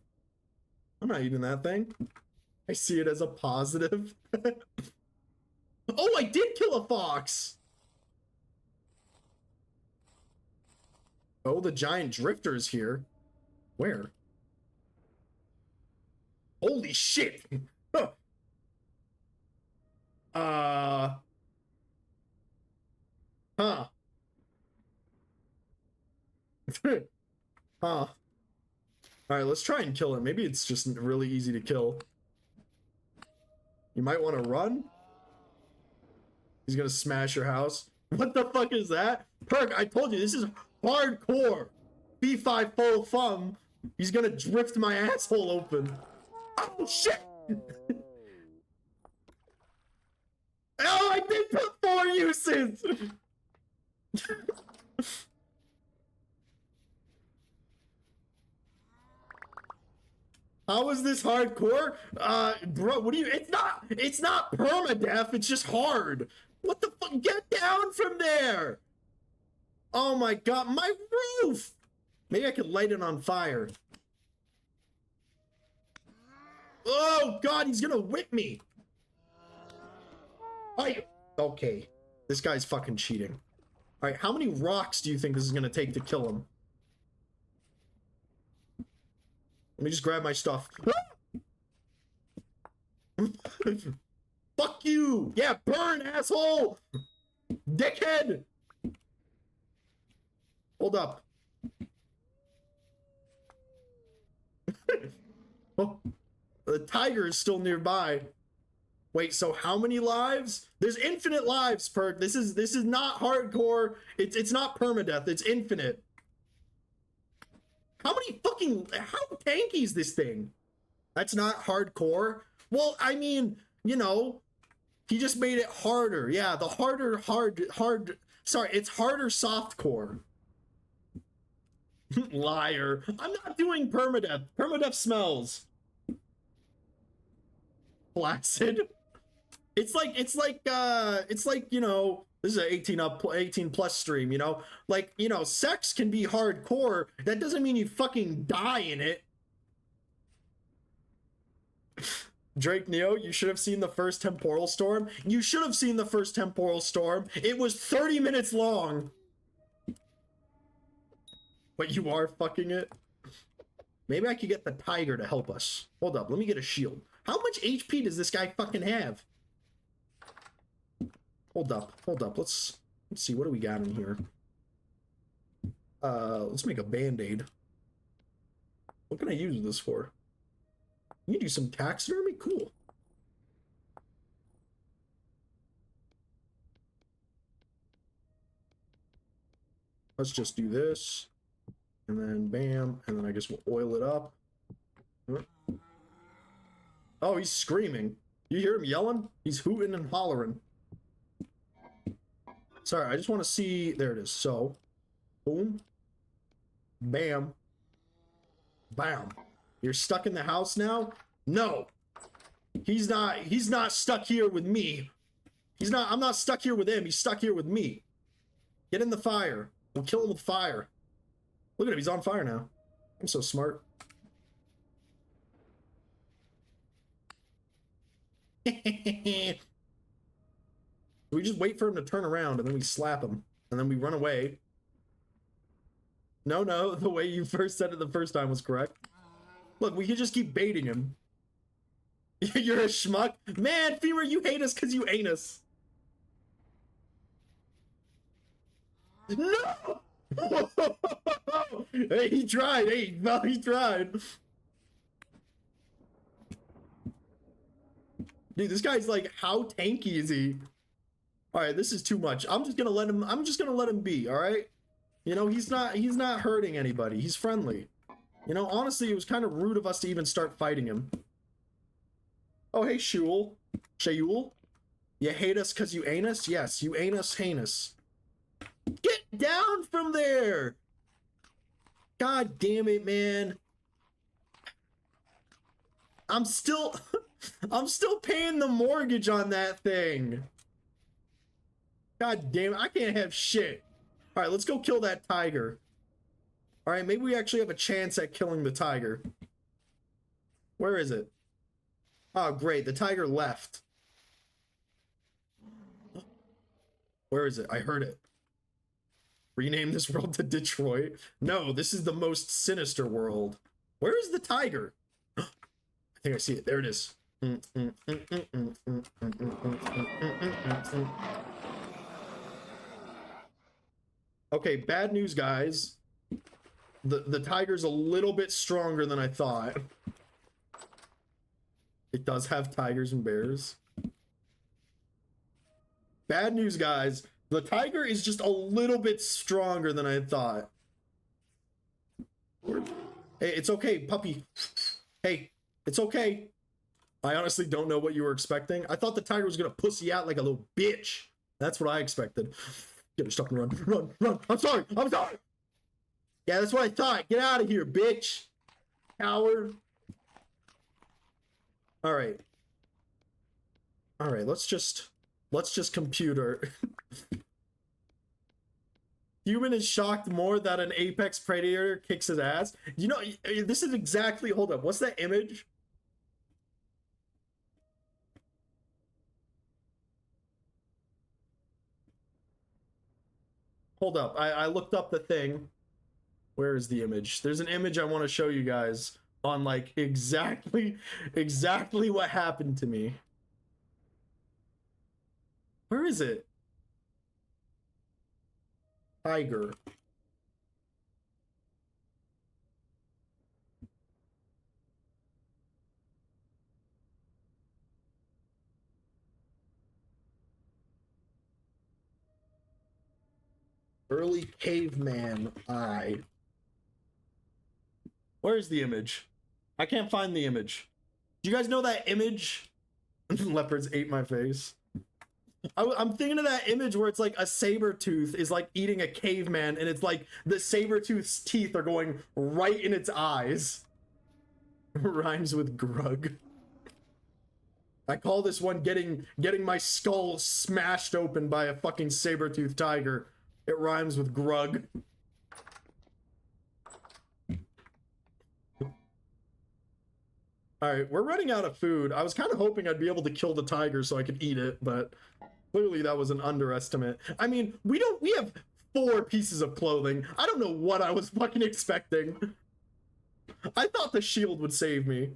I'm not eating that thing. I see it as a positive. Oh, I did kill a fox! Oh, the giant drifter is here. Where? Holy shit! Huh. Huh. Huh. Alright, let's try and kill him. Maybe it's just really easy to kill. You might want to run. He's gonna smash your house. What the fuck is that? Perk, I told you, this is hardcore. B5 full thumb. He's gonna drift my asshole open. Oh, shit! Oh, I did put 4 uses! How is this hardcore? Bro, what do you, it's not permadeath, it's just hard. What the fuck, get down from there! Oh my god, my roof! Maybe I could light it on fire. Oh god, he's gonna whip me! Okay, this guy's fucking cheating. Alright, how many rocks do you think this is gonna take to kill him? Let me just grab my stuff. Fuck you! Yeah, burn, asshole! Dickhead! Hold up. Oh, the tiger is still nearby. Wait, so how many lives? There's infinite lives, Perk. This is not hardcore. It's not permadeath. It's infinite. How tanky is this thing? That's not hardcore. Well, I mean, you know, he just made it harder. Yeah, the sorry, it's harder softcore. Liar. I'm not doing permadeath. Permadeath smells. Flaccid. It's like, you know, this is an 18 plus stream, you know? Like, you know, sex can be hardcore. That doesn't mean you fucking die in it. Drake Neo, you should have seen the first temporal storm. You should have seen the first temporal storm. It was 30 minutes long. But you are fucking it. Maybe I could get the tiger to help us. Hold up, let me get a shield. How much HP does this guy fucking have? Hold up. Let's see, what do we got in here? Let's make a band-aid. What can I use this for? You can do some taxidermy? Cool. Let's just do this. And then bam, and then I guess we'll oil it up. Oh, he's screaming. You hear him yelling? He's hooting and hollering. Sorry, I just want to see. There it is. So, boom, bam, bam. You're stuck in the house now? No. He's not stuck here with me. I'm not stuck here with him. He's stuck here with me. Get in the fire. We'll kill him with fire. Look at him. He's on fire now. I'm so smart. We just wait for him to turn around and then we slap him and then we run away. No, the way you first said it the first time was correct. Look, we can just keep baiting him. You're a schmuck. Man, Femur, you hate us because you ain't us. No! Hey, he tried. Hey, no, he tried. Dude, this guy's like, how tanky is he? All right, this is too much. I'm just gonna let him be. All right. You know, he's not hurting anybody. He's friendly. You know, honestly, it was kind of rude of us to even start fighting him. Oh, hey, Shul. Shayul. You hate us because you ain't us? Yes, you ain't us, heinous. Get down from there! God damn it, man. I'm still paying the mortgage on that thing. God damn it, I can't have shit. All right, let's go kill that tiger. All right, maybe we actually have a chance at killing the tiger. Where is it? Oh, great, the tiger left. Where is it? I heard it. Rename this world to Detroit. No, this is the most sinister world. Where is the tiger? I think I see it. There it is. Okay, bad news, guys. The tiger's a little bit stronger than I thought. It does have tigers and bears. Bad news, guys. The tiger is just a little bit stronger than I thought. Hey, it's okay, puppy. Hey, it's okay. I honestly don't know what you were expecting. I thought the tiger was gonna pussy out like a little bitch. That's what I expected. Get her stuck and run, run, run. I'm sorry. Yeah, that's what I thought. Get out of here, bitch. Coward. All right, let's just computer. Human is shocked more that an apex predator kicks his ass. You know, this is exactly, hold up, what's that image? Hold up, I looked up the thing. Where is the image? There's an image I want to show you guys on like exactly what happened to me. Where is it? Tiger. Early caveman eye. Where's the image? I can't find the image. Do you guys know that image? Leopards ate my face. I'm thinking of that image where it's like a saber tooth is like eating a caveman and it's like the saber tooth's teeth are going right in its eyes. Rhymes with grug. I call this one getting my skull smashed open by a fucking saber tooth tiger. It rhymes with grug. All right, we're running out of food. I was kind of hoping I'd be able to kill the tiger so I could eat it, but clearly that was an underestimate. I mean, we have 4 pieces of clothing. I don't know what I was fucking expecting. I thought the shield would save me.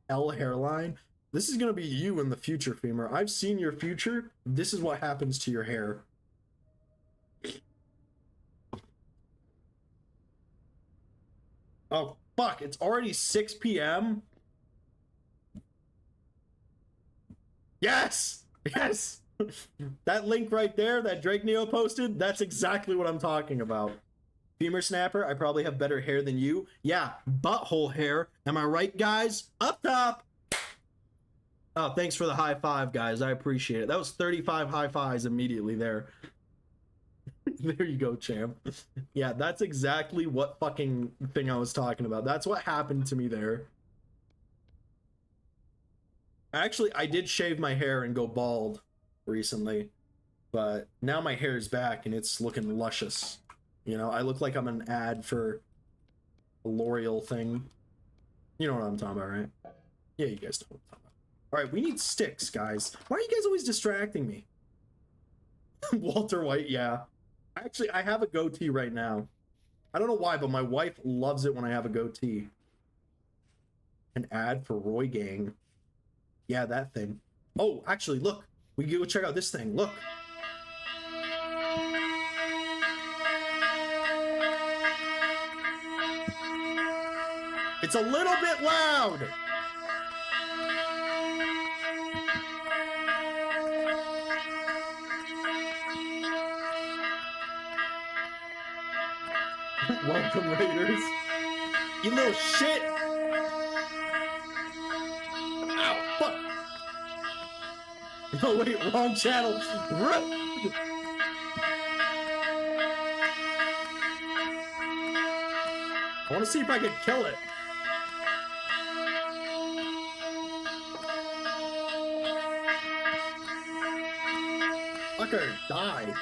L hairline. This is gonna be you in the future, Femur. I've seen your future. This is what happens to your hair. Oh, fuck. It's already 6 p.m. Yes! Yes! That link right there that Drake Neo posted, that's exactly what I'm talking about. Femur Snapper, I probably have better hair than you. Yeah, butthole hair. Am I right, guys? Up top! Oh, thanks for the high five, guys. I appreciate it. That was 35 high fives immediately there. There you go, champ. Yeah, that's exactly what fucking thing I was talking about. That's what happened to me there. Actually, I did shave my hair and go bald recently, but now my hair is back and it's looking luscious. You know, I look like I'm an ad for a L'Oreal thing. You know what I'm talking about, right? Yeah, you guys know what I'm talking about. All right, we need sticks, guys. Why are you guys always distracting me? Walter White, yeah. Actually, I have a goatee right now. I don't know why, but my wife loves it when I have a goatee. An ad for Roy Gang. Yeah, that thing. Oh, actually, look. We can go check out this thing. Look. It's a little bit loud. Welcome, Raiders. You little shit. Ow, fuck. Oh, wait, wrong channel. Rude. I want to see if I can kill it. Fucker, die.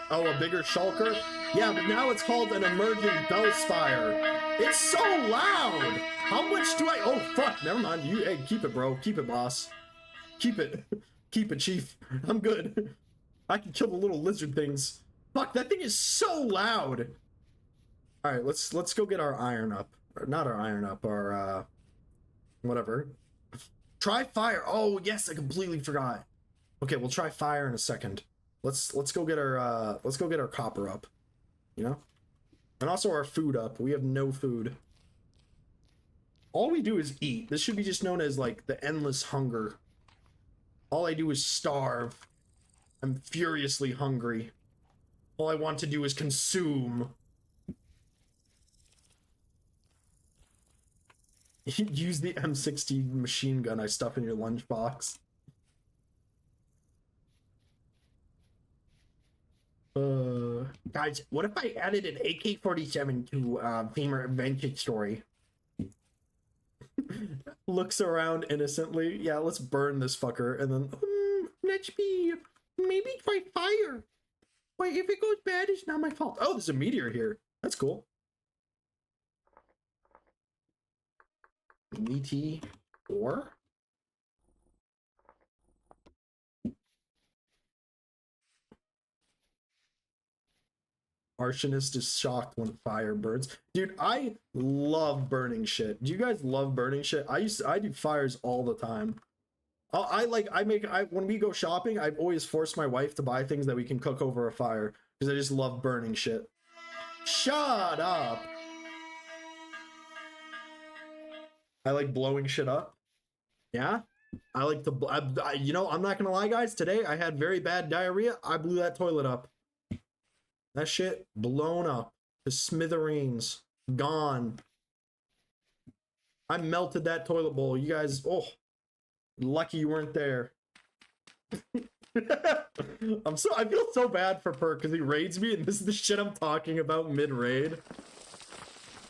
Oh, a bigger shulker? Yeah, but now it's called an emergent ghost fire. It's so loud! How much do I... Oh, fuck, never mind. You, hey, keep it, bro. Keep it, boss. Keep it. Keep it, chief. I'm good. I can kill the little lizard things. Fuck, that thing is so loud. Alright, let's go get our iron up. Or not our iron up, our, whatever. Try fire. Oh, yes, I completely forgot. Okay, we'll try fire in a second. Let's go get our copper up, you know, and also our food up. We have no food. All we do is eat. This should be just known as like the endless hunger. All I do is starve. I'm furiously hungry. All I want to do is consume. Use the M60 machine gun I stuff in your lunchbox. Guys, what if I added an AK-47 to Famer Adventure Story? Looks around innocently. Yeah, let's burn this fucker, and then let's maybe try fire. Wait, if it goes bad, it's not my fault. Oh, there's a meteor here. That's cool. Meaty ore. Arsonist is shocked when fire burns. Dude, I love burning shit. Do you guys love burning shit? I do fires all the time. When we go shopping, I've always forced my wife to buy things that we can cook over a fire because I just love burning shit. Shut up. I like blowing shit up. Yeah? I like to, you know, I'm not gonna lie, guys. Today I had very bad diarrhea. I blew that toilet up. That shit blown up to smithereens. Gone. I melted that toilet bowl. You guys, oh, lucky you weren't there. I feel so bad for Perk because he raids me and this is the shit I'm talking about mid-raid.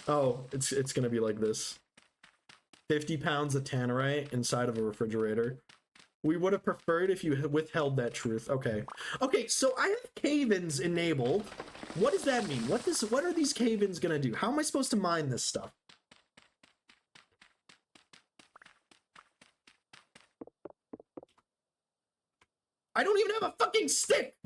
Oh, it's gonna be like this. 50 pounds of tannerite inside of a refrigerator. We would have preferred if you withheld that truth. Okay. Okay, so I have cave-ins enabled. What does that mean? What are these cave-ins gonna do? How am I supposed to mine this stuff? I don't even have a fucking stick!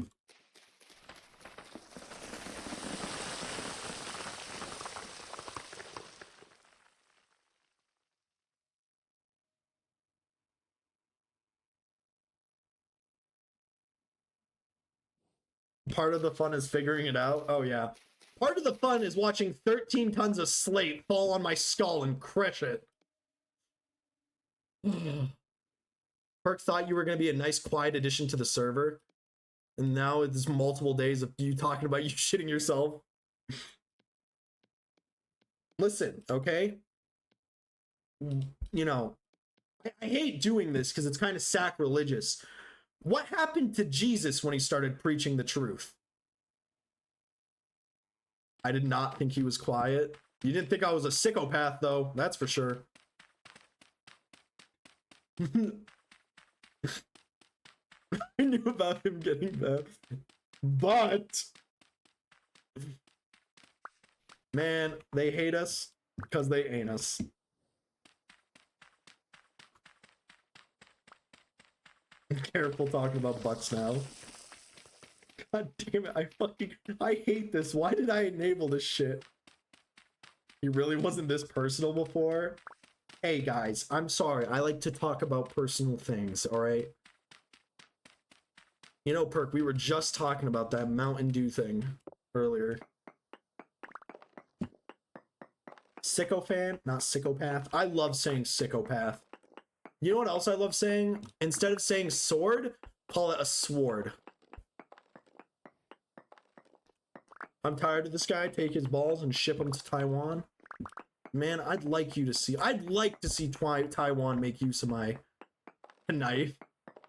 Part of the fun is figuring it out. Oh yeah. Part of the fun is watching 13 tons of slate fall on my skull and crush it. Perk thought you were going to be a nice quiet addition to the server. And now it's multiple days of you talking about you shitting yourself. Listen, okay? You know, I hate doing this because it's kind of sacrilegious. What happened to Jesus when he started preaching the truth? I did not think he was quiet. You didn't think I was a psychopath, though. That's for sure. I knew about him getting that. But... man, they hate us because they ain't us. Careful talking about butts now. God damn it, I hate this. Why did I enable this shit? He really wasn't this personal before? Hey guys, I'm sorry. I like to talk about personal things, alright? You know, Perk, we were just talking about that Mountain Dew thing earlier. Sycophant, not psychopath. I love saying psychopath. You know what else I love saying? Instead of saying sword, call it a sword. I'm tired of this guy. Take his balls and ship them to Taiwan. Man, I'd like to see Taiwan make use of my knife.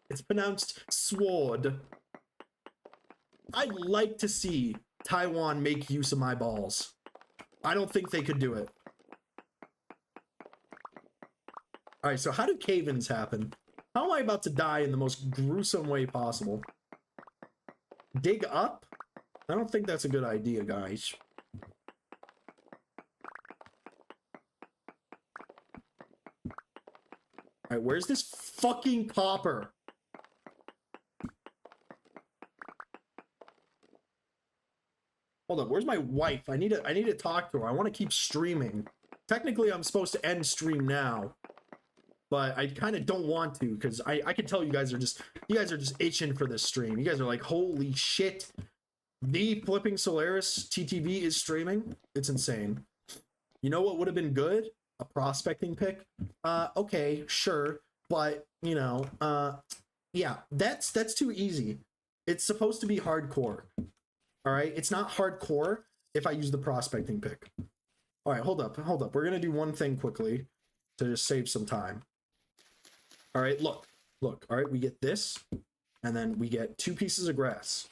It's pronounced sword. I'd like to see Taiwan make use of my balls. I don't think they could do it. Alright, so how do cave-ins happen? How am I about to die in the most gruesome way possible? Dig up? I don't think that's a good idea, guys. Alright, where's this fucking copper? Hold up, where's my wife? I need to talk to her. I want to keep streaming. Technically, I'm supposed to end stream now. But I kind of don't want to, because I can tell you guys are just itching for this stream. You guys are like, holy shit. The Flipping Solaris TTV is streaming. It's insane. You know what would have been good? A prospecting pick. Okay, sure. But, you know, yeah, that's too easy. It's supposed to be hardcore. All right, it's not hardcore if I use the prospecting pick. All right, hold up. We're going to do one thing quickly to just save some time. All right, look. All right, we get this, and then we get 2 pieces of grass.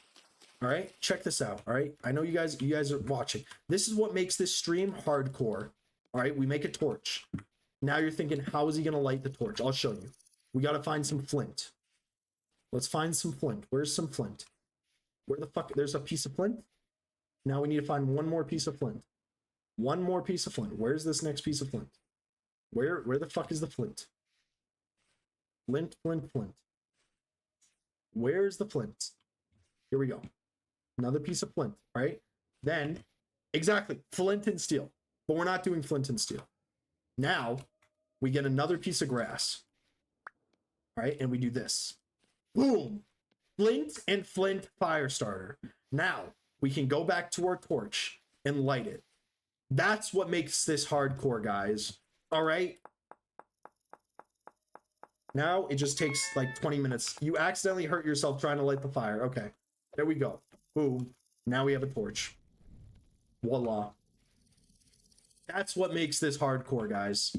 All right, check this out. All right, I know you guys are watching. This is what makes this stream hardcore. All right, we make a torch. Now you're thinking, how is he gonna light the torch? I'll show you. We gotta find some flint. Let's find some flint. Where's some flint? Where the fuck? There's a piece of flint. Now we need to find one more piece of flint. One more piece of flint. Where's this next piece of flint? Where the fuck is the flint? Flint. Where's the flint? Here we go. Another piece of flint, right? Then, exactly, flint and steel. But we're not doing flint and steel. Now, we get another piece of grass. All right, and we do this. Boom! Flint and flint fire starter. Now, we can go back to our torch and light it. That's what makes this hardcore, guys. All right? Now, it just takes like 20 minutes. You accidentally hurt yourself trying to light the fire. Okay, there we go. Boom. Now we have a torch. Voila. That's what makes this hardcore, guys.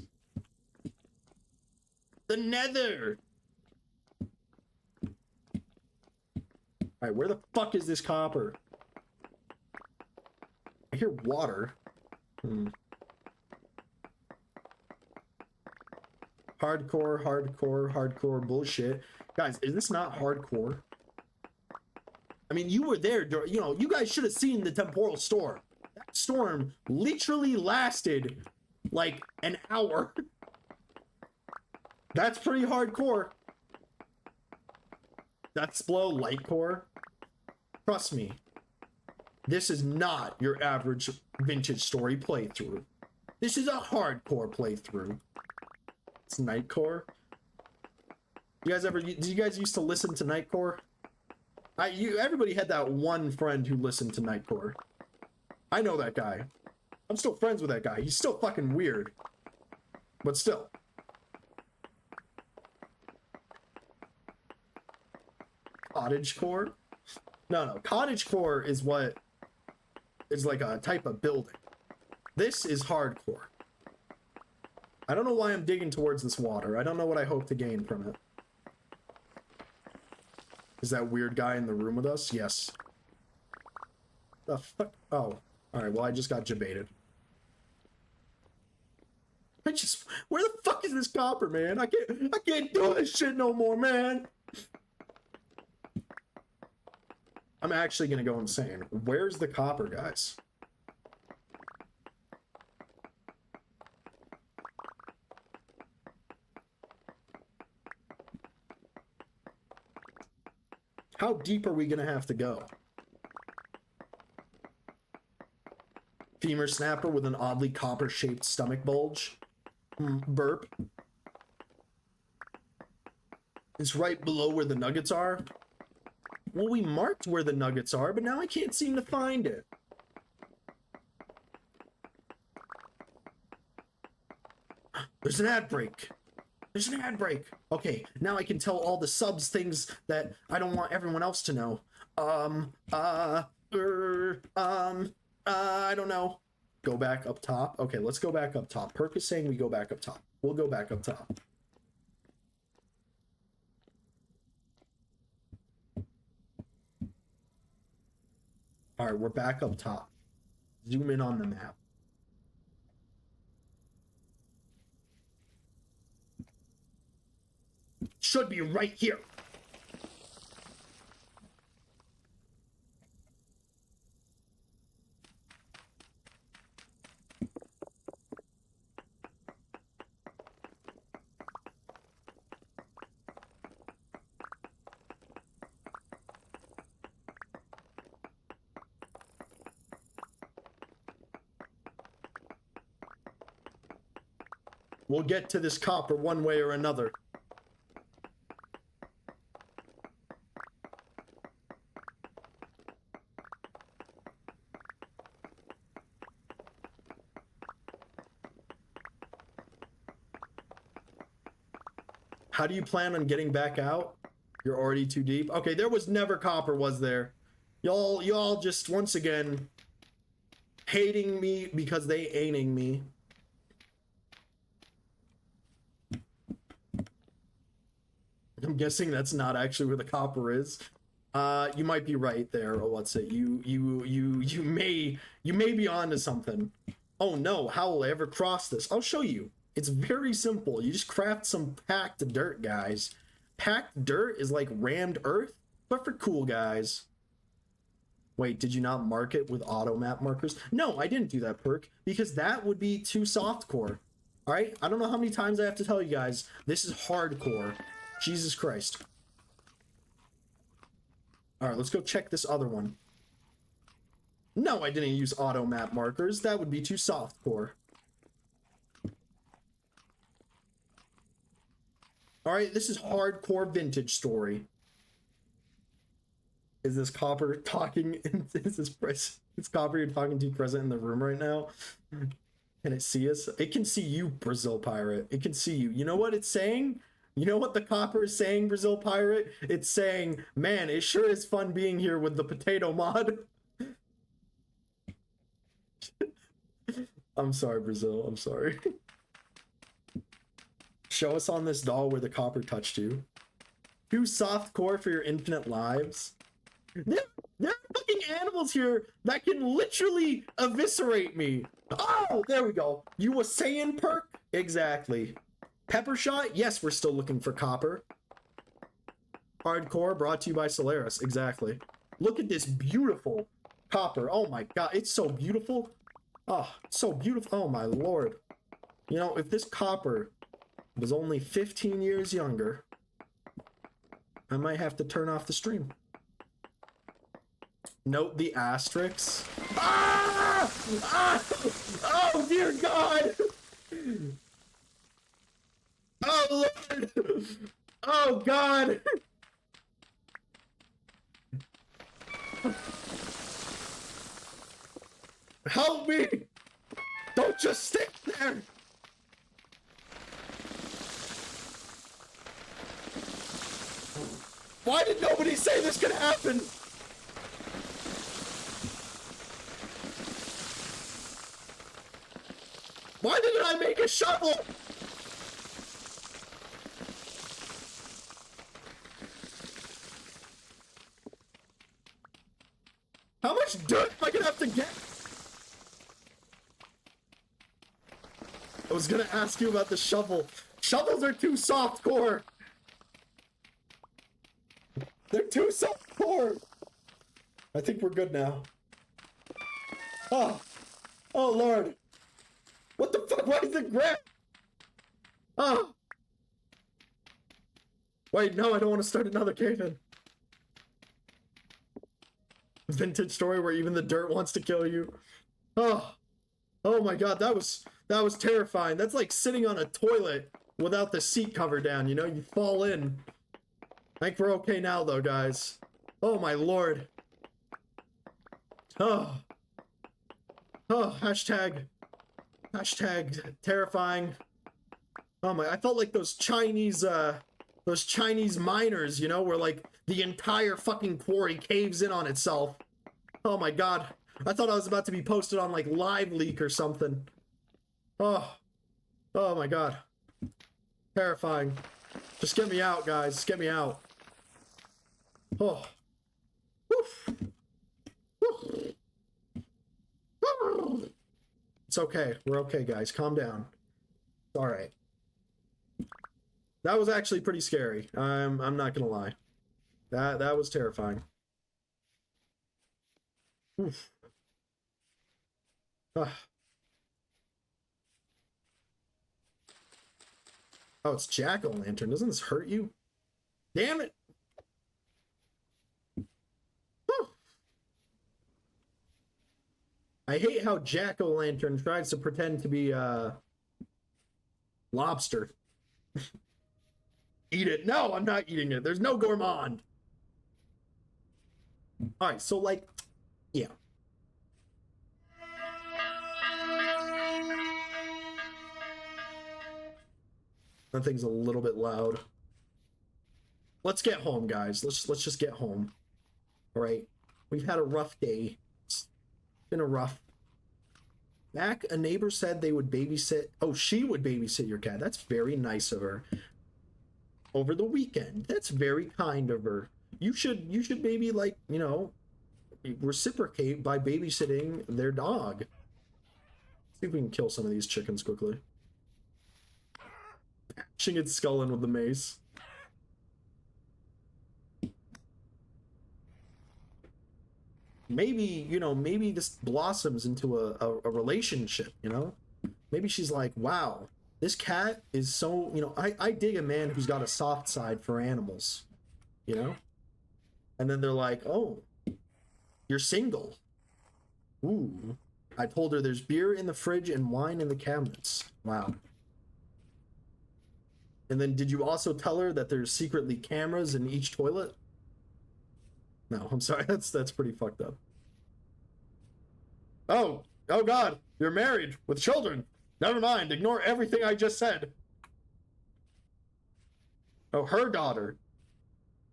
The nether! Alright, where the fuck is this copper? I hear water. Hardcore bullshit. Guys, is this not hardcore? I mean, you were there, you know, you guys should have seen the temporal storm. That storm literally lasted like an hour. That's pretty hardcore. That's slow lightcore. Trust me, this is not your average Vintage Story playthrough. This is a hardcore playthrough. It's Nightcore. Did you guys used to listen to Nightcore? Everybody had that one friend who listened to Nightcore. I know that guy. I'm still friends with that guy. He's still fucking weird. But still. Cottagecore? No. Cottagecore is what is like a type of building. This is hardcore. I don't know why I'm digging towards this water. I don't know what I hope to gain from it. Is that weird guy in the room with us? Yes. The fuck? Oh. Alright, well I just got jebaited. Where the fuck is this copper, man? I can't do this shit no more, man! I'm actually gonna go insane. Where's the copper, guys? How deep are we gonna have to go? Femur snapper with an oddly copper-shaped stomach bulge. Burp. It's right below where the nuggets are. Well, we marked where the nuggets are, but now I can't seem to find it. There's an ad break. There's an ad break. Okay, now I can tell all the subs things that I don't want everyone else to know. I don't know. Go back up top. Okay, let's go back up top. Perk is saying we go back up top. We'll go back up top. All right, we're back up top. Zoom in on the map. Should be right here. We'll get to this copper one way or another. How do you plan on getting back out? You're already too deep. Okay, there was never copper, was there? Y'all just once again hating me because they aining me. I'm guessing that's not actually where the copper is. You might be right there, or what's it? You may be onto something. Oh no, how will I ever cross this? I'll show you. It's very simple. You just craft some packed dirt, guys. Packed dirt is like rammed earth, but for cool guys. Wait, did you not mark it with auto map markers? No, I didn't do that, perk, because that would be too softcore. All right, I don't know how many times I have to tell you guys, this is hardcore. Jesus Christ. All right, let's go check this other one. No, I didn't use auto map markers. That would be too softcore. All right, this is hardcore vintage story. Is this copper talking? Is this copper you're talking to present in the room right now? Can it see us? It can see you, Brazil Pirate. It can see you. You know what it's saying? You know what the copper is saying, Brazil Pirate? It's saying, man, it sure is fun being here with the potato mod. I'm sorry, Brazil. I'm sorry. Show us on this doll where the copper touched you. Too soft core for your infinite lives. There are fucking animals here that can literally eviscerate me. Oh, there we go. You a Saiyan perk? Exactly. Pepper shot? Yes, we're still looking for copper. Hardcore brought to you by Solaris. Exactly. Look at this beautiful copper. Oh my god, it's so beautiful. Oh, so beautiful. Oh my lord. You know, if this copper was only 15 years younger, I might have to turn off the stream. Note the asterisks. Ah! Ah! Oh dear God! Oh Lord! Oh God! Help me! Don't just stick there! Why did nobody say this could happen? Why didn't I make a shovel? How much dirt am I gonna have to get? I was gonna ask you about the shovel. Shovels are too soft core. They're too soft core. I think we're good now. Oh, oh Lord. What the fuck? Why is it grab? Oh. Wait, no, I don't want to start another cave-in. Vintage story where even the dirt wants to kill you. Oh. Oh my god, that was terrifying. That's like sitting on a toilet without the seat cover down, you know? You fall in. I think we're okay now though, guys. Oh my lord. Oh. Oh, hashtag terrifying. Oh my, I felt like those Chinese miners, you know, where like the entire fucking quarry caves in on itself. Oh my god. I thought I was about to be posted on like Live Leak or something. Oh. Oh my god. Terrifying. Just get me out, guys. Just get me out. Oh. Woof. Woof. It's okay. We're okay, guys. Calm down. It's all right. That was actually pretty scary. I'm not gonna lie. That was terrifying. Oof. Ah. Oh, it's jack-o'-lantern. Doesn't this hurt you? Damn it! Whew. I hate how jack-o'-lantern tries to pretend to be lobster. Eat it. No, I'm not eating it. There's no gourmand. All right, so like, yeah. That thing's a little bit loud. Let's get home, guys. Let's just get home. All right. We've had a rough day. It's been a rough. Back, a neighbor said they would babysit. Oh, she would babysit your cat. That's very nice of her. Over the weekend. That's very kind of her. You should maybe, like, you know, reciprocate by babysitting their dog. Let's see if we can kill some of these chickens quickly. Bashing its skull in with the mace. Maybe, you know, maybe this blossoms into a relationship, you know? Maybe she's like, wow, this cat is so, you know, I dig a man who's got a soft side for animals, you know? And then they're like, oh, you're single. Ooh. I told her there's beer in the fridge and wine in the cabinets. Wow. And then did you also tell her that there's secretly cameras in each toilet? No, I'm sorry. That's pretty fucked up. Oh God, you're married with children. Never mind. Ignore everything I just said. Oh, her daughter.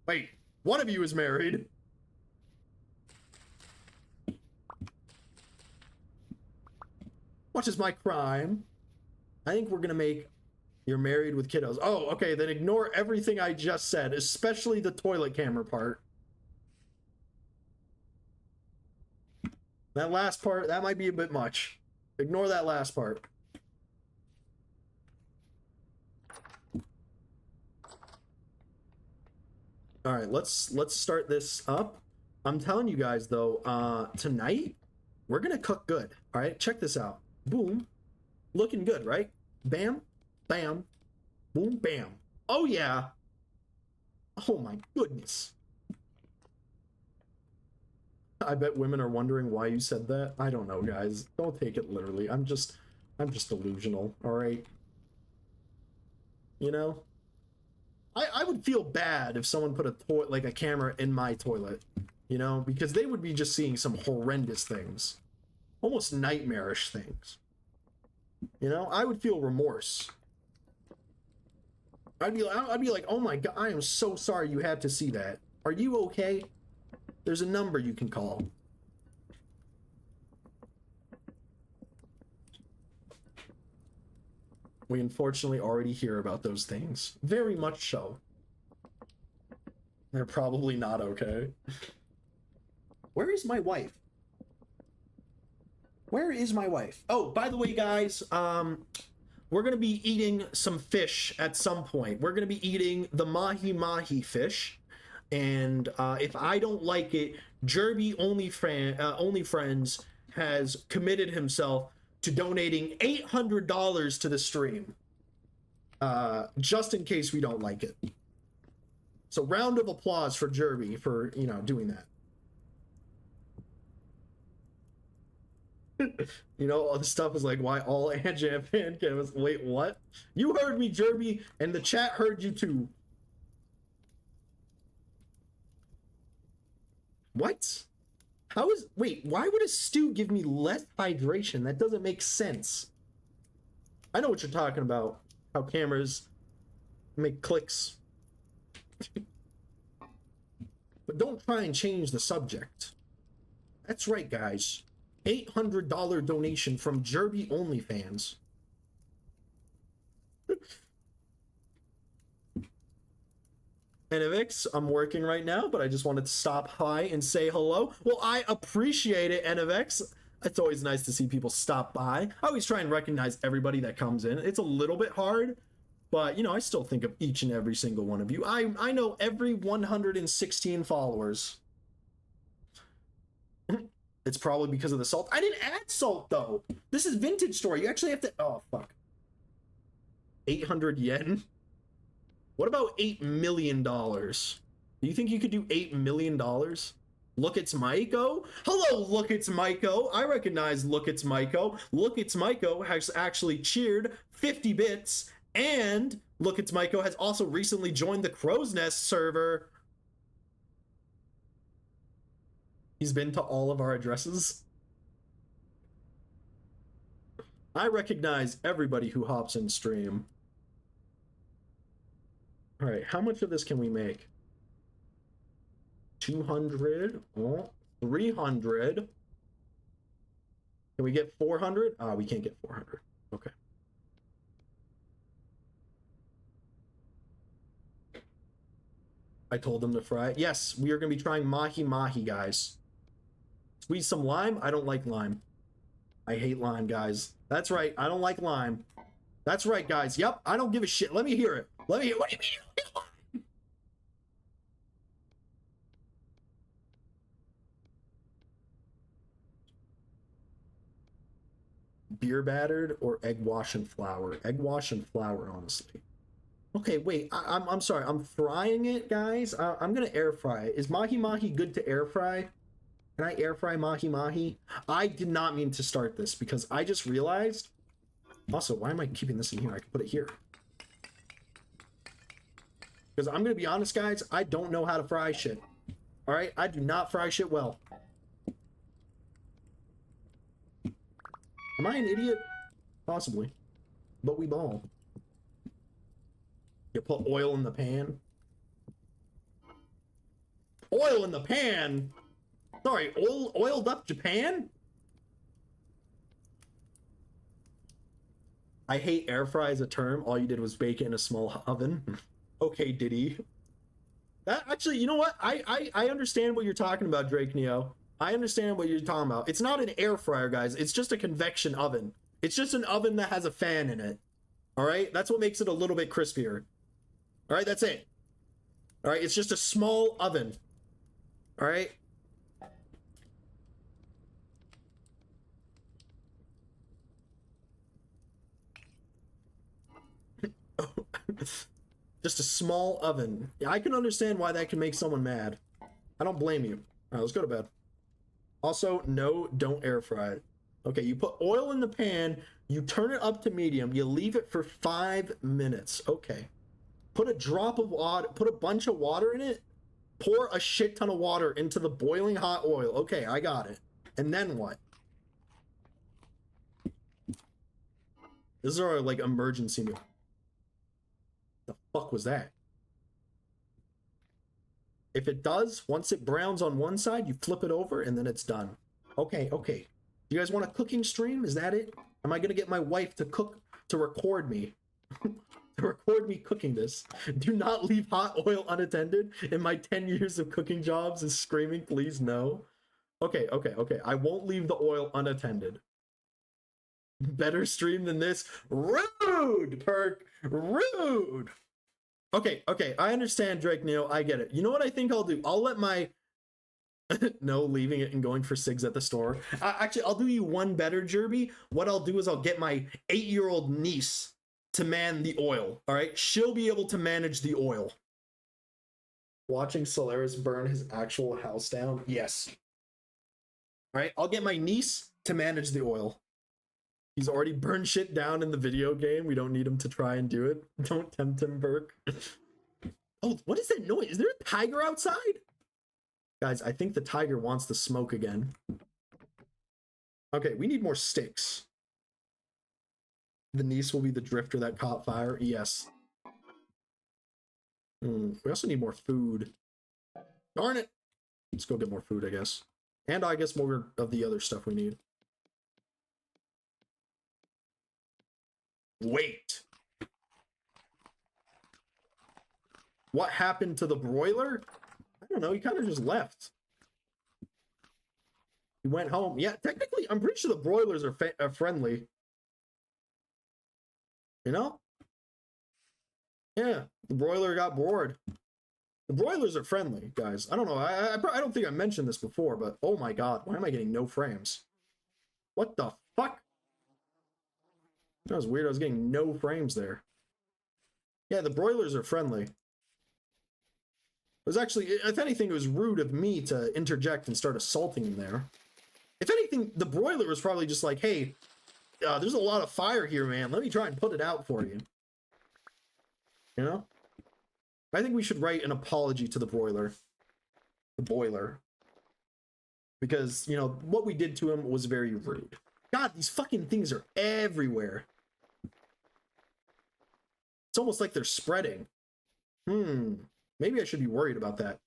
Wait, one of you is married. What is my crime? I think we're gonna make you're married with kiddos. Oh, okay, then ignore everything I just said, especially the toilet camera part. That last part, that might be a bit much. Ignore that last part. All right, let's start this up. I'm telling you guys though, tonight we're gonna cook good. All right, check this out. Boom, looking good, right? Bam, bam, boom, bam. Oh yeah. Oh my goodness. I bet women are wondering why you said that. I don't know, guys. Don't take it literally. I'm just delusional, all right? You know? I would feel bad if someone put a camera in my toilet, you know, because they would be just seeing some horrendous things. Almost nightmarish things. You know, I would feel remorse. I'd be like, oh my god, I am so sorry you had to see that. Are you okay? There's a number you can call. We unfortunately already hear about those things. Very much so. They're probably not okay. Where is my wife? Where is my wife? Oh, by the way, guys, we're gonna be eating some fish at some point. We're gonna be eating the mahi-mahi fish. And if I don't like it, Jerby Only Friends has committed himself to donating $800 to the stream, just in case we don't like it. So round of applause for Jerby for, you know, doing that. You know, all the stuff is like, why all Anja fan cameras? Wait, what? You heard me, Jerby, and the chat heard you too. What? Wait, why would a stew give me less hydration? That doesn't make sense. I know what you're talking about. how cameras make clicks. But don't try and change the subject. That's right, guys. $800 donation from Jerby OnlyFans. NFX, I'm working right now, but I just wanted to stop by and say hello. Well, I appreciate it, NFX. It's always nice to see people stop by. I always try and recognize everybody that comes in. It's a little bit hard, but, you know, I still think of each and every single one of you. I know every 116 followers. It's probably because of the salt. I didn't add salt, though. This is Vintage Store. You actually have to... Oh, fuck. 800 yen? What about $8 million? Do you think you could do $8 million? Look, it's Maiko. Hello, Look, it's Maiko. I recognize Look, it's Maiko. Look, it's Maiko has actually cheered 50 bits, and Look, it's Maiko has also recently joined the Crow's Nest server. He's been to all of our addresses. I recognize everybody who hops in stream. All right, how much of this can we make? 200, oh, 300. Can we get 400? Ah, we can't get 400. Okay. I told them to fry it. Yes, we are going to be trying mahi mahi, guys. Squeeze some lime. I don't like lime. I hate lime, guys. That's right. I don't like lime. That's right, guys. Yep, I don't give a shit. Let me hear it. Let me hear. What do you mean? Beer battered or egg wash and flour? Egg wash and flour, honestly. Okay, wait. I'm sorry. I'm frying it, guys. I'm gonna air fry it. Is mahi mahi good to air fry? Can I air fry mahi mahi? I did not mean to start this because I just realized. Also, why am I keeping this in here? I can put it here. Because I'm gonna be honest, guys. I don't know how to fry shit. All right, I do not fry shit well. Am I an idiot? Possibly. But we ball. You put oil in the pan. Oil in the pan? Sorry, oiled up Japan? I hate air fry as a term. All you did was bake it in a small oven. Okay, Diddy. That actually, you know what? I understand what you're talking about, Drake Neo. I understand what you're talking about. It's not an air fryer, guys. It's just a convection oven. It's just an oven that has a fan in it. All right? That's what makes it a little bit crispier. All right? That's it. All right? It's just a small oven. All right? Just a small oven. Yeah, I can understand why that can make someone mad. I don't blame you. All right, let's go to bed. Also, no, don't air fry it. Okay, you put oil in the pan, you turn it up to medium, you leave it for 5 minutes. Okay. Put a drop of water, put a bunch of water in it, pour a shit ton of water into the boiling hot oil. Okay, I got it. And then what? This is our, like, emergency move. The fuck was that? If it does, once it browns on one side, you flip it over and then it's done. Okay, okay. You guys want a cooking stream? Is that it? Am I gonna get my wife to cook, to record me? To record me cooking this? Do not leave hot oil unattended. In my 10 years of cooking jobs is screaming, please no. Okay, okay, okay. I won't leave the oil unattended. Better stream than this? Rude, Perk. Rude. Okay, okay, I understand, Drake Neo. I get it. You know what I think I'll do? I'll let my... No, leaving it and going for cigs at the store. Actually, I'll do you one better, Jerby. What I'll do is I'll get my 8-year-old niece to man the oil, all right? She'll be able to manage the oil. Watching Solaris burn his actual house down? Yes. All right, I'll get my niece to manage the oil. He's already burned shit down in the video game. We don't need him to try and do it. Don't tempt him, Burke. Oh, what is that noise? Is there a tiger outside? Guys, I think the tiger wants to smoke again. Okay, we need more sticks. The niece will be the drifter that caught fire. Yes. We also need more food. Darn it. Let's go get more food, I guess. And I guess more of the other stuff we need. Wait. What happened to the broiler? I don't know. He kind of just left. He went home. Yeah, technically, I'm pretty sure the broilers are friendly. You know? Yeah, the broiler got bored. The broilers are friendly, guys. I don't know. I don't think I mentioned this before, but oh my god, why am I getting no frames? What the fuck? That was weird. I was getting no frames there. Yeah, the broilers are friendly. It was actually, if anything, it was rude of me to interject and start assaulting him there. If anything, the broiler was probably just like, hey, there's a lot of fire here, man. Let me try and put it out for you. You know? I think we should write an apology to the broiler. The boiler. Because, you know, what we did to him was very rude. God, these fucking things are everywhere. It's almost like they're spreading. Maybe I should be worried about that.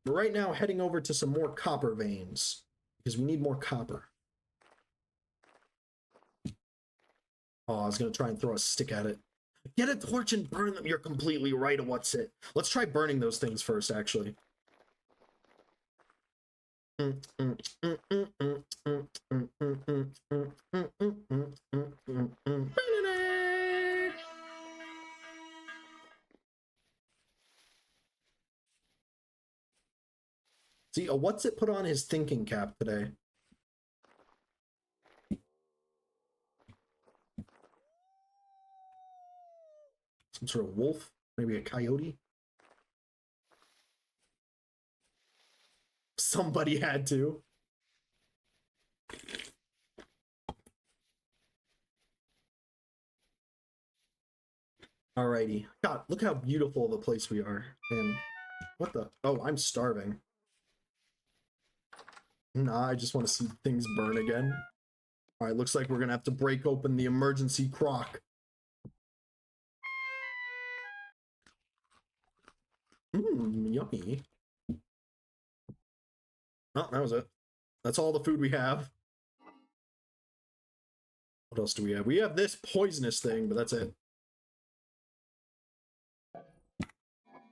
But right now, heading over to some more copper veins. Because we need more copper. Oh, I was going to try and throw a stick at it. Get a torch and burn them. You're completely right. What's it? Let's try burning those things first, actually. See, what's it put on his thinking cap today? Some sort of wolf? Maybe a coyote? Somebody had to. Alrighty. God, look how beautiful the place we are. And what the? Oh, I'm starving. Nah, I just want to see things burn again. Alright, looks like we're gonna have to break open the emergency crock. Yummy. Oh, that was it. That's all the food we have. What else do we have? We have this poisonous thing, but that's it.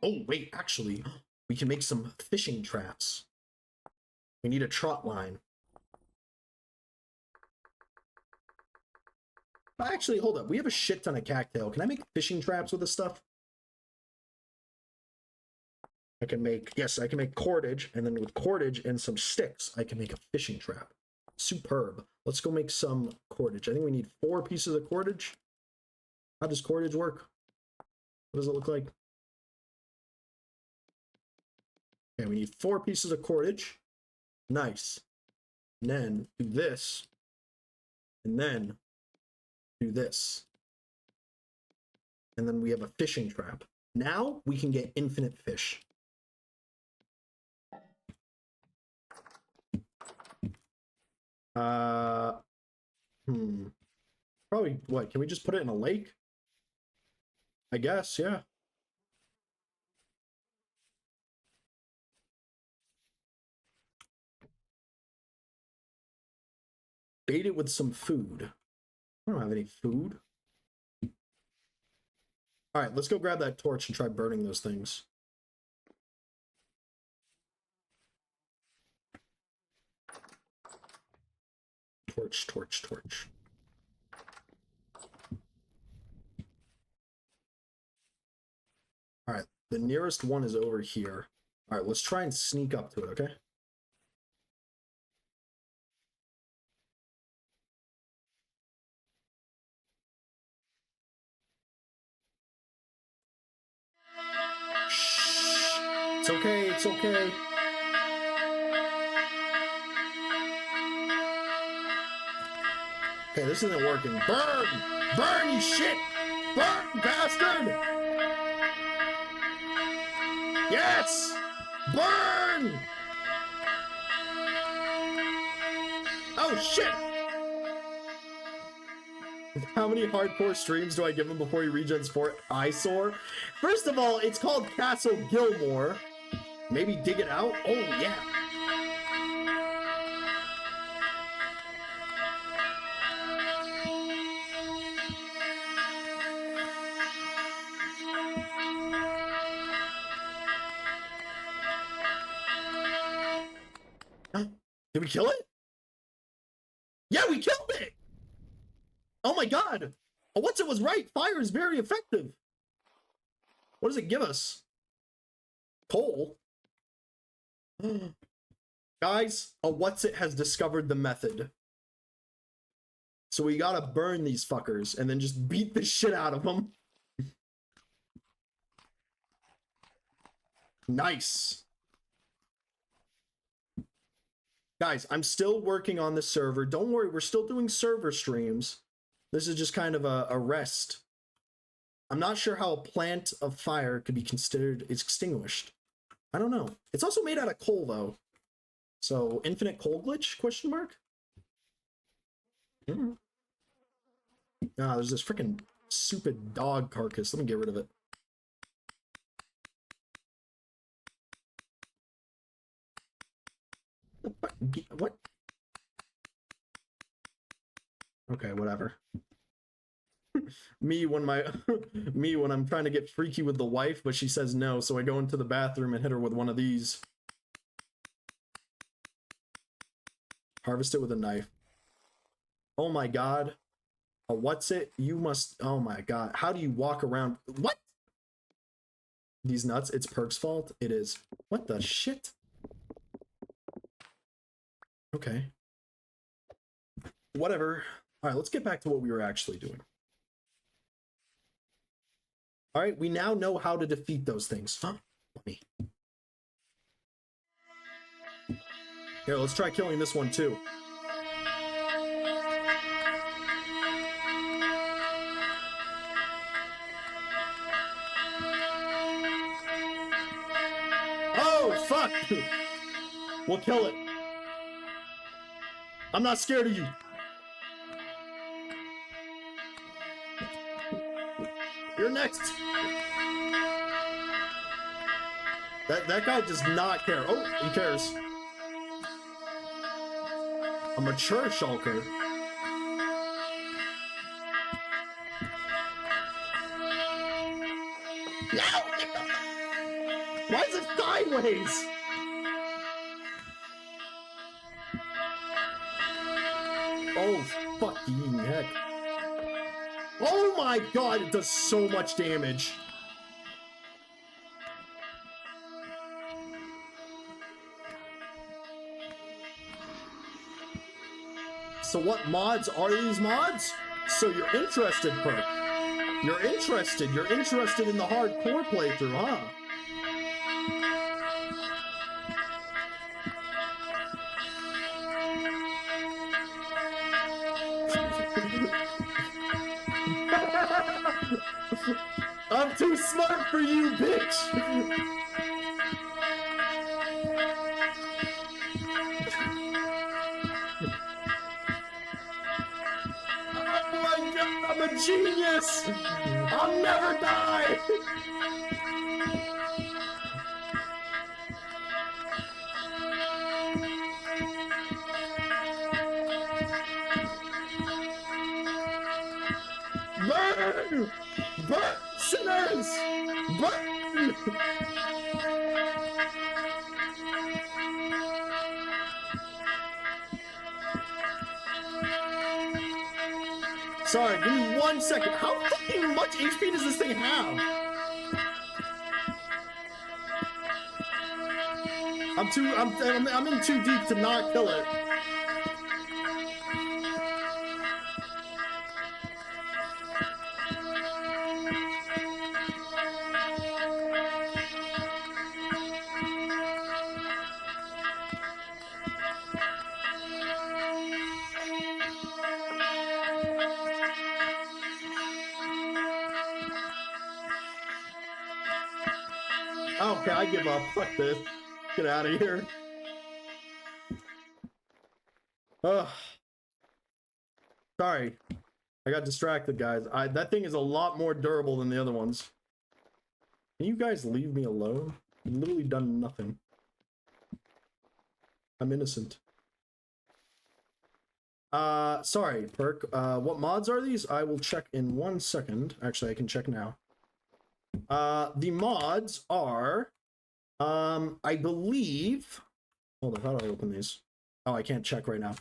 Oh, wait, actually, we can make some fishing traps. We need a trot line. Actually, hold up. We have a shit ton of cattail. Can I make fishing traps with this stuff? I can make, yes, I can make cordage, and then with cordage and some sticks, I can make a fishing trap. Superb. Let's go make some cordage. I think we need 4 pieces of cordage. How does cordage work? What does it look like? Okay, we need 4 pieces of cordage. Nice. And then do this. And then do this. And then we have a fishing trap. Now we can get infinite fish. Probably, what, can we just put it in a lake? I guess, yeah. Bait it with some food. I don't have any food. All right, let's go grab that torch and try burning those things. Torch, torch, torch. All right, the nearest one is over here. All right, let's try and sneak up to it, okay? Shh. It's okay, it's okay. Okay, this isn't working. Burn! Burn, you shit! Burn, bastard! Yes! Burn! Oh, shit! How many hardcore streams do I give him before he regens for eyesore? First of all, it's called Castle Gilmore. Maybe dig it out? Oh, yeah. Did we kill it? Yeah, we killed it! Oh my god! Oh, what's it was right. Fire is very effective. What does it give us? Coal? Guys, a what's it has discovered the method. So we gotta burn these fuckers and then just beat the shit out of them. Nice. Guys, I'm still working on the server. Don't worry, we're still doing server streams. This is just kind of a rest. I'm not sure how a plant of fire could be considered extinguished. I don't know. It's also made out of coal, though. So, infinite coal glitch, question mark? Ah, there's this freaking stupid dog carcass. Let me get rid of it. What? Okay, whatever. Me when I'm trying to get freaky with the wife, but she says no, so I go into the bathroom and hit her with one of these. Harvest it with a knife. Oh my god. Oh, what's it? You must... Oh my god. How do you walk around... What? These nuts? It's Perk's fault? It is. What the shit? Okay. Whatever. Alright, let's get back to what we were actually doing. Alright, we now know how to defeat those things. Huh? Let me... Here, let's try killing this one too. Oh, fuck! We'll kill it. I'm not scared of you. You're next. That guy does not care. Oh, he cares. A mature shulker. No! Why is it sideways? Oh, fucking heck. Oh my god, it does so much damage. So what mods are these mods? So you're interested, Perk. You're interested in the hardcore playthrough, huh? I'm too smart for you, bitch! Oh my god, I'm a genius! I'll never die! Burn! Burn, sinners! Burn! Sorry, give me 1 second. How fucking much HP does this thing have? I'm in too deep to not kill it. Oh, Okay, I give up. Fuck this. Get out of here. Ugh. Sorry. I got distracted, guys. That thing is a lot more durable than the other ones. Can you guys leave me alone? I've literally done nothing. I'm innocent. Sorry, Perk. What mods are these? I will check in 1 second. Actually, I can check now. The mods are, I believe... Hold on, how do I open these? Oh, I can't check right now.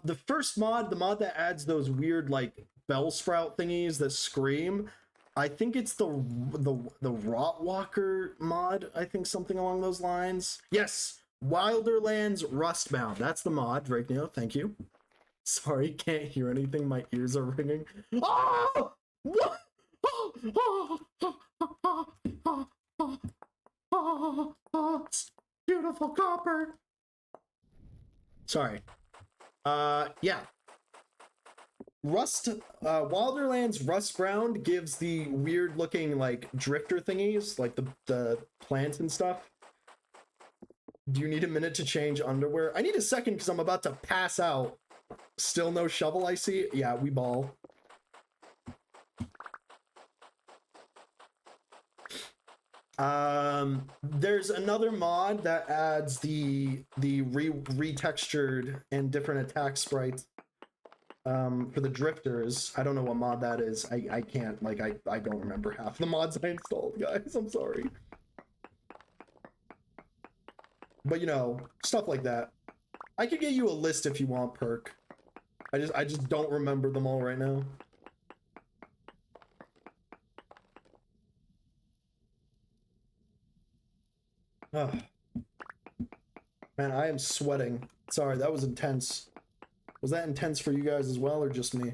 The first mod, the mod that adds those weird, like, bell sprout thingies that scream, I think it's the Rotwalker mod, I think something along those lines. Yes! Wilderlands Rustbound. That's the mod, Drakeo, thank you. Sorry, can't hear anything, my ears are ringing. Oh! What? It's beautiful copper. Sorry. Yeah. Wilderlands Rustbound gives the weird looking like drifter thingies, like the plants and stuff. Do you need a minute to change underwear? I need a second because I'm about to pass out. Still no shovel, I see. Yeah, we ball. There's another mod that adds the retextured and different attack sprites for the drifters. I don't know what mod that is. I can't, like, I don't remember half the mods I installed, guys. I'm sorry. But you know, stuff like that. I could get you a list if you want, Perk. I just don't remember them all right now. Oh. Man, I am sweating. Sorry, that was intense. Was that intense for you guys as well, or just me?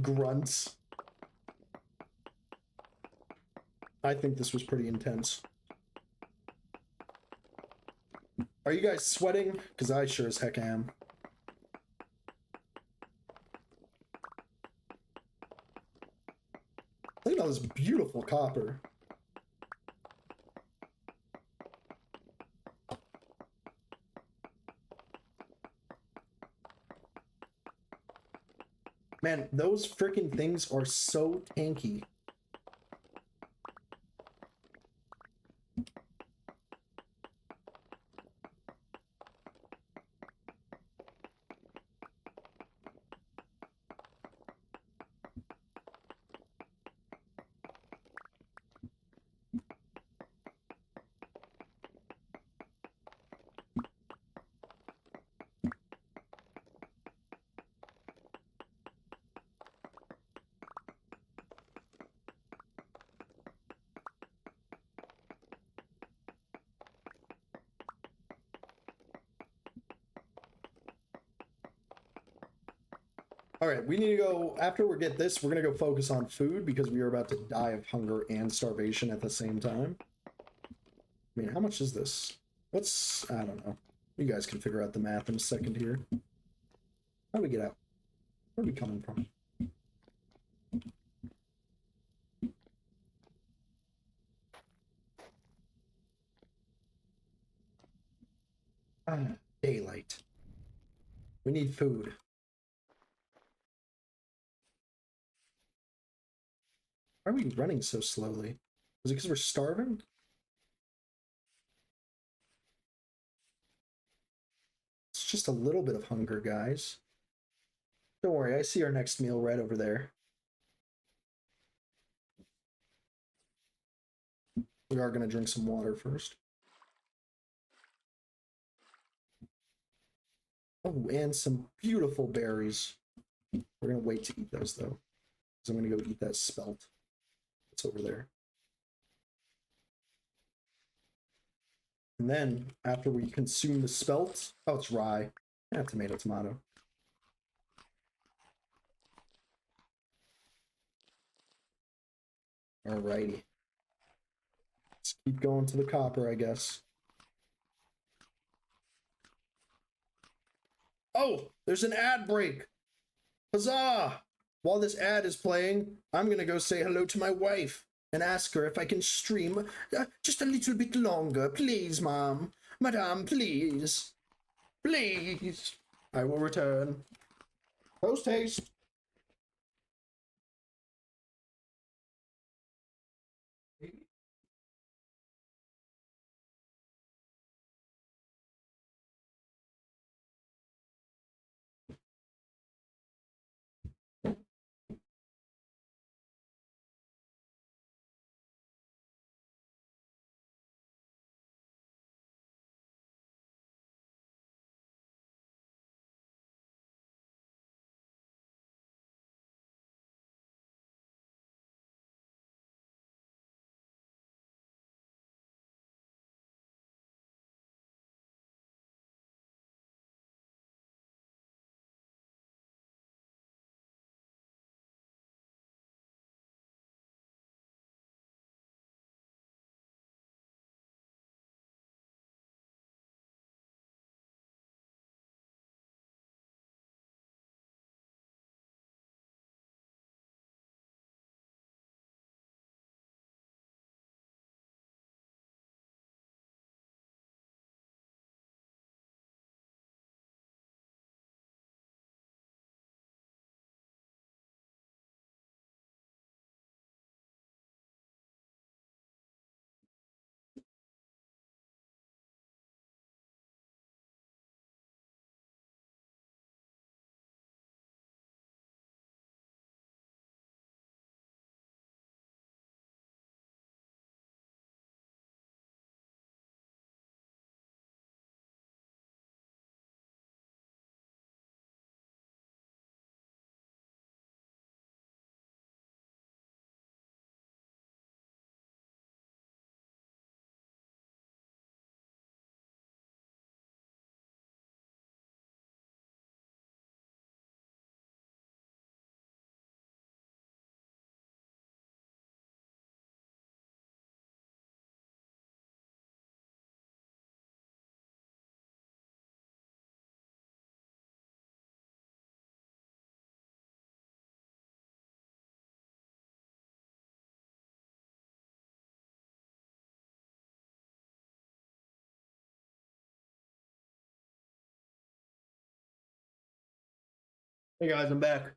Grunts. I think this was pretty intense. Are you guys sweating? Because I sure as heck am. Look at all this beautiful copper. Man, those freaking things are so tanky. All right, we need to go, after we get this, we're going to go focus on food because we are about to die of hunger and starvation at the same time. I mean, how much is this? What's, I don't know. You guys can figure out the math in a second here. How do we get out? Where are we coming from? Daylight. We need food. Why are we running so slowly? Is it because we're starving? It's just a little bit of hunger, guys. Don't worry, I see our next meal right over there. We are going to drink some water first. Oh, and some beautiful berries. We're going to wait to eat those, though. Because I'm going to go eat that spelt. It's over there. And then, after we consume the spelt... Oh, it's rye. Yeah, tomato. Alrighty. Let's keep going to the copper, I guess. Oh, there's an ad break. Huzzah! While this ad is playing, I'm gonna go say hello to my wife and ask her if I can stream just a little bit longer. Please, Mom. Madame, please. Please. I will return. Post haste. Hey guys, I'm back.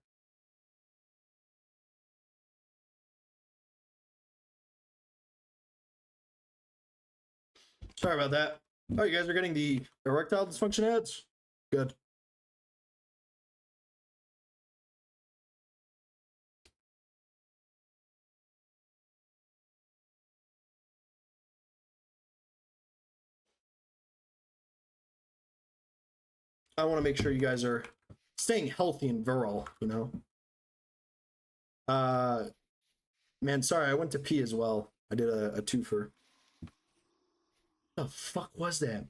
Sorry about that. Oh, you guys are getting the erectile dysfunction ads? Good. I want to make sure you guys are staying healthy and virile, you know? Man, sorry, I went to pee as well. I did a twofer. The fuck was that?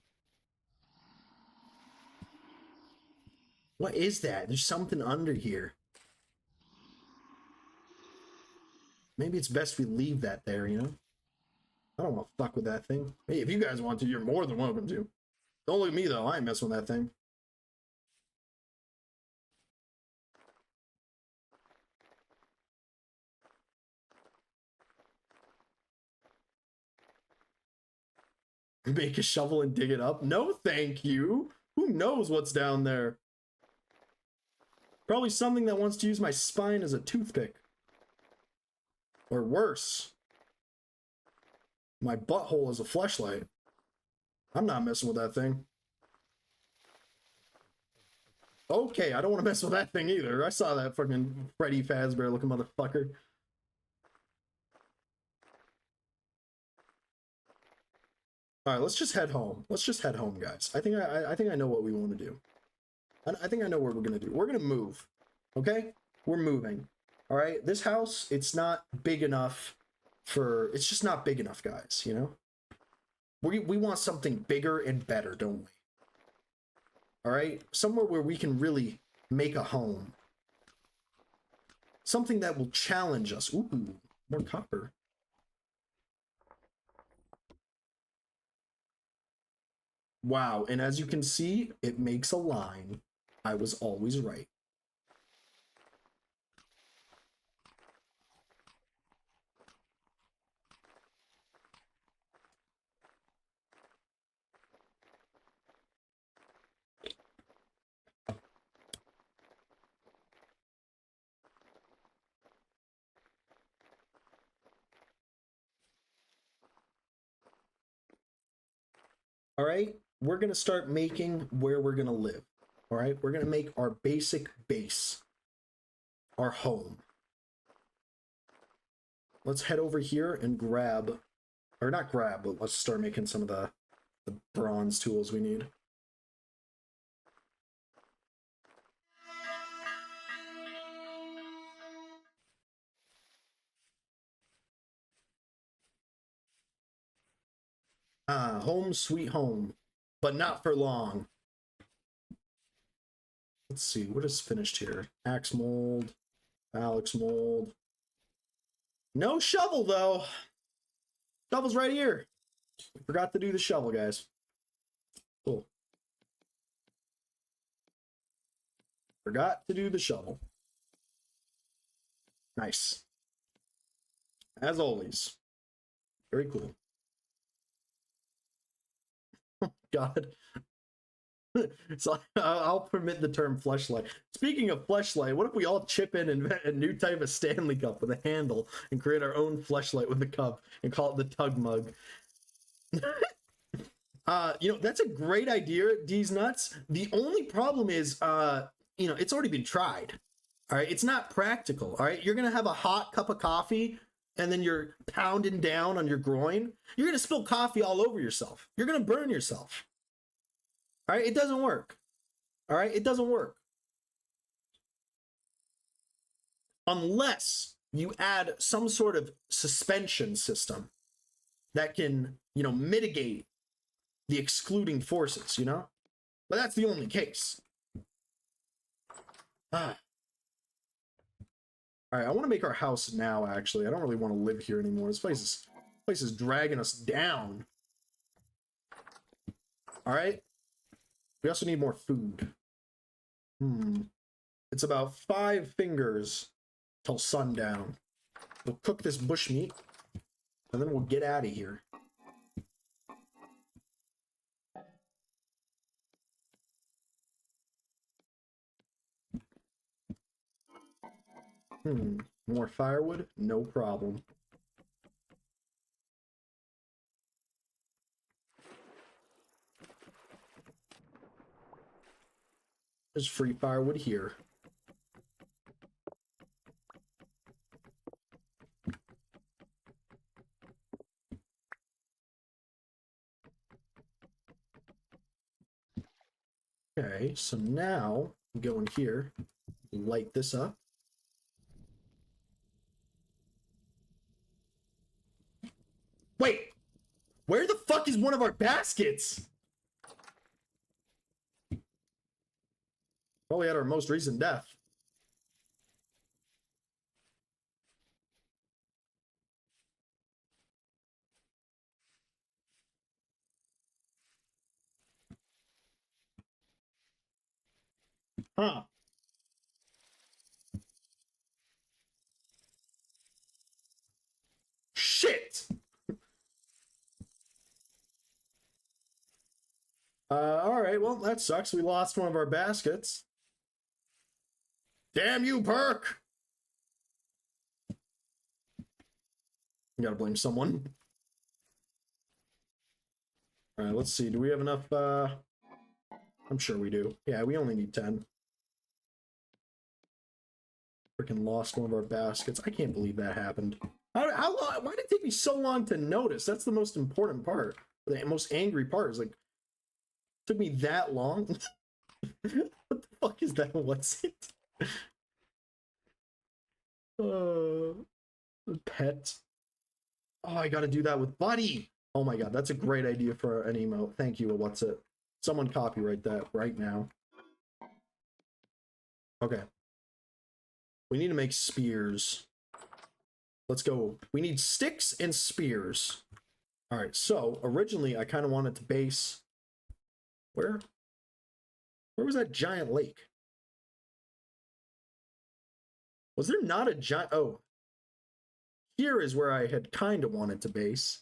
What is that? There's something under here. Maybe it's best we leave that there, you know? I don't want to fuck with that thing. Hey, if you guys want to, you're more than welcome to. Don't look at me, though. I ain't messing with that thing. Make a shovel and dig it up? No, thank you. Who knows what's down there? Probably something that wants to use my spine as a toothpick. Or worse. My butthole as a fleshlight. I'm not messing with that thing. Okay, I don't want to mess with that thing either. I saw that fucking Freddy Fazbear looking motherfucker. All right, let's just head home. Let's just head home, guys. I think I know what we want to do. I think I know what we're gonna do. We're gonna move. Okay, we're moving. All right, this house, it's not big enough for. It's just not big enough, guys. You know. We want something bigger and better, don't we? All right, somewhere where we can really make a home. Something that will challenge us. Ooh, more copper. Wow, and as you can see, it makes a line. I was always right. All right, we're going to start making where we're going to live. All right, we're going to make our basic base, our home. Let's head over here and grab, or not grab, but let's start making some of the bronze tools we need. Ah, home sweet home, but not for long. Let's see, what is finished here? Axe mold, Alex mold. No shovel, though. Shovel's right here. Forgot to do the shovel, guys. Cool. Forgot to do the shovel. Nice. As always. Very cool. Oh, God. So I'll permit the term fleshlight. Speaking of fleshlight, what if we all chip in and invent a new type of Stanley cup with a handle and create our own fleshlight with a cup and call it the Tug Mug? You know, that's a great idea, D's Nuts. The only problem is, you know, it's already been tried. All right, it's not practical. All right, you're gonna have a hot cup of coffee and then you're pounding down on your groin. You're gonna spill coffee all over yourself. You're gonna burn yourself. All right, it doesn't work. All right, it doesn't work. Unless you add some sort of suspension system that can, you know, mitigate the excluding forces, you know? But that's the only case. Ah. All right, I want to make our house now, actually. I don't really want to live here anymore. This place is dragging us down. All right. We also need more food. It's about 5 fingers till sundown. We'll cook this bush meat, and then we'll get out of here. More firewood? No problem. There's free firewood here. Okay, so now we go in here, light this up. Wait, where the fuck is one of our baskets? Probably at our most recent death. Huh. Shit! Alright, well, that sucks. We lost one of our baskets. Damn you, Perk! You gotta blame someone. Alright, let's see. Do we have enough, I'm sure we do. Yeah, we only need 10. Freaking lost one of our baskets. I can't believe that happened. How long? Why did it take me so long to notice? That's the most important part. The most angry part is like, it took me that long. What the fuck is that? What's it? Pet. Oh, I gotta do that with Buddy. Oh my god, that's a great idea for an emote. Thank you. What's it? Someone copyright that right now. Okay. We need to make spears. Let's go. We need sticks and spears. All right, so originally I kind of wanted to base... Where was that giant lake? Was there not a giant? Oh, here is where I had kind of wanted to base.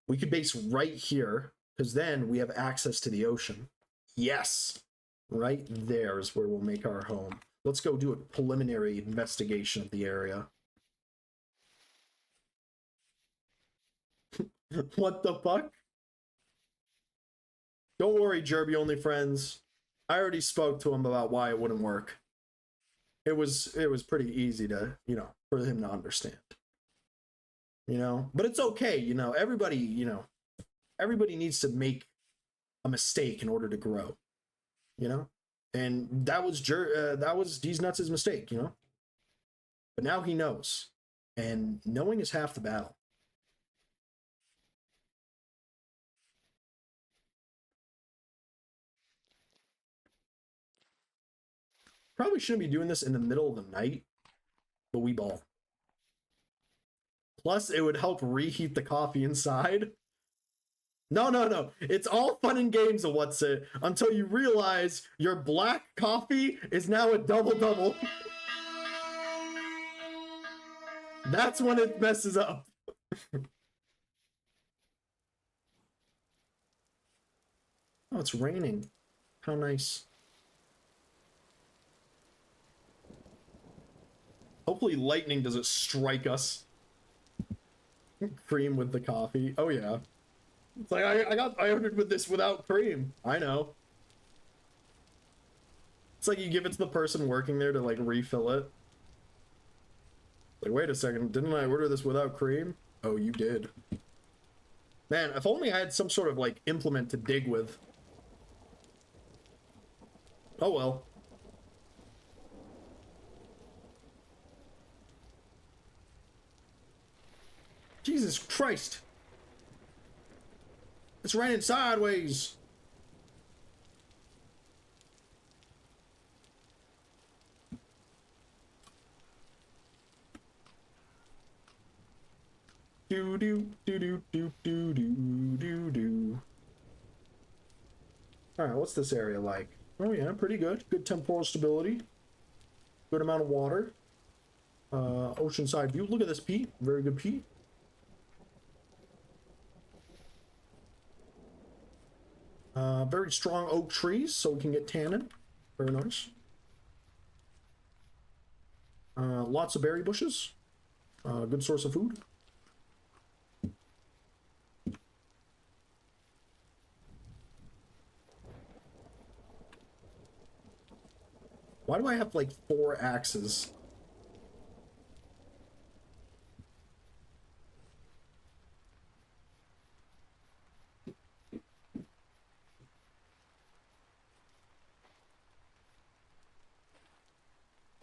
We could base right here because then we have access to the ocean. Yes, right there is where we'll make our home. Let's go do a preliminary investigation of the area. What the fuck? Don't worry, Jerby only friends. I already spoke to him about why it wouldn't work. It was pretty easy to, for him to understand. But it's okay, everybody needs to make a mistake in order to grow, and that was D's Nuts' mistake, but now he knows, and knowing is half the battle. Probably shouldn't be doing this in the middle of the night, but we ball. Plus, it would help reheat the coffee inside. No. It's all fun and games of what's it until you realize your black coffee is now a double-double. That's when it messes up. Oh, it's raining. How nice. Hopefully lightning doesn't strike us. Cream with the coffee. Oh yeah. It's like I ordered with this without cream. I know. It's like you give it to the person working there to like refill it. Like, wait a second, didn't I order this without cream? Oh, you did. Man, if only I had some sort of like implement to dig with. Oh well. Jesus Christ. It's raining sideways. Do do do do do do do do do. All right, what's this area like? Oh yeah, pretty good. Good temporal stability. Good amount of water. Oceanside view. Look at this peat. Very good peat. Very strong oak trees, so we can get tannin. Very nice. Lots of berry bushes. Good source of food. Why do I have like 4 axes?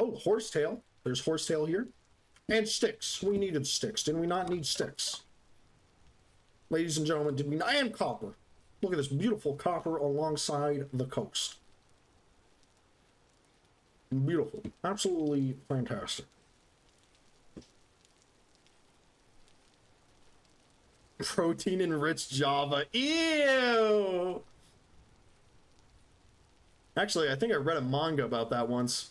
Oh, horsetail. There's horsetail here. And sticks. We needed sticks. Did we not need sticks? Ladies and gentlemen, did we not? And copper. Look at this beautiful copper alongside the coast. Beautiful. Absolutely fantastic. Protein-enriched Java. Ew! Actually, I think I read a manga about that once.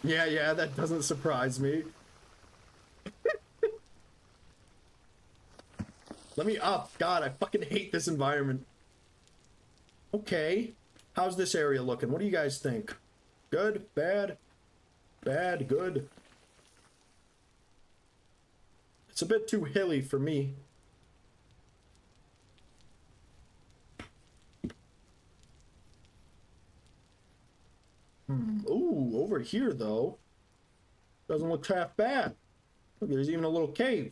Yeah, that doesn't surprise me. Let me up. God, I fucking hate this environment. Okay. How's this area looking? What do you guys think? Good? Bad? Bad? Good? It's a bit too hilly for me. Ooh, over here, though. Doesn't look half bad. Look, there's even a little cave.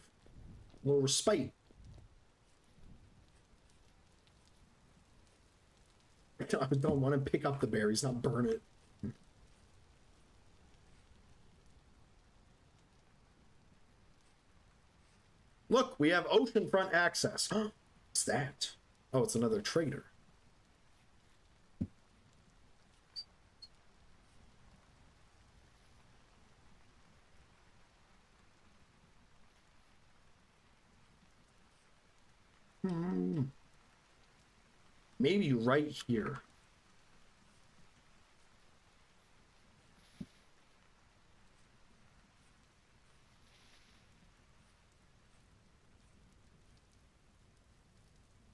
A little respite. I don't want to pick up the berries, not burn it. Look, we have oceanfront access. What's that? Oh, it's another trader. Maybe right here.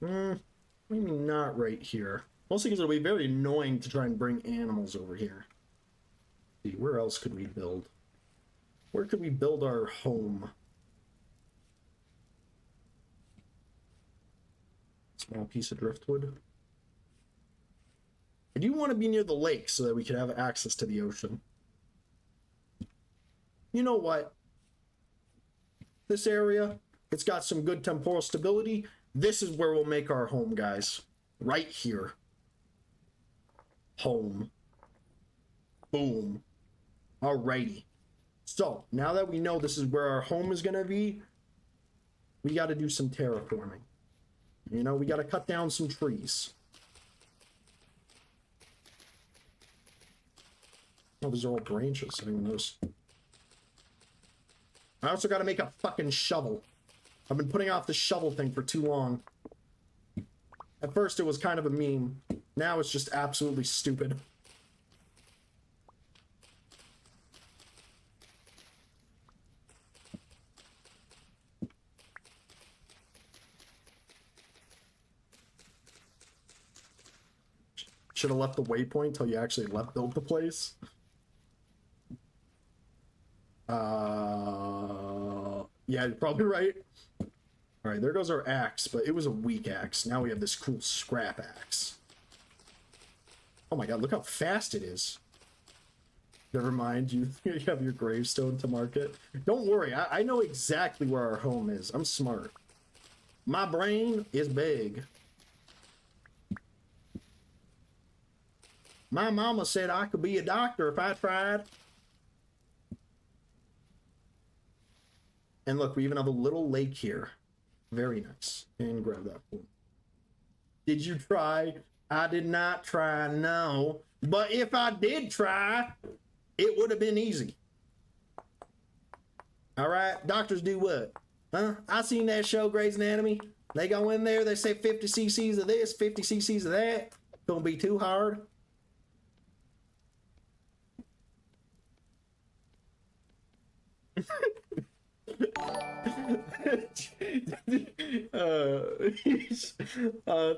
Maybe not right here. Mostly because it'll be very annoying to try and bring animals over here. Let's see, where else could we build? Where could we build our home? Small piece of driftwood. I do want to be near the lake so that we can have access to the ocean. You know what? This area, it's got some good temporal stability. This is where we'll make our home, guys. Right here. Home. Boom. Alrighty. So, now that we know this is where our home is going to be, we got to do some terraforming. You know, we got to cut down some trees. Oh, these are all branches. I didn't even notice. I also got to make a fucking shovel. I've been putting off the shovel thing for too long. At first it was kind of a meme. Now it's just absolutely stupid. Should have left the waypoint till you actually built the place. Yeah, you're probably right. All right, there goes our axe, but it was a weak axe. Now we have this cool scrap axe. Oh my god, look how fast it is. Never mind, you have your gravestone to market. Don't worry, I know exactly where our home is. I'm smart. My brain is big. My mama said I could be a doctor if I tried. And look, we even have a little lake here. Very nice. And grab that one. Did you try? I did not try, no. But if I did try, it would have been easy. All right, doctors do what? Huh? I seen that show, Grey's Anatomy. They go in there, they say 50 cc's of this, 50 cc's of that. Gonna be too hard.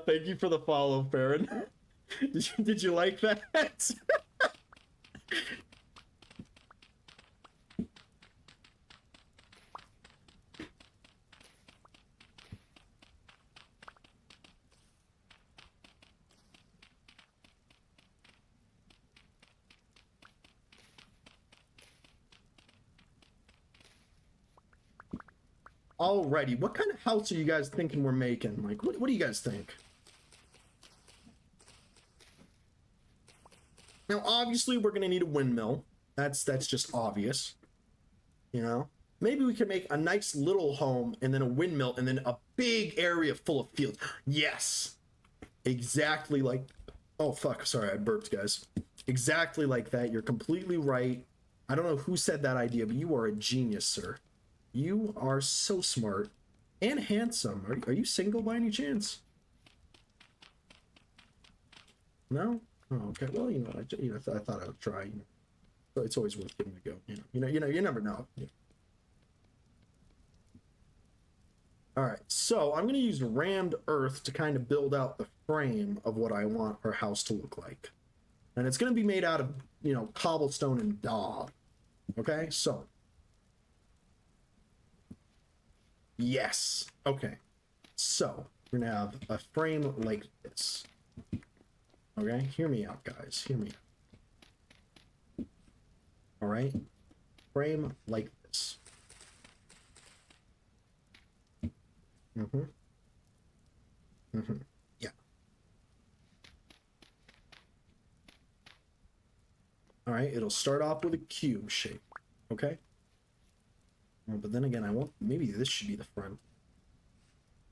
Thank you for the follow, Farron. Did you like that? Alrighty, what kind of house are you guys thinking we're making? Like, what do you guys think? Now, obviously, we're gonna need a windmill. That's just obvious. You know? Maybe we can make a nice little home and then a windmill and then a big area full of fields. Yes! Exactly like... Oh, fuck. Sorry, I burped, guys. Exactly like that. You're completely right. I don't know who said that idea, but you are a genius, sir. You are so smart and handsome. Are you single by any chance? No? Oh, okay. Well, you know, I thought I would try. You know, it's always worth giving it a go. You never know. Yeah. All right. So I'm going to use rammed earth to kind of build out the frame of what I want our house to look like, and it's going to be made out of cobblestone and daub. Okay. So. Yes. Okay. So we're gonna have a frame like this. Okay, hear me out, guys. Hear me out. All right, frame like this. Yeah. All right, it'll start off with a cube shape. Okay. But then again, I want, maybe this should be the front.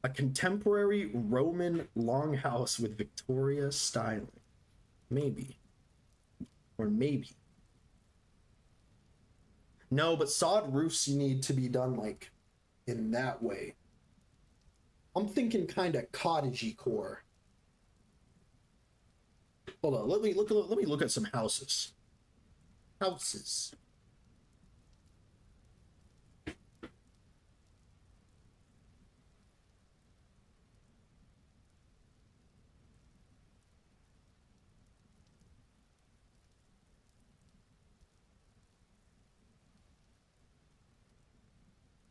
A contemporary Roman longhouse with Victoria styling. Maybe. Or maybe. No, but sod roofs you need to be done like in that way. I'm thinking kind of cottagey core. Hold on, let me look at some houses. Houses.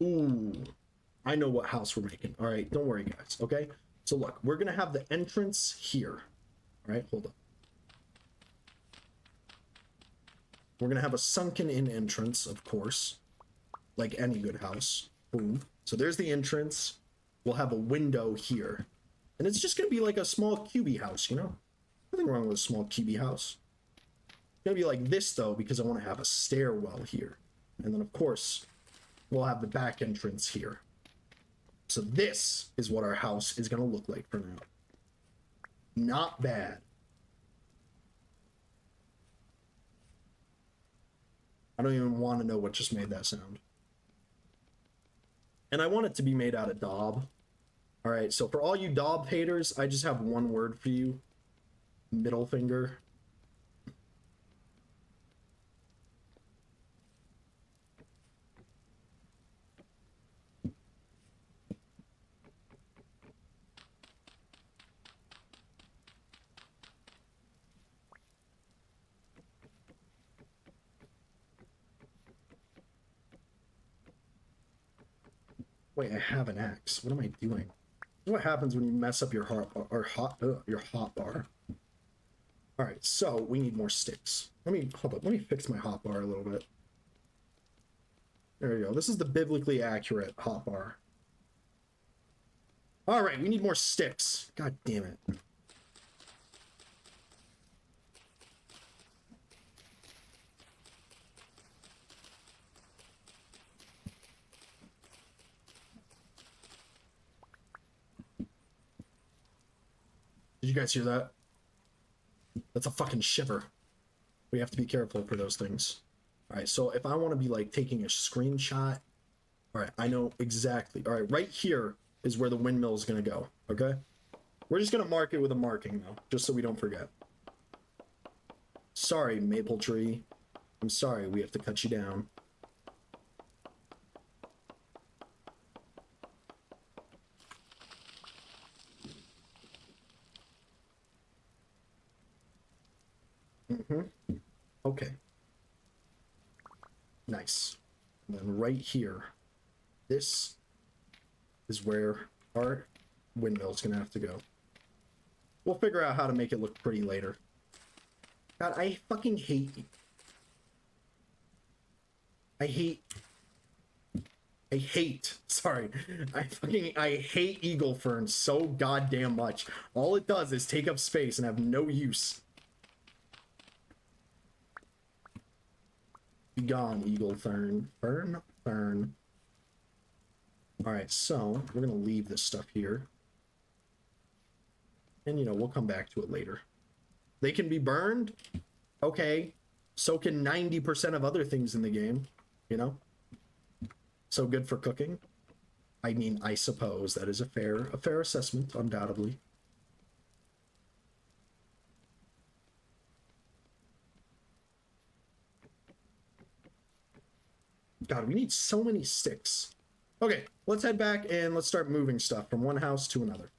Ooh, I know what house we're making. All right, don't worry, guys. Okay, so look, we're gonna have the entrance here. All right, hold up. We're gonna have a sunken-in entrance, of course, like any good house. Boom. So there's the entrance. We'll have a window here, and it's just gonna be like a small cubey house, you know. Nothing wrong with a small cubey house. It's gonna be like this though, because I want to have a stairwell here, and then of course we'll have the back entrance here. So this is what our house is gonna look like for now. Not bad. I don't even want to know what just made that sound. And I want it to be made out of daub. All right, so for all you daub haters, I just have one word for you. Middle finger. Wait, I have an axe. What am I doing? What happens when you mess up your your hot bar? All right, so we need more sticks. Hold up. Let me fix my hot bar a little bit. There we go. This is the biblically accurate hot bar. All right, we need more sticks. God damn it. Did you guys hear that? That's a fucking shiver. We have to be careful for those things. All right, so if I want to be like taking a screenshot, all right, I know exactly. All right, right here is where the windmill is going to go, okay? We're just going to mark it with a marking though, just so we don't forget. Sorry, maple tree. I'm sorry, we have to cut you down. Okay. Nice. And then right here, this is where our windmill is going to have to go. We'll figure out how to make it look pretty later. God, I fucking hate... Sorry. I hate eagle fern so goddamn much. All it does is take up space and have no use. Be gone, eagle fern. Fern. Alright, so we're gonna leave this stuff here. And you know, we'll come back to it later. They can be burned? Okay. So can 90% of other things in the game, you know? So good for cooking. I mean, I suppose that is a fair assessment, undoubtedly. God, we need so many sticks. Okay, let's head back and let's start moving stuff from one house to another.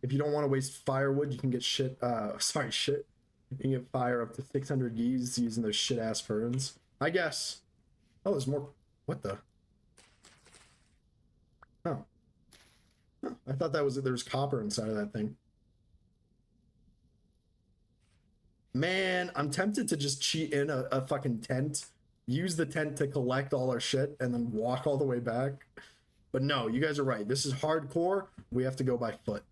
If you don't want to waste firewood, you can get shit. You can get fire up to 600 geese using those shit ass ferns. I guess. Oh, there's more. What the? Oh. Huh. I thought there was copper inside of that thing. Man, I'm tempted to just cheat in a fucking tent, use the tent to collect all our shit, and then walk all the way back. But no, you guys are right. This is hardcore. We have to go by foot.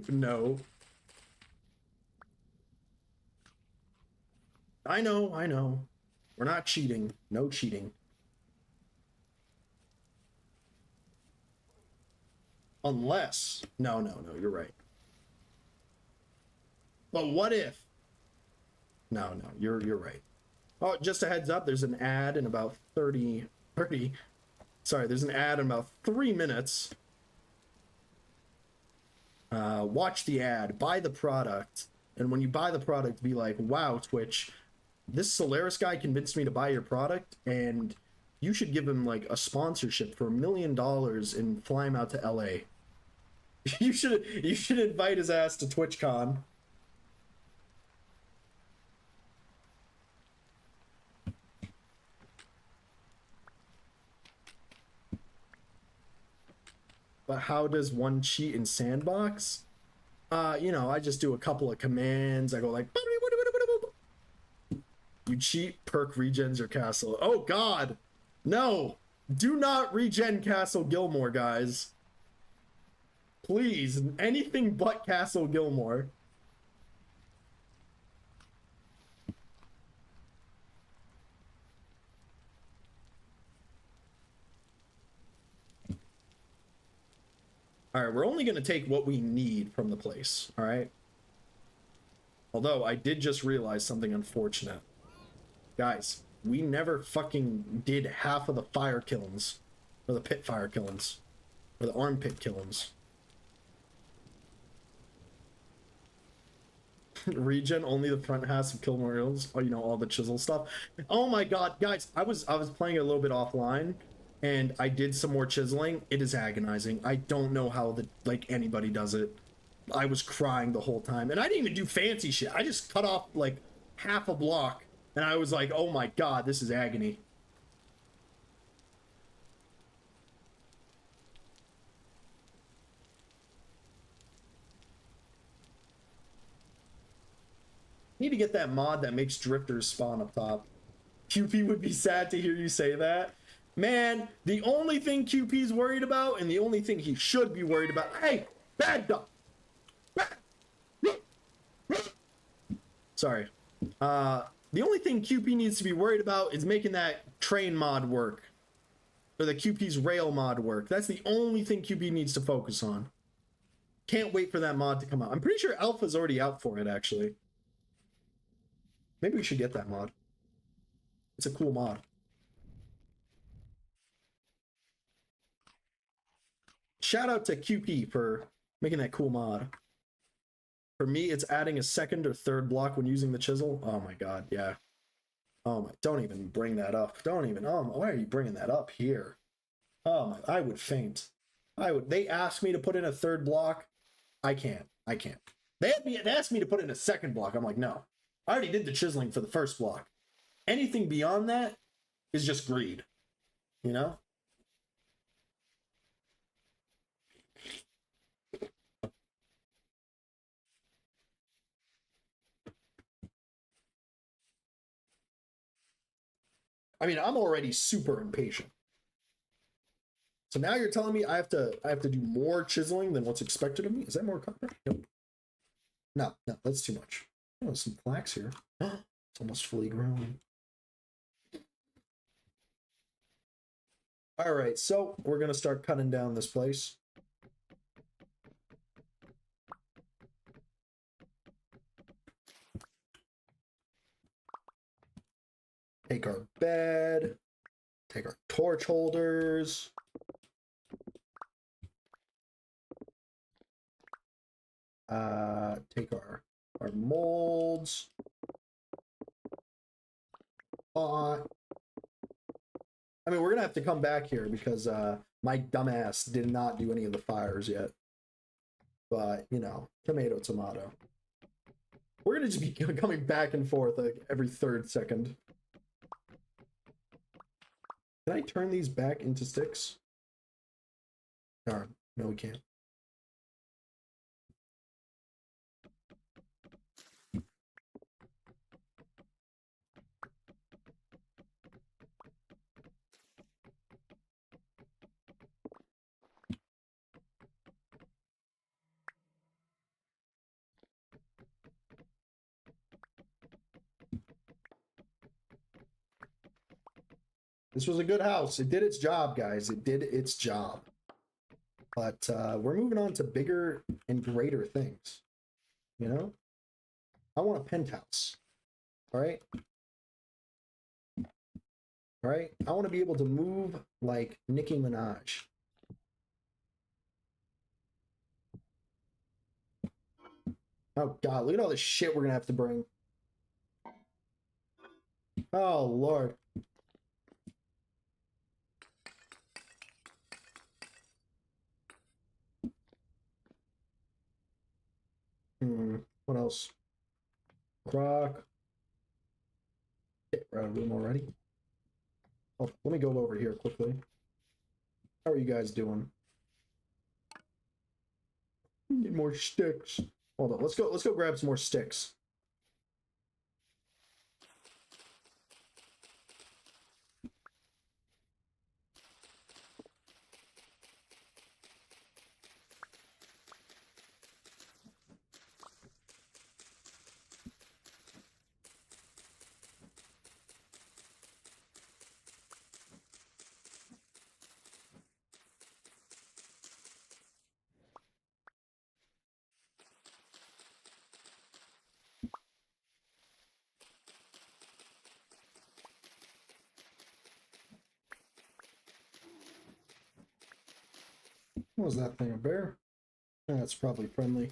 No. I know, I know. We're not cheating. No cheating. Unless, no, you're right. But what if? No, you're right. Oh, just a heads up, there's an ad in about 30, sorry, there's an ad in about 3 minutes. Watch the ad, buy the product, and when you buy the product, be like, wow, Twitch, this Solaris guy convinced me to buy your product, and you should give him like a sponsorship for $1 million and fly him out to LA. You should invite his ass to TwitchCon. But how does one cheat in Sandbox? You know, I just do a couple of commands. I go like, you cheat, perk regens your castle. Oh God, no, do not regen Castle Gilmore, guys. Please, anything but Castle Gilmore. All right, we're only going to take what we need from the place, all right? Although I did just realize something unfortunate. Guys, we never fucking did half of the fire kilns, or the pit fire kilns, or the armpit kilns. Regen only the front half of Kill Memorials, or you know, all the chisel stuff. Oh my God, guys, I was playing a little bit offline, and I did some more chiseling. It is agonizing. I don't know how anybody does it. I was crying the whole time, and I didn't even do fancy shit. I just cut off like half a block, and I was like, oh my God, this is agony. Need to get that mod that makes drifters spawn up top. QP would be sad to hear you say that. Man, the only thing QP's worried about, and the only thing he should be worried about, hey, bad dog. Sorry. The only thing QP needs to be worried about is making that train mod work. Or the QP's rail mod work. That's the only thing QP needs to focus on. Can't wait for that mod to come out. I'm pretty sure Alpha's already out for it, actually. Maybe we should get that mod. It's a cool mod. Shout out to QP for making that cool mod. For me, it's adding a second or third block when using the chisel. Oh my God, yeah. Oh my, don't even bring that up. Don't even, oh, why are you bringing that up here? Oh my, I would faint. They asked me to put in a third block. I can't. They asked me to put in a second block. I'm like, no. I already did the chiseling for the first block. Anything beyond that is just greed, you know? I mean, I'm already super impatient. So now you're telling me I have to do more chiseling than what's expected of me? Is that more content? Nope. No, that's too much. Oh, some flax here. It's almost fully grown. All right, so we're gonna start cutting down this place. Take our bed, take our torch holders. Take our molds. Pot. I mean, we're gonna have to come back here because my dumbass did not do any of the fires yet. But, you know, tomato. We're gonna just be coming back and forth like every 3rd second. Can I turn these back into sticks? No, we can't. This was a good house. It did its job, guys. It did its job. But we're moving on to bigger and greater things. You know? I want a penthouse. All right? All right? I want to be able to move like Nicki Minaj. Oh, God. Look at all this shit we're going to have to bring. Oh, Lord. What else? Croc. We're out of room already. Oh, let me go over here quickly. How are you guys doing? Need more sticks. Hold on. Let's go grab some more sticks. What was that thing, a bear? That's probably friendly.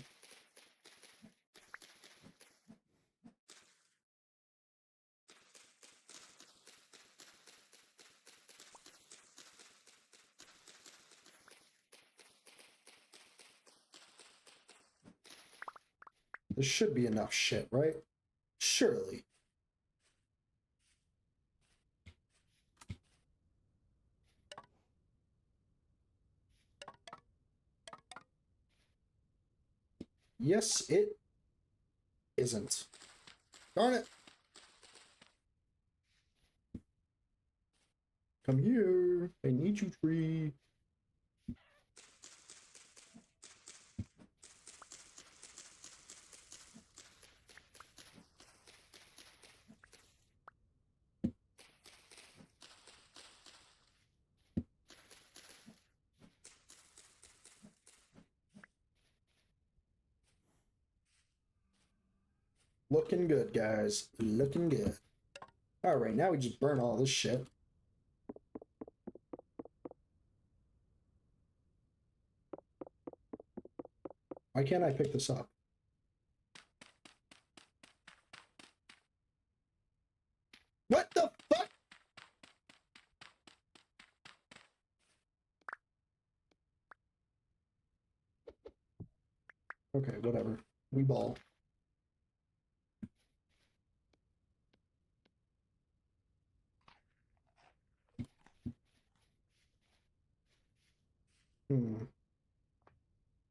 There should be enough shit, right? Surely. Yes, it isn't. Darn it. Come here. I need you, tree. Looking good, guys. Looking good. All right, now we just burn all this shit. Why can't I pick this up? What the fuck? Okay, whatever. We ball.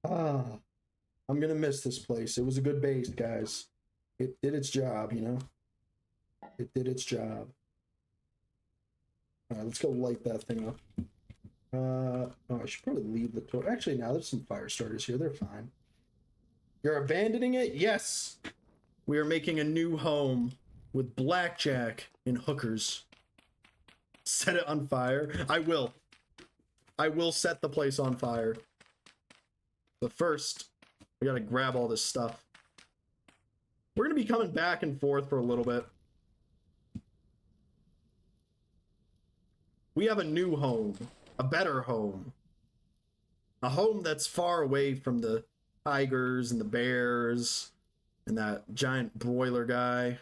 Ah, I'm gonna miss this place. It was a good base, guys. It did its job, you know? It did its job. All right, let's go light that thing up. Oh, I should probably leave the torch. Actually, now there's some fire starters here. They're fine. You're abandoning it? Yes! We are making a new home with blackjack and hookers. Set it on fire. I will. I will set the place on fire. But first, we gotta grab all this stuff. We're gonna be coming back and forth for a little bit. We have a new home. A better home. A home that's far away from the tigers and the bears and that giant broiler guy.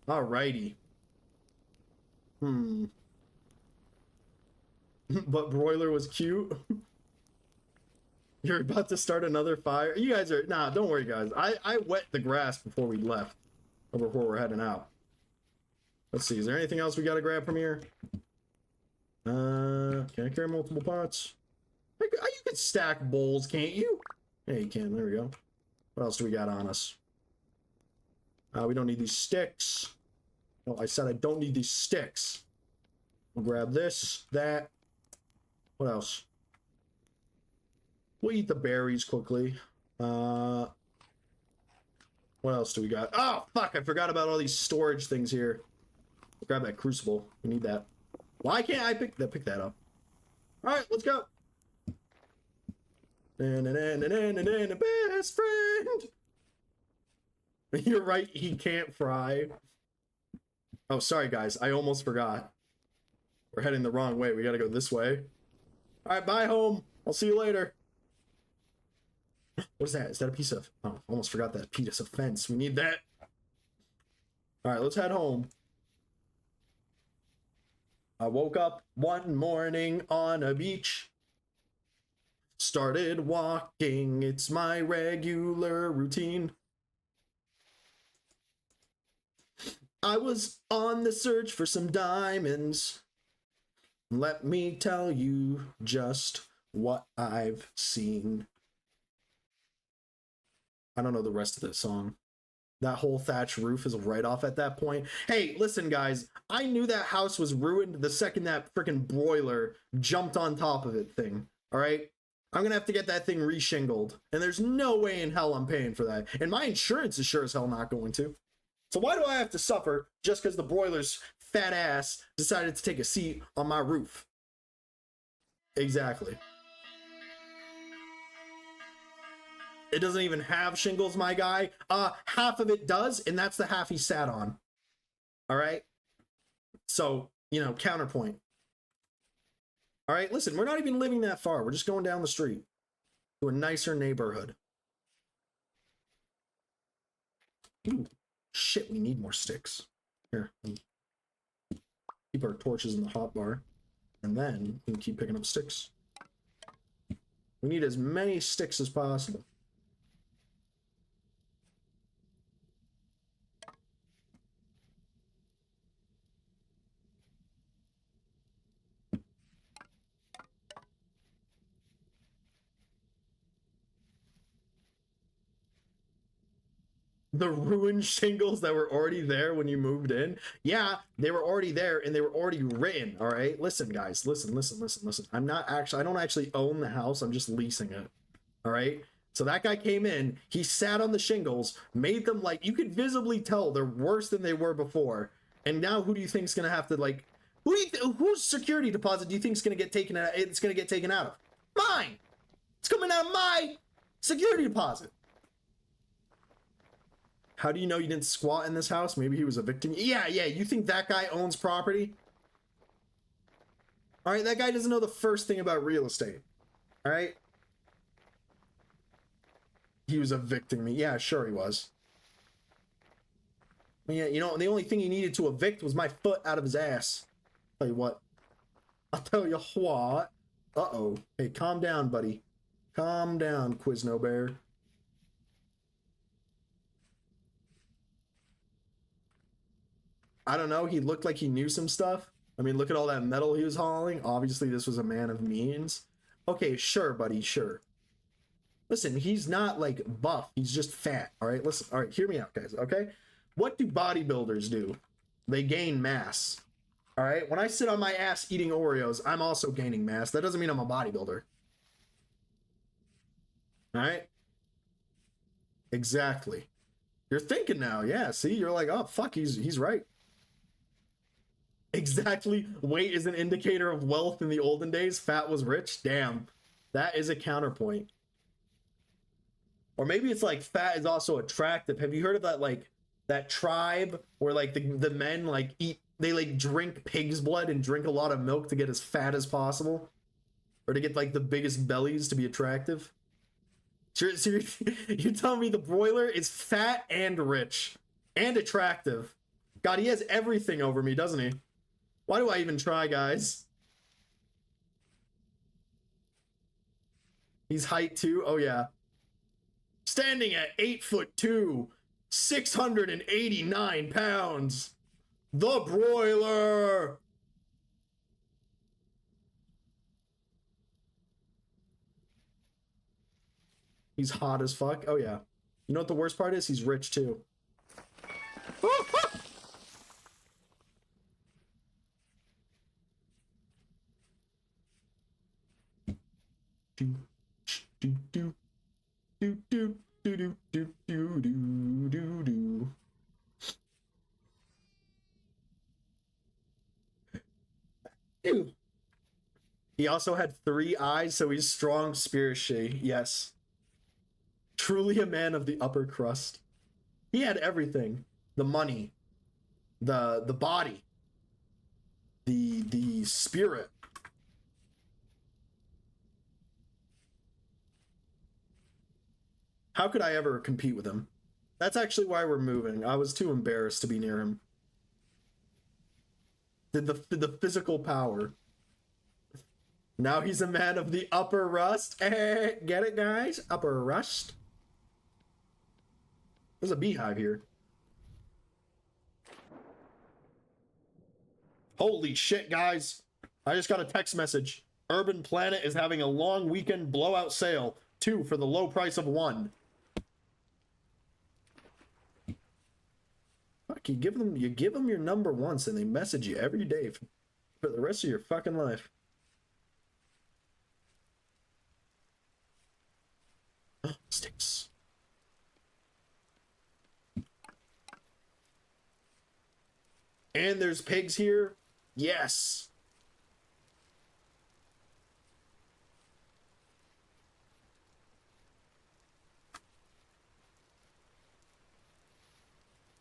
Alrighty. But broiler was cute. You're about to start another fire. You guys are... Nah, don't worry, guys. I wet the grass before we left. over where we're heading out. Let's see, is there anything else we gotta grab from here? Can I carry multiple pots? You can stack bowls, can't you? Yeah, you can. There we go. What else do we got on us? We don't need these sticks. No, I said I don't need these sticks. We'll grab this, that. What else? We'll eat the berries quickly. What else do we got? Oh, fuck, I forgot about all these storage things here. Grab that crucible. We need that. Why can't I pick that up? All right, let's go. Best friend. You're right, he can't fry. Oh, sorry, guys. I almost forgot. We're heading the wrong way. We gotta go this way. All right, bye, home. I'll see you later. What is that? Is that a piece of... Oh, almost forgot that piece of fence. We need that. All right, let's head home. I woke up one morning on a beach. Started walking. It's my regular routine. I was on the search for some diamonds. Let me tell you just what I've seen. I don't know the rest of the song. That whole thatch roof is right off at that point. Hey, listen, guys. I knew that house was ruined the second that freaking broiler jumped on top of it thing. All right? I'm going to have to get that thing reshingled. And there's no way in hell I'm paying for that. And my insurance is sure as hell not going to. So why do I have to suffer just because the broiler's fat ass decided to take a seat on my roof? Exactly. It doesn't even have shingles, my guy. Half of it does, and that's the half he sat on. All right? So, you know, counterpoint. All right, listen, we're not even living that far. We're just going down the street to a nicer neighborhood. Ooh, shit, we need more sticks. Here, keep our torches in the hotbar, and then we can keep picking up sticks. We need as many sticks as possible. The ruined shingles that were already there when you moved in. Yeah, they were already there and they were already written. All right, listen, guys, listen. I don't actually own the house. I'm just leasing it. All right. So that guy came in, he sat on the shingles, made them like, you could visibly tell they're worse than they were before. And now who do you think's gonna have to like, whose security deposit do you think's gonna get taken out? It's gonna get taken out of? Mine. It's coming out of my security deposit. How do you know you didn't squat in this house? Maybe he was evicting you. Yeah, you think that guy owns property? All right, that guy doesn't know the first thing about real estate. All right? He was evicting me. Yeah, sure he was. Yeah, you know, the only thing he needed to evict was my foot out of his ass. Tell you what. I'll tell you what. Uh-oh. Hey, calm down, buddy. Calm down, Quizno Bear. I don't know. He looked like he knew some stuff. I mean, look at all that metal he was hauling. Obviously, this was a man of means. Okay, sure, buddy, sure. Listen, he's not like buff. He's just fat. All right, listen. All right, hear me out, guys. Okay, what do bodybuilders do? They gain mass. All right. When I sit on my ass eating Oreos, I'm also gaining mass. That doesn't mean I'm a bodybuilder. All right. Exactly. You're thinking now. Yeah. See, you're like, oh fuck, he's right. Exactly. Weight is an indicator of wealth in the olden days. Fat was rich. Damn. That is a counterpoint. Or maybe it's like fat is also attractive. Have you heard of that, like, that tribe where like the men like they like drink pig's blood and drink a lot of milk to get as fat as possible? Or to get like the biggest bellies to be attractive? So you're telling me the broiler is fat and rich and attractive. God, he has everything over me, doesn't he? Why do I even try, guys? He's height too? Oh, yeah. Standing at 8'2", 689 pounds. The broiler. He's hot as fuck. Oh yeah. You know what the worst part is? He's rich too. do do do do do do do do do do do do. Ew. He also had 3 eyes, so he's strong spiritually. Yes. Truly a man of the upper crust. He had everything. The money, the body, the spirit. How could I ever compete with him? That's actually why we're moving. I was too embarrassed to be near him. The physical power. Now he's a man of the upper rust. Get it, guys? Upper rust. There's a beehive here. Holy shit, guys. I just got a text message. Urban Planet is having a long weekend blowout sale. 2 for the low price of 1. Fuck, you give them your number once and they message you every day for the rest of your fucking life. Sticks. And there's pigs here. Yes.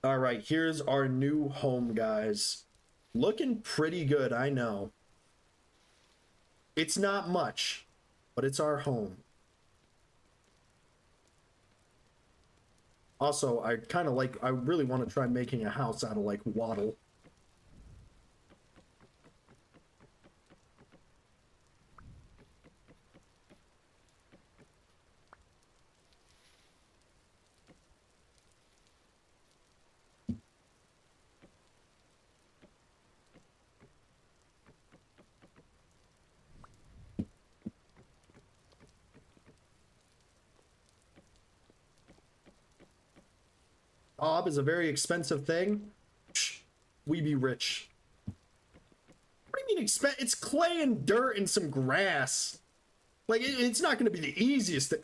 All right, here's our new home, guys. Looking pretty good, I know. It's not much, but it's our home. Also, I really want to try making a house out of like wattle. Bob is a very expensive thing. Psh, we be rich. What do you mean expensive? It's clay and dirt and some grass. Like, it's not going to be the easiest thing.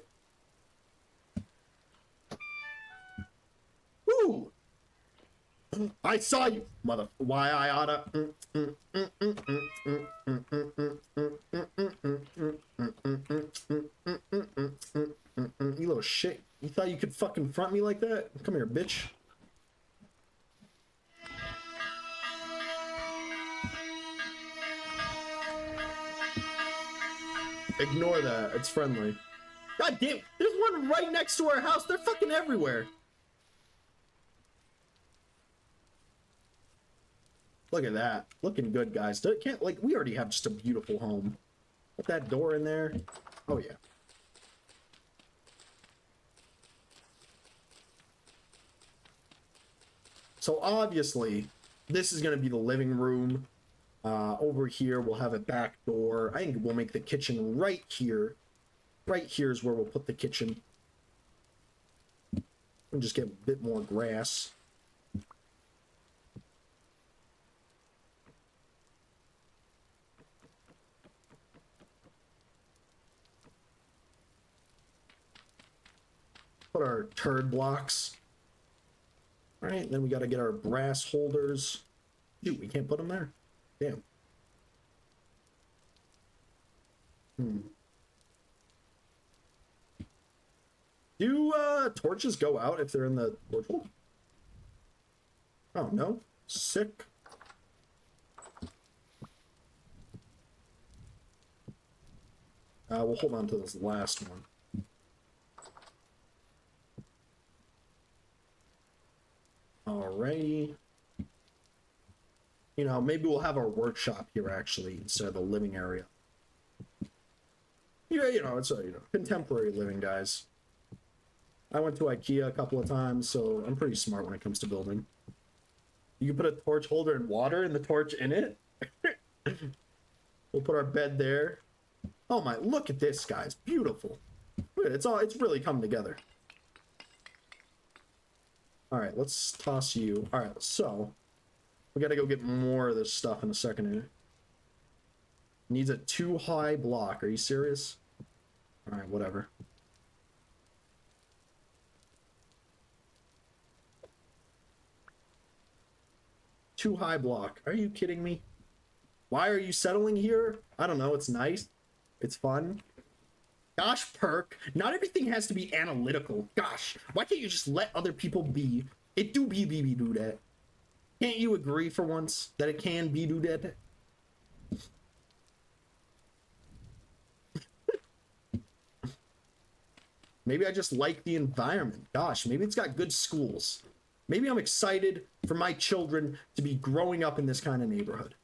Woo! I saw you, mother. Why I oughta. You little shit. You thought you could fucking front me like that? Come here, bitch. Ignore that. It's friendly. God damn. There's one right next to our house. They're fucking everywhere. Look at that. Looking good, guys. Can't, like, we already have just a beautiful home. Put that door in there. Oh, yeah. So obviously, this is going to be the living room. Over here, we'll have a back door. I think we'll make the kitchen right here. Right here is where we'll put the kitchen. And just get a bit more grass. Put our turd blocks. All right, then we got to get our brass holders. Dude, we can't put them there. Damn. Do torches go out if they're in the torch hole? Oh, no. Sick. We'll hold on to this last one. Alrighty. You know, maybe we'll have our workshop here actually instead of the living area. Yeah, you know, it's a contemporary living, guys. I went to IKEA a couple of times, so I'm pretty smart when it comes to building. You can put a torch holder and water and the torch in it. We'll put our bed there. Oh my, look at this, guys. Beautiful. Look at it. It's really coming together. All right, let's toss you. All right, so we got to go get more of this stuff in a second here. Needs a 2-high block. Are you serious? All right, whatever. Too high block. Are you kidding me? Why are you settling here? I don't know. It's nice. It's fun. Gosh, Perk. Not everything has to be analytical. Gosh, why can't you just let other people be? It do do that. Can't you agree for once that it can be do that? Maybe I just like the environment. Gosh, maybe it's got good schools. Maybe I'm excited for my children to be growing up in this kind of neighborhood.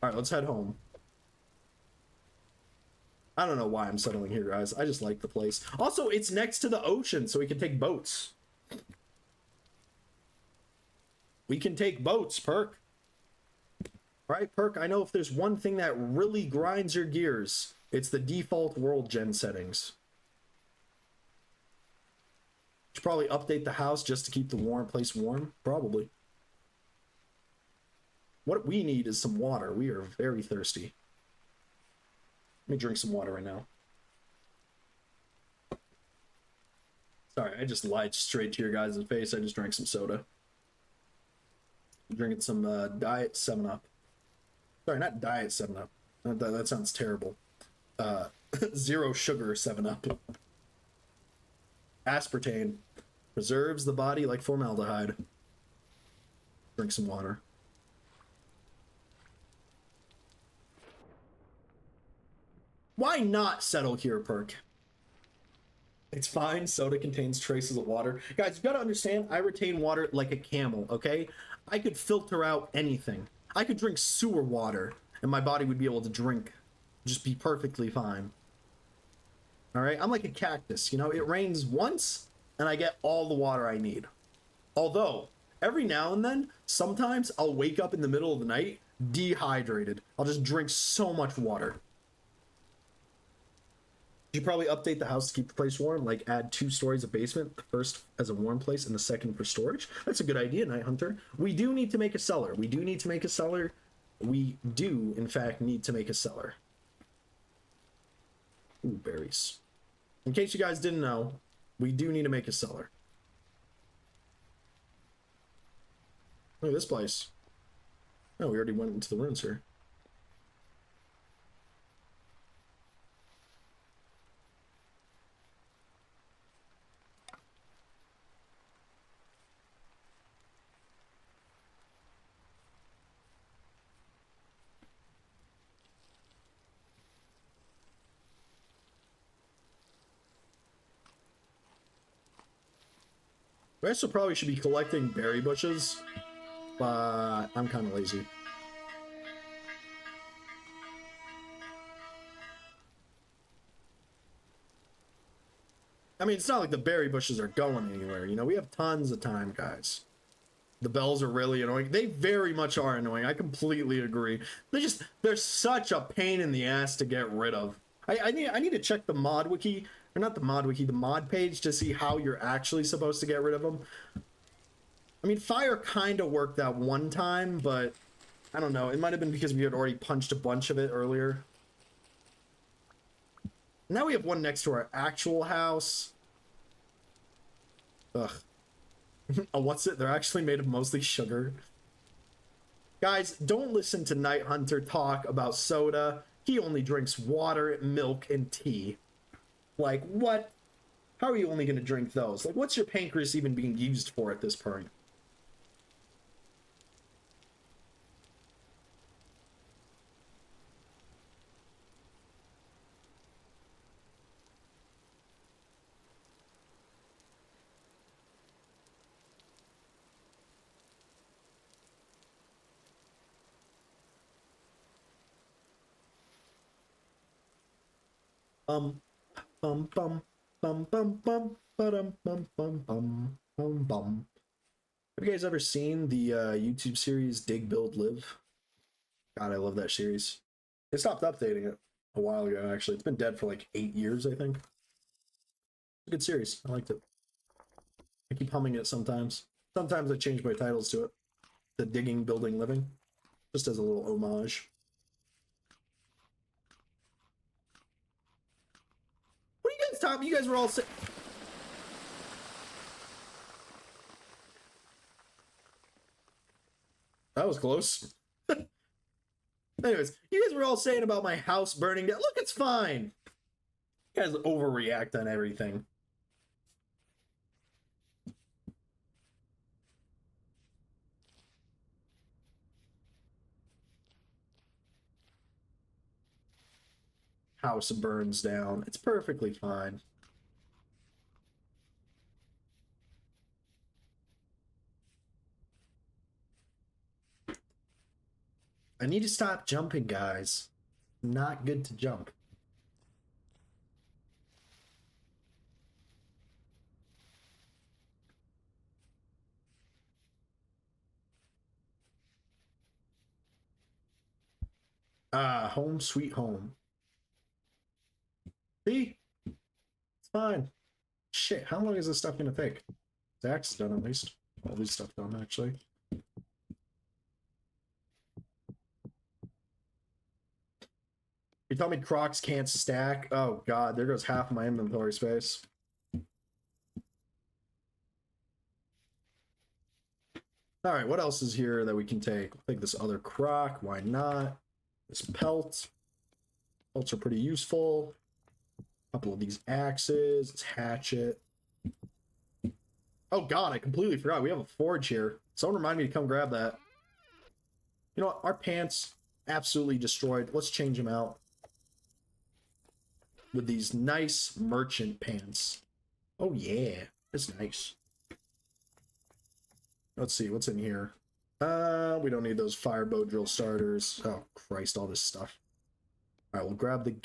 All right, let's head home. I don't know why I'm settling here, guys. I just like the place. Also, it's next to the ocean, so we can take boats. We can take boats, Perk. Right, Perk? I know if there's one thing that really grinds your gears, it's the default world gen settings. Should probably update the house just to keep the place warm. Probably. What we need is some water. We are very thirsty. Let me drink some water right now. Sorry, I just lied straight to your guys' face. I just drank some soda. I'm drinking some Diet 7-Up. Sorry, not Diet 7-Up. That sounds terrible. Zero sugar 7-Up. Aspartame. Preserves the body like formaldehyde. Drink some water. Why not settle here, Perk? It's fine. Soda contains traces of water. Guys, you gotta understand, I retain water like a camel, okay? I could filter out anything. I could drink sewer water, and my body would be able to drink. Just be perfectly fine. Alright? I'm like a cactus, you know? It rains once, and I get all the water I need. Although, every now and then, sometimes I'll wake up in the middle of the night, dehydrated. I'll just drink so much water. You probably update the house to keep the place warm, like add 2 stories of basement, the first as a warm place and the second for storage. That's a good idea, Night Hunter. We do need to make a cellar. We do, in fact, need to make a cellar. Ooh, berries. In case you guys didn't know, we do need to make a cellar. Look at this place. Oh, we already went into the ruins here. We also probably should be collecting berry bushes, but I'm kind of lazy. I mean, it's not like the berry bushes are going anywhere. You know, we have tons of time, guys. The bells are really annoying. They very much are annoying. I completely agree. They're such a pain in the ass to get rid of. I need to check the mod wiki, or not the mod wiki, the mod page to see how you're actually supposed to get rid of them. I mean, fire kind of worked that one time, but I don't know. It might have been because we had already punched a bunch of it earlier. Now we have one next to our actual house. Ugh. Oh, what's it? They're actually made of mostly sugar. Guys, don't listen to Night Hunter talk about soda. He only drinks water, milk, and tea. Like, what? How are you only going to drink those? Like, what's your pancreas even being used for at this point? Bum, bum, bum. Bum bum bum bum bum bum bum bum bum. Have you guys ever seen the YouTube series Dig Build Live? God, I love that series. They stopped updating it a while ago, actually. It's been dead for like 8 years, I think. It's a good series. I liked it. I keep humming it sometimes. Sometimes I change my titles to it. The Digging, Building, Living. Just as a little homage. What are you guys talking? You guys were all saying... That was close. Anyways, you guys were all saying about my house burning down. Look, it's fine. You guys overreact on everything. House burns down. It's perfectly fine. I need to stop jumping, guys. Not good to jump. Ah, home sweet home. See? It's fine. Shit, how long is this stuff gonna take? Zach's done at least. All this stuff done, actually. You tell me Crocs can't stack? Oh god, there goes half my inventory space. Alright, what else is here that we can take? We'll take this other Croc, why not? This pelt. Pelts are pretty useful. A couple of these axes, this hatchet. Oh god, I completely forgot. We have a forge here. Someone remind me to come grab that. You know what? Our pants absolutely destroyed. Let's change them out with these nice merchant pants. Oh yeah, that's nice. Let's see what's in here. We don't need those firebow drill starters. Oh Christ, all this stuff. All right, we'll grab the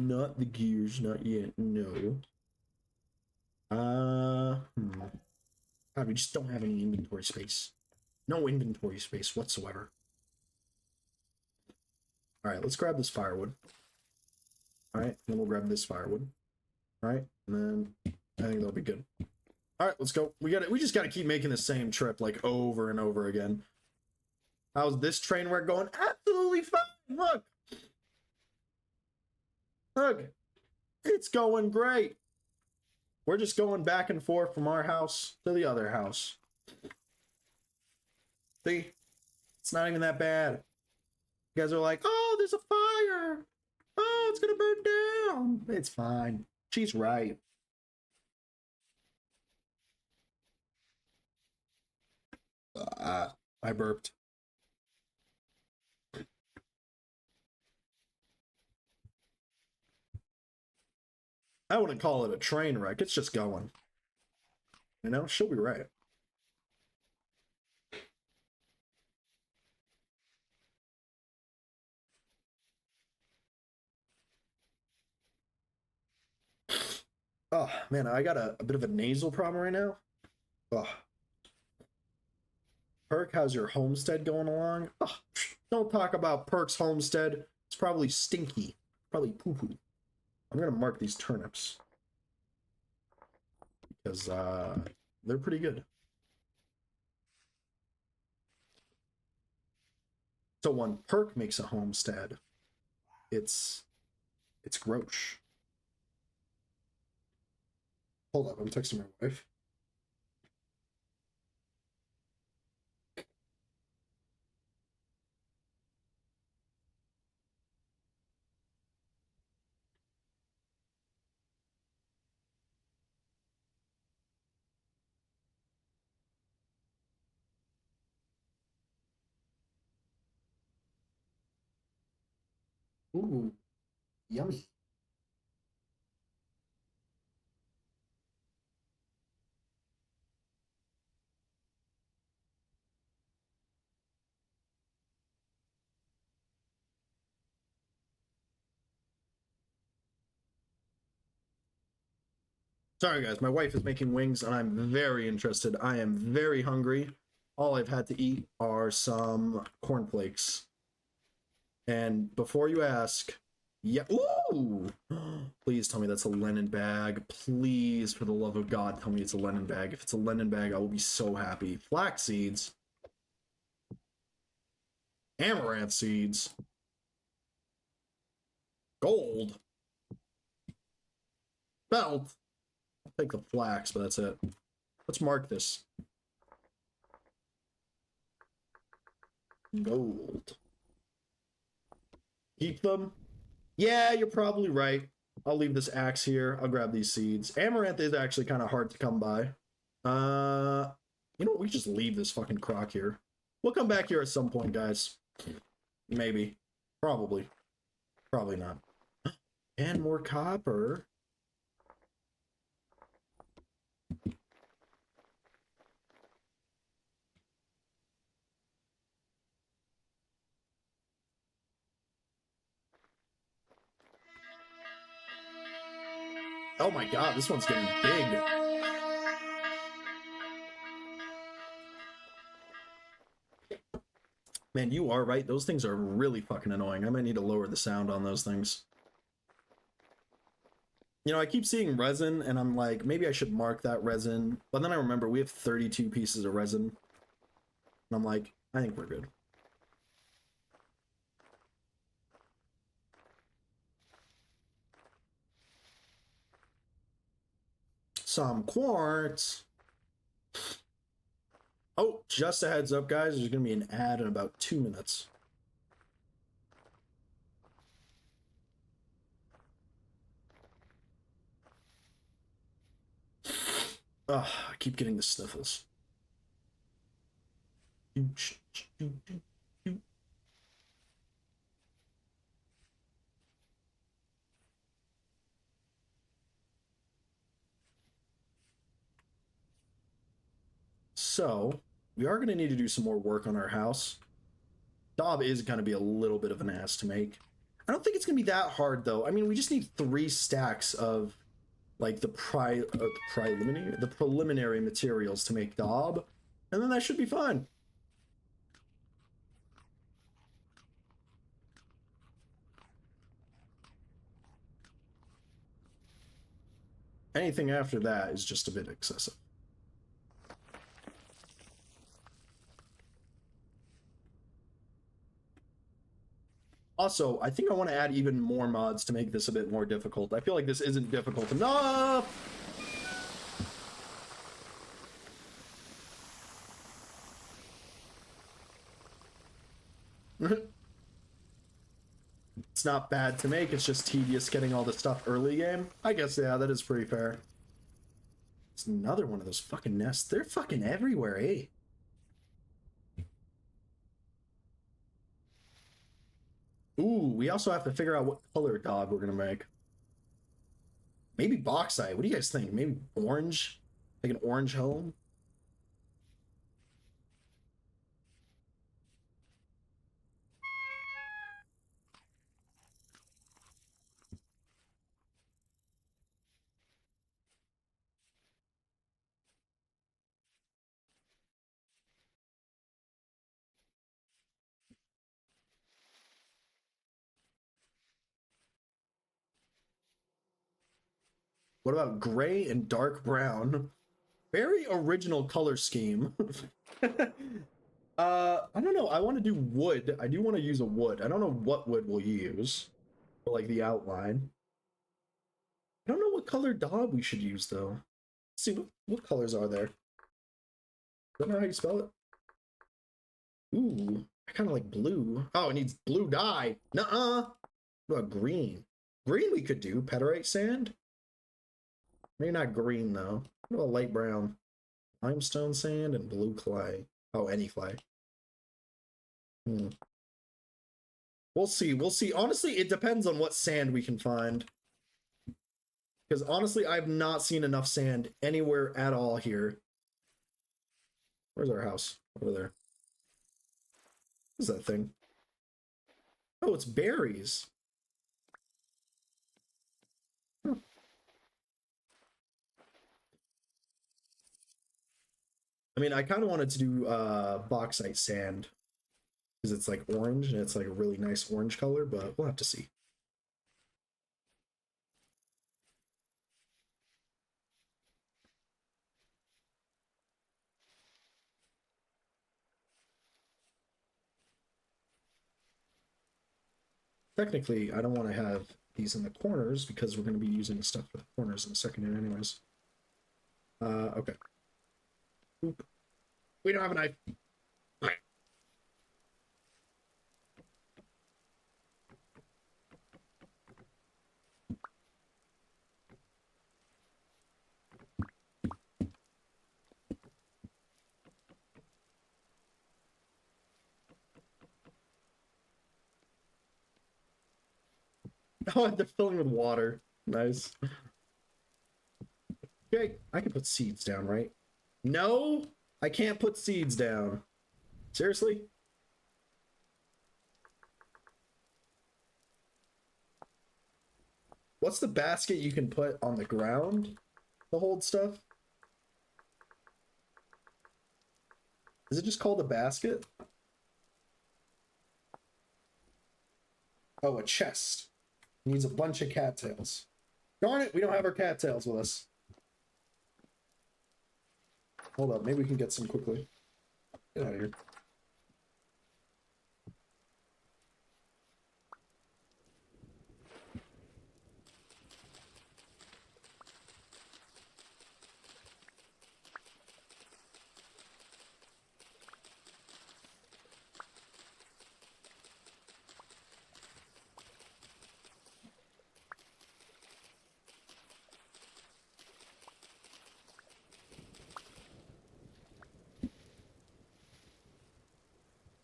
not the gears, not yet. No. God, we just don't have any inventory space. No inventory space whatsoever. All right, let's grab this firewood. All right, then we'll grab this firewood. All right, and then I think that'll be good. All right, let's go. We just got to keep making the same trip like over and over again. How's this train wreck going? Absolutely fine. Look. Look. It's going great. We're just going back and forth from our house to the other house. See? It's not even that bad. You guys are like, oh, there's a fire. Oh, it's going to burn down. It's fine. She's right. I burped. I wouldn't call it a train wreck. It's just going. You know, she'll be right. Oh, man, I got a bit of a nasal problem right now. Oh. Perk, how's your homestead going along? Oh, don't talk about Perk's homestead. It's probably stinky. Probably poo-poo. I'm going to mark these turnips. Because they're pretty good. So when Perk makes a homestead, it's gross. Hold up, I'm texting my wife. Ooh, yummy. Sorry, guys. My wife is making wings, and I'm very interested. I am very hungry. All I've had to eat are some cornflakes. And before you ask, yeah, ooh! Please tell me that's a Lennon bag. Please, for the love of God, tell me it's a Lennon bag. If it's a Lennon bag, I will be so happy. Flax seeds. Amaranth seeds. Gold. Belt. I'll take the flax, but that's it. Let's mark this. Gold. Keep them. Yeah, you're probably right. I'll leave this axe here. I'll grab these seeds. Amaranth is actually kind of hard to come by. You know what? We just leave this fucking crock here. We'll come back here at some point, guys. Maybe. Probably. Probably not. And more copper. Oh my god, this one's getting big. Man, you are right. Those things are really fucking annoying. I might need to lower the sound on those things. You know, I keep seeing resin, and I'm like, maybe I should mark that resin. But then I remember we have 32 pieces of resin. And I'm like, I think we're good. Some quartz. Oh, just a heads up, guys. There's going to be an ad in about 2 minutes. Ugh, I keep getting the sniffles. So, we are going to need to do some more work on our house. Dob is going to be a little bit of an ass to make. I don't think it's going to be that hard, though. I mean, we just need 3 stacks of, like, the preliminary materials to make Dob, and then that should be fine. Anything after that is just a bit excessive. Also, I think I want to add even more mods to make this a bit more difficult. I feel like this isn't difficult enough. It's not bad to make, it's just tedious getting all the stuff early game. I guess, yeah, that is pretty fair. It's another one of those fucking nests. They're fucking everywhere, eh? Ooh, we also have to figure out what color dog we're gonna make. Maybe bauxite. What do you guys think? Maybe orange? Like an orange home? What about gray and dark brown? Very original color scheme. I don't know. I want to do wood. I do want to use a wood. I don't know what wood we'll use for like the outline. I don't know what color dog we should use though. Let's see what colors are there. Don't know how you spell it. Ooh, I kind of like blue. Oh, it needs blue dye. Nuh-uh. What about green? Green we could do. Pederite sand. Maybe not green though. What about light brown? Limestone sand and blue clay. Oh, any clay. We'll see. We'll see. Honestly, it depends on what sand we can find. Because honestly, I've not seen enough sand anywhere at all here. Where's our house? Over there. What is that thing? Oh, it's berries. Huh. I mean, I kind of wanted to do bauxite sand because it's like orange and it's like a really nice orange color, but we'll have to see. Technically, I don't want to have these in the corners because we're going to be using the stuff for the corners in a second here anyways. Okay. Oop. We don't have a knife. Oh, they're filling with water. Nice. Okay, I can put seeds down, right? No, I can't put seeds down. Seriously? What's the basket you can put on the ground to hold stuff? Is it just called a basket? Oh, a chest. Needs a bunch of cattails. Darn it, we don't have our cattails with us. Hold up, maybe we can get some quickly. Get out of here.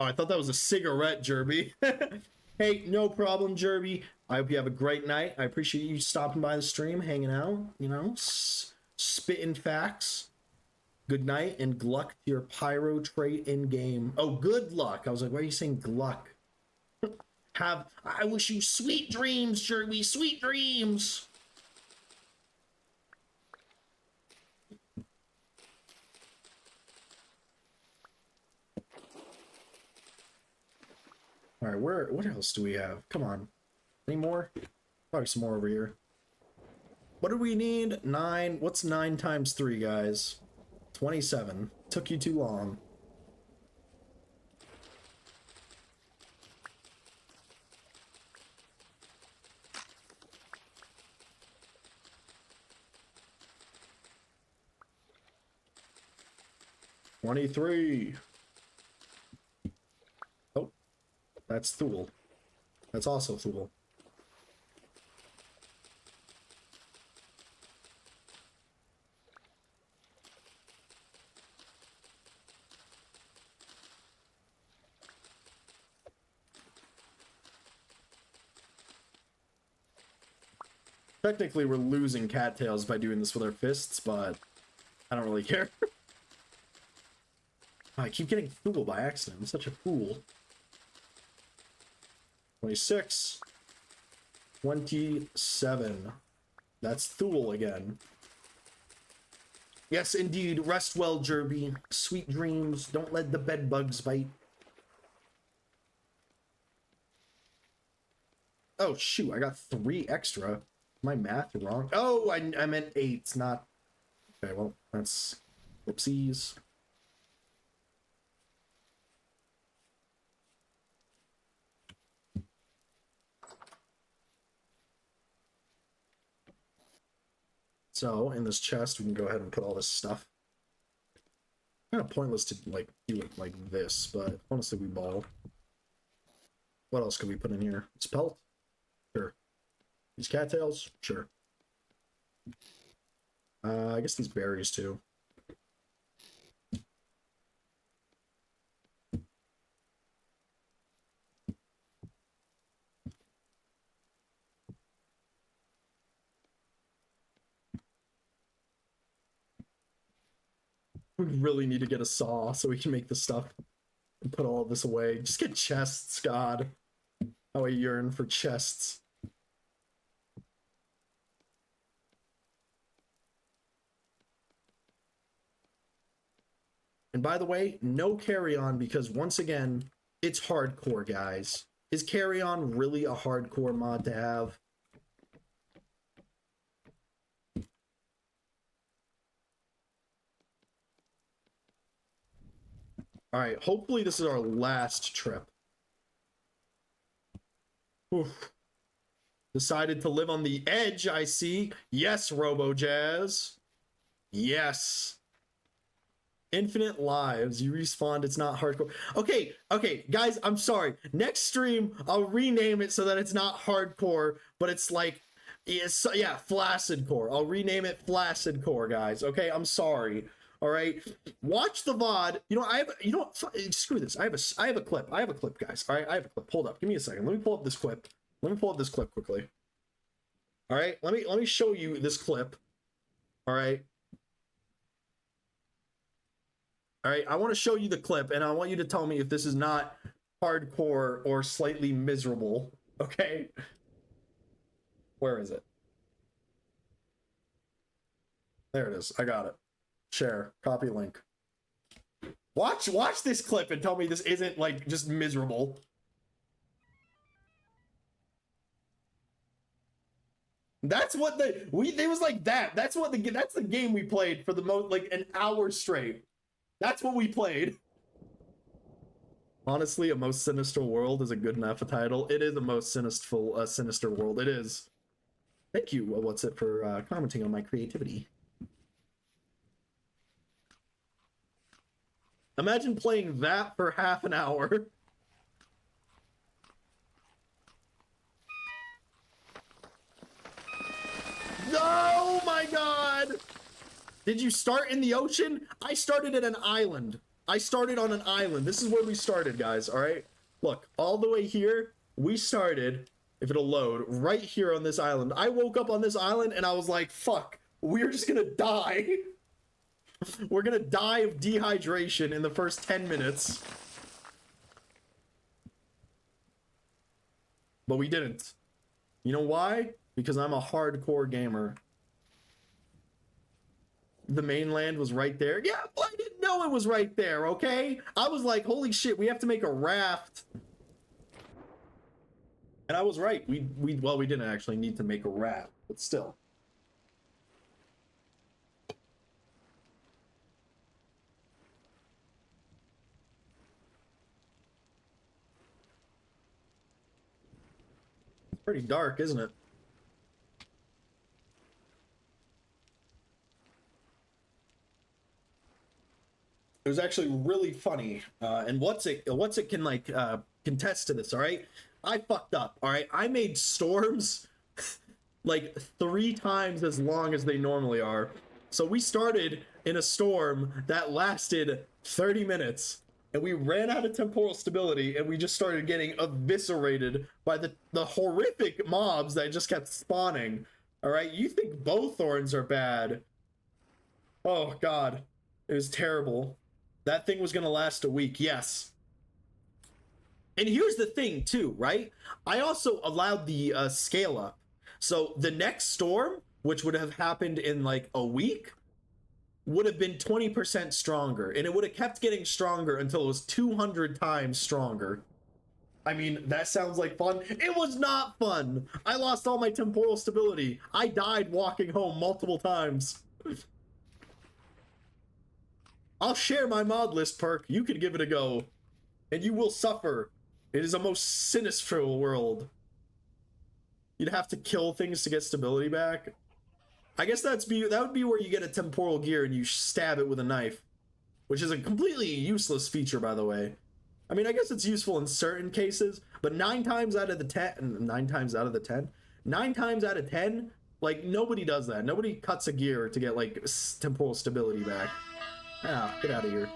Oh, I thought that was a cigarette, Jerby. Hey, no problem, Jerby. I hope you have a great night. I appreciate you stopping by the stream, hanging out, you know, spitting facts. Good night and Gluck to your pyro trait in game. Oh, good luck. I was like, why are you saying Gluck? I wish you sweet dreams, Jerby, sweet dreams. All right, what else do we have? Come on. Any more? Probably some more over here. What do we need? 9. What's 9 times 3, guys? 27. Took you too long. $23. Oh, that's Thule. That's also Thule. Technically, we're losing cattails by doing this with our fists, but I don't really care. I keep getting Thule by accident. I'm such a fool. 26. 27. That's Thule again. Yes, indeed. Rest well, Jerby. Sweet dreams. Don't let the bed bugs bite. Oh, shoot. I got 3 extra. My math wrong. Oh, I meant 8, not... Okay, well, that's... Whoopsies. So, in this chest, we can go ahead and put all this stuff. Kind of pointless to, like, do it like this, but honestly, we ball. What else could we put in here? Spelt? Sure. These cattails? Sure. I guess these berries, too. We really need to get a saw so we can make this stuff and put all of this away. Just get chests, God. How I yearn for chests. And by the way, no carry on because once again, it's hardcore, guys. Is carry on really a hardcore mod to have? All right, hopefully this is our last trip. Oof. Decided to live on the edge, I see. Yes, Robo Jazz. Yes. Infinite lives. You respawned. It's not hardcore. Okay, guys, I'm sorry. Next stream, I'll rename it so that it's not hardcore, but it's like, yeah, Flaccid Core. I'll rename it Flaccid Core, guys. Okay, I'm sorry. All right, watch the VOD. Screw this. I have a clip. I have a clip, guys. All right, I have a clip. Hold up. Give me a second. Let me pull up this clip. Quickly. All right, let me show you this clip. All right. I want to show you the clip, and I want you to tell me if this is not hardcore or slightly miserable. Okay. Where is it? There it is. I got it. Share. Copy link. Watch this clip and tell me this isn't like just miserable. That's what it was like that. That's the game we played for the most, like, an hour straight. That's what we played. Honestly, A Most Sinister World is a good enough title. It is a most sinister world. It is. Thank you, What's It, for commenting on my creativity. Imagine playing that for half an hour. Oh my god! Did you start in the ocean? I started at an island. I started on an island. This is where we started, guys, all right? Look, all the way here, we started, if it'll load, right here on this island. I woke up on this island and I was like, fuck, we're just gonna die. We're gonna die of dehydration in the first 10 minutes. But we didn't. You know why? Because I'm a hardcore gamer. The mainland was right there. Yeah, well, I didn't know it was right there, okay? I was like, holy shit, we have to make a raft. And I was right. We didn't actually need to make a raft, but still. It's pretty dark, isn't it? It was actually really funny, and what's it can like contest to this. All right, I fucked up. All right, I made storms like 3 times as long as they normally are. So we started in a storm that lasted 30 minutes, and we ran out of temporal stability, and we just started getting eviscerated by the horrific mobs that just kept spawning. All right, you think bow thorns are bad? Oh god, it was terrible. That thing was going to last a week, yes. And here's the thing, too, right? I also allowed the scale up. So the next storm, which would have happened in like a week, would have been 20% stronger. And it would have kept getting stronger until it was 200 times stronger. I mean, that sounds like fun. It was not fun. I lost all my temporal stability. I died walking home multiple times. I'll share my mod list perk. You can give it a go. And you will suffer. It is a most sinister world. You'd have to kill things to get stability back. I guess that would be where you get a temporal gear and you stab it with a knife. Which is a completely useless feature, by the way. I mean, I guess it's useful in certain cases. But 9 times out of the 10... 9 times out of the 10? 9 times out of 10, like, nobody does that. Nobody cuts a gear to get, like, temporal stability back. Ah, get out of here.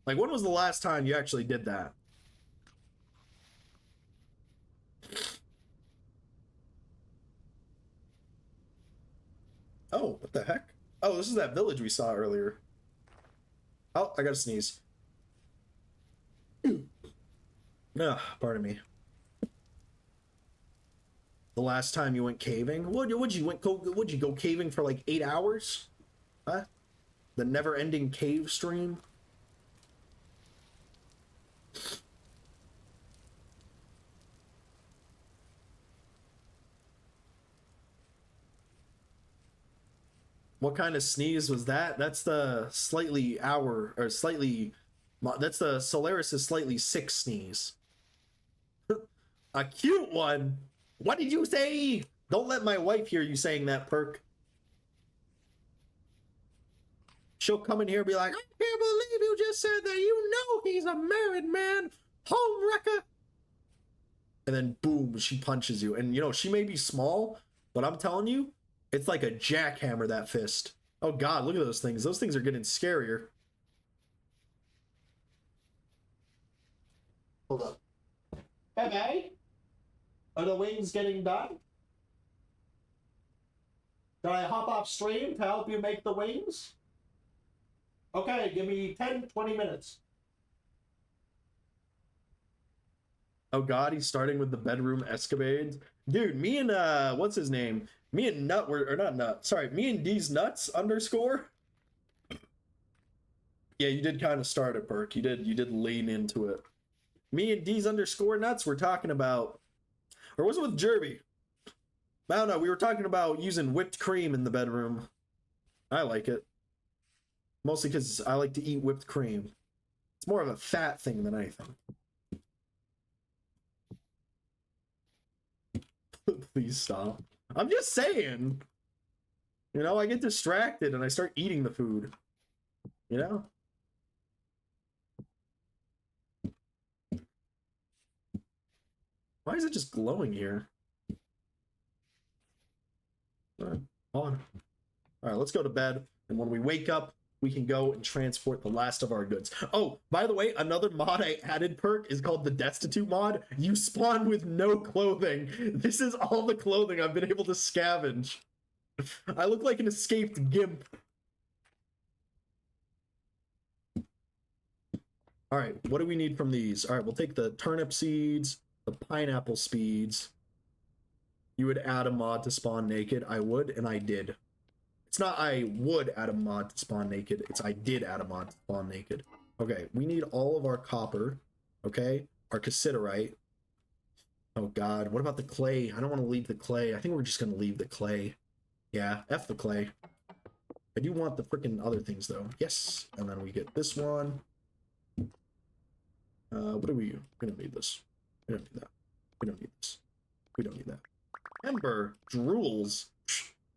Like, when was the last time you actually did that? Oh, what the heck? Oh, this is that village we saw earlier. Oh, I gotta sneeze. Ugh, pardon me. The last time you went caving? Would you go caving for like 8 hours? Huh? The never-ending cave stream? What kind of sneeze was that? That's the slightly hour, or slightly... That's the Solaris' slightly sick sneeze. A cute one? What did you say? Don't let my wife hear you saying that, Perk. She'll come in here and be like, I can't believe you just said that. You know he's a married man. Home wrecker. And then boom, she punches you. And you know, she may be small, but I'm telling you, it's like a jackhammer, that fist. Oh God, look at those things. Those things are getting scarier. Hold up. Bye-bye. Are the wings getting done? Can I hop off stream to help you make the wings? Okay, give me 10, 20 minutes. Oh God, he's starting with the bedroom escapades. Dude, me and, what's his name? Me and Nut were, or not Nut, sorry, me and D's Nuts underscore. Yeah, you did kind of start it, Perk. You did lean into it. Me and D's underscore Nuts were talking about, or was it with Jerby? I don't know, we were talking about using whipped cream in the bedroom. I like it. Mostly because I like to eat whipped cream. It's more of a fat thing than anything. Please stop. I'm just saying. You know, I get distracted and I start eating the food. You know? Why is it just glowing here? On. All right, let's go to bed. And when we wake up, we can go and transport the last of our goods. Oh, by the way, another mod I added, Perk, is called the Destitute mod. You spawn with no clothing. This is all the clothing I've been able to scavenge. I look like an escaped gimp. All right, what do we need from these? All right, we'll take the turnip seeds, the pineapple seeds. You would add a mod to spawn naked. I would, and I did. It's not I would add a mod to spawn naked. It's I did add a mod to spawn naked. Okay, we need all of our copper. Okay, our cassiterite. Oh God, what about the clay? I don't want to leave the clay. I think we're just gonna leave the clay. Yeah, F the clay. I do want the freaking other things though. Yes, and then we get this one. What are we don't need this. We don't need that. We don't need this. We don't need that. Ember, drools,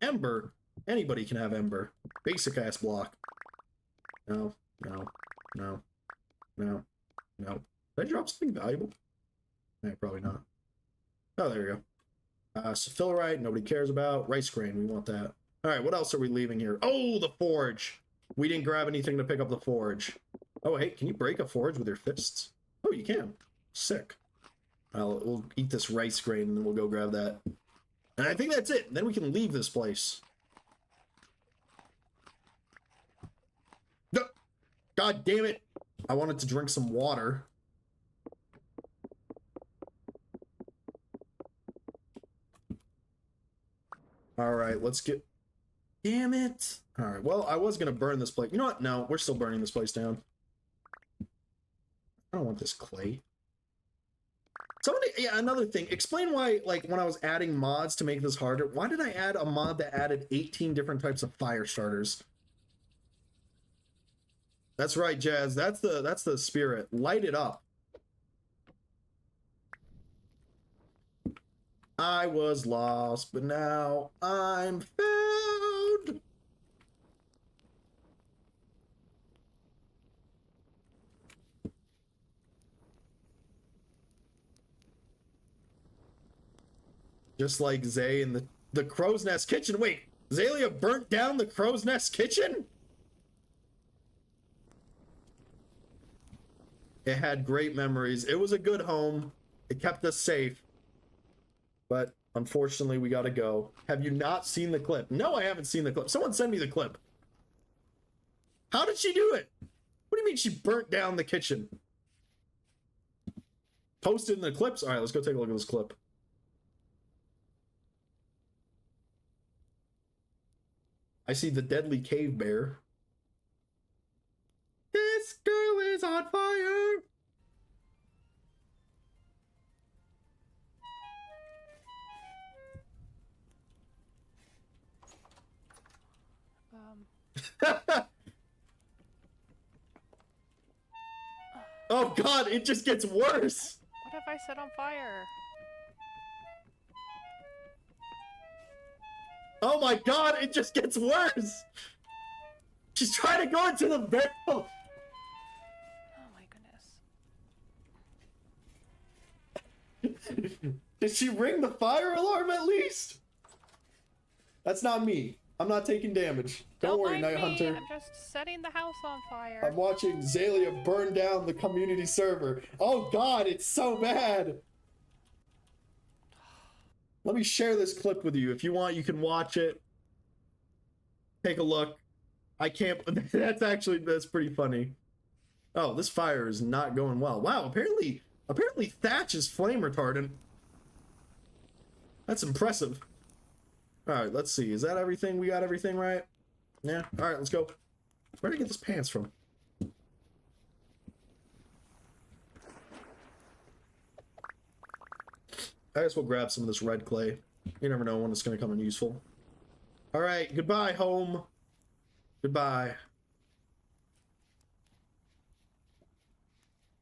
Ember. Anybody can have Ember. Basic ass block. No, no, no, no, no. Did I drop something valuable? Eh, probably not. Oh, there we go. Sulfurite, nobody cares about. Rice grain, we want that. All right, what else are we leaving here? Oh, the forge. We didn't grab anything to pick up the forge. Oh, hey, can you break a forge with your fists? Oh, you can. Sick. We'll eat this rice grain and then we'll go grab that. And I think that's it. Then we can leave this place. No! God damn it! I wanted to drink some water. Alright, let's get... Damn it! Alright, well, I was gonna burn this place. You know what? No, we're still burning this place down. I don't want this clay. Somebody, yeah, another thing. Explain why, like, when I was adding mods to make this harder, why did I add a mod that added 18 different types of fire starters? That's right, Jazz. That's the spirit. Light it up. I was lost, but now I'm found. Just like Zay in the Crow's Nest kitchen. Wait, Zalia burnt down the Crow's Nest kitchen? It had great memories. It was a good home. It kept us safe. But unfortunately, we gotta go. Have you not seen the clip? No, I haven't seen the clip. Someone send me the clip. How did she do it? What do you mean she burnt down the kitchen? Post it in the clips? All right, let's go take a look at this clip. I see the deadly cave bear. This girl is on fire. Oh god, it just gets worse. What have I set on fire? Oh my god, it just gets worse. She's trying to go into the barrel. Oh my goodness. Did she ring the fire alarm at least? That's not me. I'm not taking damage. Don't worry, mind Night me. Hunter. I'm just setting the house on fire. I'm watching Zalia burn down the community server. Oh god, it's so bad. Let me share this clip with you. If you want, you can watch it. Take a look. I can't. That's pretty funny. Oh, this fire is not going well. Wow, apparently thatch is flame retardant. That's impressive. All right, let's see. Is that everything? We got everything right? Yeah. All right, let's go. Where did I get this pants from? I guess we'll grab some of this red clay. You never know when it's going to come in useful. All right, goodbye, home. Goodbye.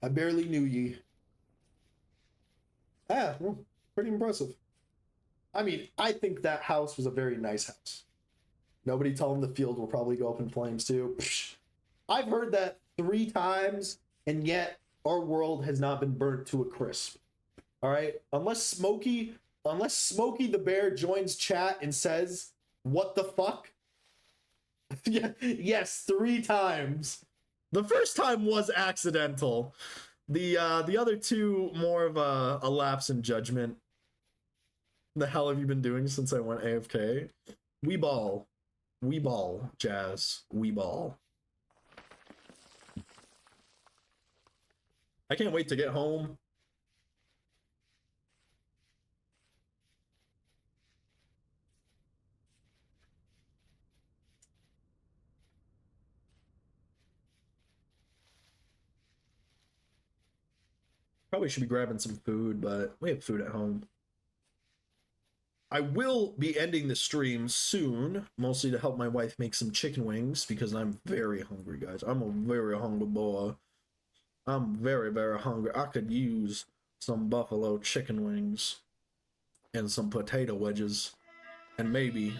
I barely knew ye. Ah, well, pretty impressive. I mean, I think that house was a very nice house. Nobody told him the field will probably go up in flames too. Psh. I've heard that 3 times, and yet our world has not been burnt to a crisp. All right, unless Smokey the bear joins chat and says, "What the fuck?" Yeah, yes, 3 times. The first time was accidental. The other 2 more of a lapse in judgment. The hell have you been doing since I went AFK? We ball, Jazz. We ball. I can't wait to get home. Probably should be grabbing some food, but we have food at home. I will be ending the stream soon, mostly to help my wife make some chicken wings, because I'm very hungry, guys. I'm a very hungry boy. I'm very, very hungry. I could use some buffalo chicken wings and some potato wedges and maybe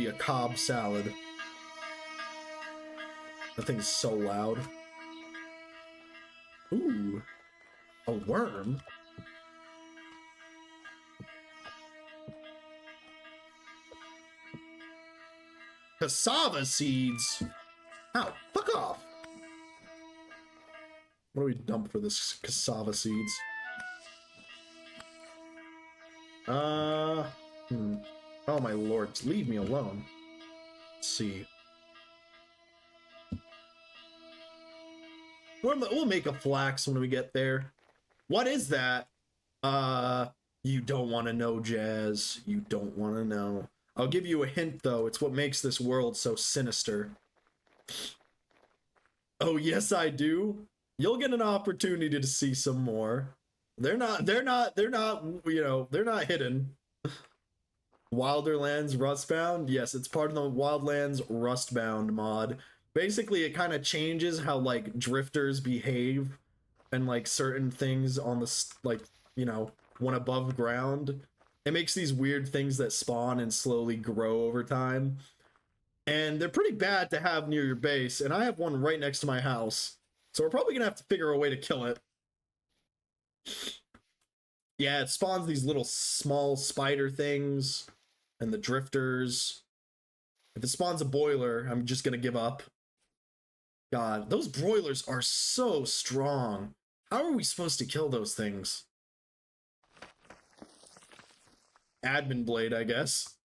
a Cobb salad. That thing is so loud. Ooh, a worm. Cassava seeds. Ow, fuck off. What do we dump for this cassava seeds? Oh my lord, leave me alone. Let's see. We'll make a flax when we get there. What is that? You don't want to know, Jazz. You don't want to know. I'll give you a hint, though. It's what makes this world so sinister. Oh, yes, I do. You'll get an opportunity to see some more. They're not, you know, they're not hidden. Wilderlands Rustbound? Yes, it's part of the Wildlands Rustbound mod. Basically, it kind of changes how, like, drifters behave and, like, certain things on the, like, you know, when above ground. It makes these weird things that spawn and slowly grow over time. And they're pretty bad to have near your base, and I have one right next to my house. So we're probably gonna have to figure a way to kill it. Yeah, it spawns these little small spider things and the drifters. If it spawns a boiler, I'm just gonna give up. God, those broilers are so strong. How are we supposed to kill those things? Admin blade, I guess.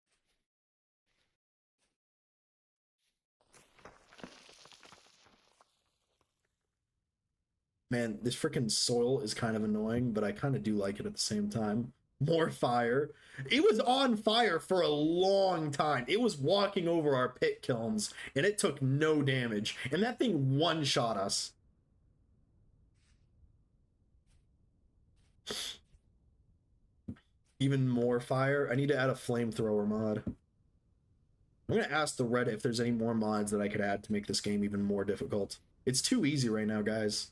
Man, this freaking soil is kind of annoying, but I kind of do like it at the same time. More fire. It was on fire for a long time. It was walking over our pit kilns, and it took no damage. And that thing one-shot us. Even more fire. I need to add a flamethrower mod. I'm gonna ask the Reddit if there's any more mods that I could add to make this game even more difficult. It's too easy right now, guys.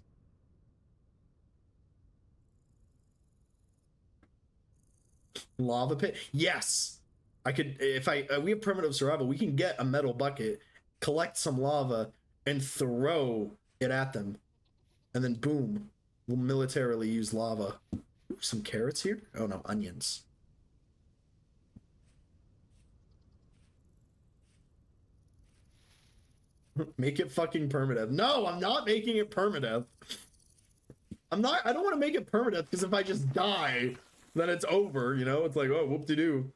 Lava pit? Yes! I could, if we have primitive survival, we can get a metal bucket, collect some lava, and throw it at them. And then boom, we'll militarily use lava. Ooh, some carrots here? Oh no, onions. Make it fucking permadeath. No, I'm not making it permadeath. I don't want to make it permadeath because if I just die, then it's over, you know? It's like, oh, whoop-de-doo.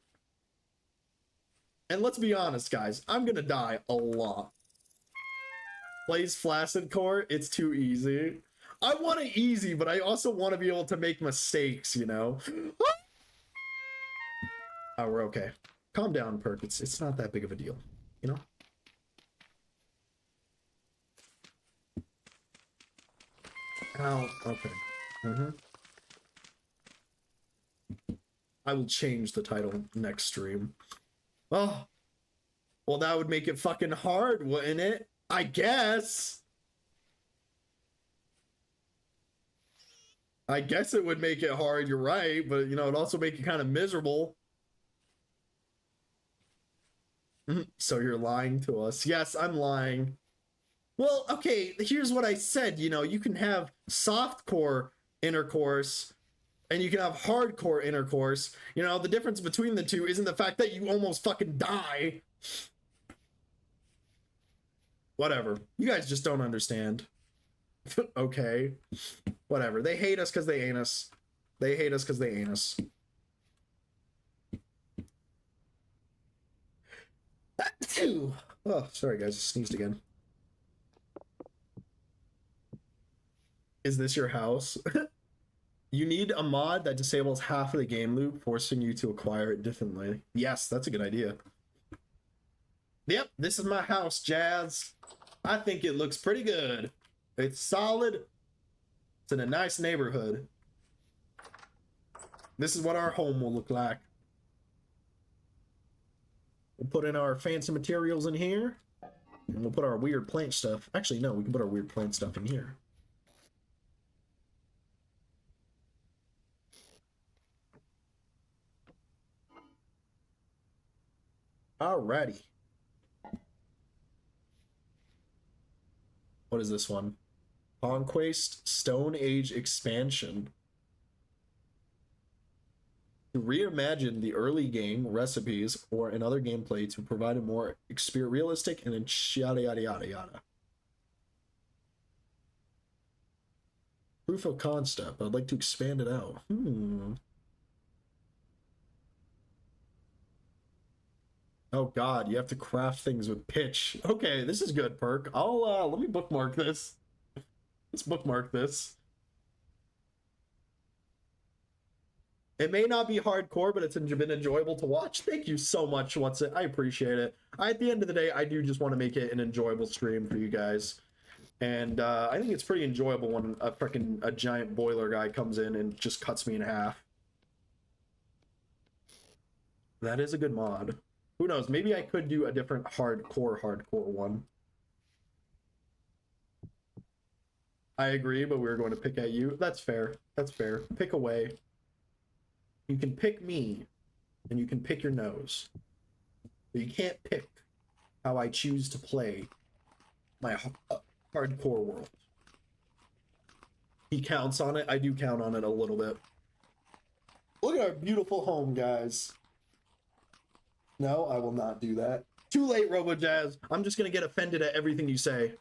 And let's be honest, guys, I'm gonna die a lot. Plays Flaccid Core, it's too easy. I want it easy, but I also want to be able to make mistakes, you know? Oh, we're okay. Calm down, Perk. It's not that big of a deal, you know? Ow, okay. I will change the title next stream. Oh, well, that would make it fucking hard, wouldn't it? I guess. I guess it would make it hard, you're right, but, you know, it'd also make it kind of miserable. So you're lying to us. Yes, I'm lying. Well, okay, here's what I said, you know, you can have softcore intercourse and you can have hardcore intercourse. You know, the difference between the two isn't the fact that you almost fucking die. Whatever. You guys just don't understand. Okay. Whatever. They hate us because they ain't us. They hate us because they ain't us. Oh, sorry guys, I sneezed again. Is this your house? You need a mod that disables half of the game loop, forcing you to acquire it differently. Yes, that's a good idea. Yep, this is my house, Jazz. I think it looks pretty good. It's solid. It's in a nice neighborhood. This is what our home will look like. We'll put in our fancy materials in here. And we'll put our weird plant stuff. Actually, no, we can put our weird plant stuff in here. Alrighty. What is this one? Conquest Stone Age Expansion. To reimagine the early game recipes or another gameplay to provide a more realistic and yada yada yada yada. Proof of concept. I'd like to expand it out. Oh god, you have to craft things with pitch. Okay, this is good, Perk. I'll let me bookmark this. Let's bookmark this. It may not be hardcore, but it's been enjoyable to watch. Thank you so much, What's It? I appreciate it. At the end of the day, I do just want to make it an enjoyable stream for you guys. And I think it's pretty enjoyable when a giant boiler guy comes in and just cuts me in half. That is a good mod. Who knows? Maybe I could do a different hardcore one. I agree, but we were going to pick at you. That's fair. That's fair. Pick away. You can pick me, and you can pick your nose. But you can't pick how I choose to play my hardcore world. He counts on it. I do count on it a little bit. Look at our beautiful home, guys. No, I will not do that. Too late, RoboJazz. I'm just going to get offended at everything you say.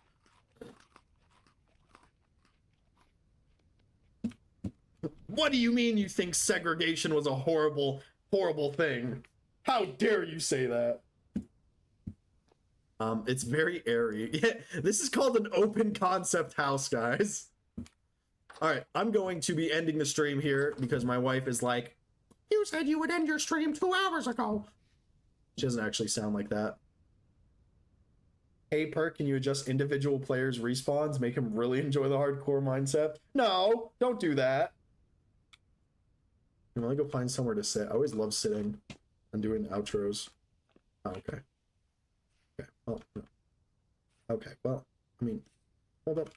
What do you mean you think segregation was a horrible, horrible thing? How dare you say that? It's very airy. Yeah, this is called an open concept house, guys. All right, I'm going to be ending the stream here because my wife is like, You said you would end your stream 2 hours ago. She doesn't actually sound like that. Hey, Perk, can you adjust individual players' respawns? Make them really enjoy the hardcore mindset? No, don't do that. Let me go find somewhere to sit. I always love sitting and doing outros. Oh, okay. Okay, well, no. Okay, well, I mean, hold up.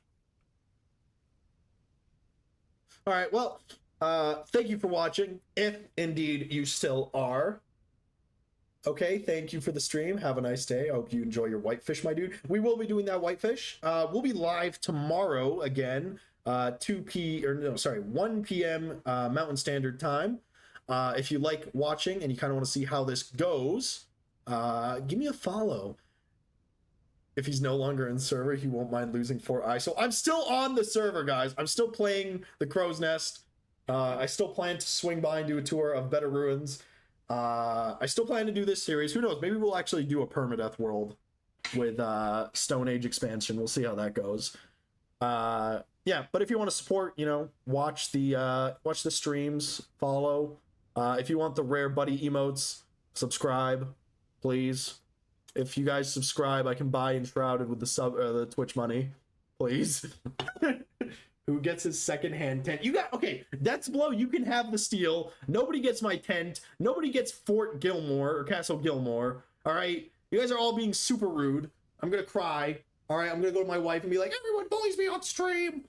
All right, well, thank you for watching, if indeed you still are. Okay, thank you for the stream. Have a nice day. I hope you enjoy your whitefish, my dude. We will be doing that whitefish. We'll be live tomorrow again, 1 p.m. Mountain Standard Time. If you like watching and you kind of want to see how this goes, give me a follow. If he's no longer in the server, he won't mind losing 4 eyes. So I'm still on the server, guys. I'm still playing the Crow's Nest. I still plan to swing by and do a tour of Better Ruins. I still plan to do this series. Who knows? Maybe we'll actually do a permadeath world with Stone Age expansion. We'll see how that goes. Yeah, but if you want to support, you know, watch the streams, follow. If you want the rare buddy emotes, subscribe, please. If you guys subscribe, I can buy Enshrouded with the Twitch money, please. Who gets his secondhand tent? You got, okay, that's blow. You can have the steel. Nobody gets my tent. Nobody gets Fort Gilmore or Castle Gilmore. All right, you guys are all being super rude. I'm gonna cry. All right, I'm gonna go to my wife and be like, everyone bullies me on stream.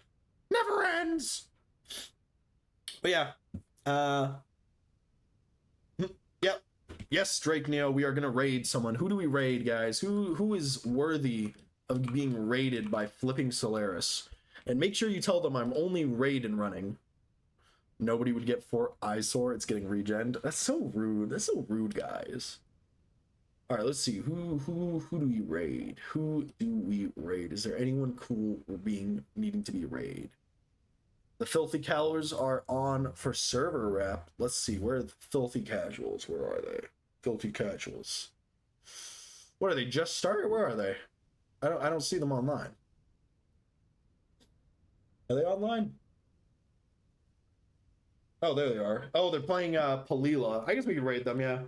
Never ends. But yeah, yep. Yes, Drake Neo, we are gonna raid someone. Who do we raid, guys? Who is worthy of being raided by flipping Solaris? And make sure you tell them I'm only raid and running. Nobody would get Fort Eyesore. It's getting regened. That's so rude. That's so rude, guys. All right, let's see. Who do we raid? Who do we raid? Is there anyone cool needing to be raid? The Filthy Calories are on for server rep. Let's see. Where are the Filthy Casuals? Where are they? Filthy Casuals. What are they? Just started? Where are they? I don't see them online. Are they online? Oh, there they are. Oh, they're playing Palila. I guess we can raid them, yeah.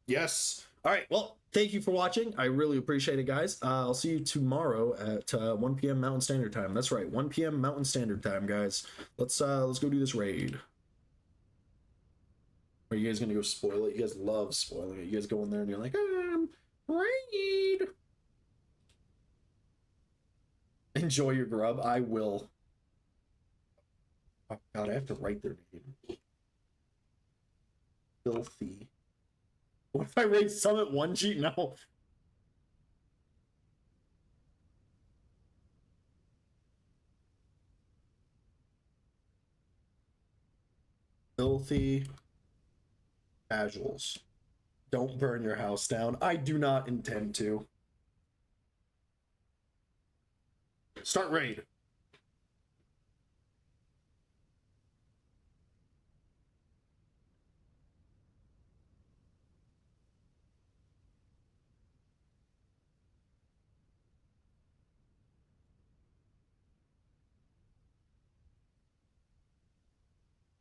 Yes. All right. Well, thank you for watching. I really appreciate it, guys. I'll see you tomorrow at 1 p.m. Mountain Standard Time. That's right, 1 p.m. Mountain Standard Time, guys. Let's go do this raid. Are you guys gonna go spoil it? You guys love spoiling it. You guys go in there and you're like, raid. Enjoy your grub. I will. Oh God, I have to write their name. Filthy. What if I raid Summit 1G? No. Filthy Casuals. Don't burn your house down. I do not intend to. Start raid.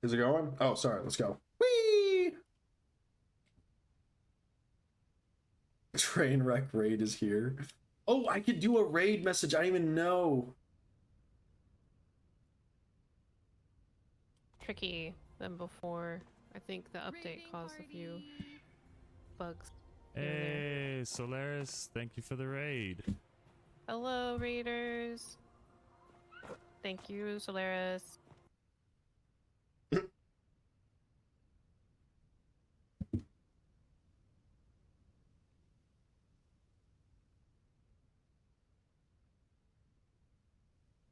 Is it going? Oh, sorry. Let's go. Whee! Trainwreck raid is here. Oh, I could do a raid message. I didn't even know. Tricky than before. I think the update caused a few bugs. Hey, Solaris, thank you for the raid. Hello, raiders. Thank you, Solaris.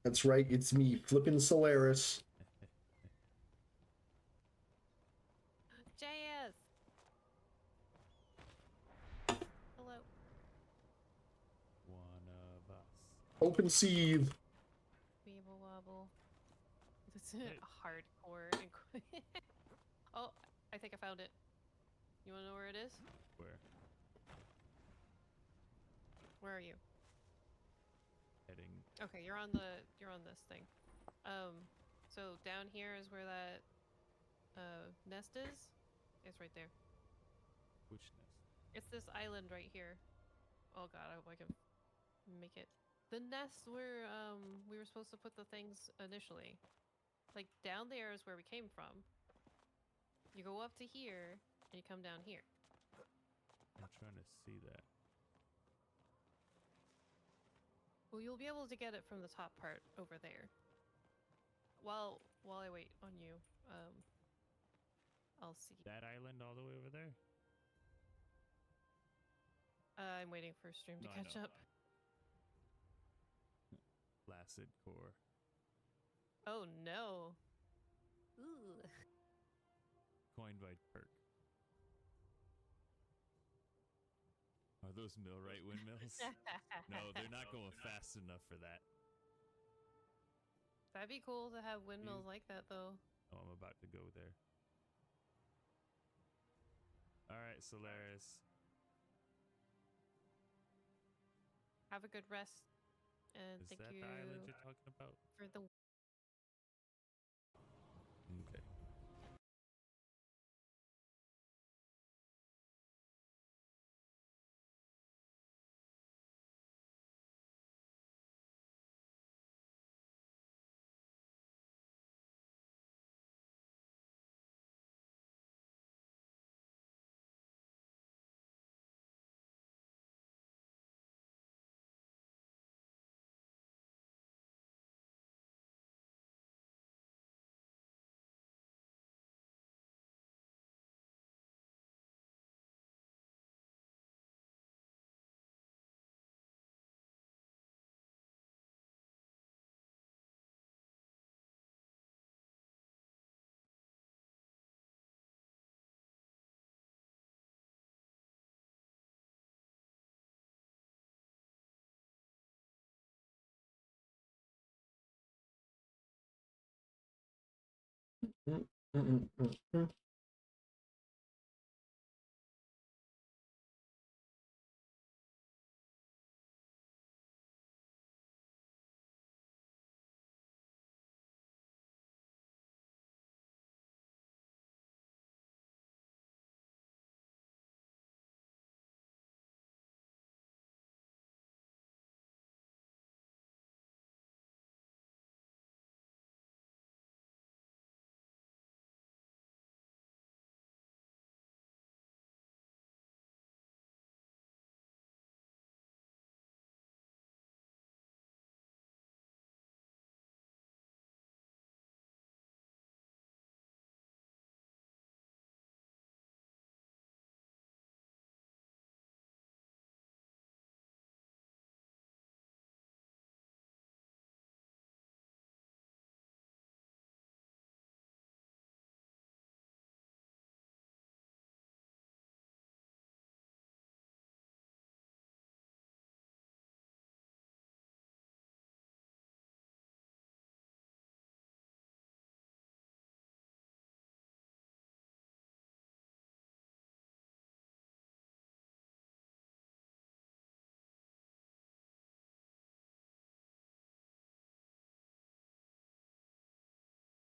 That's right. It's me, flipping Solaris. JS. Hello. One of us. Open Seethe. Weeble wobble. This is hardcore. Oh, I think I found it. You wanna know where it is? Where? Where are you? Heading. Okay, you're on this thing. So down here is where that nest is. It's right there. Which nest? It's this island right here. Oh god, I hope I can make it. The nest where we were supposed to put the things initially. Like down there is where we came from. You go up to here and you come down here. I'm trying to see that. Well, you'll be able to get it from the top part over there. While I wait on you, I'll see. That island all the way over there? I'm waiting for stream to No, I catch know. up. Placid core. Oh no. Ooh. Coined by Perk. Are those millwright windmills? No, they're not going fast enough for that. That'd be cool to have windmills Dude. like that though. Oh, I'm about to go there. Alright, Solaris. Have a good rest. And Is thank that you the island you're talking about? for the Okay. Mm, mm, mm, mm, mm.